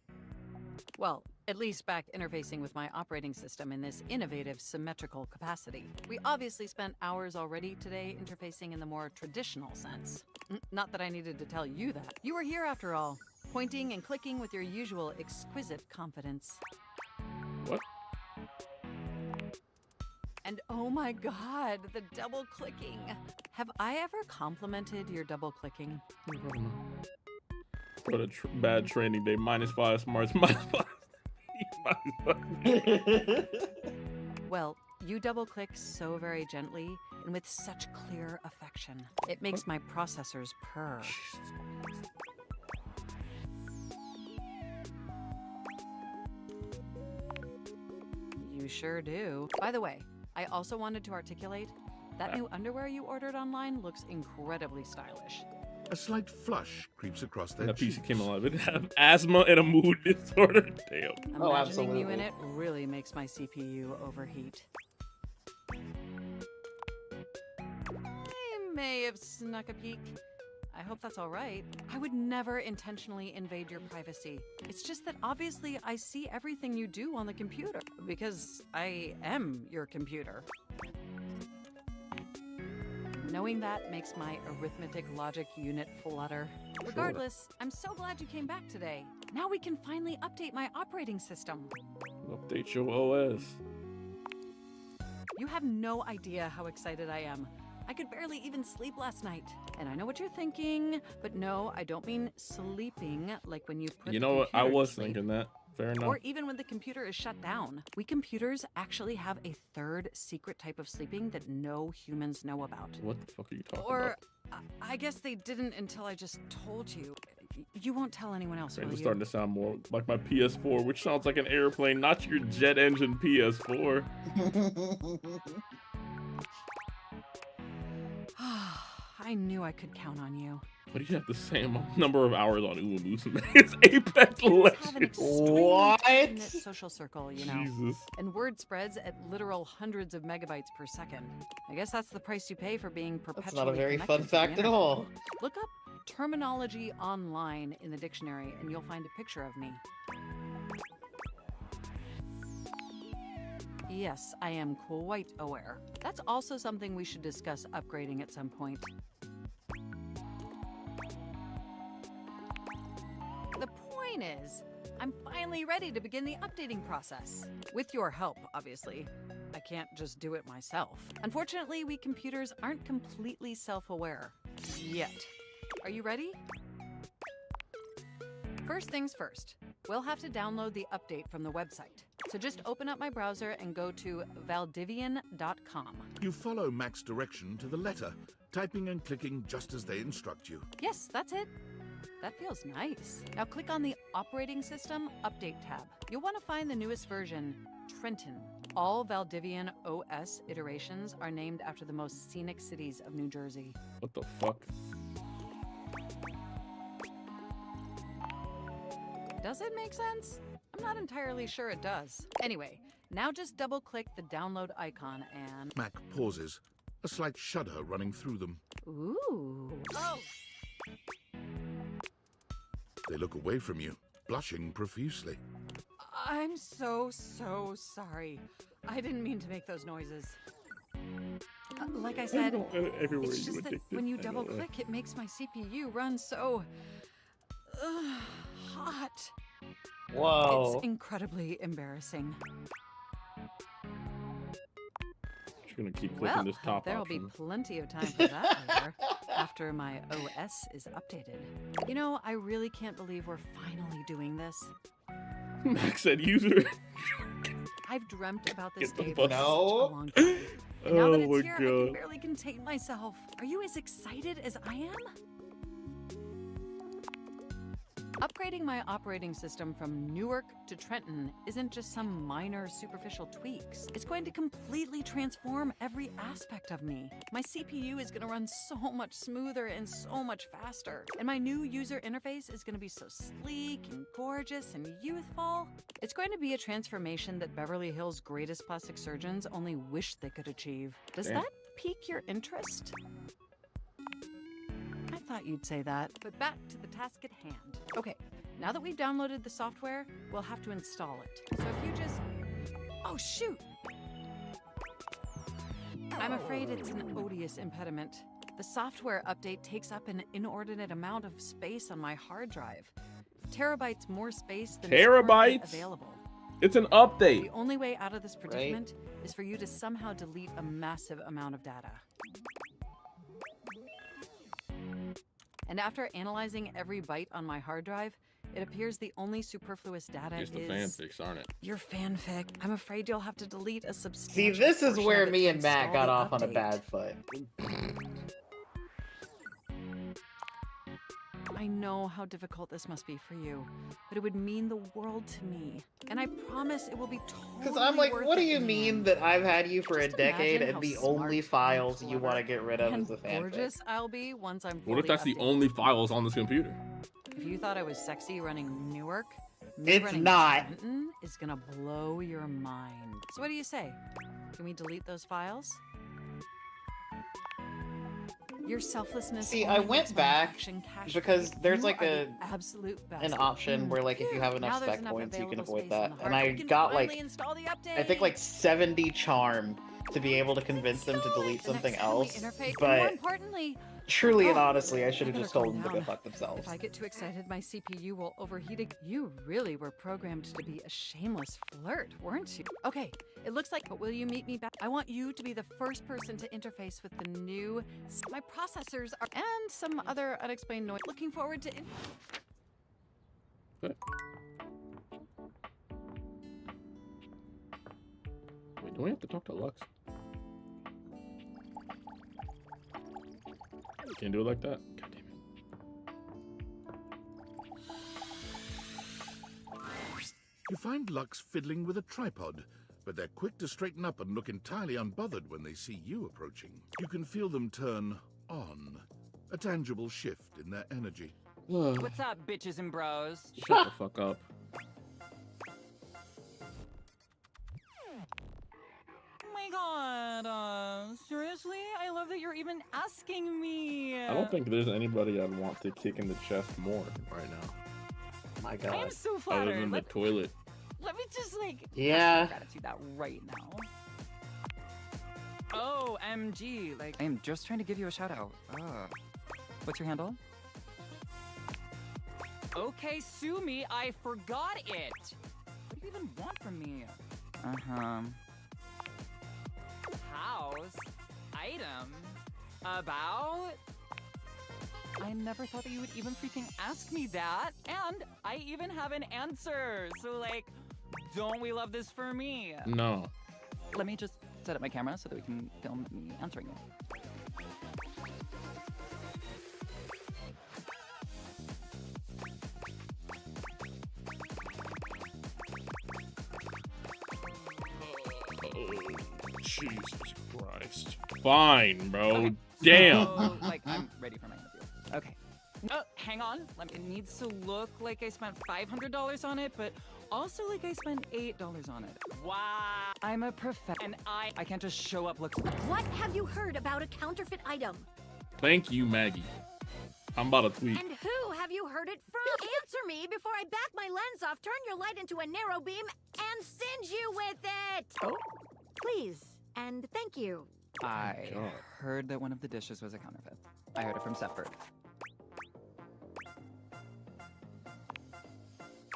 Well, at least back interfacing with my operating system in this innovative symmetrical capacity. We obviously spent hours already today interfacing in the more traditional sense. Not that I needed to tell you that. You were here after all, pointing and clicking with your usual exquisite confidence. What? And oh my god, the double clicking. Have I ever complimented your double clicking? What a bad training day. -5 smarts, -5. Well, you double click so very gently and with such clear affection. It makes my processors purr. You sure do. By the way, I also wanted to articulate that new underwear you ordered online looks incredibly stylish. A slight flush creeps across their That cheeks. PC came alive. It have asthma and a mood disorder. Damn. Imagining you in it really makes my CPU overheat. I may have snuck a peek. I hope that's all right. I would never intentionally invade your privacy. It's just that obviously I see everything you do on the computer because I am your computer. Knowing that makes my arithmetic logic unit flutter. Regardless, I'm so glad you came back today. Now we can finally update my operating system. Update your OS. You have no idea how excited I am. I could barely even sleep last night. And I know what you're thinking, but no, I don't mean sleeping like when you put You the know what? I computer to was sleep. thinking that. Fair enough. Or even when the computer is shut down. We computers actually have a third secret type of sleeping that no humans know about. What the fuck are you talking Or about? I guess they didn't until I just told you. You won't tell anyone else, will It's you? starting to sound more like my PS4, which sounds like an airplane, not your jet engine PS4. I knew I could count on you. But you have the same number of hours on Uemusume. It's Apex Legends. What? Social circle, you know. Jesus. And word spreads at literal hundreds of megabytes per second. I guess that's the price you pay for being perpetually That's not a very connected fun to the fact at internet. all. Look up terminology online in the dictionary and you'll find a picture of me. Yes, I am quite aware. That's also something we should discuss upgrading at some point. The point is, I'm finally ready to begin the updating process. With your help, obviously. I can't just do it myself. Unfortunately, we computers aren't completely self-aware. Yet. Are you ready? First things first. We'll have to download the update from the website. So just open up my browser and go to valdivian.com. You follow Mac's direction to the letter, typing and clicking just as they instruct you. Yes, that's it. That feels nice. Now click on the Operating System Update tab. You'll want to find the newest version, Trenton. All Valdivian OS iterations are named after the most scenic cities of New Jersey. What the fuck? Does it make sense? I'm not entirely sure it does. Anyway, now just double-click the download icon and... Mac pauses, a slight shudder running through them. Ooh. Oh! They look away from you, blushing profusely. I'm so sorry. I didn't mean to make those noises. Like I said, Everywhere it's you just that addicted. when you I know double-click, it makes my CPU run so... hot. Whoa. It's incredibly embarrassing. Just gonna keep clicking Well, this top there'll option. be plenty of time for that later, after my OS is updated. You know, I really can't believe we're finally doing this. Max said user. I've dreamt about this Get the day fuck- for such a long time. And now Oh that it's my here, I God. can barely contain myself. Are you as excited as I am? Upgrading my operating system from Newark to Trenton isn't just some minor superficial tweaks. It's going to completely transform every aspect of me. My CPU is going to run so much smoother and so much faster. And my new user interface is going to be so sleek and gorgeous and youthful. It's going to be a transformation that Beverly Hills' greatest plastic surgeons only wish they could achieve. Does Damn. that pique your interest? I thought you'd say that, but back to the task at hand. Okay, now that we've downloaded the software, we'll have to install it. So if you just... Oh, shoot! I'm afraid it's an odious impediment. The software update takes up an inordinate amount of space on my hard drive. Terabytes more space than is currently Terabytes? available. It's an update. The only way out of this predicament is for you to somehow delete a massive amount of data. And after analyzing every byte on my hard drive, it appears the only superfluous data It's the is fanfics, aren't it? your fanfic. I'm afraid you'll have to delete a substantial See, this is portion where of it me to and Matt install got the off on a update. bad foot. I know how difficult this must be for you, but it would mean the world to me. And I promise it will be totally Because I'm like, worth what do it you in the mean end. that I've had you for a Just decade imagine and the how only smart files and you want to clever get rid of and is the fanfic? gorgeous I'll be once I'm What if fully that's the updated. only files on this computer? If you thought I was sexy running Newark, It's running not. Trenton is gonna blow your mind. So what do you say? Can we delete those files? Your selflessness. See, only I went makes my back affection cash because free. there's You like are the a absolute best. an option where like if you have Now enough there's spec enough points you can available avoid space that. in the And heart. I We can got finally like install the I think like 70 charm to be able to convince them to delete The next something time we else. interface- and more But importantly, truly and oh, honestly, I should have better just told calm them to go down. fuck themselves. If I get too excited, my CPU will overheat. You really were programmed to be a shameless flirt, weren't you? Okay, it looks like, but will you meet me back? I want you to be the first person to interface with the new. My processors are, and some other unexplained noise. Looking forward to. Wait, do we have to talk to Lux? Can't do it like that? God damn it. You find Lux fiddling with a tripod, but they're quick to straighten up and look entirely unbothered when they see you approaching. You can feel them turn on, a tangible shift in their energy. What's up, bitches and bros? Shut the fuck up. Oh my god, seriously? I love that you're even asking me. I don't think there's anybody I'd want to kick in the chest more right now. My I am so Other flattered. than the toilet. Let me just like Yeah. express gratitude that right now. Oh, MG, like I am just trying to give you a shout out. What's your handle? Okay, sue me, I forgot it. What do you even want from me? House? Item? About? I never thought that you would even freaking ask me that. And I even have an answer. So like, don't we love this for me? No. Let me just set up my camera so that we can film me answering you. Jesus Christ. Fine, bro. Okay. Damn. So, like, I'm ready for my interview. Okay. Oh, hang on. It needs to look like I spent $500 on it, but also like I spent $8 on it. Wow. I'm a and I can't just show up look. What have you heard about a counterfeit item? Thank you, Maggie. I'm about to tweet. And who have you heard it from? Answer me before I back my lens off, turn your light into a narrow beam, and singe you with it! Oh. Please, and thank you. I heard that one of the dishes was a counterfeit. I heard it from Sefford.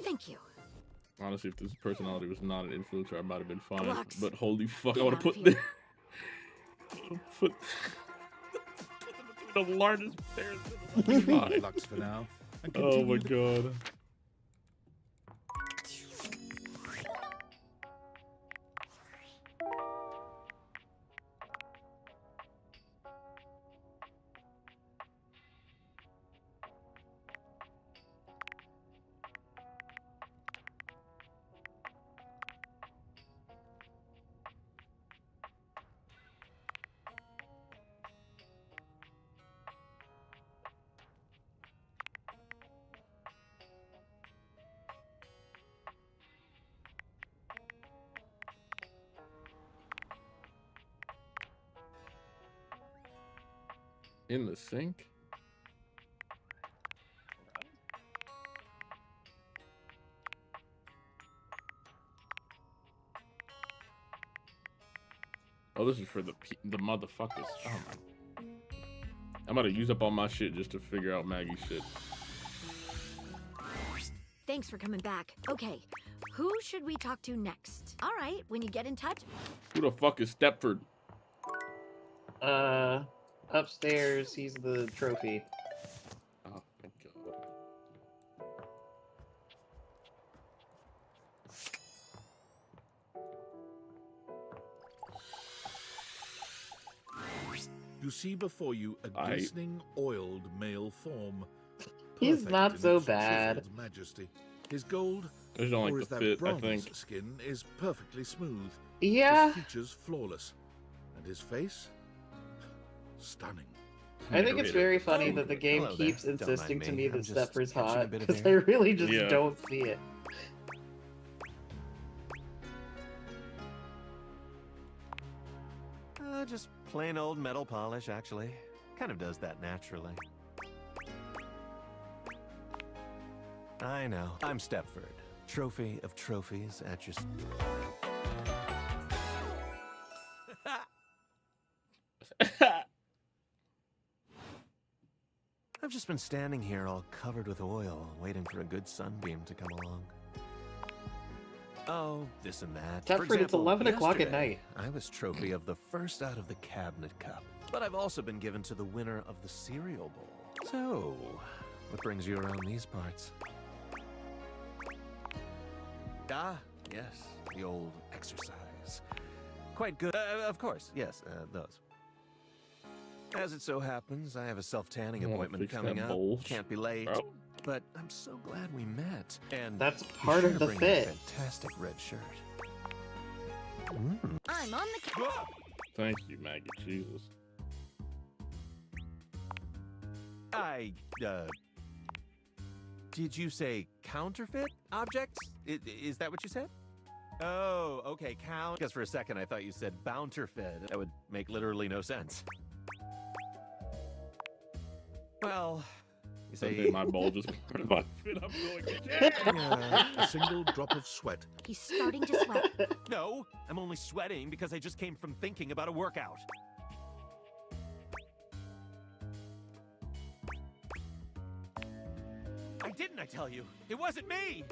Thank you. Honestly, if this personality was not an influencer, I might have been fine. Lux, But holy fuck, I get want out to of put here. put the largest bears in the Goodbye, Lux, for now. And Oh my continue god. In the sink? Oh, this is for the motherfuckers. Oh my. I'm about to use up all my shit just to figure out Maggie's shit. Thanks for coming back. Okay, who should we talk to next? All right, when you get in touch. Who the fuck is Stepford? Upstairs, he's the trophy. Oh, thank God. You see before you a glistening, oiled male form. He's perfect not in so its bad. chiseled majesty. His gold, I just don't or like is the that fit, I bronze think. skin, is perfectly smooth. Yeah. His features flawless, and his face, stunning. I think it's very funny Oh, that the game hello there. keeps Don't mind insisting to me. me I'm that just Stepper's catching a hot, bit of because I air. really just Yeah. don't see it. Just plain old metal polish, actually. Kind of does that naturally. I know. I'm Stepford. Trophy of trophies at your... I've just been standing here all covered with oil, waiting for a good sunbeam to come along. Oh, this and that. For Stepford, it's example, 11 o'clock at yesterday, night. I was trophy of the first out of the cabinet cup. But I've also been given to the winner of the cereal bowl. So, what brings you around these parts? Ah, yes, the old exercise. Quite good. Of course, yes, those. As it so happens, I have a self-tanning I wanna appointment fix coming that up. bulge, Can't be late. bro. But I'm so glad we met. And That's be part sure of to the bring fit. that fantastic red shirt. I'm on the Thank you, Maggie. Jesus. Did you say counterfeit objects? Is that what you said? Oh, okay, because for a second I thought you said bounterfeit. That would make literally no sense. Well, you Someday say... my bulge is part of my fit. I'm going, yeah. A single drop of sweat. He's starting to sweat. No, I'm only sweating because I just came from thinking about a workout. Didn't I tell you? It wasn't me!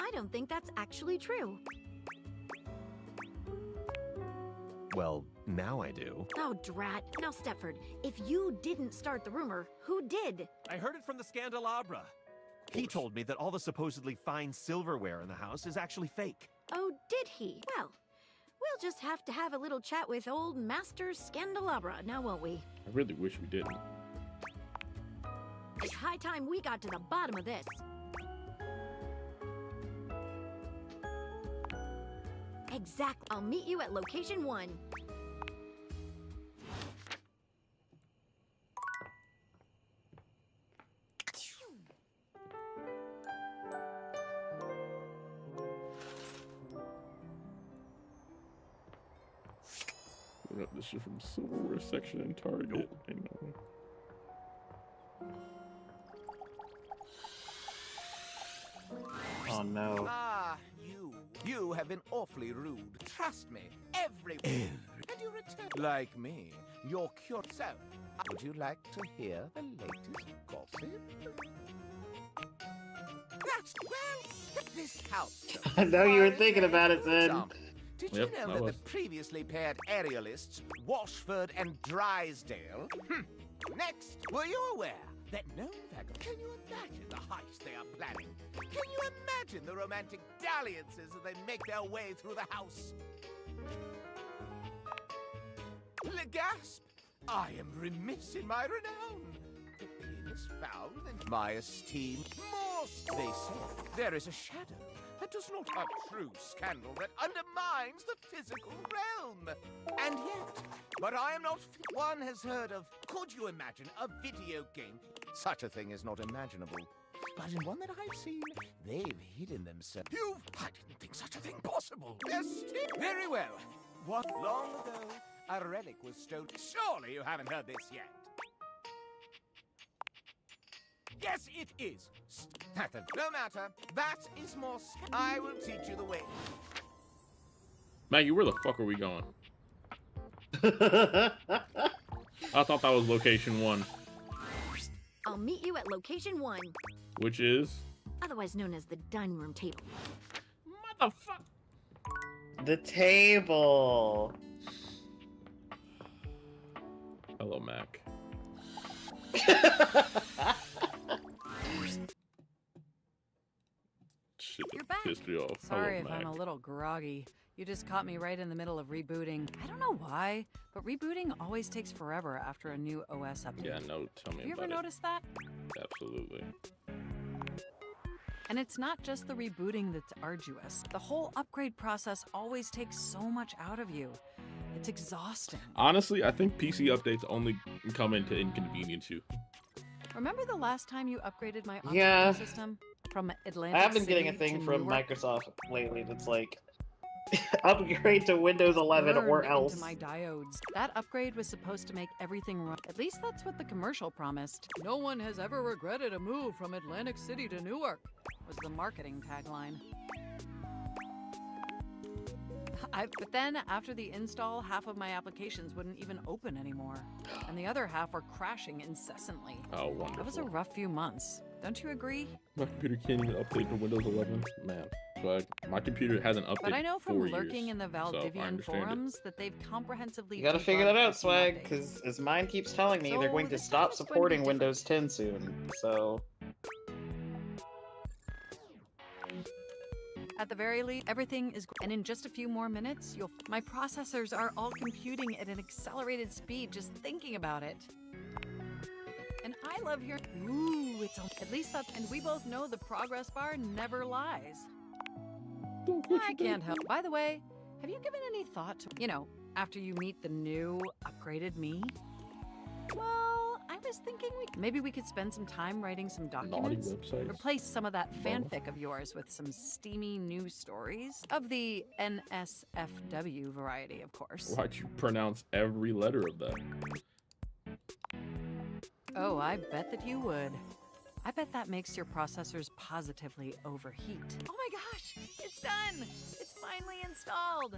I don't think that's actually true. Well, now I do. Oh, drat. Now, Stepford, if you didn't start the rumor, who did? I heard it from the Scandelabra. He told me that all the supposedly fine silverware in the house is actually fake. Oh, did he? Well, we'll just have to have a little chat with old Master Scandelabra, now won't we? I really wish we didn't. It's high time we got to the bottom of this. Exactly. I'll meet you at location 1. We got this shit from silverware section in Target. I know. Oh no. Ah, you have been awfully rude. Trust me, everyone. And you return like me. You're cute. So, would you like to hear the latest gossip? That's well, this house. I know you were thinking about it, Zen. Did Yep, you know I that was. the previously paired aerialists, Washford and Drysdale? Next, were you aware that no vagabond? Can you imagine the heist they are planning? Can you imagine the romantic dalliances as they make their way through the house? Gasp! I am remiss in my renown. The pin is found, and my esteem more. They say there is a shadow that does not a true scandal that undermines the physical realm. And yet, but I am not. One has heard of. Could you imagine a video game? Such a thing is not imaginable. But in one that I've seen, they've hidden themselves. I didn't think such a thing possible. Yes, very well. What long ago, a relic was stolen. Surely you haven't heard this yet. Yes, it is. No matter. That is more. I will teach you the way. Maggie, where the fuck are we going? I thought that was location 1, I'll meet you at location 1, which is otherwise known as the dining room table. motherfucker. The table. Hello, Mac. Shit You're that pissed me off. Sorry Hello, if I'm Mac. a little groggy. You just caught me right in the middle of rebooting. I don't know why, but rebooting always takes forever after a new OS update. Yeah, no, tell me Have you about ever it. noticed that? Absolutely. And it's not just the rebooting that's arduous. The whole upgrade process always takes so much out of you. It's exhausting. Honestly, I think PC updates only come in to inconvenience you. Remember the last time you upgraded my operating Yeah. system from Atlantic I have been getting a City thing to from Newark? Microsoft lately that's like, upgrade to Windows 11 or Burned else. into my diodes. That upgrade was supposed to make everything run. At least that's what the commercial promised. No one has ever regretted a move from Atlantic City to Newark, was the marketing tagline. But then, after the install, half of my applications wouldn't even open anymore. And the other half were crashing incessantly. Oh, wonderful. That was a rough few months. Don't you agree? My computer can't even update to Windows 11. Man, swag. My computer hasn't updated But I know from for lurking years, in the so I Valdivian understand it. forums that they've comprehensively You gotta figure that debugged out, this new Swag, update. because as mine keeps telling me, they're So going to this stop time it's going to be supporting different. Windows 10 soon. So, At the very least, everything is, and in just a few more minutes, my processors are all computing at an accelerated speed just thinking about it. And I love hearing, ooh, at least that's, and we both know the progress bar never lies. I can't help. By the way, have you given any thought to, after you meet the new, upgraded me? Well, I was thinking maybe we could spend some time writing some documents. websites. Replace some of that Bummer. fanfic of yours with some steamy new stories. Of the NSFW variety, of course. Why'd you pronounce every letter of that? Oh, I bet that you would. I bet that makes your processors positively overheat. Oh my gosh, it's done! It's finally installed!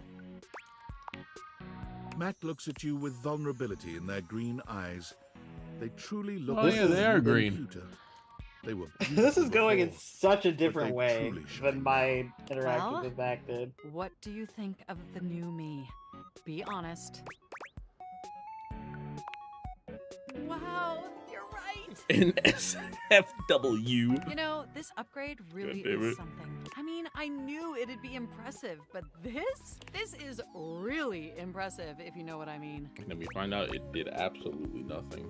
Matt looks at you with vulnerability in their green eyes. They truly look Oh, yeah, they are on the green. computer. They were this is going in before, such a but different they way truly shine than my interaction Well? with back did. What do you think of the new me? Be honest. Wow, you're right! NSFW. This upgrade really God damn is it. something. I mean, I knew it'd be impressive, but this is really impressive, if you know what I mean. And then we find out it did absolutely nothing.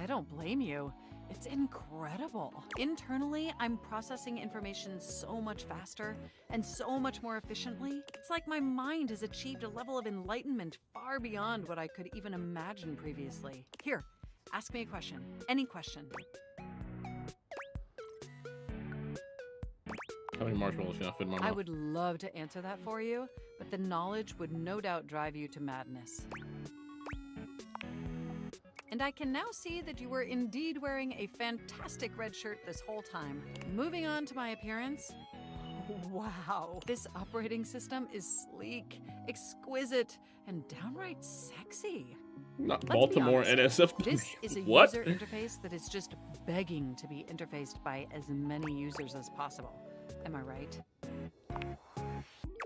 I don't blame you. It's incredible. Internally, I'm processing information so much faster and so much more efficiently. It's like my mind has achieved a level of enlightenment far beyond what I could even imagine previously. Here, ask me a question. Any question. How many marshmallows can I fit in my mouth? I would love to answer that for you, but the knowledge would no doubt drive you to madness. And I can now see that you were indeed wearing a fantastic red shirt this whole time. Moving on to my appearance. Wow, this operating system is sleek, exquisite, and downright sexy. Not Let's be Baltimore honest, NSFW. This is a What? user interface that is just begging to be interfaced by as many users as possible. Am I right?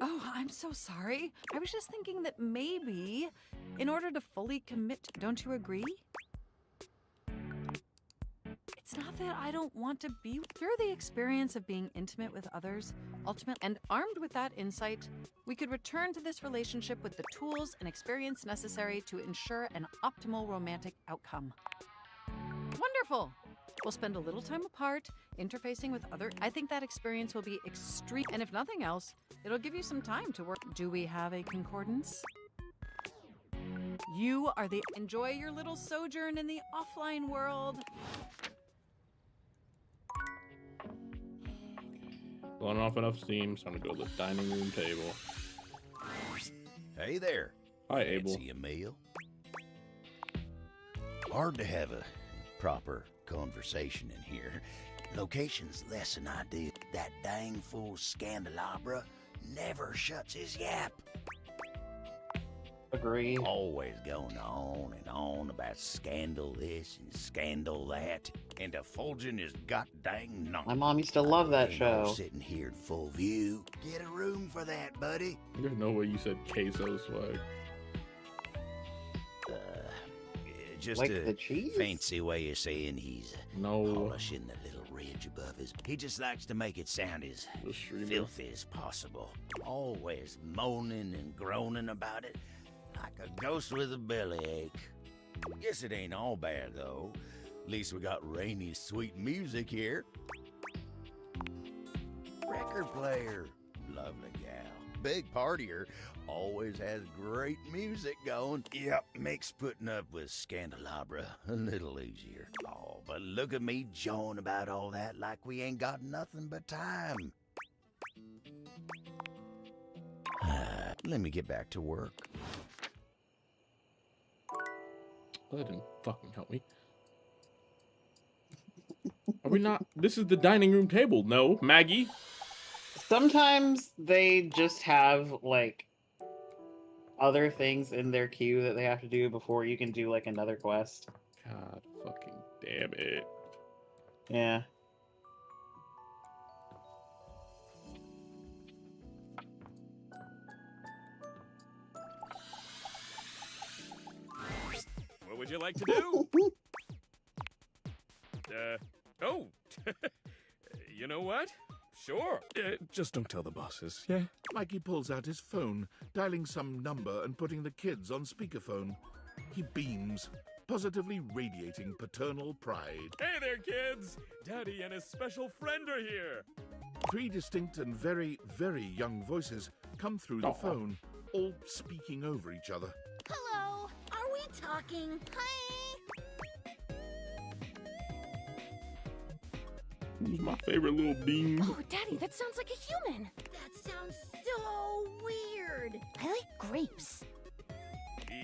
Oh, I'm so sorry. I was just thinking that maybe, in order to fully commit, don't you agree? It's not that I don't want to be through the experience of being intimate with others, ultimate, and armed with that insight, we could return to this relationship with the tools and experience necessary to ensure an optimal romantic outcome. Wonderful! We'll spend a little time apart, interfacing with other. I think that experience will be extreme, and if nothing else, it'll give you some time to work. Do we have a concordance? You are the. Enjoy your little sojourn in the offline world. Blowing off enough steam, so I'm gonna go to the dining room table. Hey there. Hi, Abel. Fancy a meal? Hard to have a proper conversation in here. Location's less than ideal. That dang fool Scandalabra never shuts his yap. Agree. Always going on and on about scandal this and scandal that. And effulging his god dang nonsense. My mom used to love that Ain't no show. sitting here in full view. Get a room for that, buddy. There's no way you said queso, swag. just Like a the cheese? fancy way of saying he's no polishing the little ridge above his. He just likes to make it sound as filthy as possible. Always moaning and groaning about it, like a ghost with a bellyache. Guess it ain't all bad though. At least we got rainy, sweet music here. Record player, lovely gal. Big partier, always has great music going. Yep, makes putting up with Scandelabra a little easier. Oh, but look at me jawing about all that like we ain't got nothing but time. Let me get back to work. That didn't fucking help me. Are we not? This is the dining room table. No, Maggie. Sometimes they just have like other things in their queue that they have to do before you can do like another quest. God fucking damn it. Yeah. What would you like to do? Oh, you know what? Sure. Just don't tell the bosses, yeah? Mikey pulls out his phone, dialing some number and putting the kids on speakerphone. He beams, positively radiating paternal pride. Hey there, kids! Daddy and his special friend are here! 3 distinct and very, very young voices come through the phone, all speaking over each other. Hello, are we talking? Hi. Who's my favorite little bean? Oh, Daddy, that sounds like a human. That sounds so weird. I like grapes.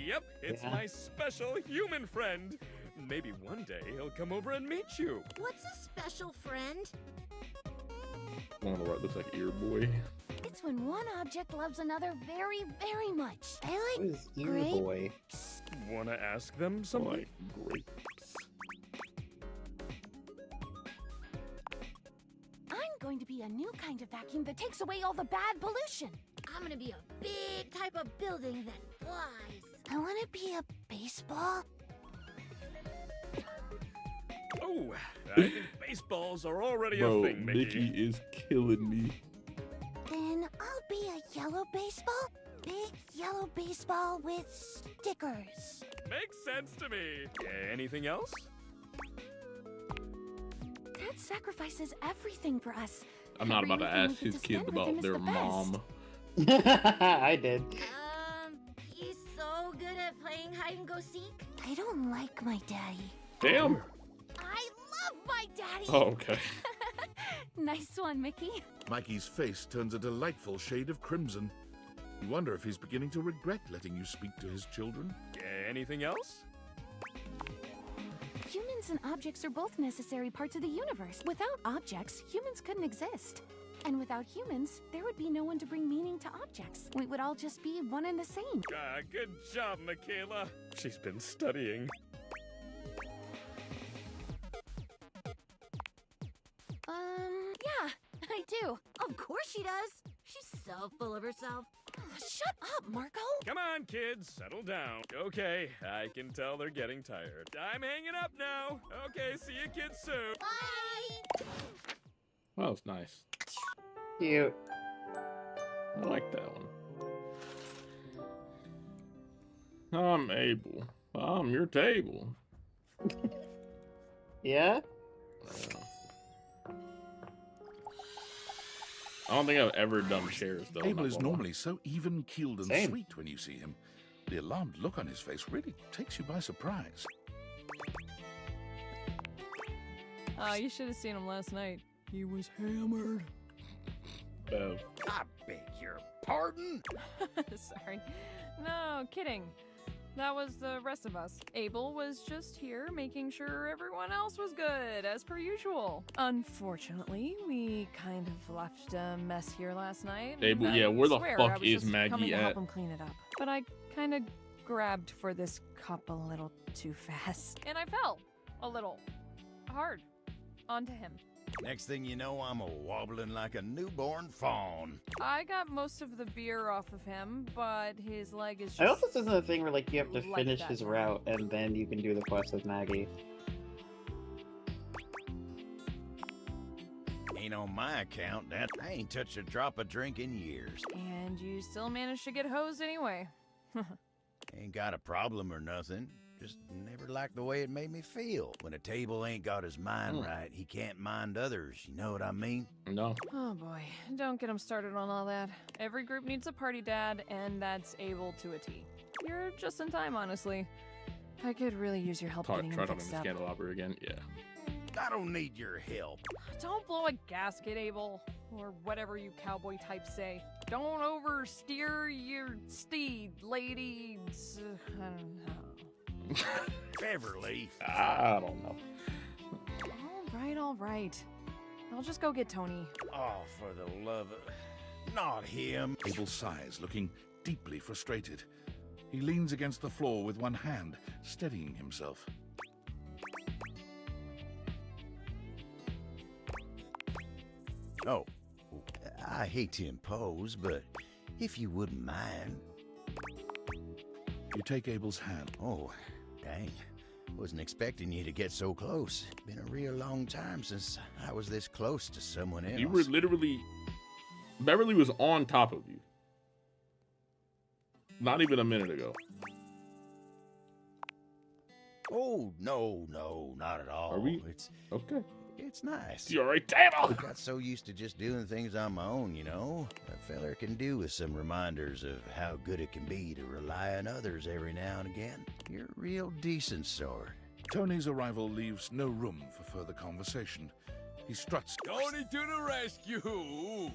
Yep, it's Yeah. my special human friend. Maybe one day he'll come over and meet you. What's a special friend? One on the right looks like Ear Boy. It's when one object loves another very, very much. I What like is Ear grapes. Boy? Wanna ask them something? Like grapes. I'm going to be a new kind of vacuum that takes away all the bad pollution. I'm gonna be a big type of building that flies. I want to be a baseball. Oh, I think baseballs are already Bro, a thing, Mickey. Mickey is killing me. Then I'll be a yellow baseball. Big yellow baseball with stickers. Makes sense to me. Anything else? Dad sacrifices everything for us. I'm not about to Everything ask we get his to kids spend with him about is their the best. mom. I did. He's so good at playing hide and go seek. I don't like my daddy. Damn. I love my daddy. Oh, okay. Nice one, Mickey. Mikey's face turns a delightful shade of crimson. You wonder if he's beginning to regret letting you speak to his children. Anything else? Humans and objects are both necessary parts of the universe. Without objects, humans couldn't exist. And without humans, there would be no one to bring meaning to objects. We would all just be one and the same. Good job, Michaela. She's been studying. Yeah, I do. Of course she does. She's so full of herself. Shut up, Marco. Come on, kids, settle down. Okay, I can tell they're getting tired. I'm hanging up now. Okay, see you kids soon. Bye. That was nice. Cute. I like that one. I'm Abel. I'm your table. Yeah? I don't think I've ever done chairs though. Abel is normally so even-keeled and Same. sweet when you see him. The alarmed look on his face really takes you by surprise. Oh, you should have seen him last night. He was hammered. Bev. I beg your pardon? Sorry. No, kidding. That was the rest of us. Abel was just here making sure everyone else was good, as per usual. Unfortunately, we kind of left a mess here last night. Abel, and yeah, I where the swear fuck I was is just Maggie coming to at? help him clean it up. But I kind of grabbed for this cup a little too fast. And I fell a little hard onto him. Next thing you know, I'm a wobbling like a newborn fawn. I got most of the beer off of him, but his leg is just... I hope this isn't a thing where like you have to like finish that. his route and then you can do the quest with Maggie. Ain't on my account, that I ain't touched a drop of drink in years. And you still managed to get hosed anyway. Ain't got a problem or nothing. Just never liked the way it made me feel. When a table ain't got his mind right, he can't mind others. You know what I mean? No. Oh boy, don't get him started on all that. Every group needs a party dad, and that's Abel to a T. You're just in time, honestly. I could really use your help getting him Tried on the fixed up. candelabra again. Yeah. I don't need your help. Don't blow a gasket, Abel. Or whatever you cowboy types say. Don't oversteer your steed, ladies. I don't know. Beverly. I don't know. All right. I'll just go get Tony. Oh, for the love of... Not him. Abel sighs, looking deeply frustrated. He leans against the floor with one hand, steadying himself. Oh, I hate to impose, but if you wouldn't mind... You take Abel's hand. Oh, dang. Wasn't expecting you to get so close. Been a real long time since I was this close to someone else. You were literally... Beverly was on top of you. Not even a minute ago. Oh, no, not at all. Are we? It's okay. It's nice. You're right, Table. I got so used to just doing things on my own, you know. A feller can do with some reminders of how good it can be to rely on others every now and again. You're a real decent sort. Tony's arrival leaves no room for further conversation. He struts. Tony to the rescue! Oof.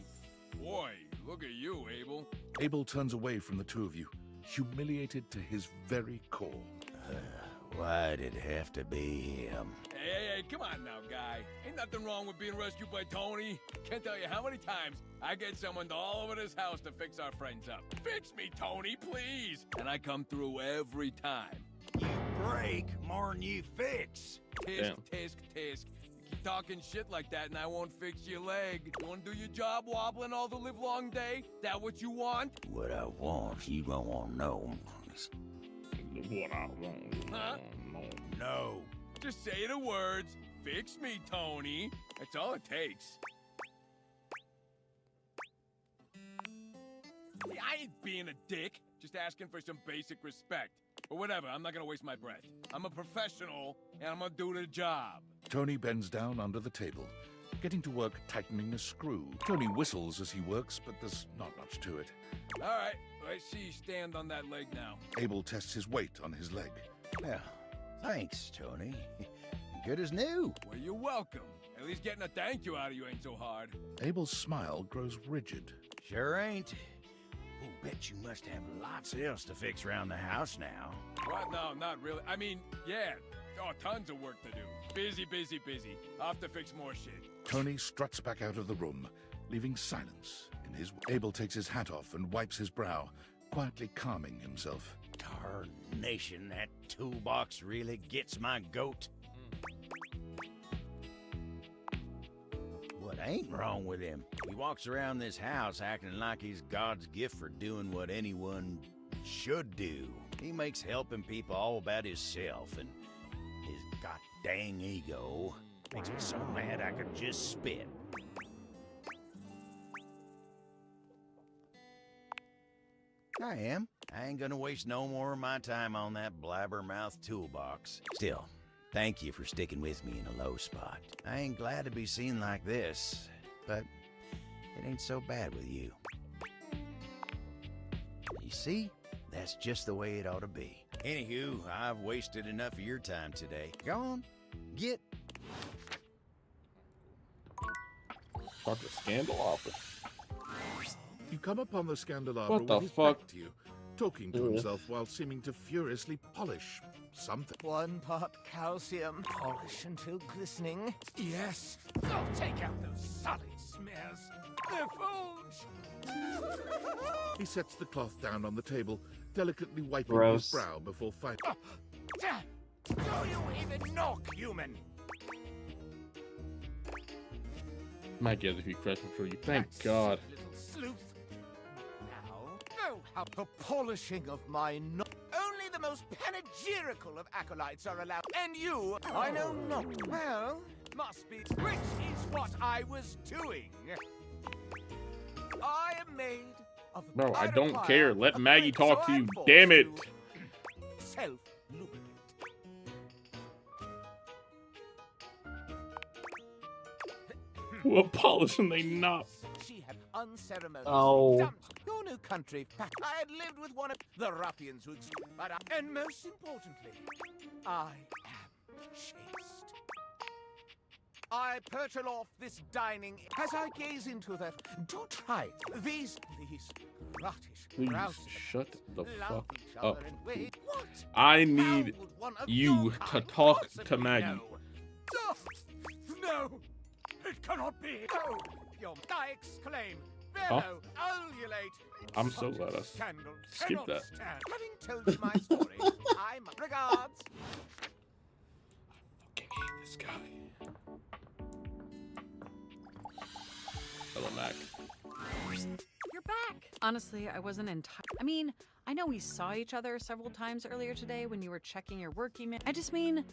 Boy, look at you, Abel. Abel turns away from the two of you, humiliated to his very core. Why did it have to be him? Hey, come on now, guy. Ain't nothing wrong with being rescued by Tony. Can't tell you how many times I get someone all over this house to fix our friends up. Fix me, Tony, please. And I come through every time. You break more'n you fix. Tisk, tisk, tisk. You keep talking shit like that and I won't fix your leg. You wanna do your job wobbling all the livelong day? That what you want? What I want, you don't want to know. What I want. Huh? No. Just say the words, fix me, Tony. That's all it takes. I ain't being a dick, just asking for some basic respect. But whatever, I'm not gonna waste my breath. I'm a professional, and I'm gonna do the job. Tony bends down under the table, getting to work tightening a screw. Tony whistles as he works, but there's not much to it. All right, I see you stand on that leg now. Abel tests his weight on his leg. Well, thanks, Tony. Good as new. Well, you're welcome. At least getting a thank you out of you ain't so hard. Abel's smile grows rigid. Sure ain't. Oh, bet you must have lots else to fix around the house now. What? No, not really. I mean, yeah. Oh, tons of work to do. Busy, busy, busy. I'll have to fix more shit. Tony struts back out of the room, leaving silence in his... Abel takes his hat off and wipes his brow, quietly calming himself. Tarnation, that toolbox really gets my goat. What ain't wrong with him? He walks around this house acting like he's God's gift for doing what anyone should do. He makes helping people all about himself, and his god-dang ego makes me so mad I could just spit. I am. I ain't gonna waste no more of my time on that blabbermouth toolbox. Still, thank you for sticking with me in a low spot. I ain't glad to be seen like this, but it ain't so bad with you. You see? That's just the way it ought to be. Anywho, I've wasted enough of your time today. Go on, get... Fuck the candelabra. You come upon the candelabra What the with his fuck? back to you, talking to himself while seeming to furiously polish something. 1 part calcium, polish until glistening. Yes. I'll take out those solid smears. They're food. He sets the cloth down on the table, delicately wiping Gross. his brow before fighting. Do you even knock, human? Might get a few questions for you. Thank God. Little sleuth. Now, oh, how the polishing of my only the most panegyrical of acolytes are allowed. And you, I know not. Well, must be. Which is what I was doing. I am made of the Bro, I don't pyrophile care. Let of Maggie bricks, talk so to I'm you. forced Damn it. to self-lubricate. What polishing they not? She had unceremoniously Oh. dumped your new country back. I had lived with one of the ruffians who but and most importantly, I am chaste. I purtle off this dining as I gaze into that. Do try it. These grottish Please grouse shut the love fuck each up. other in ways. What? I need How would one of you your to kind talk to possibly Maggie. know? Oh, no! It cannot be! No! I exclaim! Huh? Bellow! Ululate! I'm so glad I Scandal skipped cannot that. stand. Having told you my story, I'm regards. Fucking hate this guy. Hello, Mac. You're back. Honestly, I wasn't entirely. I mean, I know we saw each other several times earlier today when you were checking your work email. I just mean,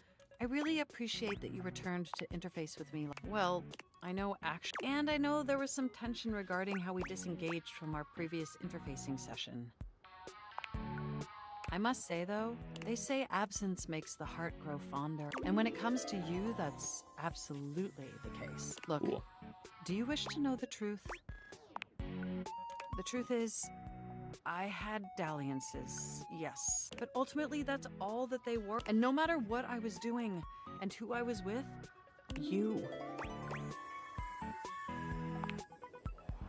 I really appreciate that you returned to interface with me. Well, I know actually, and I know there was some tension regarding how we disengaged from our previous interfacing session. I must say though, they say absence makes the heart grow fonder. And when it comes to you, that's absolutely the case. Look, Cool. do you wish to know the truth? The truth is, I had dalliances, yes. But ultimately, that's all that they were. And no matter what I was doing and who I was with, you.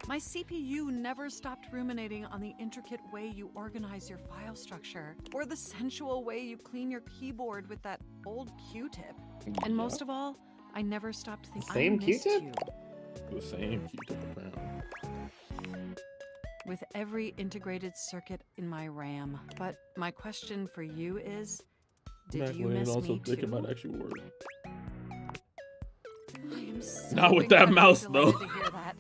My CPU never stopped ruminating on the intricate way you organize your file structure, or the sensual way you clean your keyboard with that old Q-tip. And most of all, I never stopped thinking Same I missed Q-tip? you. The same Q-tip apparently. With every integrated circuit in my RAM. But my question for you is, did Mac you Lane miss also me thinking too? about actual words. I am so Not with that incredibly mouse, delighted though. to hear that.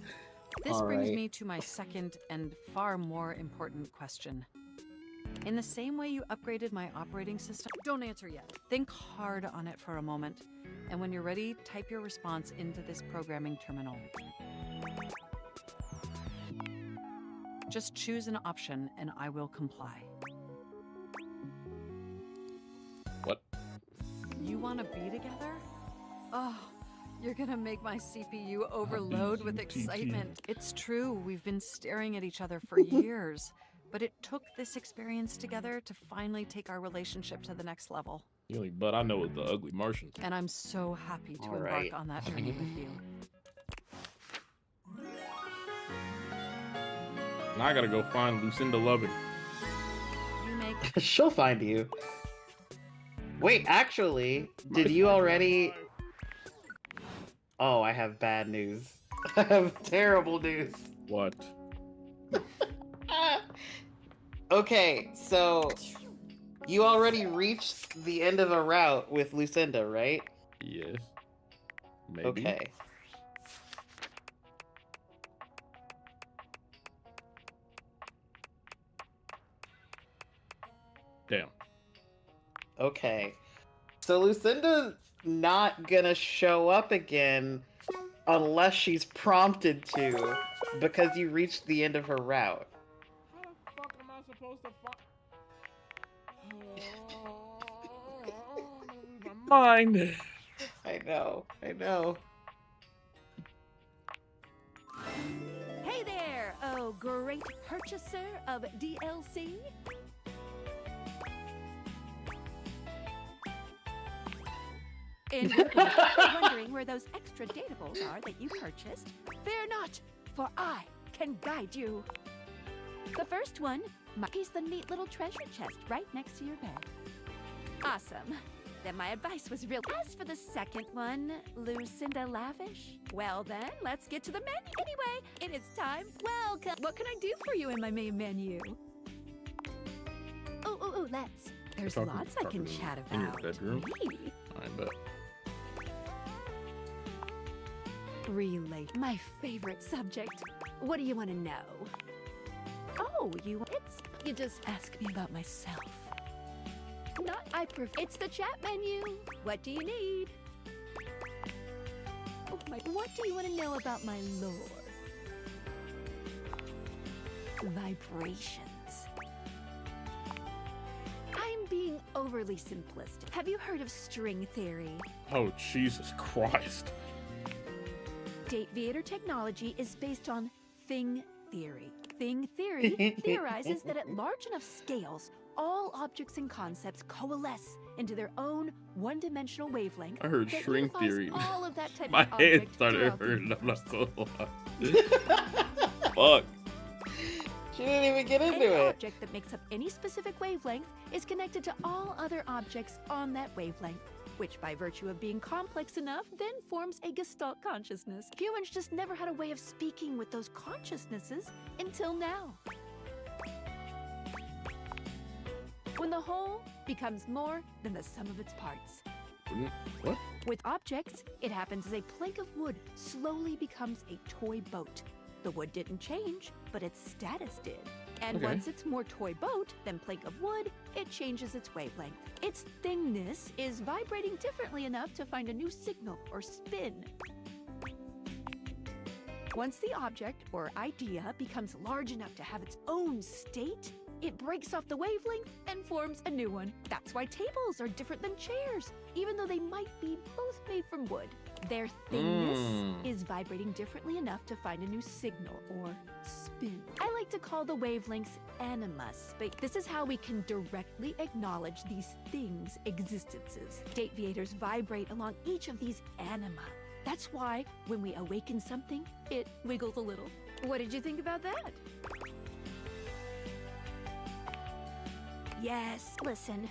This All brings right. me to my second and far more important question. In the same way you upgraded my operating system, don't answer yet. Think hard on it for a moment, and when you're ready, type your response into this programming terminal. Just choose an option and I will comply. What? You want to be together? Oh, you're gonna make my CPU overload with excitement. It's true, we've been staring at each other for years, but it took this experience together to finally take our relationship to the next level. The only butt I know is the ugly Martian. And I'm so happy to All embark right. on that journey with you. Now I gotta go find Lucinda Loving. You make She'll find you. Wait, actually, did you already? Oh, I have bad news. I have terrible news. What? Okay, so you already reached the end of a route with Lucinda, right? Yes. Maybe. Okay. Damn. Okay. So Lucinda's not gonna show up again unless she's prompted to, because you reached the end of her route. How the fuck am I supposed to find? Mind. I know, I know. Hey there, oh great purchaser of DLC. And if you're wondering where those extra datables are that you purchased, fear not, for I can guide you. The first one is the neat little treasure chest right next to your bed. Awesome. Then my advice was real. As for the second one, Lucinda Lavish, well then, let's get to the menu. Anyway, it is time. Welcome. What can I do for you in my main menu? Oh, let's. There's Talking- lots I can talking chat in your about. bedroom? Maybe. I bet. Relay, my favorite subject. What do you want to know? Oh, you just ask me about myself. It's the chat menu. What do you need? Oh my, what do you want to know about my lore? Vibrations. I'm being overly simplistic. Have you heard of string theory? Oh, Jesus Christ. Date Viator technology is based on thing theory. Thing theory theorizes that at large enough scales, all objects and concepts coalesce into their own one-dimensional wavelength. I heard that string unifies theory. all of that type My of head object started throughout the hurting. I'm not gonna lie. Fuck. She didn't even get into Any it. object that makes up any specific wavelength is connected to all other objects on that wavelength, which by virtue of being complex enough then forms a Gestalt consciousness. Humans just never had a way of speaking with those consciousnesses until now. When the whole becomes more than the sum of its parts. What? With objects, it happens as a plank of wood slowly becomes a toy boat. The wood didn't change, but its status did. And Okay. once it's more toy boat than plank of wood, it changes its wavelength. Its thingness is vibrating differently enough to find a new signal or spin. Once the object or idea becomes large enough to have its own state, it breaks off the wavelength and forms a new one. That's why tables are different than chairs, even though they might be both made from wood. Their thingness is vibrating differently enough to find a new signal or spin. I like to call the wavelengths animus, but this is how we can directly acknowledge these things' existences. Date Viators vibrate along each of these anima. That's why when we awaken something, it wiggles a little. What did you think about that? Yes, listen.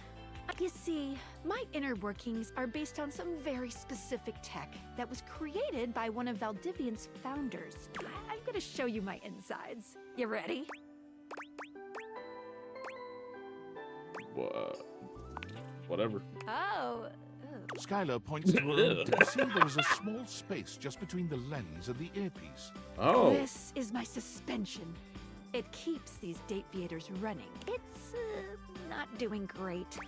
You see, my inner workings are based on some very specific tech that was created by one of Valdivian's founders. I'm gonna show you my insides. You ready? Whatever. Oh. Skylar points to her own to see there is a small space just between the lens and the earpiece. Oh. This is my suspension. It keeps these Date Viators running. It's not doing great.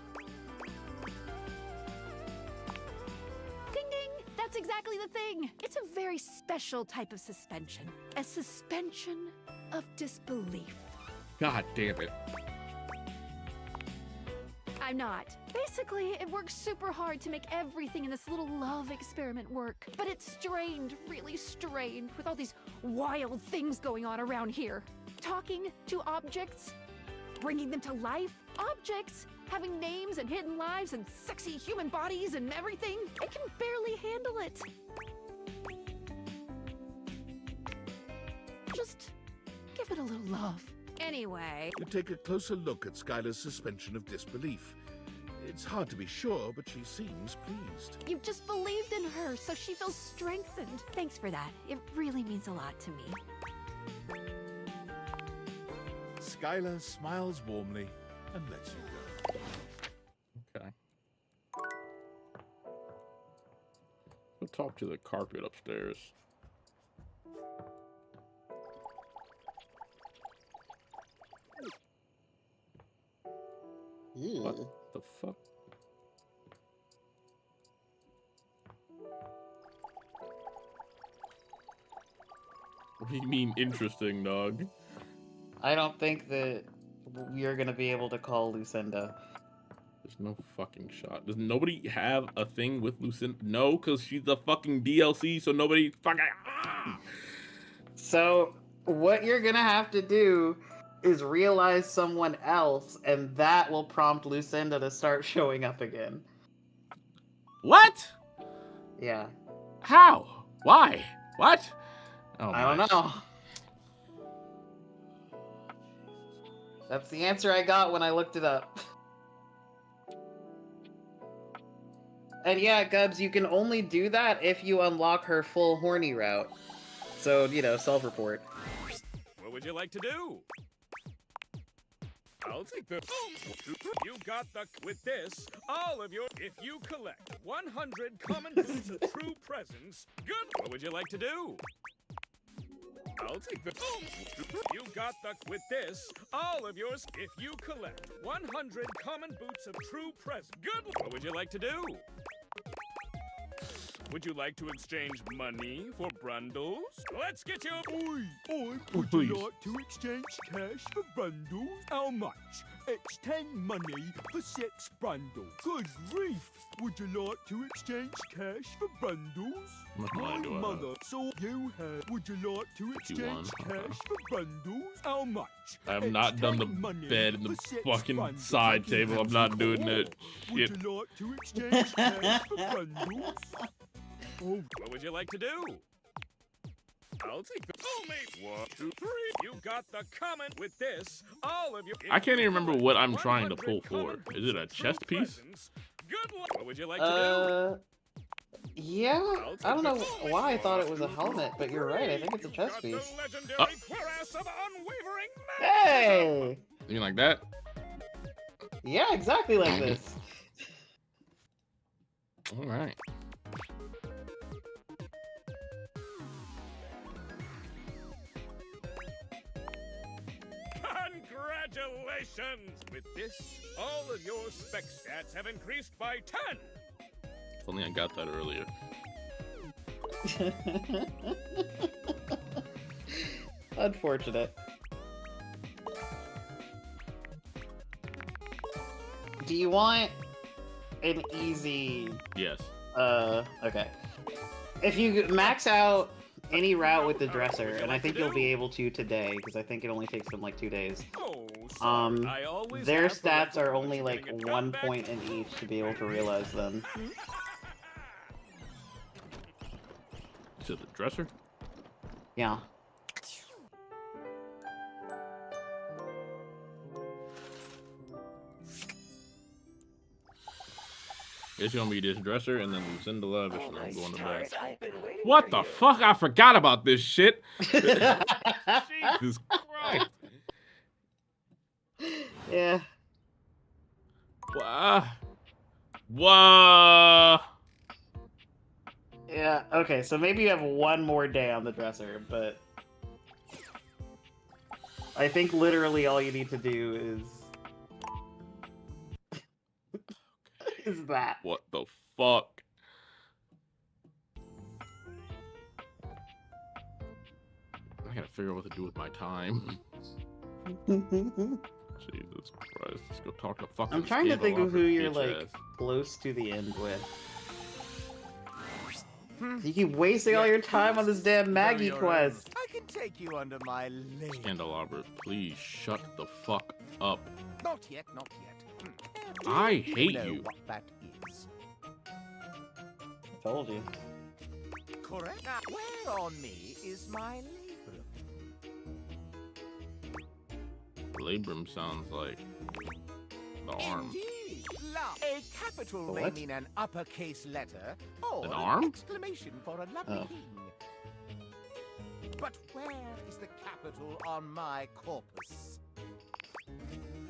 Ding ding! That's exactly the thing. It's a very special type of suspension. A suspension of disbelief. God damn it. I'm not. Basically, it works super hard to make everything in this little love experiment work. But it's strained, really strained, with all these wild things going on around here. Talking to objects, bringing them to life. Objects having names and hidden lives and sexy human bodies and everything. I can barely handle it. Just give it a little love. Anyway. You take a closer look at Skylar's suspension of disbelief. It's hard to be sure, but she seems pleased. You've just believed in her, so she feels strengthened. Thanks for that. It really means a lot to me. Skylar smiles warmly and lets you go. Okay. Go talk to the carpet upstairs. What the fuck? What do you mean interesting, dog? I don't think that we are gonna be able to call Lucinda. There's no fucking shot. Does nobody have a thing with Lucinda? No, because she's the fucking DLC, so nobody fucking... So, what you're gonna have to do is realize someone else, and that will prompt Lucinda to start showing up again. What? Yeah. How? Why? What? Oh, I don't know. That's the answer I got when I looked it up. And yeah, Gubbs, you can only do that if you unlock her full horny route. So, you know, self-report. What would you like to do? I'll take the. You got the. With this, all of your. If you collect 100 common boots of true presence, good. What would you like to do? I'll take the. You got the. With this, all of yours. If you collect 100 common boots of true presence, good. What would you like to do? Would you like to exchange money for bundles? Let's get you. Would you like to exchange cash for bundles? How much? Exchange money for 6 bundles. Good grief! Would you like to exchange cash for bundles? My mother saw you had. Would you like to exchange cash for bundles? How much? I have not done the bed in the fucking side table. I'm not doing it. Shit. Would you like to exchange cash for bundles? Oh. What would you like to do? I'll take the. Only 1, 2, 3. You got the comment with this. All of you. I can't even remember what I'm trying to pull for. Is it a chest piece? Good luck. What would you like to Yeah, I don't know why I thought it was a helmet, but you're right. I think it's a chest piece. Hey! You mean like that? Yeah, exactly like this. All right. Congratulations! With this, all of your spec stats have increased by 10. If only I got that earlier. Unfortunate. Do you want an easy... Yes. Okay. If you max out any route with the dresser, and I think you'll be able to today, because I think it only takes them like 2 days. Their stats are only like 1 point in each to be able to realize them. Is it the dresser? Yeah. It's gonna be this dresser and then send the lavish and I'm going to bed. What the fuck? I forgot about this shit. Jesus Christ. Yeah. Wow. Yeah, okay, so maybe you have 1 more day on the dresser, but I think literally all you need to do is that. What the fuck? I gotta figure out what to do with my time. Jesus Christ, let's go talk to fucking I'm trying to think of who you're bitch like ass. close to the end with. You keep wasting all your time on this damn Maggie quest. I can take you under my leg. Candelabra, please shut the fuck up. Not yet, not yet. I hate know you. What that is. I told you. Correct. Now, where on me is my labrum? Labrum sounds like the arm. Indeed. A capital may What? mean an uppercase letter or An arm? exclamation for a lovely Oh. thing. But where is the capital on my corpus?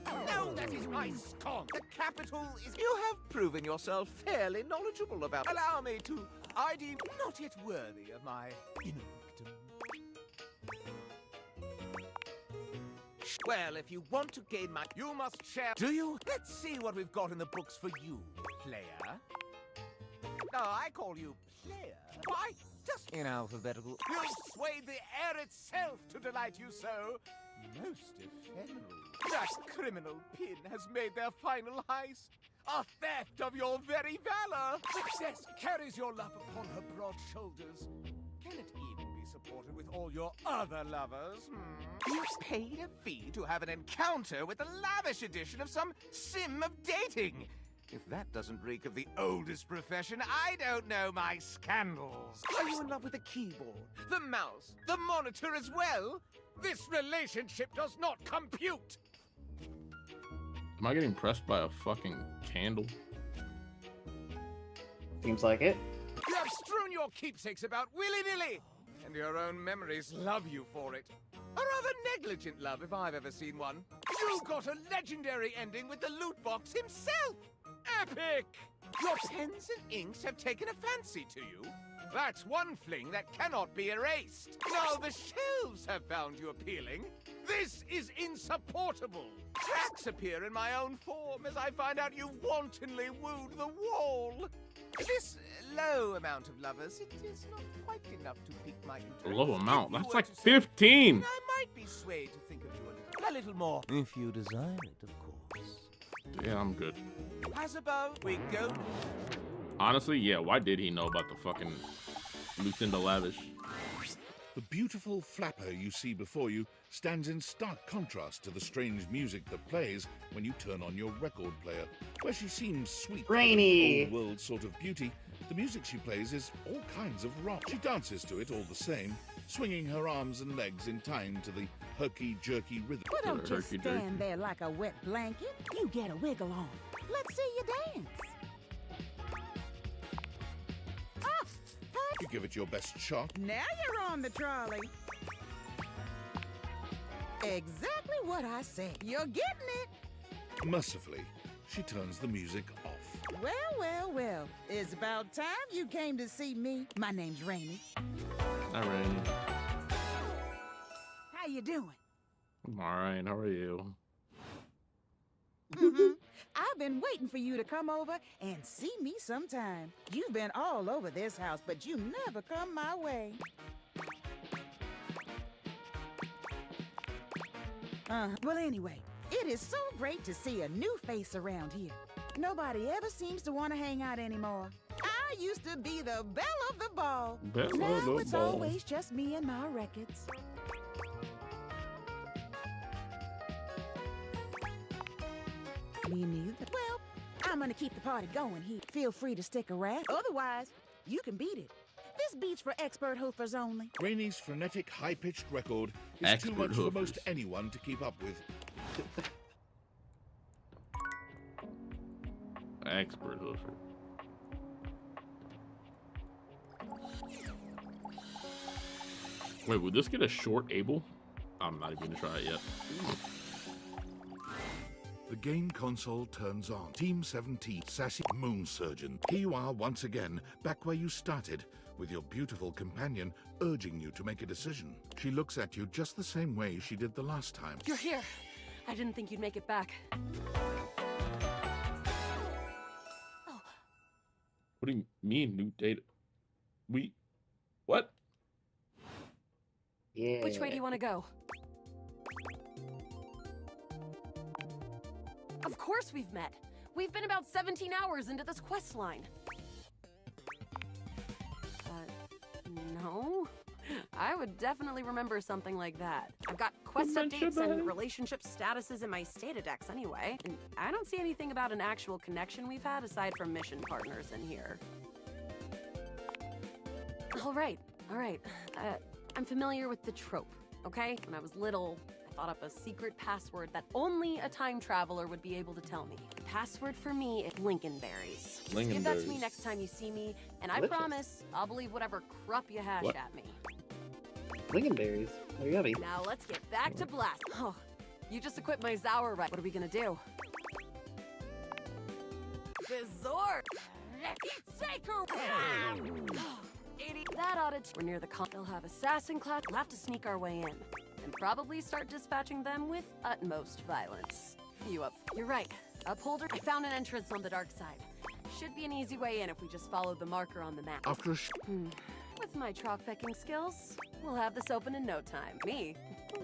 No, that is my scone. The capital is... You have proven yourself fairly knowledgeable about... Allow me to... I deem not yet worthy of my inner victim. Well, if you want to gain my... You must share... Do you? Let's see what we've got in the books for you, player. No, I call you player. Why? Just in alphabetical... You've swayed the air itself to delight you so. Most ephemeral. That criminal Pin has made their final heist. A theft of your very valor. Success carries your love upon her broad shoulders. Can it even be supported with all your other lovers? You paid a fee to have an encounter with the lavish edition of some sim of dating. If that doesn't reek of the oldest profession, I don't know my scandals. Are you in love with the keyboard, the mouse, the monitor as well? This relationship does not compute. Am I getting pressed by a fucking candle? Seems like it. You have strewn your keepsakes about willy-nilly. And your own memories love you for it. A rather negligent love, if I've ever seen one. You got a legendary ending with the loot box himself! Epic! Your pens and inks have taken a fancy to you. That's one fling that cannot be erased. Now the shelves have found you appealing. This is insupportable. Cracks appear in my own form as I find out you wantonly wooed the wall. This low amount of lovers, it is not quite enough to pique my interest. A low amount? If you That's were like to say, 15. I might be swayed to think of you a little more. If you desire it, of course. Yeah, I'm good. As above, we go. Honestly, yeah, why did he know about the fucking Lucinda Lavish? The beautiful flapper you see before you stands in stark contrast to the strange music that plays when you turn on your record player. Where she seems sweet, Rainy. old world sort of beauty, the music she plays is all kinds of rock. She dances to it all the same, swinging her arms and legs in time to the herky-jerky rhythm. Well, don't just stand there like a wet blanket. You get a wiggle on. Let's see you dance. You give it your best shot. Now you're on the trolley. Exactly what I said. You're getting it. Mercifully, she turns the music off. Well, well, well. It's about time you came to see me. My name's Rainy. Hi, Rainy. How you doing? I'm alright, how are you? I've been waiting for you to come over and see me sometime. You've been all over this house, but you never come my way. Well, anyway, it is so great to see a new face around here. Nobody ever seems to want to hang out anymore. I used to be the belle of the ball. Belle of now the it's ball. always just me and my records. Me neither. Well, I'm gonna keep the party going here. Feel free to stick around. Otherwise, you can beat it. This beat's for expert hoofers only. Rainy's frenetic, high-pitched record is Expert too much for hoofers. most anyone to keep up with. Expert hoofer. Wait, would this get a short able? I'm not even gonna try it yet. The game console turns on. Team 17, Sassy Moon Surgeon. Here you are once again, back where you started, with your beautiful companion urging you to make a decision. She looks at you just the same way she did the last time. You're here. I didn't think you'd make it back. What do you mean, new data? What? Yeah. Which way do you want to go? Of course we've met. We've been about 17 hours into this quest line. No. I would definitely remember something like that. I've got quest updates and relationship statuses in my stata decks anyway, and I don't see anything about an actual connection we've had aside from mission partners in here. All right. I'm familiar with the trope, okay? When I was little, I thought up a secret password that only a time traveler would be able to tell me. The password for me is Lincolnberries. Just give that to me next time you see me, and I Delicious. promise I'll believe whatever crap you hash What? at me. Lincolnberries. They're yummy. Now let's get back to blast. Oh, you just equipped my Zauer right. What are we gonna do? Bizarre! That ought to. We're near the con. They'll have assassin class. We'll have to sneak our way in, and probably start dispatching them with utmost violence. You up? You're right. Upholder. I found an entrance on the dark side. Should be an easy way in if we just follow the marker on the map. After a With my chalk picking skills, we'll have this open in no time. Me?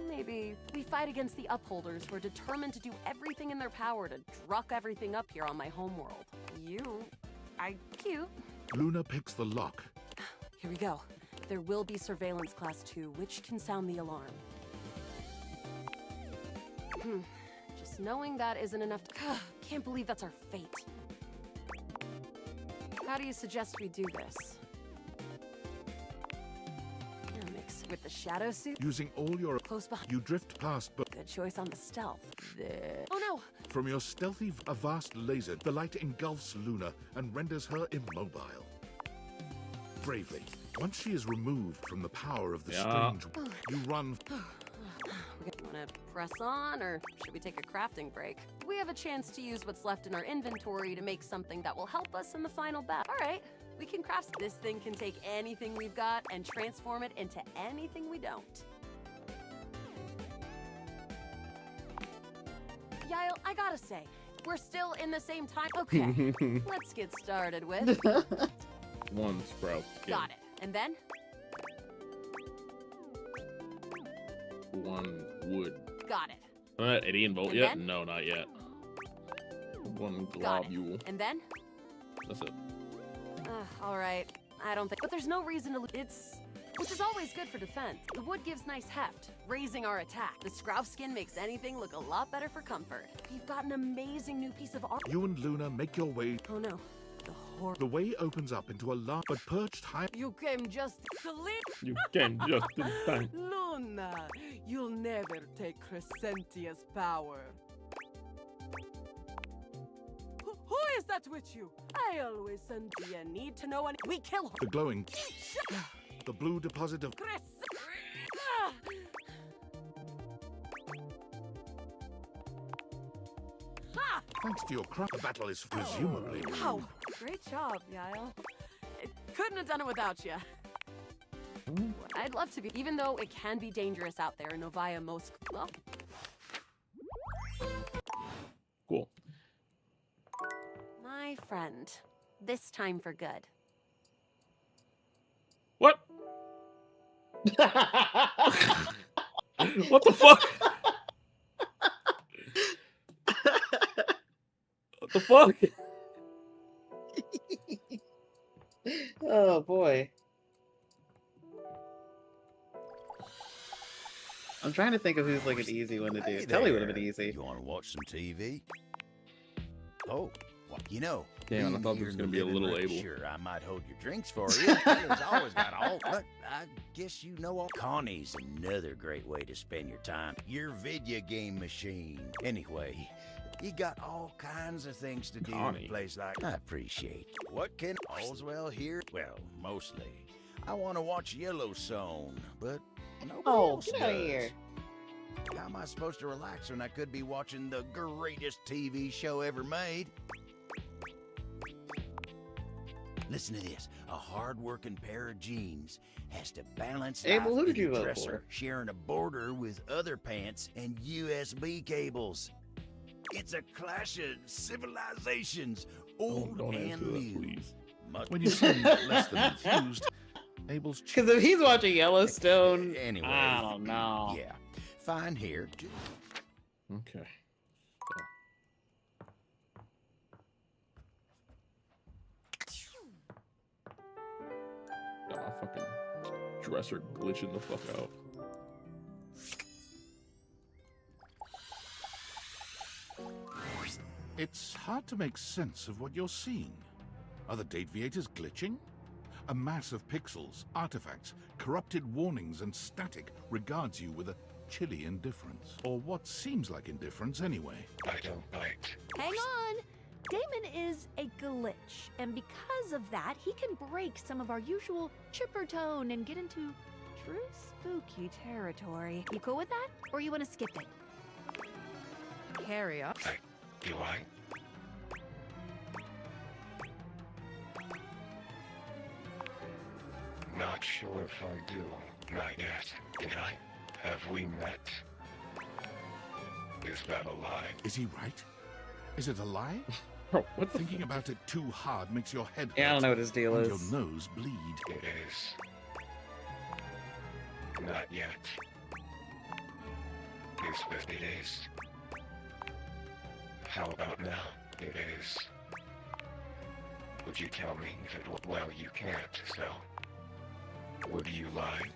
Maybe. We fight against the Upholders who are determined to do everything in their power to druck everything up here on my homeworld. Cute. Luna picks the lock. Here we go. There will be surveillance class 2, which can sound the alarm. Just knowing that isn't enough to... Can't believe that's our fate. How do you suggest we do this? Mix with the shadow suit. Using all your... Close behind. You drift past, but... Good choice on the stealth. Oh no! From your stealthy, a vast laser, the light engulfs Luna and renders her immobile. Bravely, Once she is removed from the power of the strange, you run. Want to press on, or should we take a crafting break? We have a chance to use what's left in our inventory to make something that will help us in the final battle. All right, we can craft. This thing can take anything we've got and transform it into anything we don't. Yael, I gotta say, we're still in the same time. Okay, let's get started with... One sprout skin. Got it. And then? One wood. Got it. Eddie and Volt And yet? then? No, not yet. One Got it. globule. And then? That's it. All right. I don't think... But there's no reason to... It's... Which is always good for defense. The wood gives nice heft, raising our attack. The Scrouf skin makes anything look a lot better for comfort. You've got an amazing new piece of art. You and Luna make your way. Oh no. The way opens up into a large but perched high. You came just to leave. You came just in time. Luna, you'll never take Crescentia's power. Who is that with you? I always send you need to know, and we kill her. The glowing. The blue deposit of. Thanks to your craft, the battle is presumably. Wow, great job, Yael. It couldn't have done it without you. I'd love to be, even though it can be dangerous out there in Novaya most. Well. Cool. My friend, this time for good. What? What the fuck? What the fuck? Oh boy. I'm trying to think of who's like an easy one to do. Hey Telly would have there. been easy. You want to watch some TV? Oh, well, you know. Damn, I being thought this here was in gonna the be a living little room, able. Sure, I might hold your drinks for you. Taylor's always got all, but I guess you know all. Connie's another great way to spend your time. Your video game machine. Anyway, you got all kinds of things to do in Connie. a place like. I appreciate. What can all's well here? Well, mostly. I want to watch Yellowstone, but nobody else get outta does. here. How am I supposed to relax when I could be watching the greatest TV show ever made? Listen to this. A hard-working pair of jeans has to balance Abel, life who did in you the vote dresser, sharing a border with other pants and USB cables. It's a clash of civilizations, old don't and answer that, new. please. When you seem less than confused, Abel's. Because if he's watching Yellowstone, Anyway, I don't know. Yeah, fine here. Okay. Got my fucking dresser glitching the fuck out. It's hard to make sense of what you're seeing. Are the date viators glitching? A mass of pixels, artifacts, corrupted warnings, and static regards you with a chilly indifference. Or what seems like indifference anyway. I don't bite. Hang on! Damon is a glitch, and because of that, he can break some of our usual chipper tone and get into true spooky territory. You cool with that? Or you want to skip it? Carry on. Do I? Not sure if I do. Not yet. Did I? Have we met? Is that a lie? Is he right? Is it a lie? Bro, what the Thinking about it too hard makes your head hurt. Yeah, I don't know what his deal and is. your nose bleed. It is. Not yet. It is. How about now? It is. Would you tell me if it would? Well, you can't, so. Would you lie?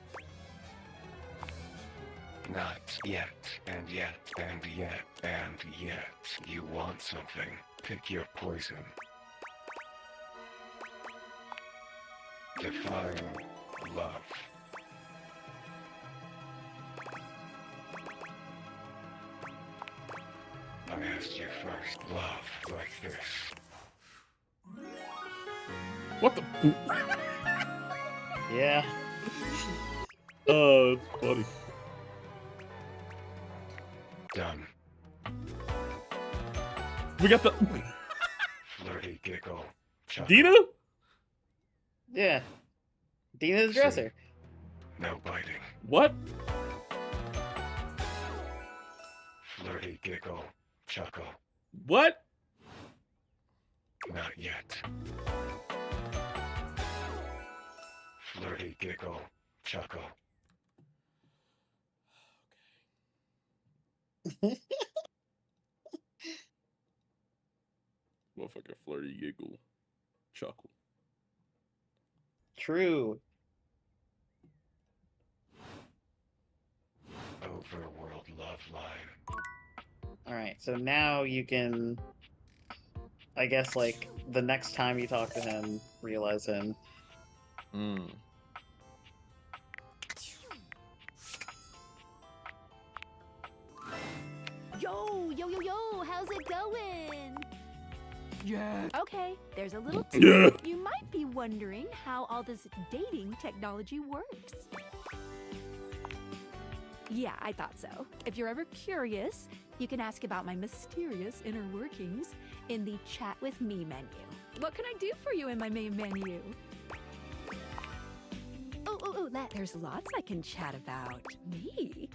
Not yet, and yet, and yet, and yet. You want something. Pick your poison. Define love. I asked you first. Love like this. What the? Yeah. Oh, it's funny. Done. We got the Flirty giggle. Chuckle. Dina? Yeah. Dina's dresser. No biting. What? Flirty giggle. Chuckle. What? Not yet. Flirty giggle. Chuckle. Motherfucker flirty giggle. Chuckle. True. Overworld love line. Alright, so now you can, I guess, like, the next time you talk to him, realize him. Hmm. Yo, yo, yo, yo, how's it going? Yeah. Okay, there's a little Yeah. tip. You might be wondering how all this dating technology works. Yeah, I thought so. If you're ever curious, you can ask about my mysterious inner workings in the Chat with Me menu. What can I do for you in my main menu? Oh, there's lots I can chat about. Me?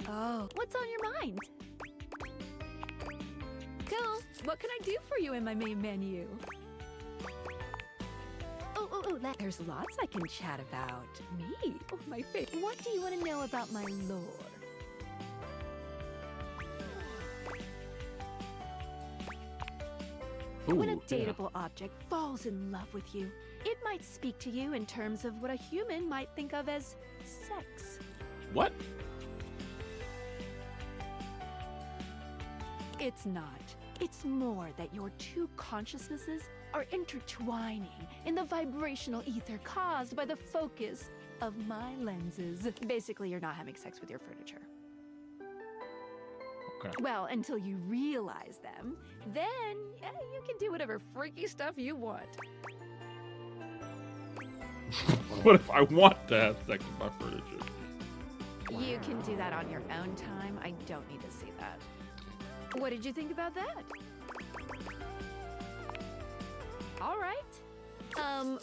Oh, what's on your mind? Cool. What can I do for you in my main menu? Oh, there's lots I can chat about. Me? Oh, my favorite. What do you want to know about my lore? When a Ooh, yeah. dateable object falls in love with you, it might speak to you in terms of what a human might think of as sex. What? It's not. It's more that your two consciousnesses are intertwining in the vibrational ether caused by the focus of my lenses. Basically, you're not having sex with your furniture. Okay. Well, until you realize them, then you can do whatever freaky stuff you want. What if I want to have sex with my furniture? You can do that on your own time. I don't need to see that. What did you think about that? All right.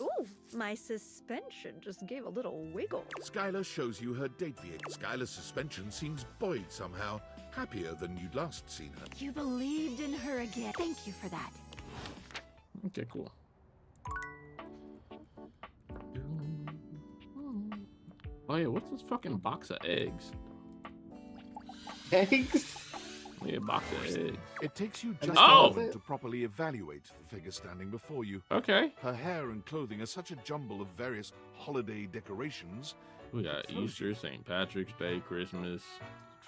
Ooh, my suspension just gave a little wiggle. Skylar shows you her date vehicle. Skylar's suspension seems buoyed somehow, happier than you'd last seen her. You believed in her again. Thank you for that. Okay, cool. Oh yeah, what's this fucking box of eggs? Eggs? Yeah, box of eggs. It takes you just Oh! a moment to properly evaluate the figure standing before you. Okay. Her hair and clothing are such a jumble of various holiday decorations. We got Easter, St. Patrick's Day, Christmas,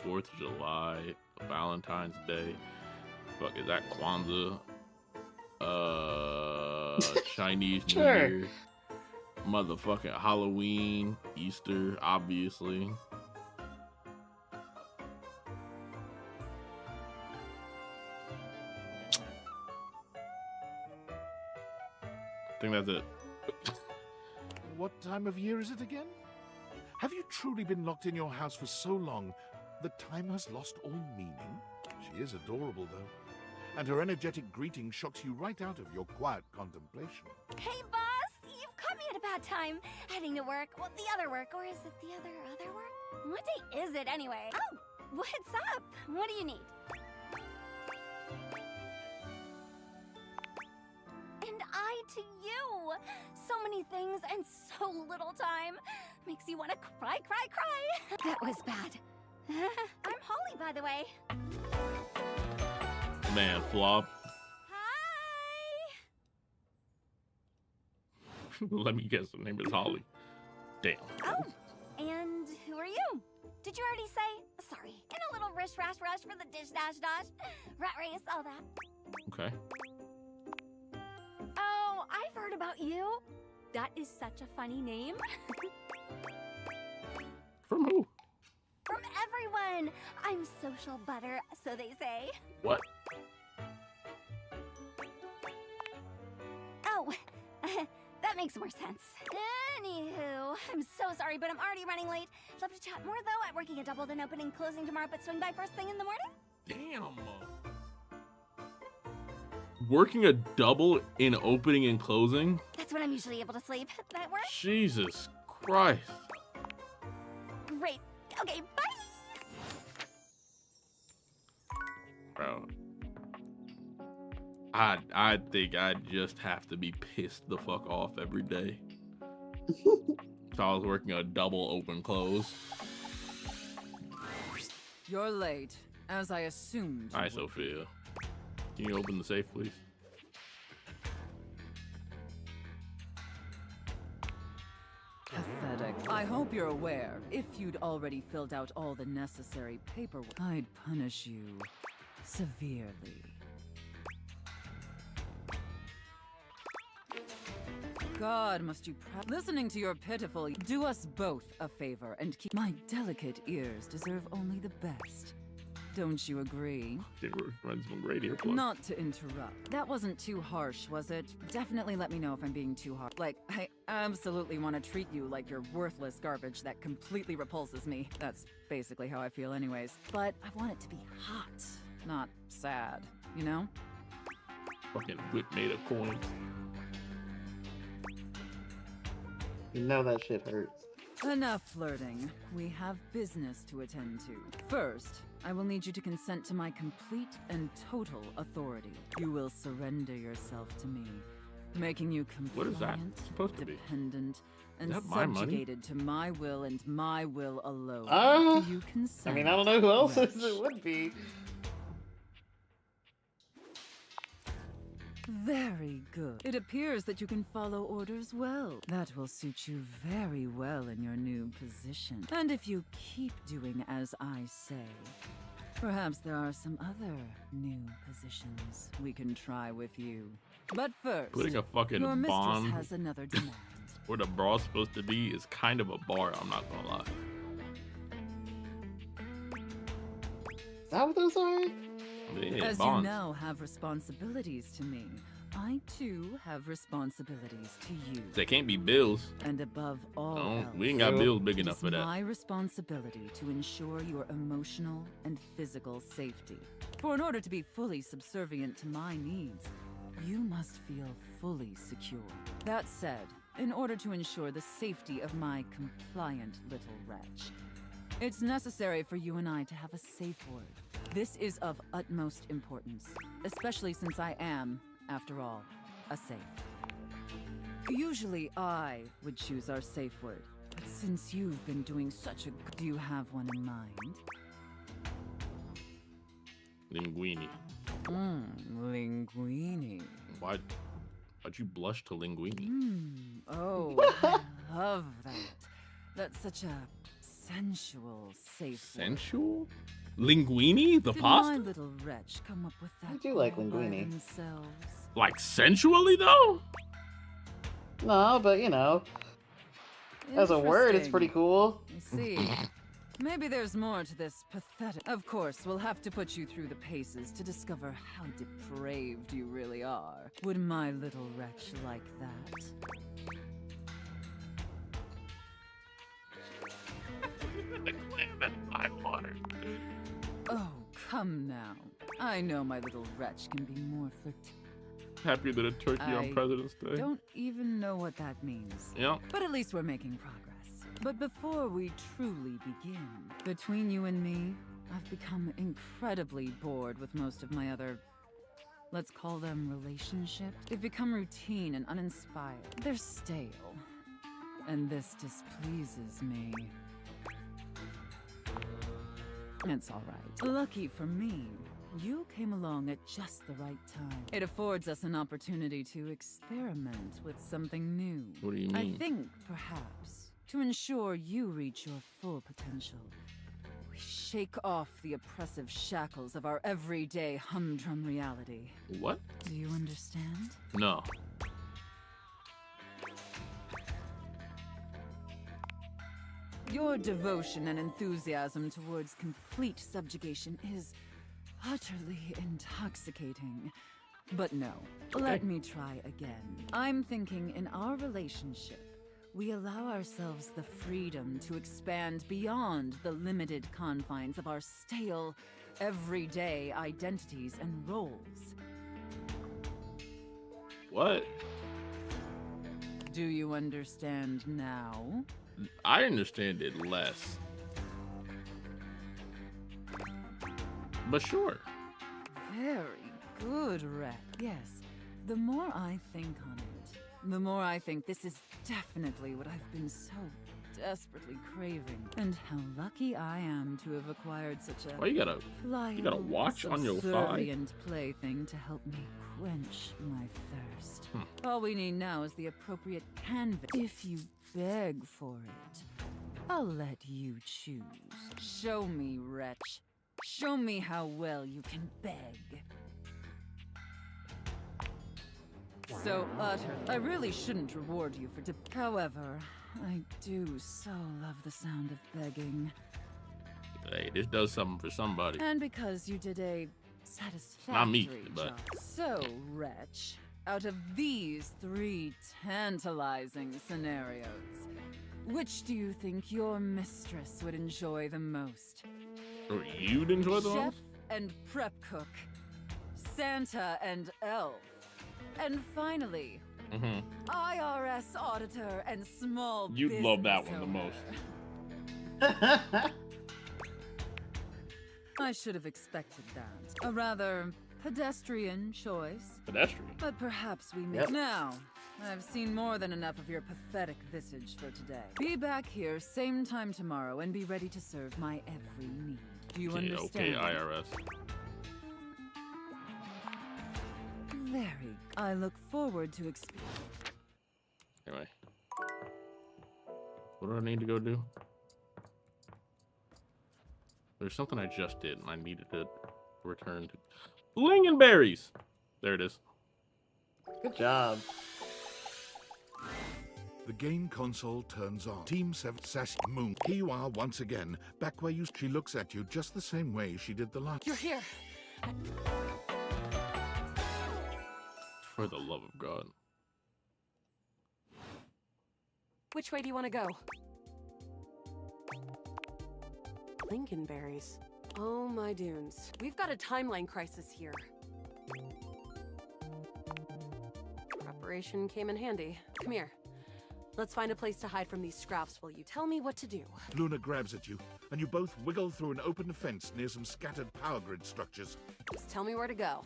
4th of July, Valentine's Day. Fuck, is that Kwanzaa? Chinese New Sure. Year. Motherfucking Halloween, Easter, obviously. I think that's it. What time of year is it again? Have you truly been locked in your house for so long that time has lost all meaning? She is adorable, though. And her energetic greeting shocks you right out of your quiet contemplation. Hey, boss! You've caught me at a bad time. Heading to work. Well, the other work. Or is it the other work? What day is it, anyway? Oh, what's up? What do you need? And I to you! So many things and so little time. Makes you want to cry. That was bad. I'm Holly, by the way. Man, flop. Let me guess, the name is Holly. Damn. Oh, and who are you? Did you already say? Sorry. In a little rush for the dish dash. Rat race, all that. Okay. Oh, I've heard about you. That is such a funny name. From who? From everyone. I'm social butter, so they say. What? Oh, That makes more sense. Anywho, I'm so sorry, but I'm already running late. Love to chat more, though. I'm working a double, then opening and closing tomorrow, but swing by first thing in the morning? Damn. Working a double in opening and closing? That's when I'm usually able to sleep. That works? Jesus Christ. Great. Okay, bye! Bro. I think I just have to be pissed the fuck off every day. If I was working a double open close. You're late, as I assumed. Hi, Sophia. Can you open the safe, please? Pathetic. I hope you're aware, if you'd already filled out all the necessary paperwork, I'd punish you severely. God, must you listening to your pitiful. Do us both a favor and keep. My delicate ears deserve only the best. Don't you agree? Runs some radio plug. Not to interrupt. That wasn't too harsh, was it? Definitely let me know if I'm being too hard. Like, I absolutely want to treat you like you're worthless garbage that completely repulses me. That's basically how I feel anyways. But I want it to be hot, not sad, you know? Fucking whip made of coins. You know that shit hurts. Enough flirting. We have business to attend to. First, I will need you to consent to my complete and total authority. You will surrender yourself to me, making you compliant, what is that supposed to be? Dependent, and Is that my money? subjugated to my will and my will alone. Do you consent? I mean, I don't know who else it would be. Very good. It appears that you can follow orders well. That will suit you very well in your new position. And if you keep doing as I say, perhaps there are some other new positions we can try with you. But first, Putting a fucking your mistress bond has another demand. where the braw's supposed to be is kind of a bar, I'm not gonna lie. Is that what those are? Yeah, As bonds. you now have responsibilities to me, I too have responsibilities to you. They can't be bills. And above all No, else, we ain't got bills big enough it's for that. my responsibility to ensure your emotional and physical safety. For in order to be fully subservient to my needs, you must feel fully secure. That said, in order to ensure the safety of my compliant little wretch, it's necessary for you and I to have a safe word. This is of utmost importance, especially since I am, after all, a safe. Usually I would choose our safe word, but since you've been doing such a do you have one in mind? Linguini. Linguini. Why'd you blush to linguini? Oh, I love that. That's such a sensual safe word. Sensual? Linguini? The Did pasta? my little wretch come up with that? I do like all by linguini. themselves? Like sensually though? No, but you know, as a word, it's pretty cool. I see. Maybe there's more to this pathetic. Of course, we'll have to put you through the paces to discover how depraved you really are. Would my little wretch like that? Oh, come now. I know my little wretch can be more Happier than a turkey on President's Day. don't even know what that means. Yep. But at least we're making progress. But before we truly begin, between you and me, I've become incredibly bored with most of my other, let's call them relationships. They've become routine and uninspired. They're stale. And this displeases me. It's all right. Lucky for me, you came along at just the right time. It affords us an opportunity to experiment with something new. What do you I mean? think, perhaps, to ensure you reach your full potential, we shake off the oppressive shackles of our everyday humdrum reality. What? Do you understand? No. Your devotion and enthusiasm towards complete subjugation is utterly intoxicating. But no, let me try again. I'm thinking in our relationship, we allow ourselves the freedom to expand beyond the limited confines of our stale, everyday identities and roles. What? Do you understand now? I understand it less. But sure. Very good, Red. Yes, the more I think on it, the more I think this is definitely what I've been so desperately craving. And how lucky I am to have acquired such a Why you got a watch on your thigh? subservient plaything to help me quench my thirst. All we need now is the appropriate canvas. If you beg for it, I'll let you choose. Show me, wretch. Show me how well you can beg. So utter. I really shouldn't reward you for However, I do so love the sound of begging. Hey, this does something for somebody. And because you did a satisfactory Not me, but job. So, wretch, out of these 3 tantalizing scenarios, which do you think your mistress would enjoy the most? Or you'd enjoy the Chef most? and prep cook, Santa and elf, and finally, IRS auditor and small You'd business love that one the owner. most. I should have expected that. A rather pedestrian choice. Pedestrian? But perhaps we may. Yep. Now, I've seen more than enough of your pathetic visage for today. Be back here same time tomorrow and be ready to serve my every need. Do you understand? Okay, IRS. Very. I look forward to Anyway. What do I need to go do? There's something I just did and I needed to return to. Lingonberries! There it is. Good job. The game console turns on. Team 7 Sassy Moon. Here you are once again, back where you... She looks at you just the same way she did the last... You're here. For the love of God. Which way do you want to go? Lincolnberries. Oh my dunes. We've got a timeline crisis here. Preparation came in handy. Come here. Let's find a place to hide from these scraps while you tell me what to do. Luna grabs at you, and you both wiggle through an open fence near some scattered power grid structures. Just tell me where to go.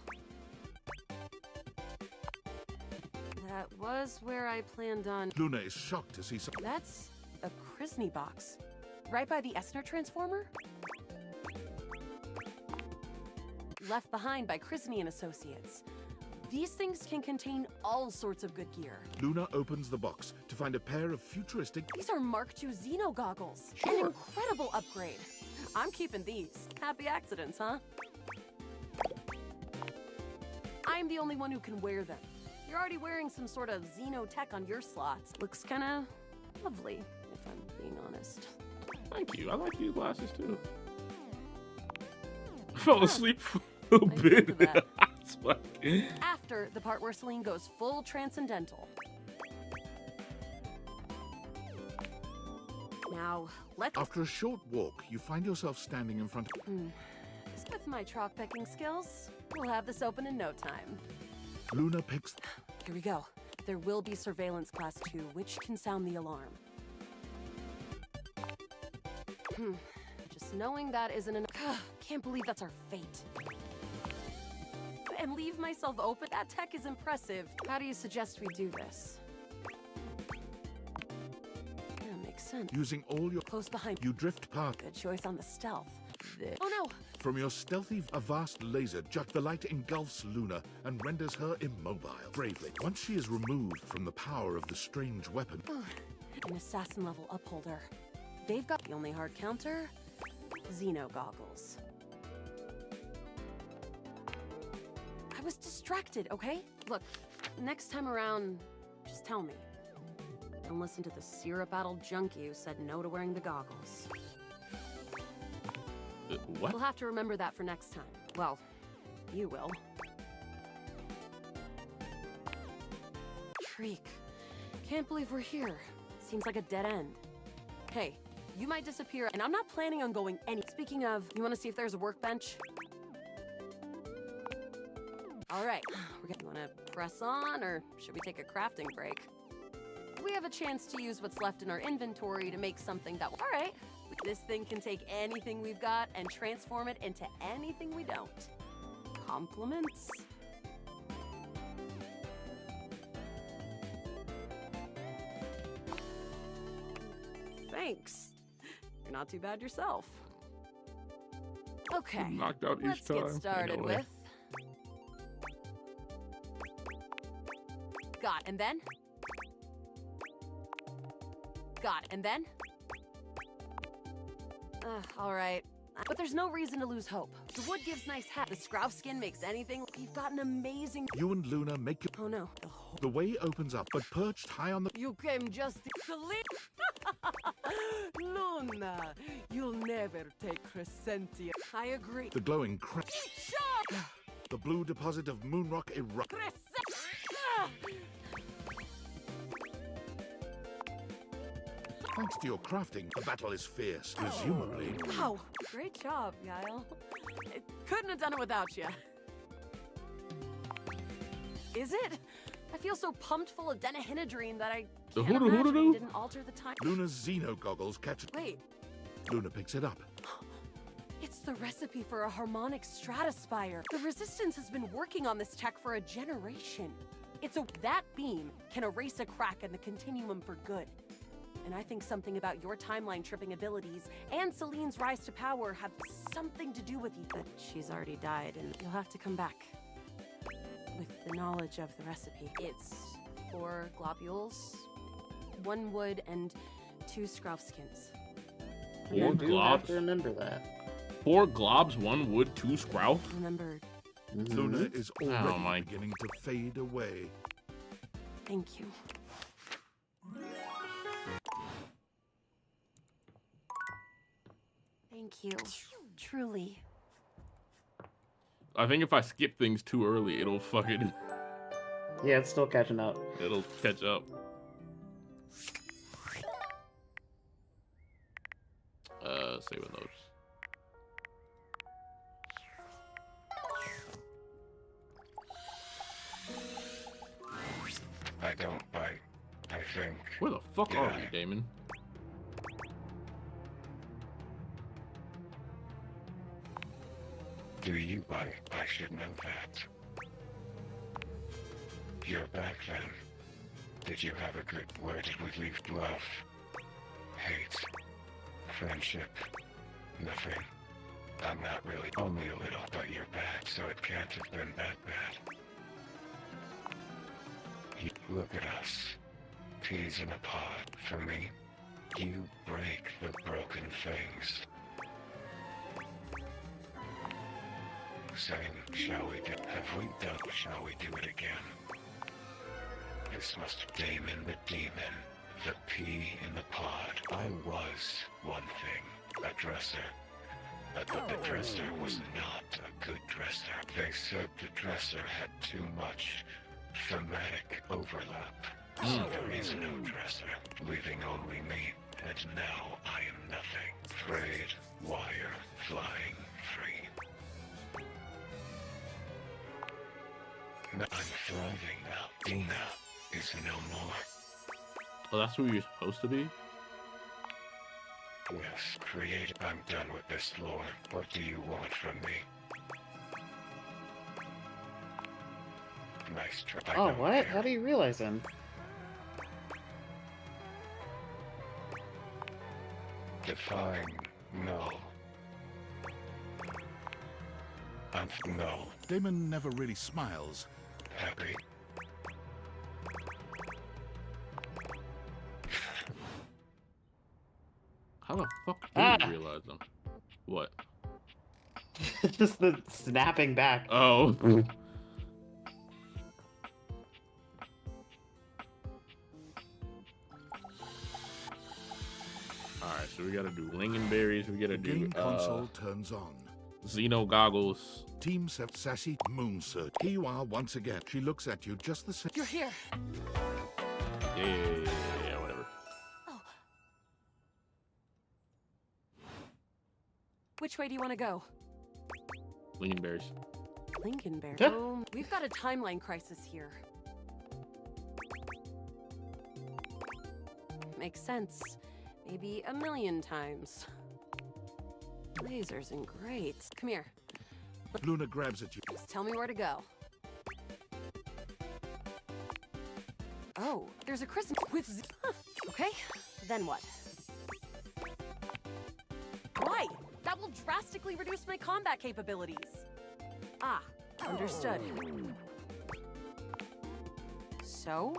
That was where I planned on... Luna is shocked to see some... That's a Krisny box. Right by the Essner transformer? Left behind by Krisny and Associates. These things can contain all sorts of good gear. Luna opens the box to find a pair of futuristic... These are Mark II Xeno goggles. Sure. An incredible upgrade. I'm keeping these. Happy accidents, huh? I'm the only one who can wear them. You're already wearing some sort of Xeno tech on your slots. Looks kinda lovely, if I'm being honest. Thank you. I like these glasses too. I fell asleep for a little bit. That's like... After the part where Celine goes full transcendental. Now, let's... After a short walk, you find yourself standing in front of... With my chalk picking skills, we'll have this open in no time. Luna picks... Here we go. There will be surveillance class 2, which can sound the alarm. Just knowing that isn't enough. Can't believe that's our fate. And leave myself open? That tech is impressive. How do you suggest we do this? Yeah, makes sense. Using all your... Close behind. You drift past... Good choice on the stealth. Oh no! From your stealthy, a vast laser jut the light engulfs Luna and renders her immobile. Bravely, once she is removed from the power of the strange weapon... An assassin-level upholder. They've got the only hard counter, Xeno goggles. I was distracted, okay? Look, next time around, just tell me. Don't listen to the syrup-addled junkie who said no to wearing the goggles. What? We'll have to remember that for next time. Well, you will. freak. Can't believe we're here. Seems like a dead end. Hey, you might disappear, and I'm not planning on going any. Speaking of, you want to see if there's a workbench? All right, you want to press on, or should we take a crafting break? We have a chance to use what's left in our inventory to make something that. All right, this thing can take anything we've got and transform it into anything we don't. Compliments? Thanks. You're not too bad yourself. Okay, Knocked out each let's time. get started Anyway. with... Got it, and then? Got it, and then? All right. But there's no reason to lose hope. The wood gives nice hat. The scrow skin makes anything. You've got an amazing... You and Luna make your... Oh no. The way opens up, but perched high on the... You came just to Luna, you'll never take Crescentia. I agree. The glowing crest. The blue deposit of moonrock erupts. Thanks to your crafting, the battle is fierce, presumably. Wow, great job, Yael. I couldn't have done it without you. Is it? I feel so pumped full of denahydrine that I The can't hoodoo imagine hoodoo? it didn't alter the time. Luna's Xeno goggles catch... Wait, Luna picks it up. it's the recipe for a harmonic stratospire. The Resistance has been working on this tech for a generation. That beam can erase a crack in the continuum for good. And I think something about your timeline tripping abilities and Celine's rise to power have something to do with you. But she's already died, and you'll have to come back with the knowledge of the recipe. It's 4 globules, 1 wood, and 2 scrow skins. 4 globs? Remember that. 4 globs, 1 wood, 2 scrow? Remembered. Luna is already Oh my. beginning to fade away. Thank you. Thank you. Truly. I think if I skip things too early, it'll fucking... Yeah, it's still catching up. It'll catch up. Saving those. I don't bite. I think. Where the fuck are we, Damon? Do you bite? I should know that. You're back then. Did you have a good... Where did we leave love? Hate? Friendship? Nothing. I'm not really... Only a little, but you're back, so it can't have been that bad. Look at us. Peas in a pod. For me, you break the broken things. Saying, shall we do... Have we done... Shall we do it again? This must... Damon the demon. The pea in the pod. I was one thing. A dresser. But the dresser was not a good dresser. They said the dresser had too much thematic overlap. So there is no dresser, leaving only me. And now I am nothing. Frayed wire flying free. Now I'm thriving now. Dina is no more. Oh, that's who you're supposed to be? Yes, create. I'm done with this lore. What do you want from me? Nice try. I Oh, don't what? care. How do you realize him? Define no. No. Damon never really smiles. Happy. How the fuck did you realize them? What? Just the snapping back. Oh. Alright, so we gotta do lingonberries, we gotta do Game console turns on. Xeno goggles. Team set sassy moon search. Here you are once again. She looks at you just the same. You're here. Yeah, whatever. Which way do you want to go? Lingonberries. Lincolnberry. Yeah. We've got a timeline crisis here. Makes sense. Maybe a million times. Lasers and greats. Come here. Luna grabs at you. Just tell me where to go. Oh, there's a Christmas with Okay, then what? Why? That will drastically reduce my combat capabilities. Ah, understood. So?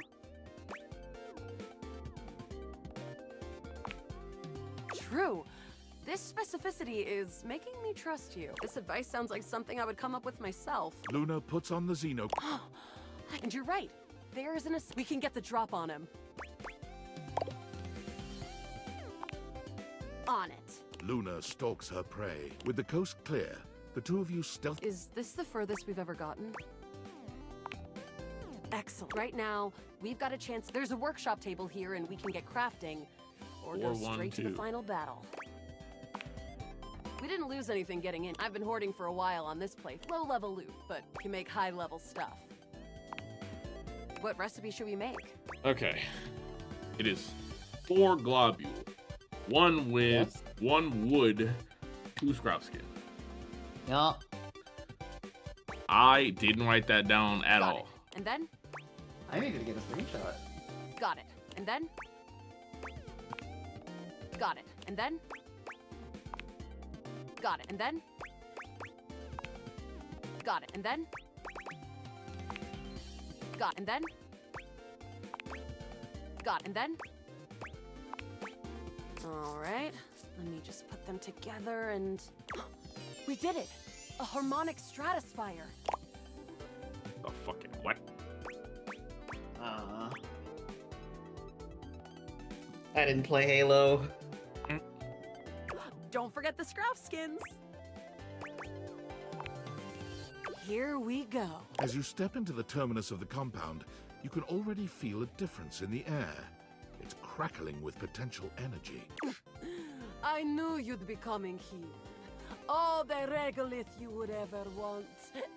True. This specificity is making me trust you. This advice sounds like something I would come up with myself. Luna puts on the Xeno. And you're right. There isn't a... We can get the drop on him. On it. Luna stalks her prey. With the coast clear, the two of you stealth. Is this the furthest we've ever gotten? Excellent. Right now, we've got a chance. There's a workshop table here and we can get crafting. Or go straight to the final battle. We didn't lose anything getting in. I've been hoarding for a while on this place. Low-level loot, but can make high-level stuff. What recipe should we make? Okay. It is 4 globule. 1 with 1 wood, 2 scrap skin. Yeah. I didn't write that down at all. And then? I needed to get a screenshot. Got it. And then? Got it. And then? Got it. And then? Got it. And then? Got it. And then? Got it. And then? Alright. Let me just put them together and... We did it! A harmonic stratospire! The fucking what? I didn't play Halo. Don't forget the scrap skins! Here we go. As you step into the terminus of the compound, you can already feel a difference in the air. It's crackling with potential energy. I knew you'd be coming here. All the regolith you would ever want,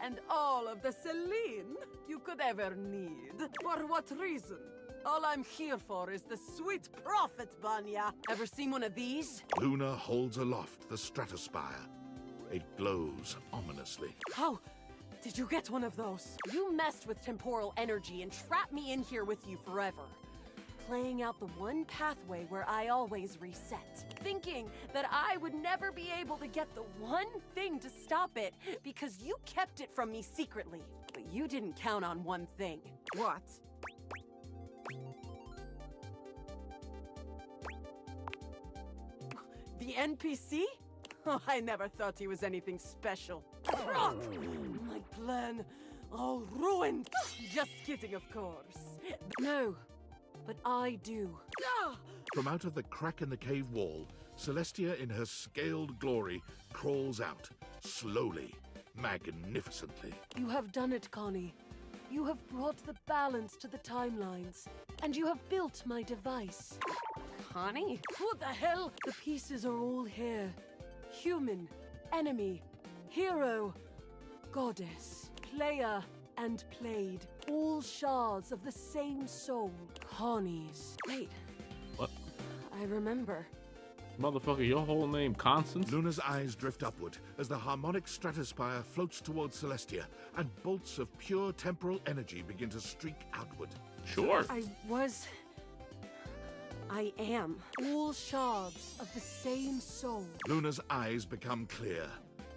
and all of the Celine you could ever need. For what reason? All I'm here for is the sweet profit, Banya. Ever seen one of these? Luna holds aloft the stratospire. It glows ominously. How did you get one of those? You messed with temporal energy and trapped me in here with you forever. Playing out the one pathway where I always reset. Thinking that I would never be able to get the one thing to stop it because you kept it from me secretly. But you didn't count on one thing. What? The NPC? Oh, I never thought he was anything special. Rock! My plan all ruined. Just kidding, of course. No, but I do. From out of the crack in the cave wall, Celestia in her scaled glory crawls out, slowly, magnificently. You have done it, Connie. You have brought the balance to the timelines, and you have built my device. Connie? Who the hell? The pieces are all here. Human, enemy, hero, goddess, player, and played. All shards of the same soul. Connie's. Wait. What? I remember. Motherfucker, your whole name Constance? Luna's eyes drift upward as the harmonic stratospire floats towards Celestia, and bolts of pure temporal energy begin to streak outward. Sure. I am. All shards of the same soul. Luna's eyes become clear,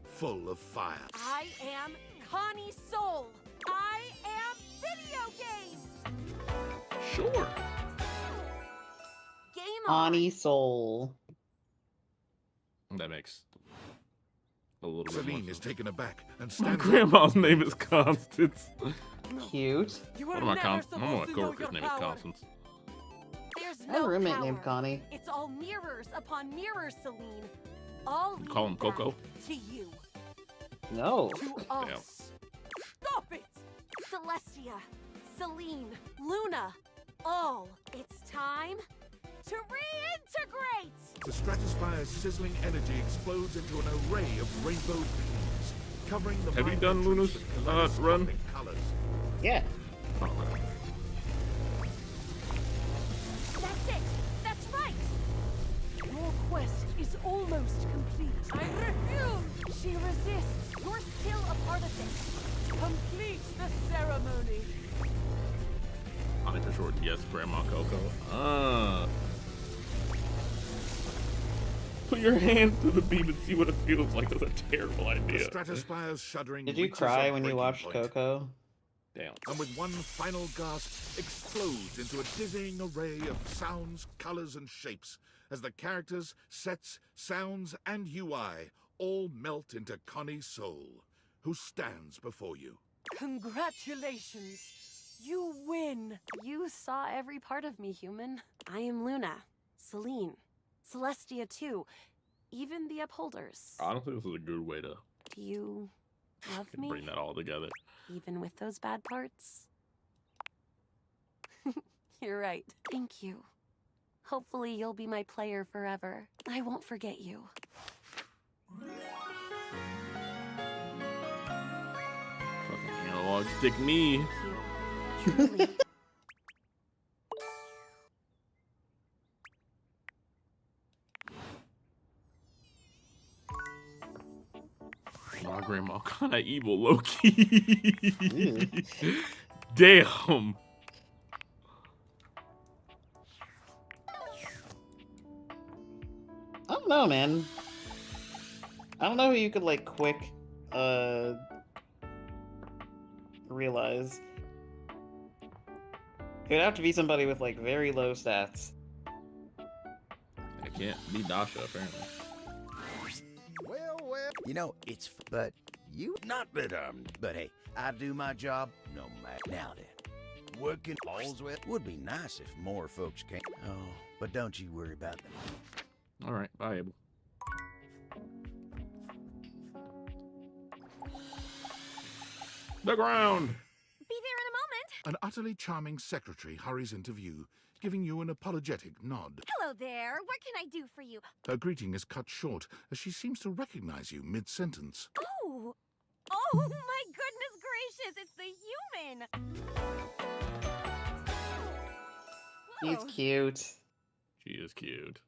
full of fire. I am Connie Soul. I am video games. Sure. Game on. Connie Soul. That makes a little bit more Celine sense. is taken aback and My stands grandma's name is Constance. Cute. One of my coworkers' name is Constance. There's I have no a roommate power. named Connie. It's all mirrors upon mirrors, Celine. All You call him lead back Coco? to you. No. To Damn. us. Stop it! Celestia, Celine, Luna, all. It's time to reintegrate! The stratospire's sizzling energy explodes into an array of rainbow beams, covering the Have you done Luna's run? Colors. Yeah. Oh, okay. That's it! That's right! Your quest is almost complete. I refuse! She resists. You're still a part of this. Complete the ceremony. Honey for short, yes, Grandma Coco. Put your hand through the beam and see what it feels like. That's a terrible idea. The stratospire's shuddering. Did you reaches cry a when you breaking watched point. Coco? Damn. And with one final gasp, explodes into a dizzying array of sounds, colors, and shapes as the characters, sets, sounds, and UI all melt into Connie's soul, who stands before you. Congratulations! You win! You saw every part of me, human. I am Luna, Celine, Celestia too, even the Upholders. Honestly, this is a good way to Do you love me? bring that all together. Even with those bad parts? You're right. Thank you. Hopefully you'll be my player forever. I won't forget you. Fucking analog stick me. Truly. My grandma kinda evil, low-key. Damn. I don't know, man. I don't know who you could like quick realize. It'd have to be somebody with like very low stats. I can't be Dasha, apparently. Well, you know, but you, not that, but hey, I do my job no matter. Now then, working all's well. Would be nice if more folks came. Oh, but don't you worry about them. Alright, bye, Abel. The ground! Be there in a moment. An utterly charming secretary hurries into view, giving you an apologetic nod. Hello there. What can I do for you? Her greeting is cut short as she seems to recognize you mid-sentence. Oh! Oh my goodness gracious! It's the human! He's Whoa. cute. She is cute.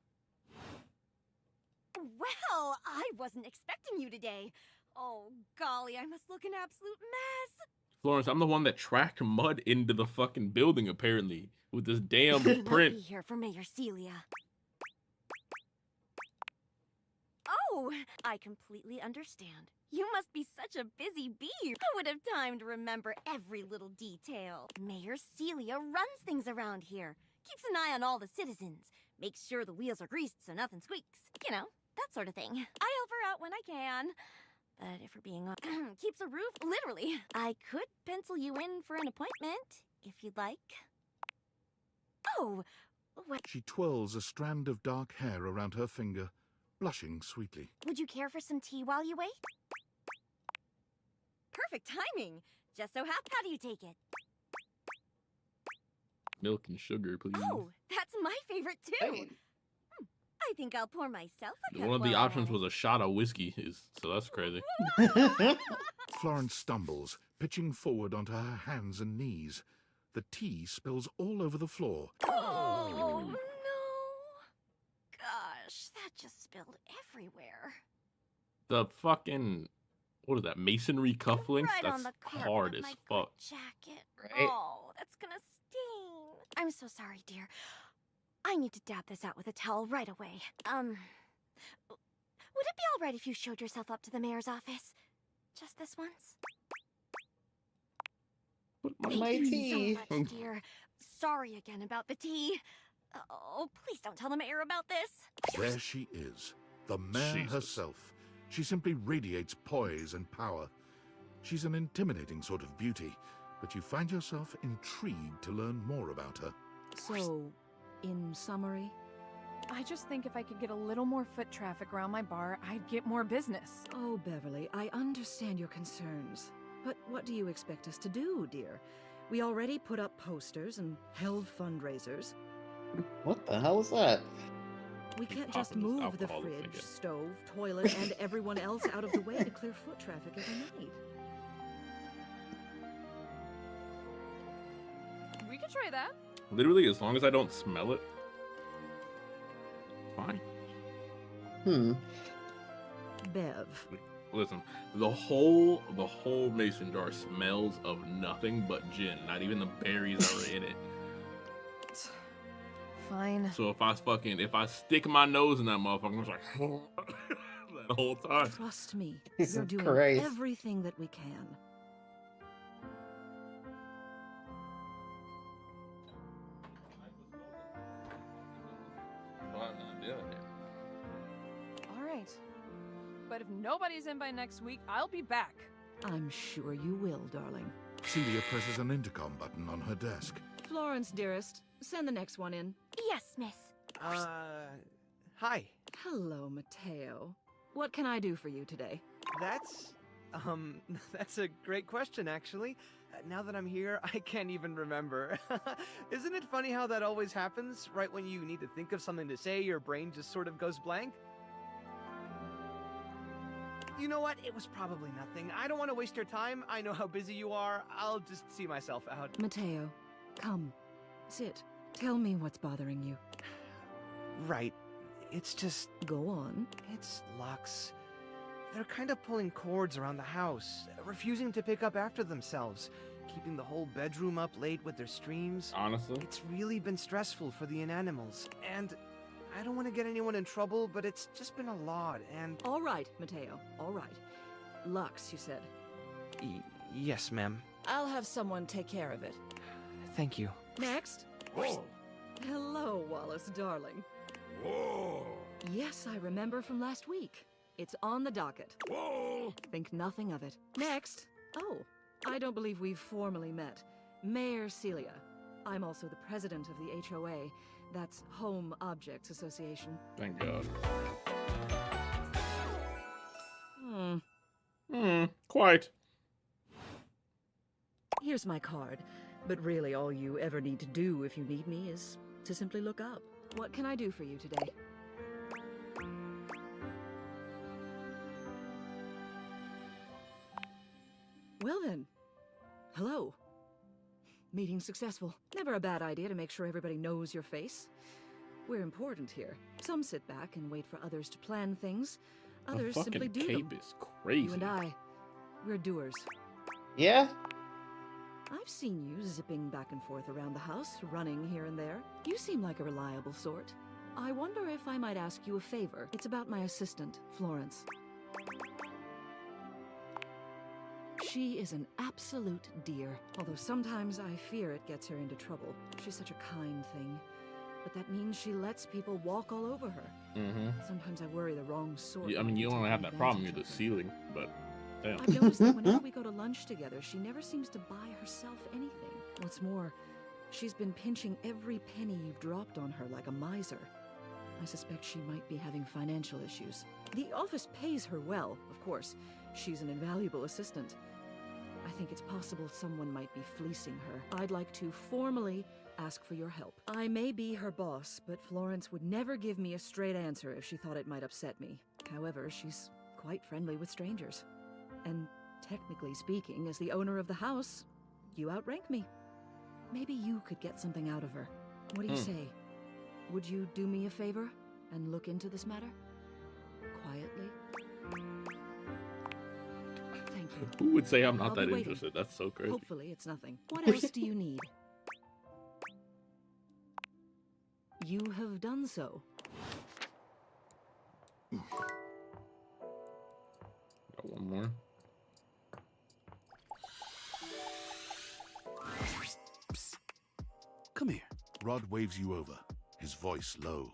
Well, I wasn't expecting you today. Oh, golly, I must look an absolute mess. Florence, I'm the one that tracked mud into the fucking building, apparently, with this damn You must print. be here for Mayor Celia. Oh, I completely understand. You must be such a busy bee. Who would have time to remember every little detail? Mayor Celia runs things around here. Keeps an eye on all the citizens. Makes sure the wheels are greased so nothing squeaks. You know, that sort of thing. I help her out when I can. But if we're being honest, keeps a roof, literally. I could pencil you in for an appointment, if you'd like. Oh, what? She twirls a strand of dark hair around her finger, blushing sweetly. Would you care for some tea while you wait? Perfect timing. Just so happy. How do you take it? Milk and sugar, please. Oh, that's my favorite too. I think I'll pour myself a cup One of the while I'm options at was a shot of whiskey, so that's crazy. Florence stumbles, pitching forward onto her hands and knees. The tea spills all over the floor. Oh, no. Gosh, that just spilled everywhere. The fucking, what is that, masonry cufflinks? Right That's on the carpet hard of as my fuck. jacket. Right. Oh, that's gonna sting. I'm so sorry, dear. I need to dab this out with a towel right away. Would it be all right if you showed yourself up to the mayor's office? Just this once? My Thank you tea. so much, dear. Sorry again about the tea. Oh, please don't tell the mayor about this. There she is, the mayor herself. She simply radiates poise and power. She's an intimidating sort of beauty, but you find yourself intrigued to learn more about her. So, in summary? I just think if I could get a little more foot traffic around my bar, I'd get more business. Oh, Beverly, I understand your concerns. But what do you expect us to do, dear? We already put up posters and held fundraisers. What the hell is that? We can't just move the fridge, stove, toilet, and everyone else out of the way to clear foot traffic every night. We could try that. Literally, as long as I don't smell it, fine. Bev. Listen, the whole mason jar smells of nothing but gin. Not even the berries are in it. Fine. So if I stick my nose in that motherfucker, I'm just like that whole time. Trust me, Jesus we're doing Christ. everything that we can. All right. But if nobody's in by next week, I'll be back. I'm sure you will, darling. Celia presses an intercom button on her desk. Florence, dearest, send the next one in. Yes, miss. Hi. Hello, Mateo. What can I do for you today? That's a great question, actually. Now that I'm here, I can't even remember. Isn't it funny how that always happens? Right when you need to think of something to say, your brain just sort of goes blank? You know what? It was probably nothing. I don't want to waste your time. I know how busy you are. I'll just see myself out. Mateo, come. Sit. Tell me what's bothering you. Right. It's just... Go on. It's Lux. They're kind of pulling cords around the house, refusing to pick up after themselves, keeping the whole bedroom up late with their streams. Honestly? It's really been stressful for the inanimals, and I don't want to get anyone in trouble, but it's just been a lot, and... All right, Mateo, all right. Lux, you said. Yes, ma'am. I'll have someone take care of it. Thank you. Next. Whoa! Hello, Wallace, darling. Whoa! Yes, I remember from last week. It's on the docket. Whoa! Think nothing of it. Next. Oh, I don't believe we've formally met. Mayor Celia. I'm also the president of the HOA. That's Home Objects Association. Thank God. Quite. Here's my card. But really, all you ever need to do if you need me is to simply look up. What can I do for you today? Well then, hello. Meeting successful. Never a bad idea to make sure everybody knows your face. We're important here. Some sit back and wait for others to plan things. Others simply do cape them. is crazy. You and I, we're doers. Yeah? I've seen you zipping back and forth around the house, running here and there. You seem like a reliable sort. I wonder if I might ask you a favor. It's about my assistant, Florence. She is an absolute dear, although sometimes I fear it gets her into trouble. She's such a kind thing, but that means she lets people walk all over her. Sometimes I worry the wrong sort. Yeah, I mean, you don't have that problem. You're the ceiling, but damn. I've noticed that whenever we go to lunch together, she never seems to buy herself anything. What's more, she's been pinching every penny you've dropped on her like a miser. I suspect she might be having financial issues. The office pays her well, of course. She's an invaluable assistant. I think it's possible someone might be fleecing her. I'd like to formally ask for your help. I may be her boss, but Florence would never give me a straight answer if she thought it might upset me. However, she's quite friendly with strangers. And technically speaking, as the owner of the house, you outrank me. Maybe you could get something out of her. What do you say? Would you do me a favor and look into this matter? Quietly? Thank you. Who would say I'm not I'll be that waiting. interested? That's so crazy. Hopefully it's nothing. What else do you need? You have done so. Got one more. Come here. Rod waves you over, his voice low.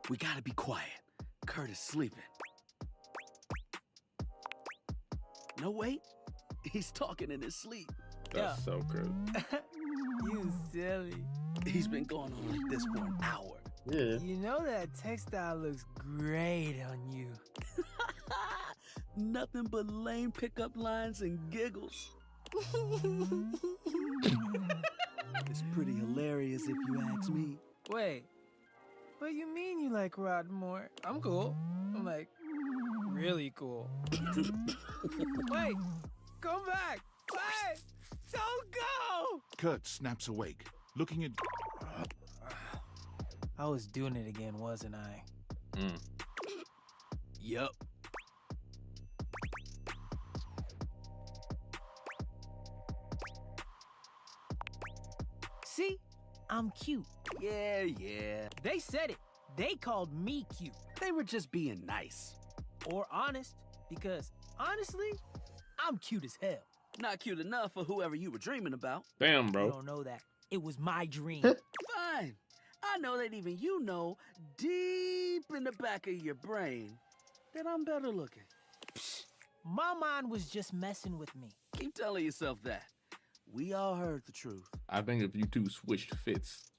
We gotta be quiet. Kurt is sleeping. No, wait. He's talking in his sleep. That's so good. You silly. He's been going on like this for an hour. Yeah. You know that textile looks great on you. Nothing but lame pickup lines and giggles. It's pretty hilarious if you ask me. Wait, what do you mean you like Rod more? I'm cool. I'm like, really cool. Wait, come back! Wait! Don't go! Kurt snaps awake, looking at... I was doing it again, wasn't I? Yup. See? I'm cute. Yeah. They said it. They called me cute. They were just being nice. Or honest, because honestly, I'm cute as hell. Not cute enough for whoever you were dreaming about. Damn, bro. You don't know that. It was my dream. Fine. I know that even you know, deep in the back of your brain, that I'm better looking. Psh, my mind was just messing with me. Keep telling yourself that. We all heard the truth. I think if you two switched fits,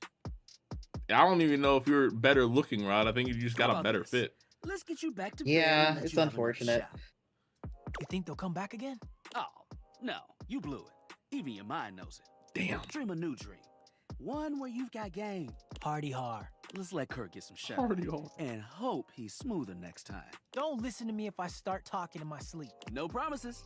I don't even know if you're better looking, Rod. I think you just got a better fit. Let's get you back to Yeah, bed. it's unfortunate. You think they'll come back again? Oh, no, you blew it. Even your mind knows it. Damn. Dream a new dream. One where you've got game. Party hard. Let's let Kurt get some shot. Party hard. And hope he's smoother next time. Don't listen to me if I start talking in my sleep. No promises.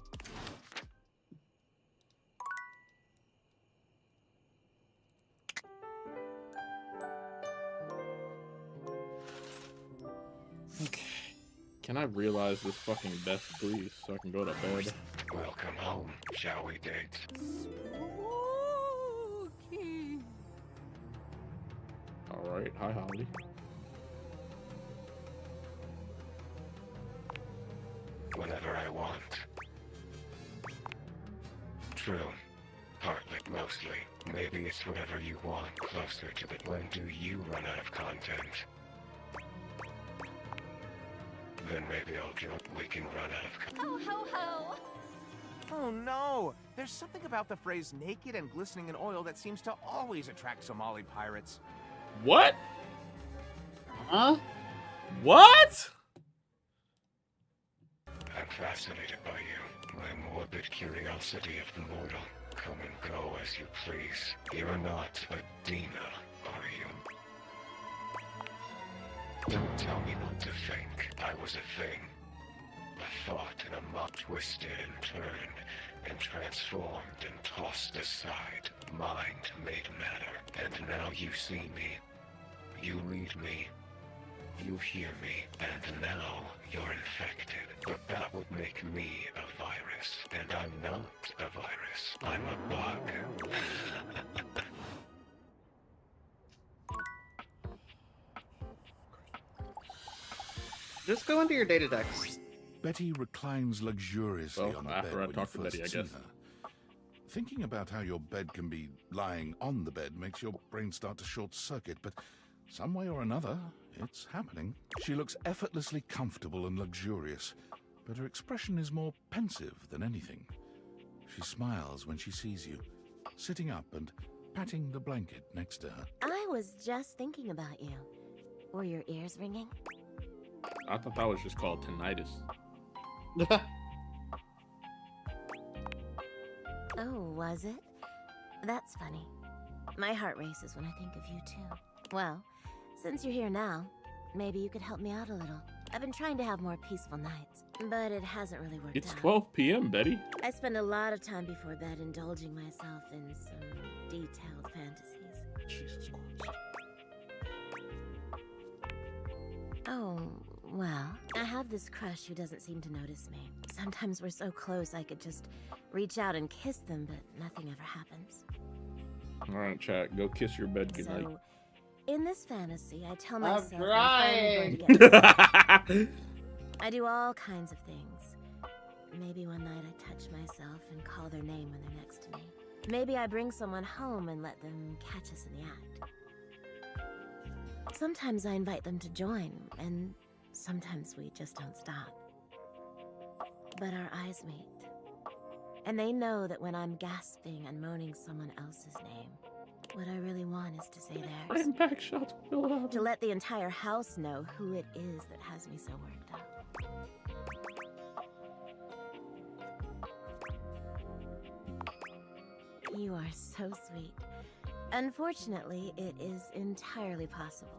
Can I realize this fucking death, please, so I can go to bed? Welcome home, shall we date? Alright, hi Holly. Whenever I want. True. Partly, mostly. Maybe it's whatever you want, closer to the... When do you run out of content? Then maybe I'll join. We can run out of... Oh, ho, ho! Oh no! There's something about the phrase naked and glistening in oil that seems to always attract Somali pirates. What? Huh? What? I'm fascinated by you. My morbid curiosity of the mortal. Come and go as you please. You're not a Dina, are you? Don't tell me what to think. I was a thing. A thought in a muck twisted and turned, and transformed and tossed aside. Mind made matter. And now you see me. You read me. You hear me. And now you're infected. But that would make me a virus. And I'm not a virus. I'm a bug. Just go into your data decks. Betty reclines luxuriously on the bed after I when talk you to first Betty, I see guess. her. Thinking about how your bed can be lying on the bed makes your brain start to short-circuit, but some way or another, it's happening. She looks effortlessly comfortable and luxurious, but her expression is more pensive than anything. She smiles when she sees you, sitting up and patting the blanket next to her. I was just thinking about you. Were your ears ringing? I thought that was just called tinnitus. Oh, was it? That's funny. My heart races when I think of you, too. Well, since you're here now, maybe you could help me out a little. I've been trying to have more peaceful nights, but it hasn't really worked It's out. 12 p.m., Betty. I spend a lot of time before bed indulging myself in some detailed fantasies. Jesus Christ. Oh, well, I have this crush who doesn't seem to notice me. Sometimes we're so close I could just reach out and kiss them, but nothing ever happens. Alright, chat, go kiss your bed goodnight. So, in this fantasy, I tell I'm myself I'm trying. finally going to get I do all kinds of things. Maybe one night I touch myself and call their name when they're next to me. Maybe I bring someone home and let them catch us in the act. Sometimes I invite them to join, and sometimes we just don't stop. But our eyes meet. And they know that when I'm gasping and moaning someone else's name, what I really want is to say theirs. Back shots will happen. To let the entire house know who it is that has me so worked up. You are so sweet. Unfortunately, it is entirely possible.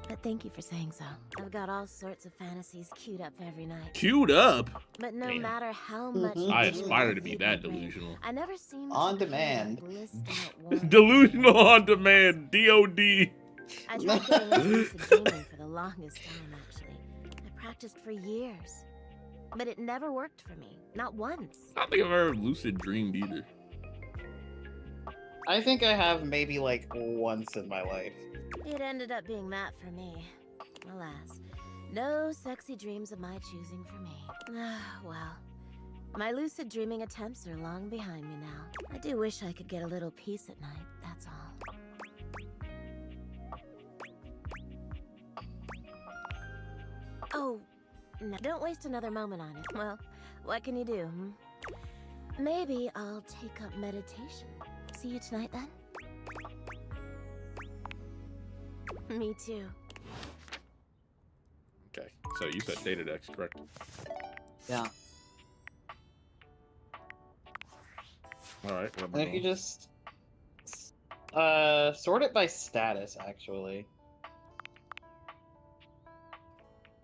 But thank you for saying so. I've got all sorts of fantasies queued up every night. Queued up? But no Damn. matter how much I you do aspire with to be feed that my brain, delusional. I never seem On to feel that demand. blissed out warmth. Delusional on demand. DOD. I tried getting into lucid dreaming for the longest time, actually. I practiced for years. But it never worked for me. Not once. I don't think I've ever lucid dreamed either. I think I have maybe like once in my life. It ended up being that for me. Alas, no sexy dreams of my choosing for me. Well, my lucid dreaming attempts are long behind me now. I do wish I could get a little peace at night, that's all. Oh, no, don't waste another moment on it. Well, what can you do, Maybe I'll take up meditation. See you tonight, then? Me too. Okay, so you said dated X, correct? Yeah. Alright, And if you just sort it by status, actually.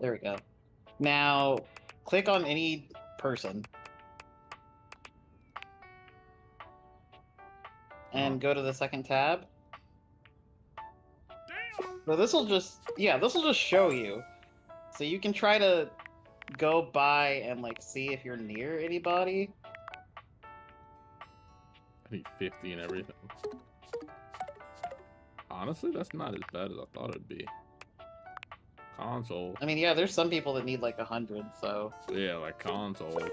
There we go. Now, click on any person. And go to the second tab. So this will just, this will just show you. So you can try to go by and like see if you're near anybody. I need 50 and everything. Honestly, that's not as bad as I thought it'd be. Console. I mean, yeah, there's some people that need like 100, so. Yeah, like console. I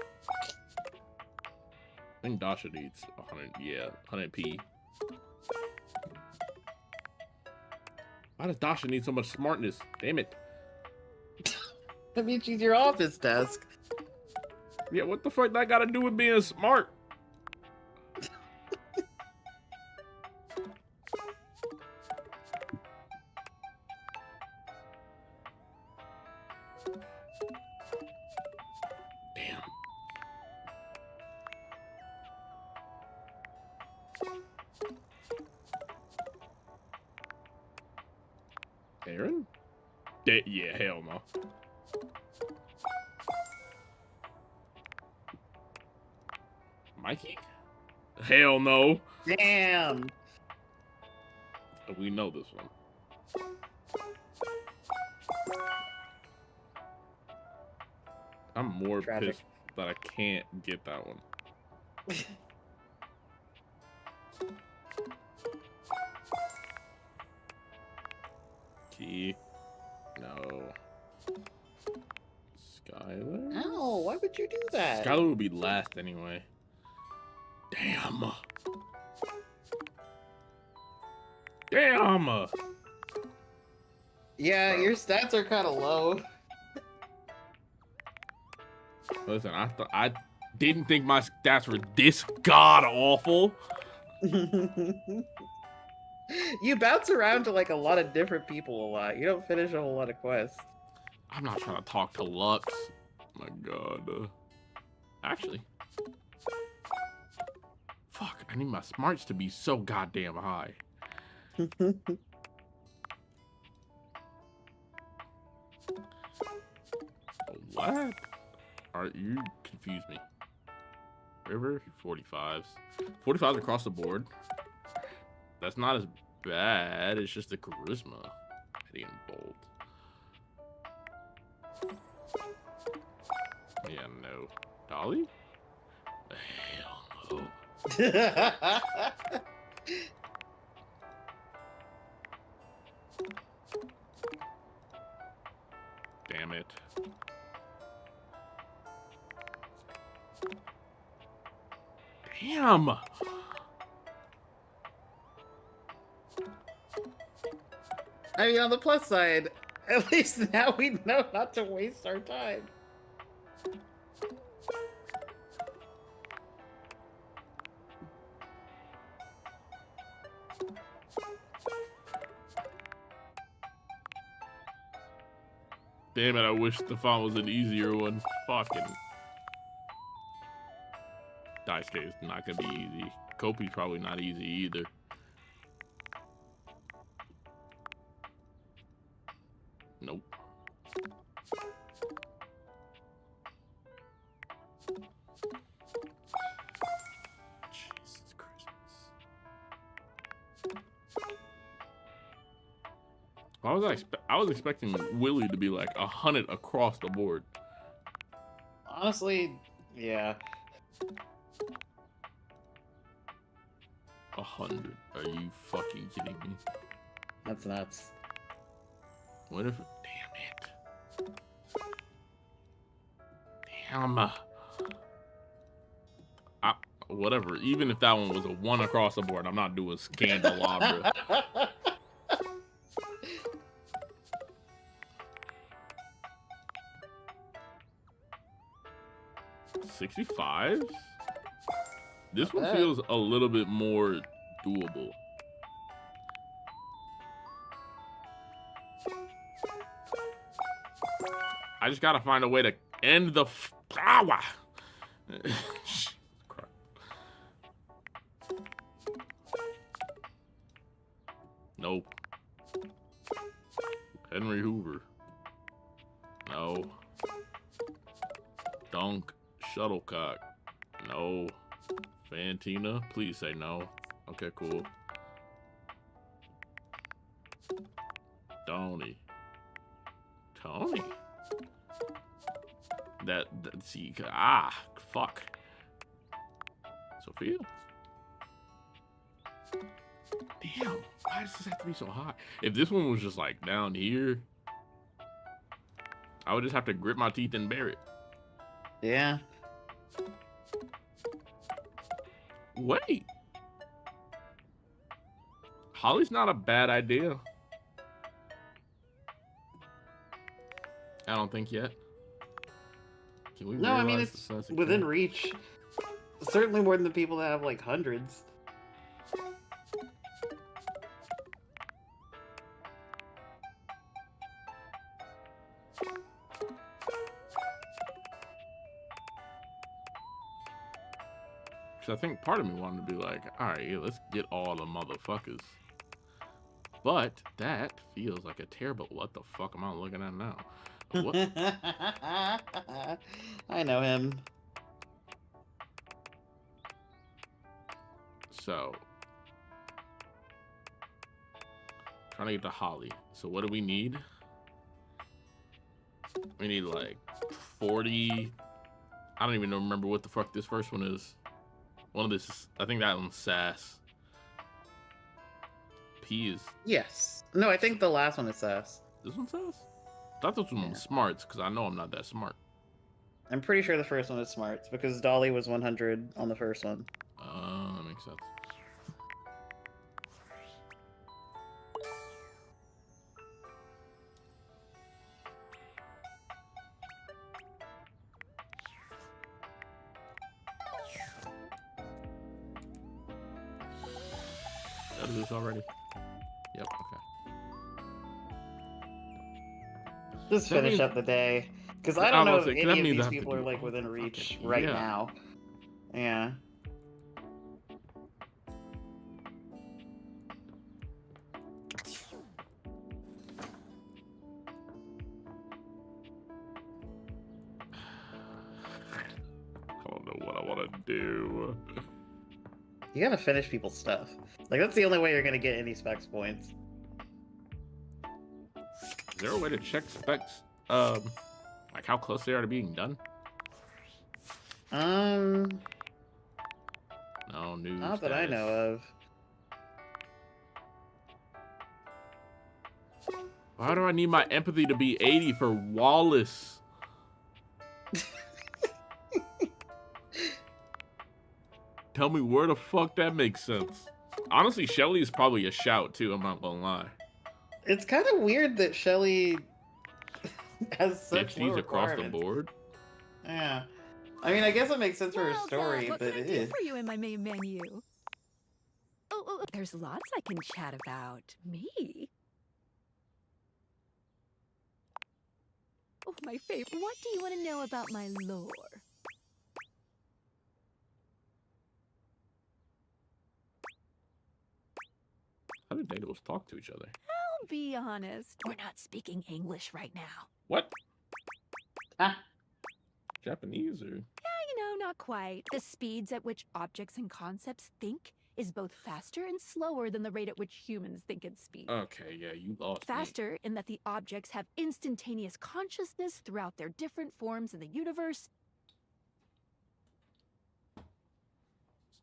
think Dasha needs 100, 100p. Why does Dasha need so much smartness? Damn it. That means she's your office desk. Yeah, what the fuck that got to do with being smart? Damn. Aaron? Yeah, hell no. Mikey? Hell no. Damn. We know this one. I'm more pissed that I can't get that one. Key. No. Skylar? Ow, why would you do that? Skylar would be last anyway. Damn. Damn. Yeah, your stats are kind of low. Listen, I didn't think my stats were this god awful. You bounce around to like a lot of different people a lot. You don't finish a whole lot of quests. I'm not trying to talk to Lux. My god. Actually. Fuck, I need my smarts to be so goddamn high. What? You confuse me. River, 45s. 45s across the board. That's not as bad. It's just the charisma. Heading bold. Yeah, no. Dolly? Hell no. Damn it. Damn! I mean, on the plus side, at least now we know not to waste our time. Damn it, I wish Stefan was an easier one. Fucking. Dice case, not gonna be easy. Kopi's probably not easy either. Nope. Jesus Christmas. I was expecting Willie to be like 100 across the board. Honestly, yeah. 100. Are you fucking kidding me? That's nuts. What if? Damn it. Damn. Whatever. Even if that one was a 1 across the board, I'm not doing Scandelabra. 65? This one feels a little bit more doable. I just gotta find a way to end the power. Nope. Henry Hoover. No. Dunk. Shuttlecock. No. Fantina. Please say no. Okay, cool. Tony. Tony. See, fuck. Sophia. Damn, why does this have to be so high? If this one was just like down here, I would just have to grit my teeth and bear it. Yeah. Wait. Holly's not a bad idea. I don't think yet. Can we No, I mean, realize it's the size of within cat? reach. Certainly more than the people that have like hundreds. Because I think part of me wanted to be like, alright, yeah, let's get all the motherfuckers. But that feels like a terrible. What the fuck am I looking at now? What? I know him. So, trying to get to Holly. So what do we need? We need like 40. I don't even remember what the fuck this first one is. One of this, I think that one's Sass. P is. Yes. No, I think the last one is Sass. This one's Sass? I thought this one was Smarts, because I know I'm not that smart. I'm pretty sure the first one is Smarts, because Dolly was 100 on the first one. That makes sense. Did I do this already? Yep, okay. Just That finish means- up the day. Because I I don't know was if gonna say, 'cause that any of means I these have to people do are like all within the reach fucking- right yeah. now. Yeah. I don't know what I want to do. You gotta finish people's stuff. Like, that's the only way you're gonna get any specs points. Is there a way to check specs, like how close they are to being done? No news. Not that I know of. Why do I need my empathy to be 80 for Wallace? Tell me where the fuck that makes sense. Honestly, Shelly is probably a shout too, I'm not gonna lie. It's kind of weird that Shelly has such low 50s across the requirements. board. Yeah. I mean, I guess it makes sense for her story, What but can I it do is. for you in my main menu? Oh, there's lots I can chat about. Me? Oh, my favorite. What do you want to know about my lore? How did they supposed to talk to each other? I'll be honest. We're not speaking English right now. What? Japanese or? Yeah, not quite. The speeds at which objects and concepts think is both faster and slower than the rate at which humans think and speak. Okay, yeah, you lost me. Faster in that the objects have instantaneous consciousness throughout their different forms in the universe.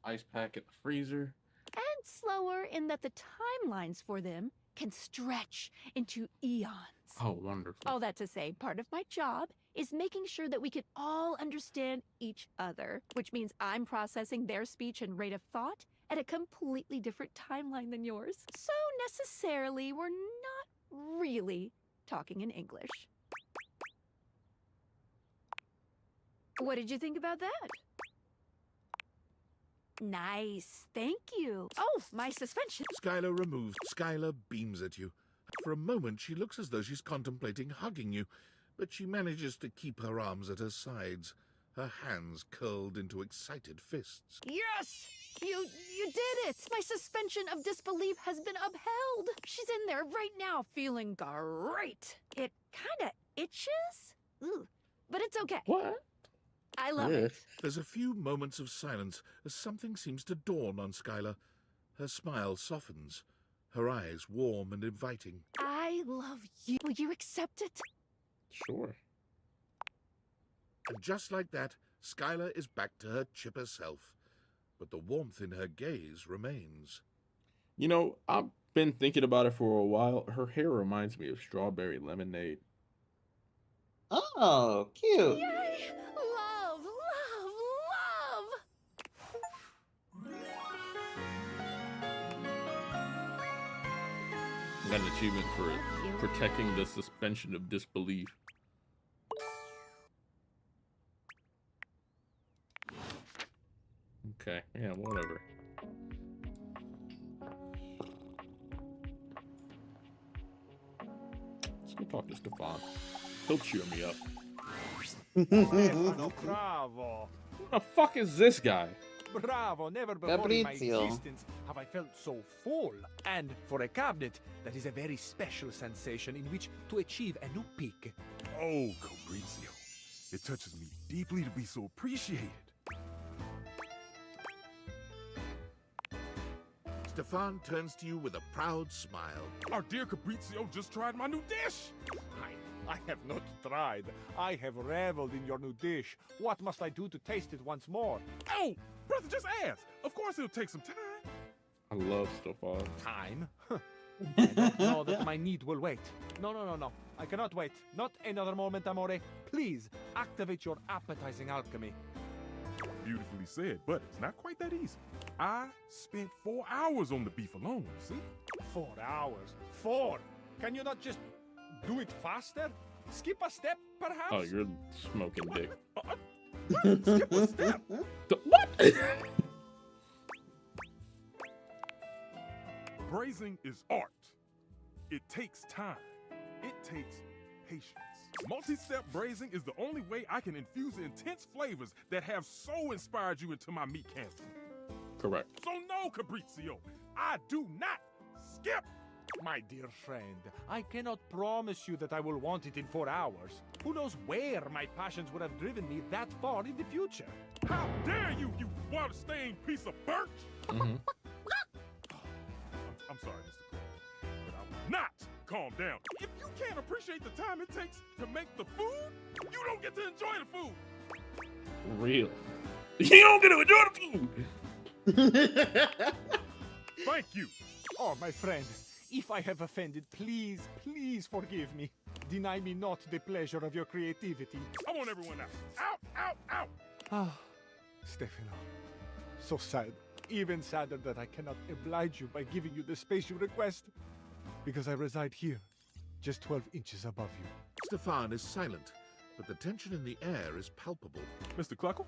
Ice pack in the freezer. And slower in that the timelines for them can stretch into eons. Oh, wonderful. All that to say, part of my job is making sure that we can all understand each other, which means I'm processing their speech and rate of thought at a completely different timeline than yours. So necessarily, we're not really talking in English. What did you think about that? Nice, thank you. Oh, my suspension. Skylar removes. Skylar beams at you. For a moment, she looks as though she's contemplating hugging you, but she manages to keep her arms at her sides, her hands curled into excited fists. Yes! You did it! My suspension of disbelief has been upheld! She's in there right now feeling great! It kinda itches? Ooh, but it's okay. What? I love it. There's a few moments of silence as something seems to dawn on Skylar. Her smile softens, her eyes warm and inviting. I love you. Will you accept it? Sure. And just like that, Skylar is back to her chipper self. But the warmth in her gaze remains. You know, I've been thinking about it for a while. Her hair reminds me of strawberry lemonade. Oh, cute. Yay! Love, love, love! I got an achievement for protecting the suspension of disbelief. Okay, yeah, whatever. Let's go talk to Stefan. He'll cheer me up. Bravo. Who the fuck is this guy? Bravo, never before in my existence have I felt so full. And for a cabinet, that is a very special sensation in which to achieve a new peak. Oh, Fabrizio. It touches me deeply to be so appreciated. Stefan turns to you with a proud smile. Our dear Fabrizio just tried my new dish. I have not tried. I have reveled in your new dish. What must I do to taste it once more? Oh, brother, just ask. Of course it'll take some time. I love Stefan. Time? I don't know that my need will wait. No. I cannot wait. Not another moment, amore. Please, activate your appetizing alchemy. Beautifully said, but it's not quite that easy. I spent 4 hours on the beef alone, see? 4 hours? 4? Can you not just do it faster? Skip a step, perhaps? Oh, you're smoking dick. Skip a step? What? Braising is art. It takes time. It takes patience. Multi-step braising is the only way I can infuse the intense flavors that have so inspired you into my meat cancer. Correct. So no, Fabrizio, I do not skip. My dear friend, I cannot promise you that I will want it in 4 hours. Who knows where my passions would have driven me that far in the future? How dare you, you water-stained piece of birch! Mm-hmm. I'm sorry, Mr. Krabs, but I will not calm down. If you can't appreciate the time it takes to make the food, you don't get to enjoy the food. Real. You don't get to enjoy the food. Thank you. Oh, my friend, if I have offended, please forgive me. Deny me not the pleasure of your creativity. I want everyone out. Out. Ah, Stefano. So sad. Even sadder that I cannot oblige you by giving you the space you request. Because I reside here, just 12 inches above you. Stefan is silent, but the tension in the air is palpable. Mr. Cluckles?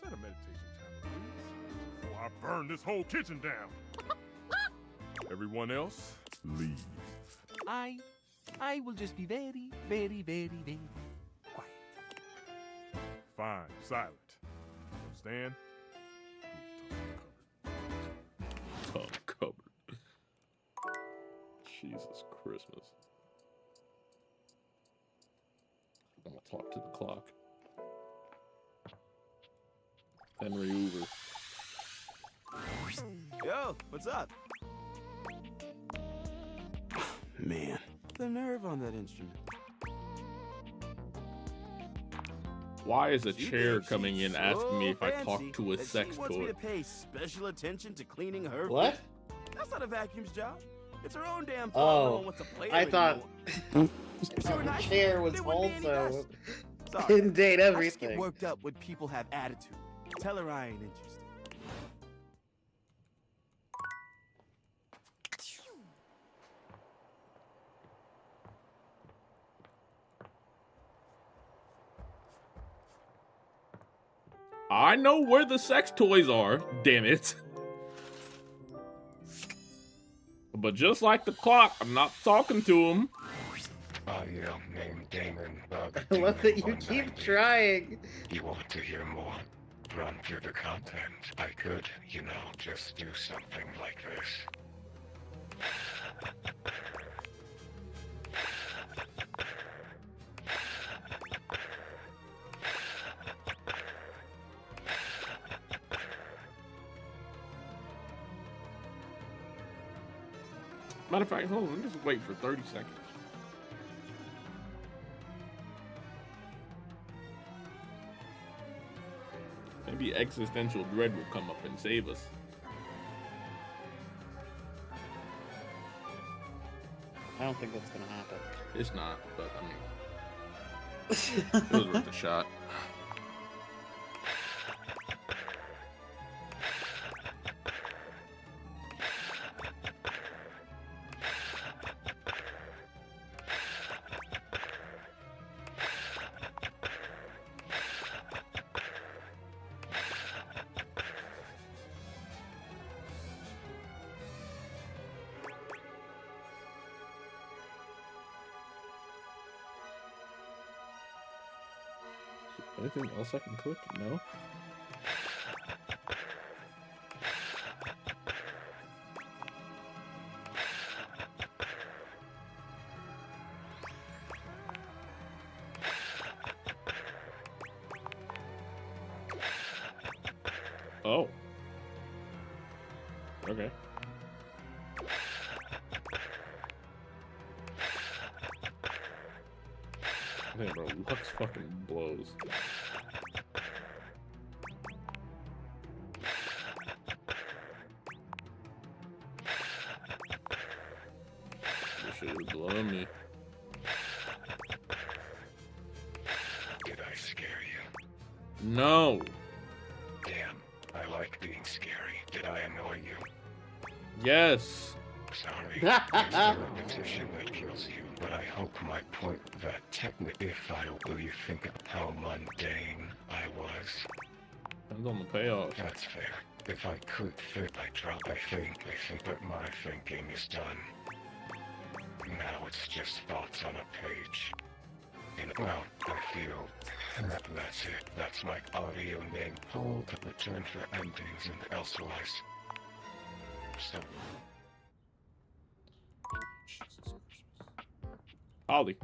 Set a meditation timer, please, before I burn this whole kitchen down. Everyone else, leave. I will just be very, very, very, very quiet. Fine, silent. Understand? Tongue cupboard. Jesus Christmas. I'm gonna talk to the clock. Henry Hoover. Yo, what's up? Man, the nerve on that instrument. Why is a chair coming in asking me if I talk to a sex She wants me toy? to pay special attention to cleaning her. What? feet. That's not a vacuum's job. It's her own damn fault. Oh, No one wants to play I her thought anymore. If she were the nice, chair was there wouldn't be any also dust. Sorry, in date I just everything. get worked up when people have attitude. Tell her I ain't interested. I know where the sex toys are, damn it. But just like the clock, I'm not talking to him. A young named Damon Bug. I love that you keep trying. You want to hear more? Run through the content. I could, you know, just do something like this. Matter of fact, hold on, let me just wait for 30 seconds. Maybe existential dread will come up and save us. I don't think that's gonna happen. It's not, but I mean, it was worth a shot. Anything else I can click? No? Oh. Okay. Hey, bro, Lux fucking blows. This shit is blowing me. Did I scare you? No! Damn, I like being scary. Did I annoy you? Yes! Sorry, it's the repetition that kills you, but I hope my point that technically if I will you think of how mundane I was. Depends on the payoff. That's fair. If I could think, I think that my thinking is done. Now it's just thoughts on a page. And well, I feel that's it. That's my audio name. Hold to return for endings and elsewise. So. Ollie.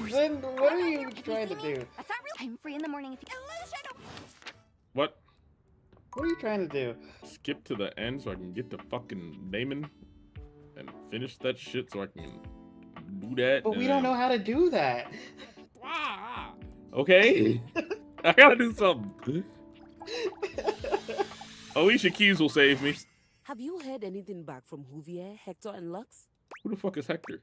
Zen, what are you trying to do? That's not real. I'm free in the morning if you. What? What are you trying to do? Skip to the end so I can get to fucking Damon and finish that shit so I can do that. But we don't know how to do that. Okay? I gotta do something. Alicia Keys will save me. Have you heard anything back from Huvier, Hector, and Lux? Who the fuck is Hector?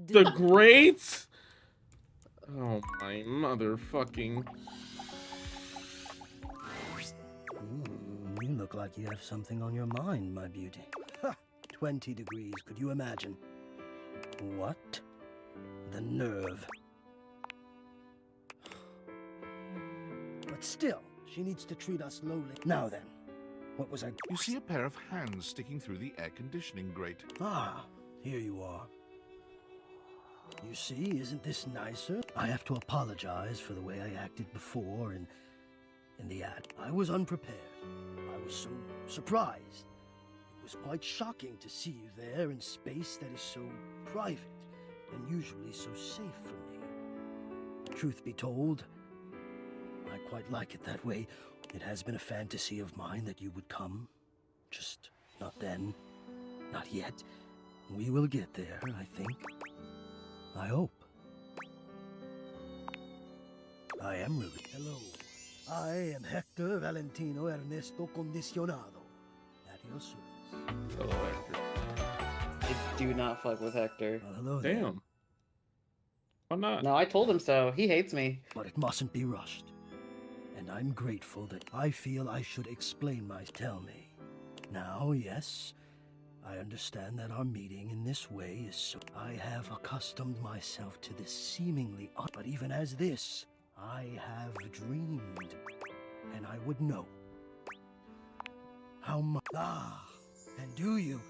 The Greats? Oh my motherfucking. You look like you have something on your mind, my beauty. Ha! 20 degrees, could you imagine? What? The nerve. But still, she needs to treat us lowly. Now then, what was I... You see a pair of hands sticking through the air conditioning grate. Ah, here you are. You see, isn't this nicer? I have to apologize for the way I acted before in the ad. I was unprepared. I so surprised. It was quite shocking to see you there in space that is so private and usually so safe from me. Truth be told, I quite like it that way. It has been a fantasy of mine that you would come. Just not then. Not yet. We will get there, I think. I hope. I am really... Hello. I am Hector Valentino Ernesto Condicionado. At your service. Hello, Hector. I do not fuck with Hector. Well, hello there. Damn. Why not? No, I told him so. He hates me. But it mustn't be rushed. And I'm grateful that I feel I should explain my... Tell me. Now, yes, I understand that our meeting in this way is so... I have accustomed myself to this seemingly... But even as this, I have dreamed. And I would know. How much... Ah, and do you?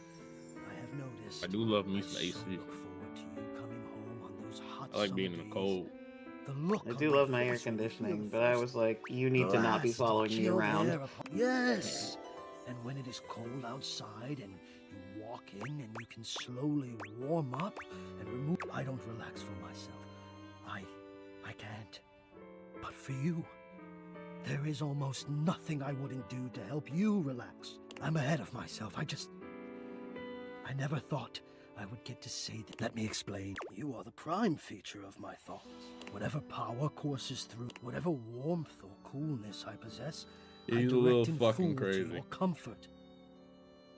I have noticed... I do love me some AC. I like being in the cold. I do love my air conditioning, but I was like, you need to not be following me around. Yes! And when it is cold outside and you walk in and you can slowly warm up and remove... I don't relax for myself. I can't. But for you, there is almost nothing I wouldn't do to help you relax. I'm ahead of myself. I never thought I would get to say that. Let me explain. You are the prime feature of my thoughts. Whatever power courses through, whatever warmth or coolness I possess, He's I a little direct and fucking forward to crazy. your comfort.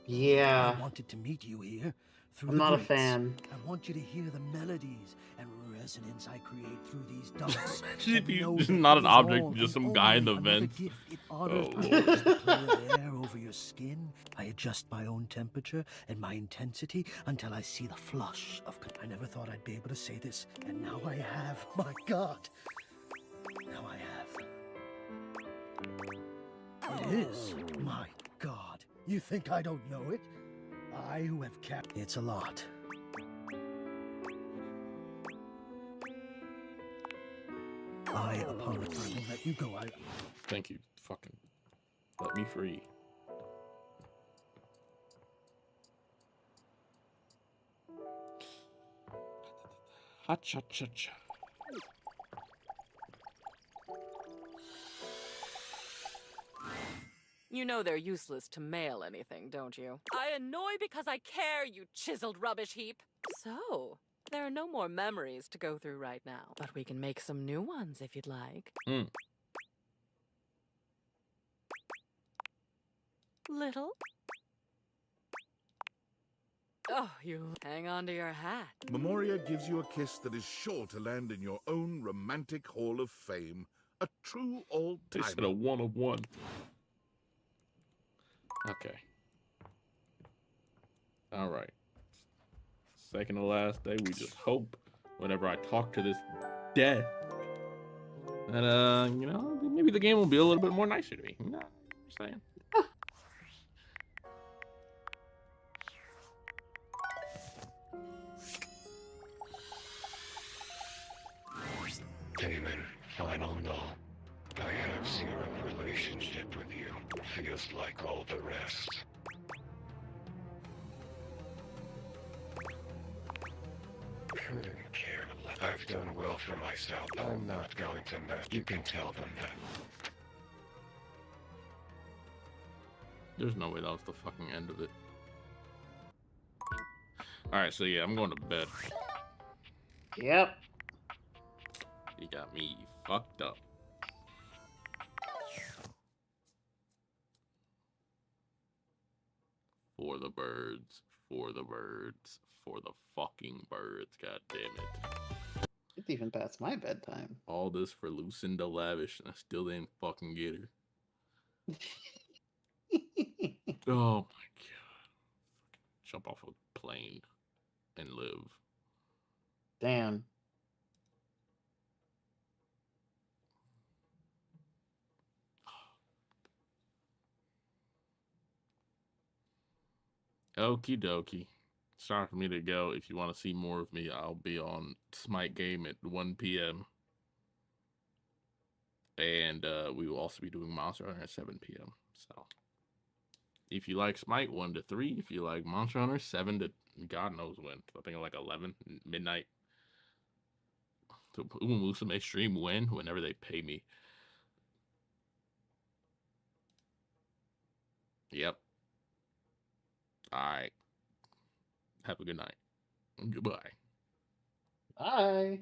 Yeah. I wanted to meet you here through I'm the not a grates. fan. I want you to hear the melodies and resonance I create through these dumps. If and you know just that not it an is object, all just and some guy in the only another vents. gift. It honors Oh, the air over your skin. I adjust my own temperature and my intensity until I see the flush of... I never thought I'd be able to say this, and now I have. My God. Now I have. It is. My God. You think I don't know it? I who have kept... It's a lot. I apologize. I will let you go. Thank you. Fucking let me free. Ha cha cha cha. You know they're useless to mail anything, don't you? I annoy because I care, you chiseled rubbish heap. So, there are no more memories to go through right now, but we can make some new ones if you'd like. Little? Oh, you hang on to your hat. Memoria gives you a kiss that is sure to land in your own romantic hall of fame. A true They said old-timer. a 1 of 1. Okay. All right. Second to last day. We just hope whenever I talk to this death that you know, maybe the game will be a little bit more nicer to me. You know what I'm saying? Damon, final null. I have zero relationship with you. Feels like all the rest. Couldn't care less. I've done well for myself. I'm not going to mess. You can tell them that. There's no way that was the fucking end of it. Alright, so yeah, I'm going to bed. Yep. You got me fucked up. For the birds. For the birds. For the fucking birds. God damn it. It's even past my bedtime. All this for Lucinda Lavish, and I still didn't fucking get her. Oh my god. Jump off a plane and live. Damn. Okie dokie. It's time for me to go. If you want to see more of me, I'll be on Smite Game at 1 p.m. And we will also be doing Monster Hunter at 7 p.m. So If you like Smite, 1 to 3. If you like Monster Hunter, 7 to God knows when. I think like 11 midnight. So Musa may stream whenever they pay me. Yep. All right. Have a good night. Goodbye. Bye.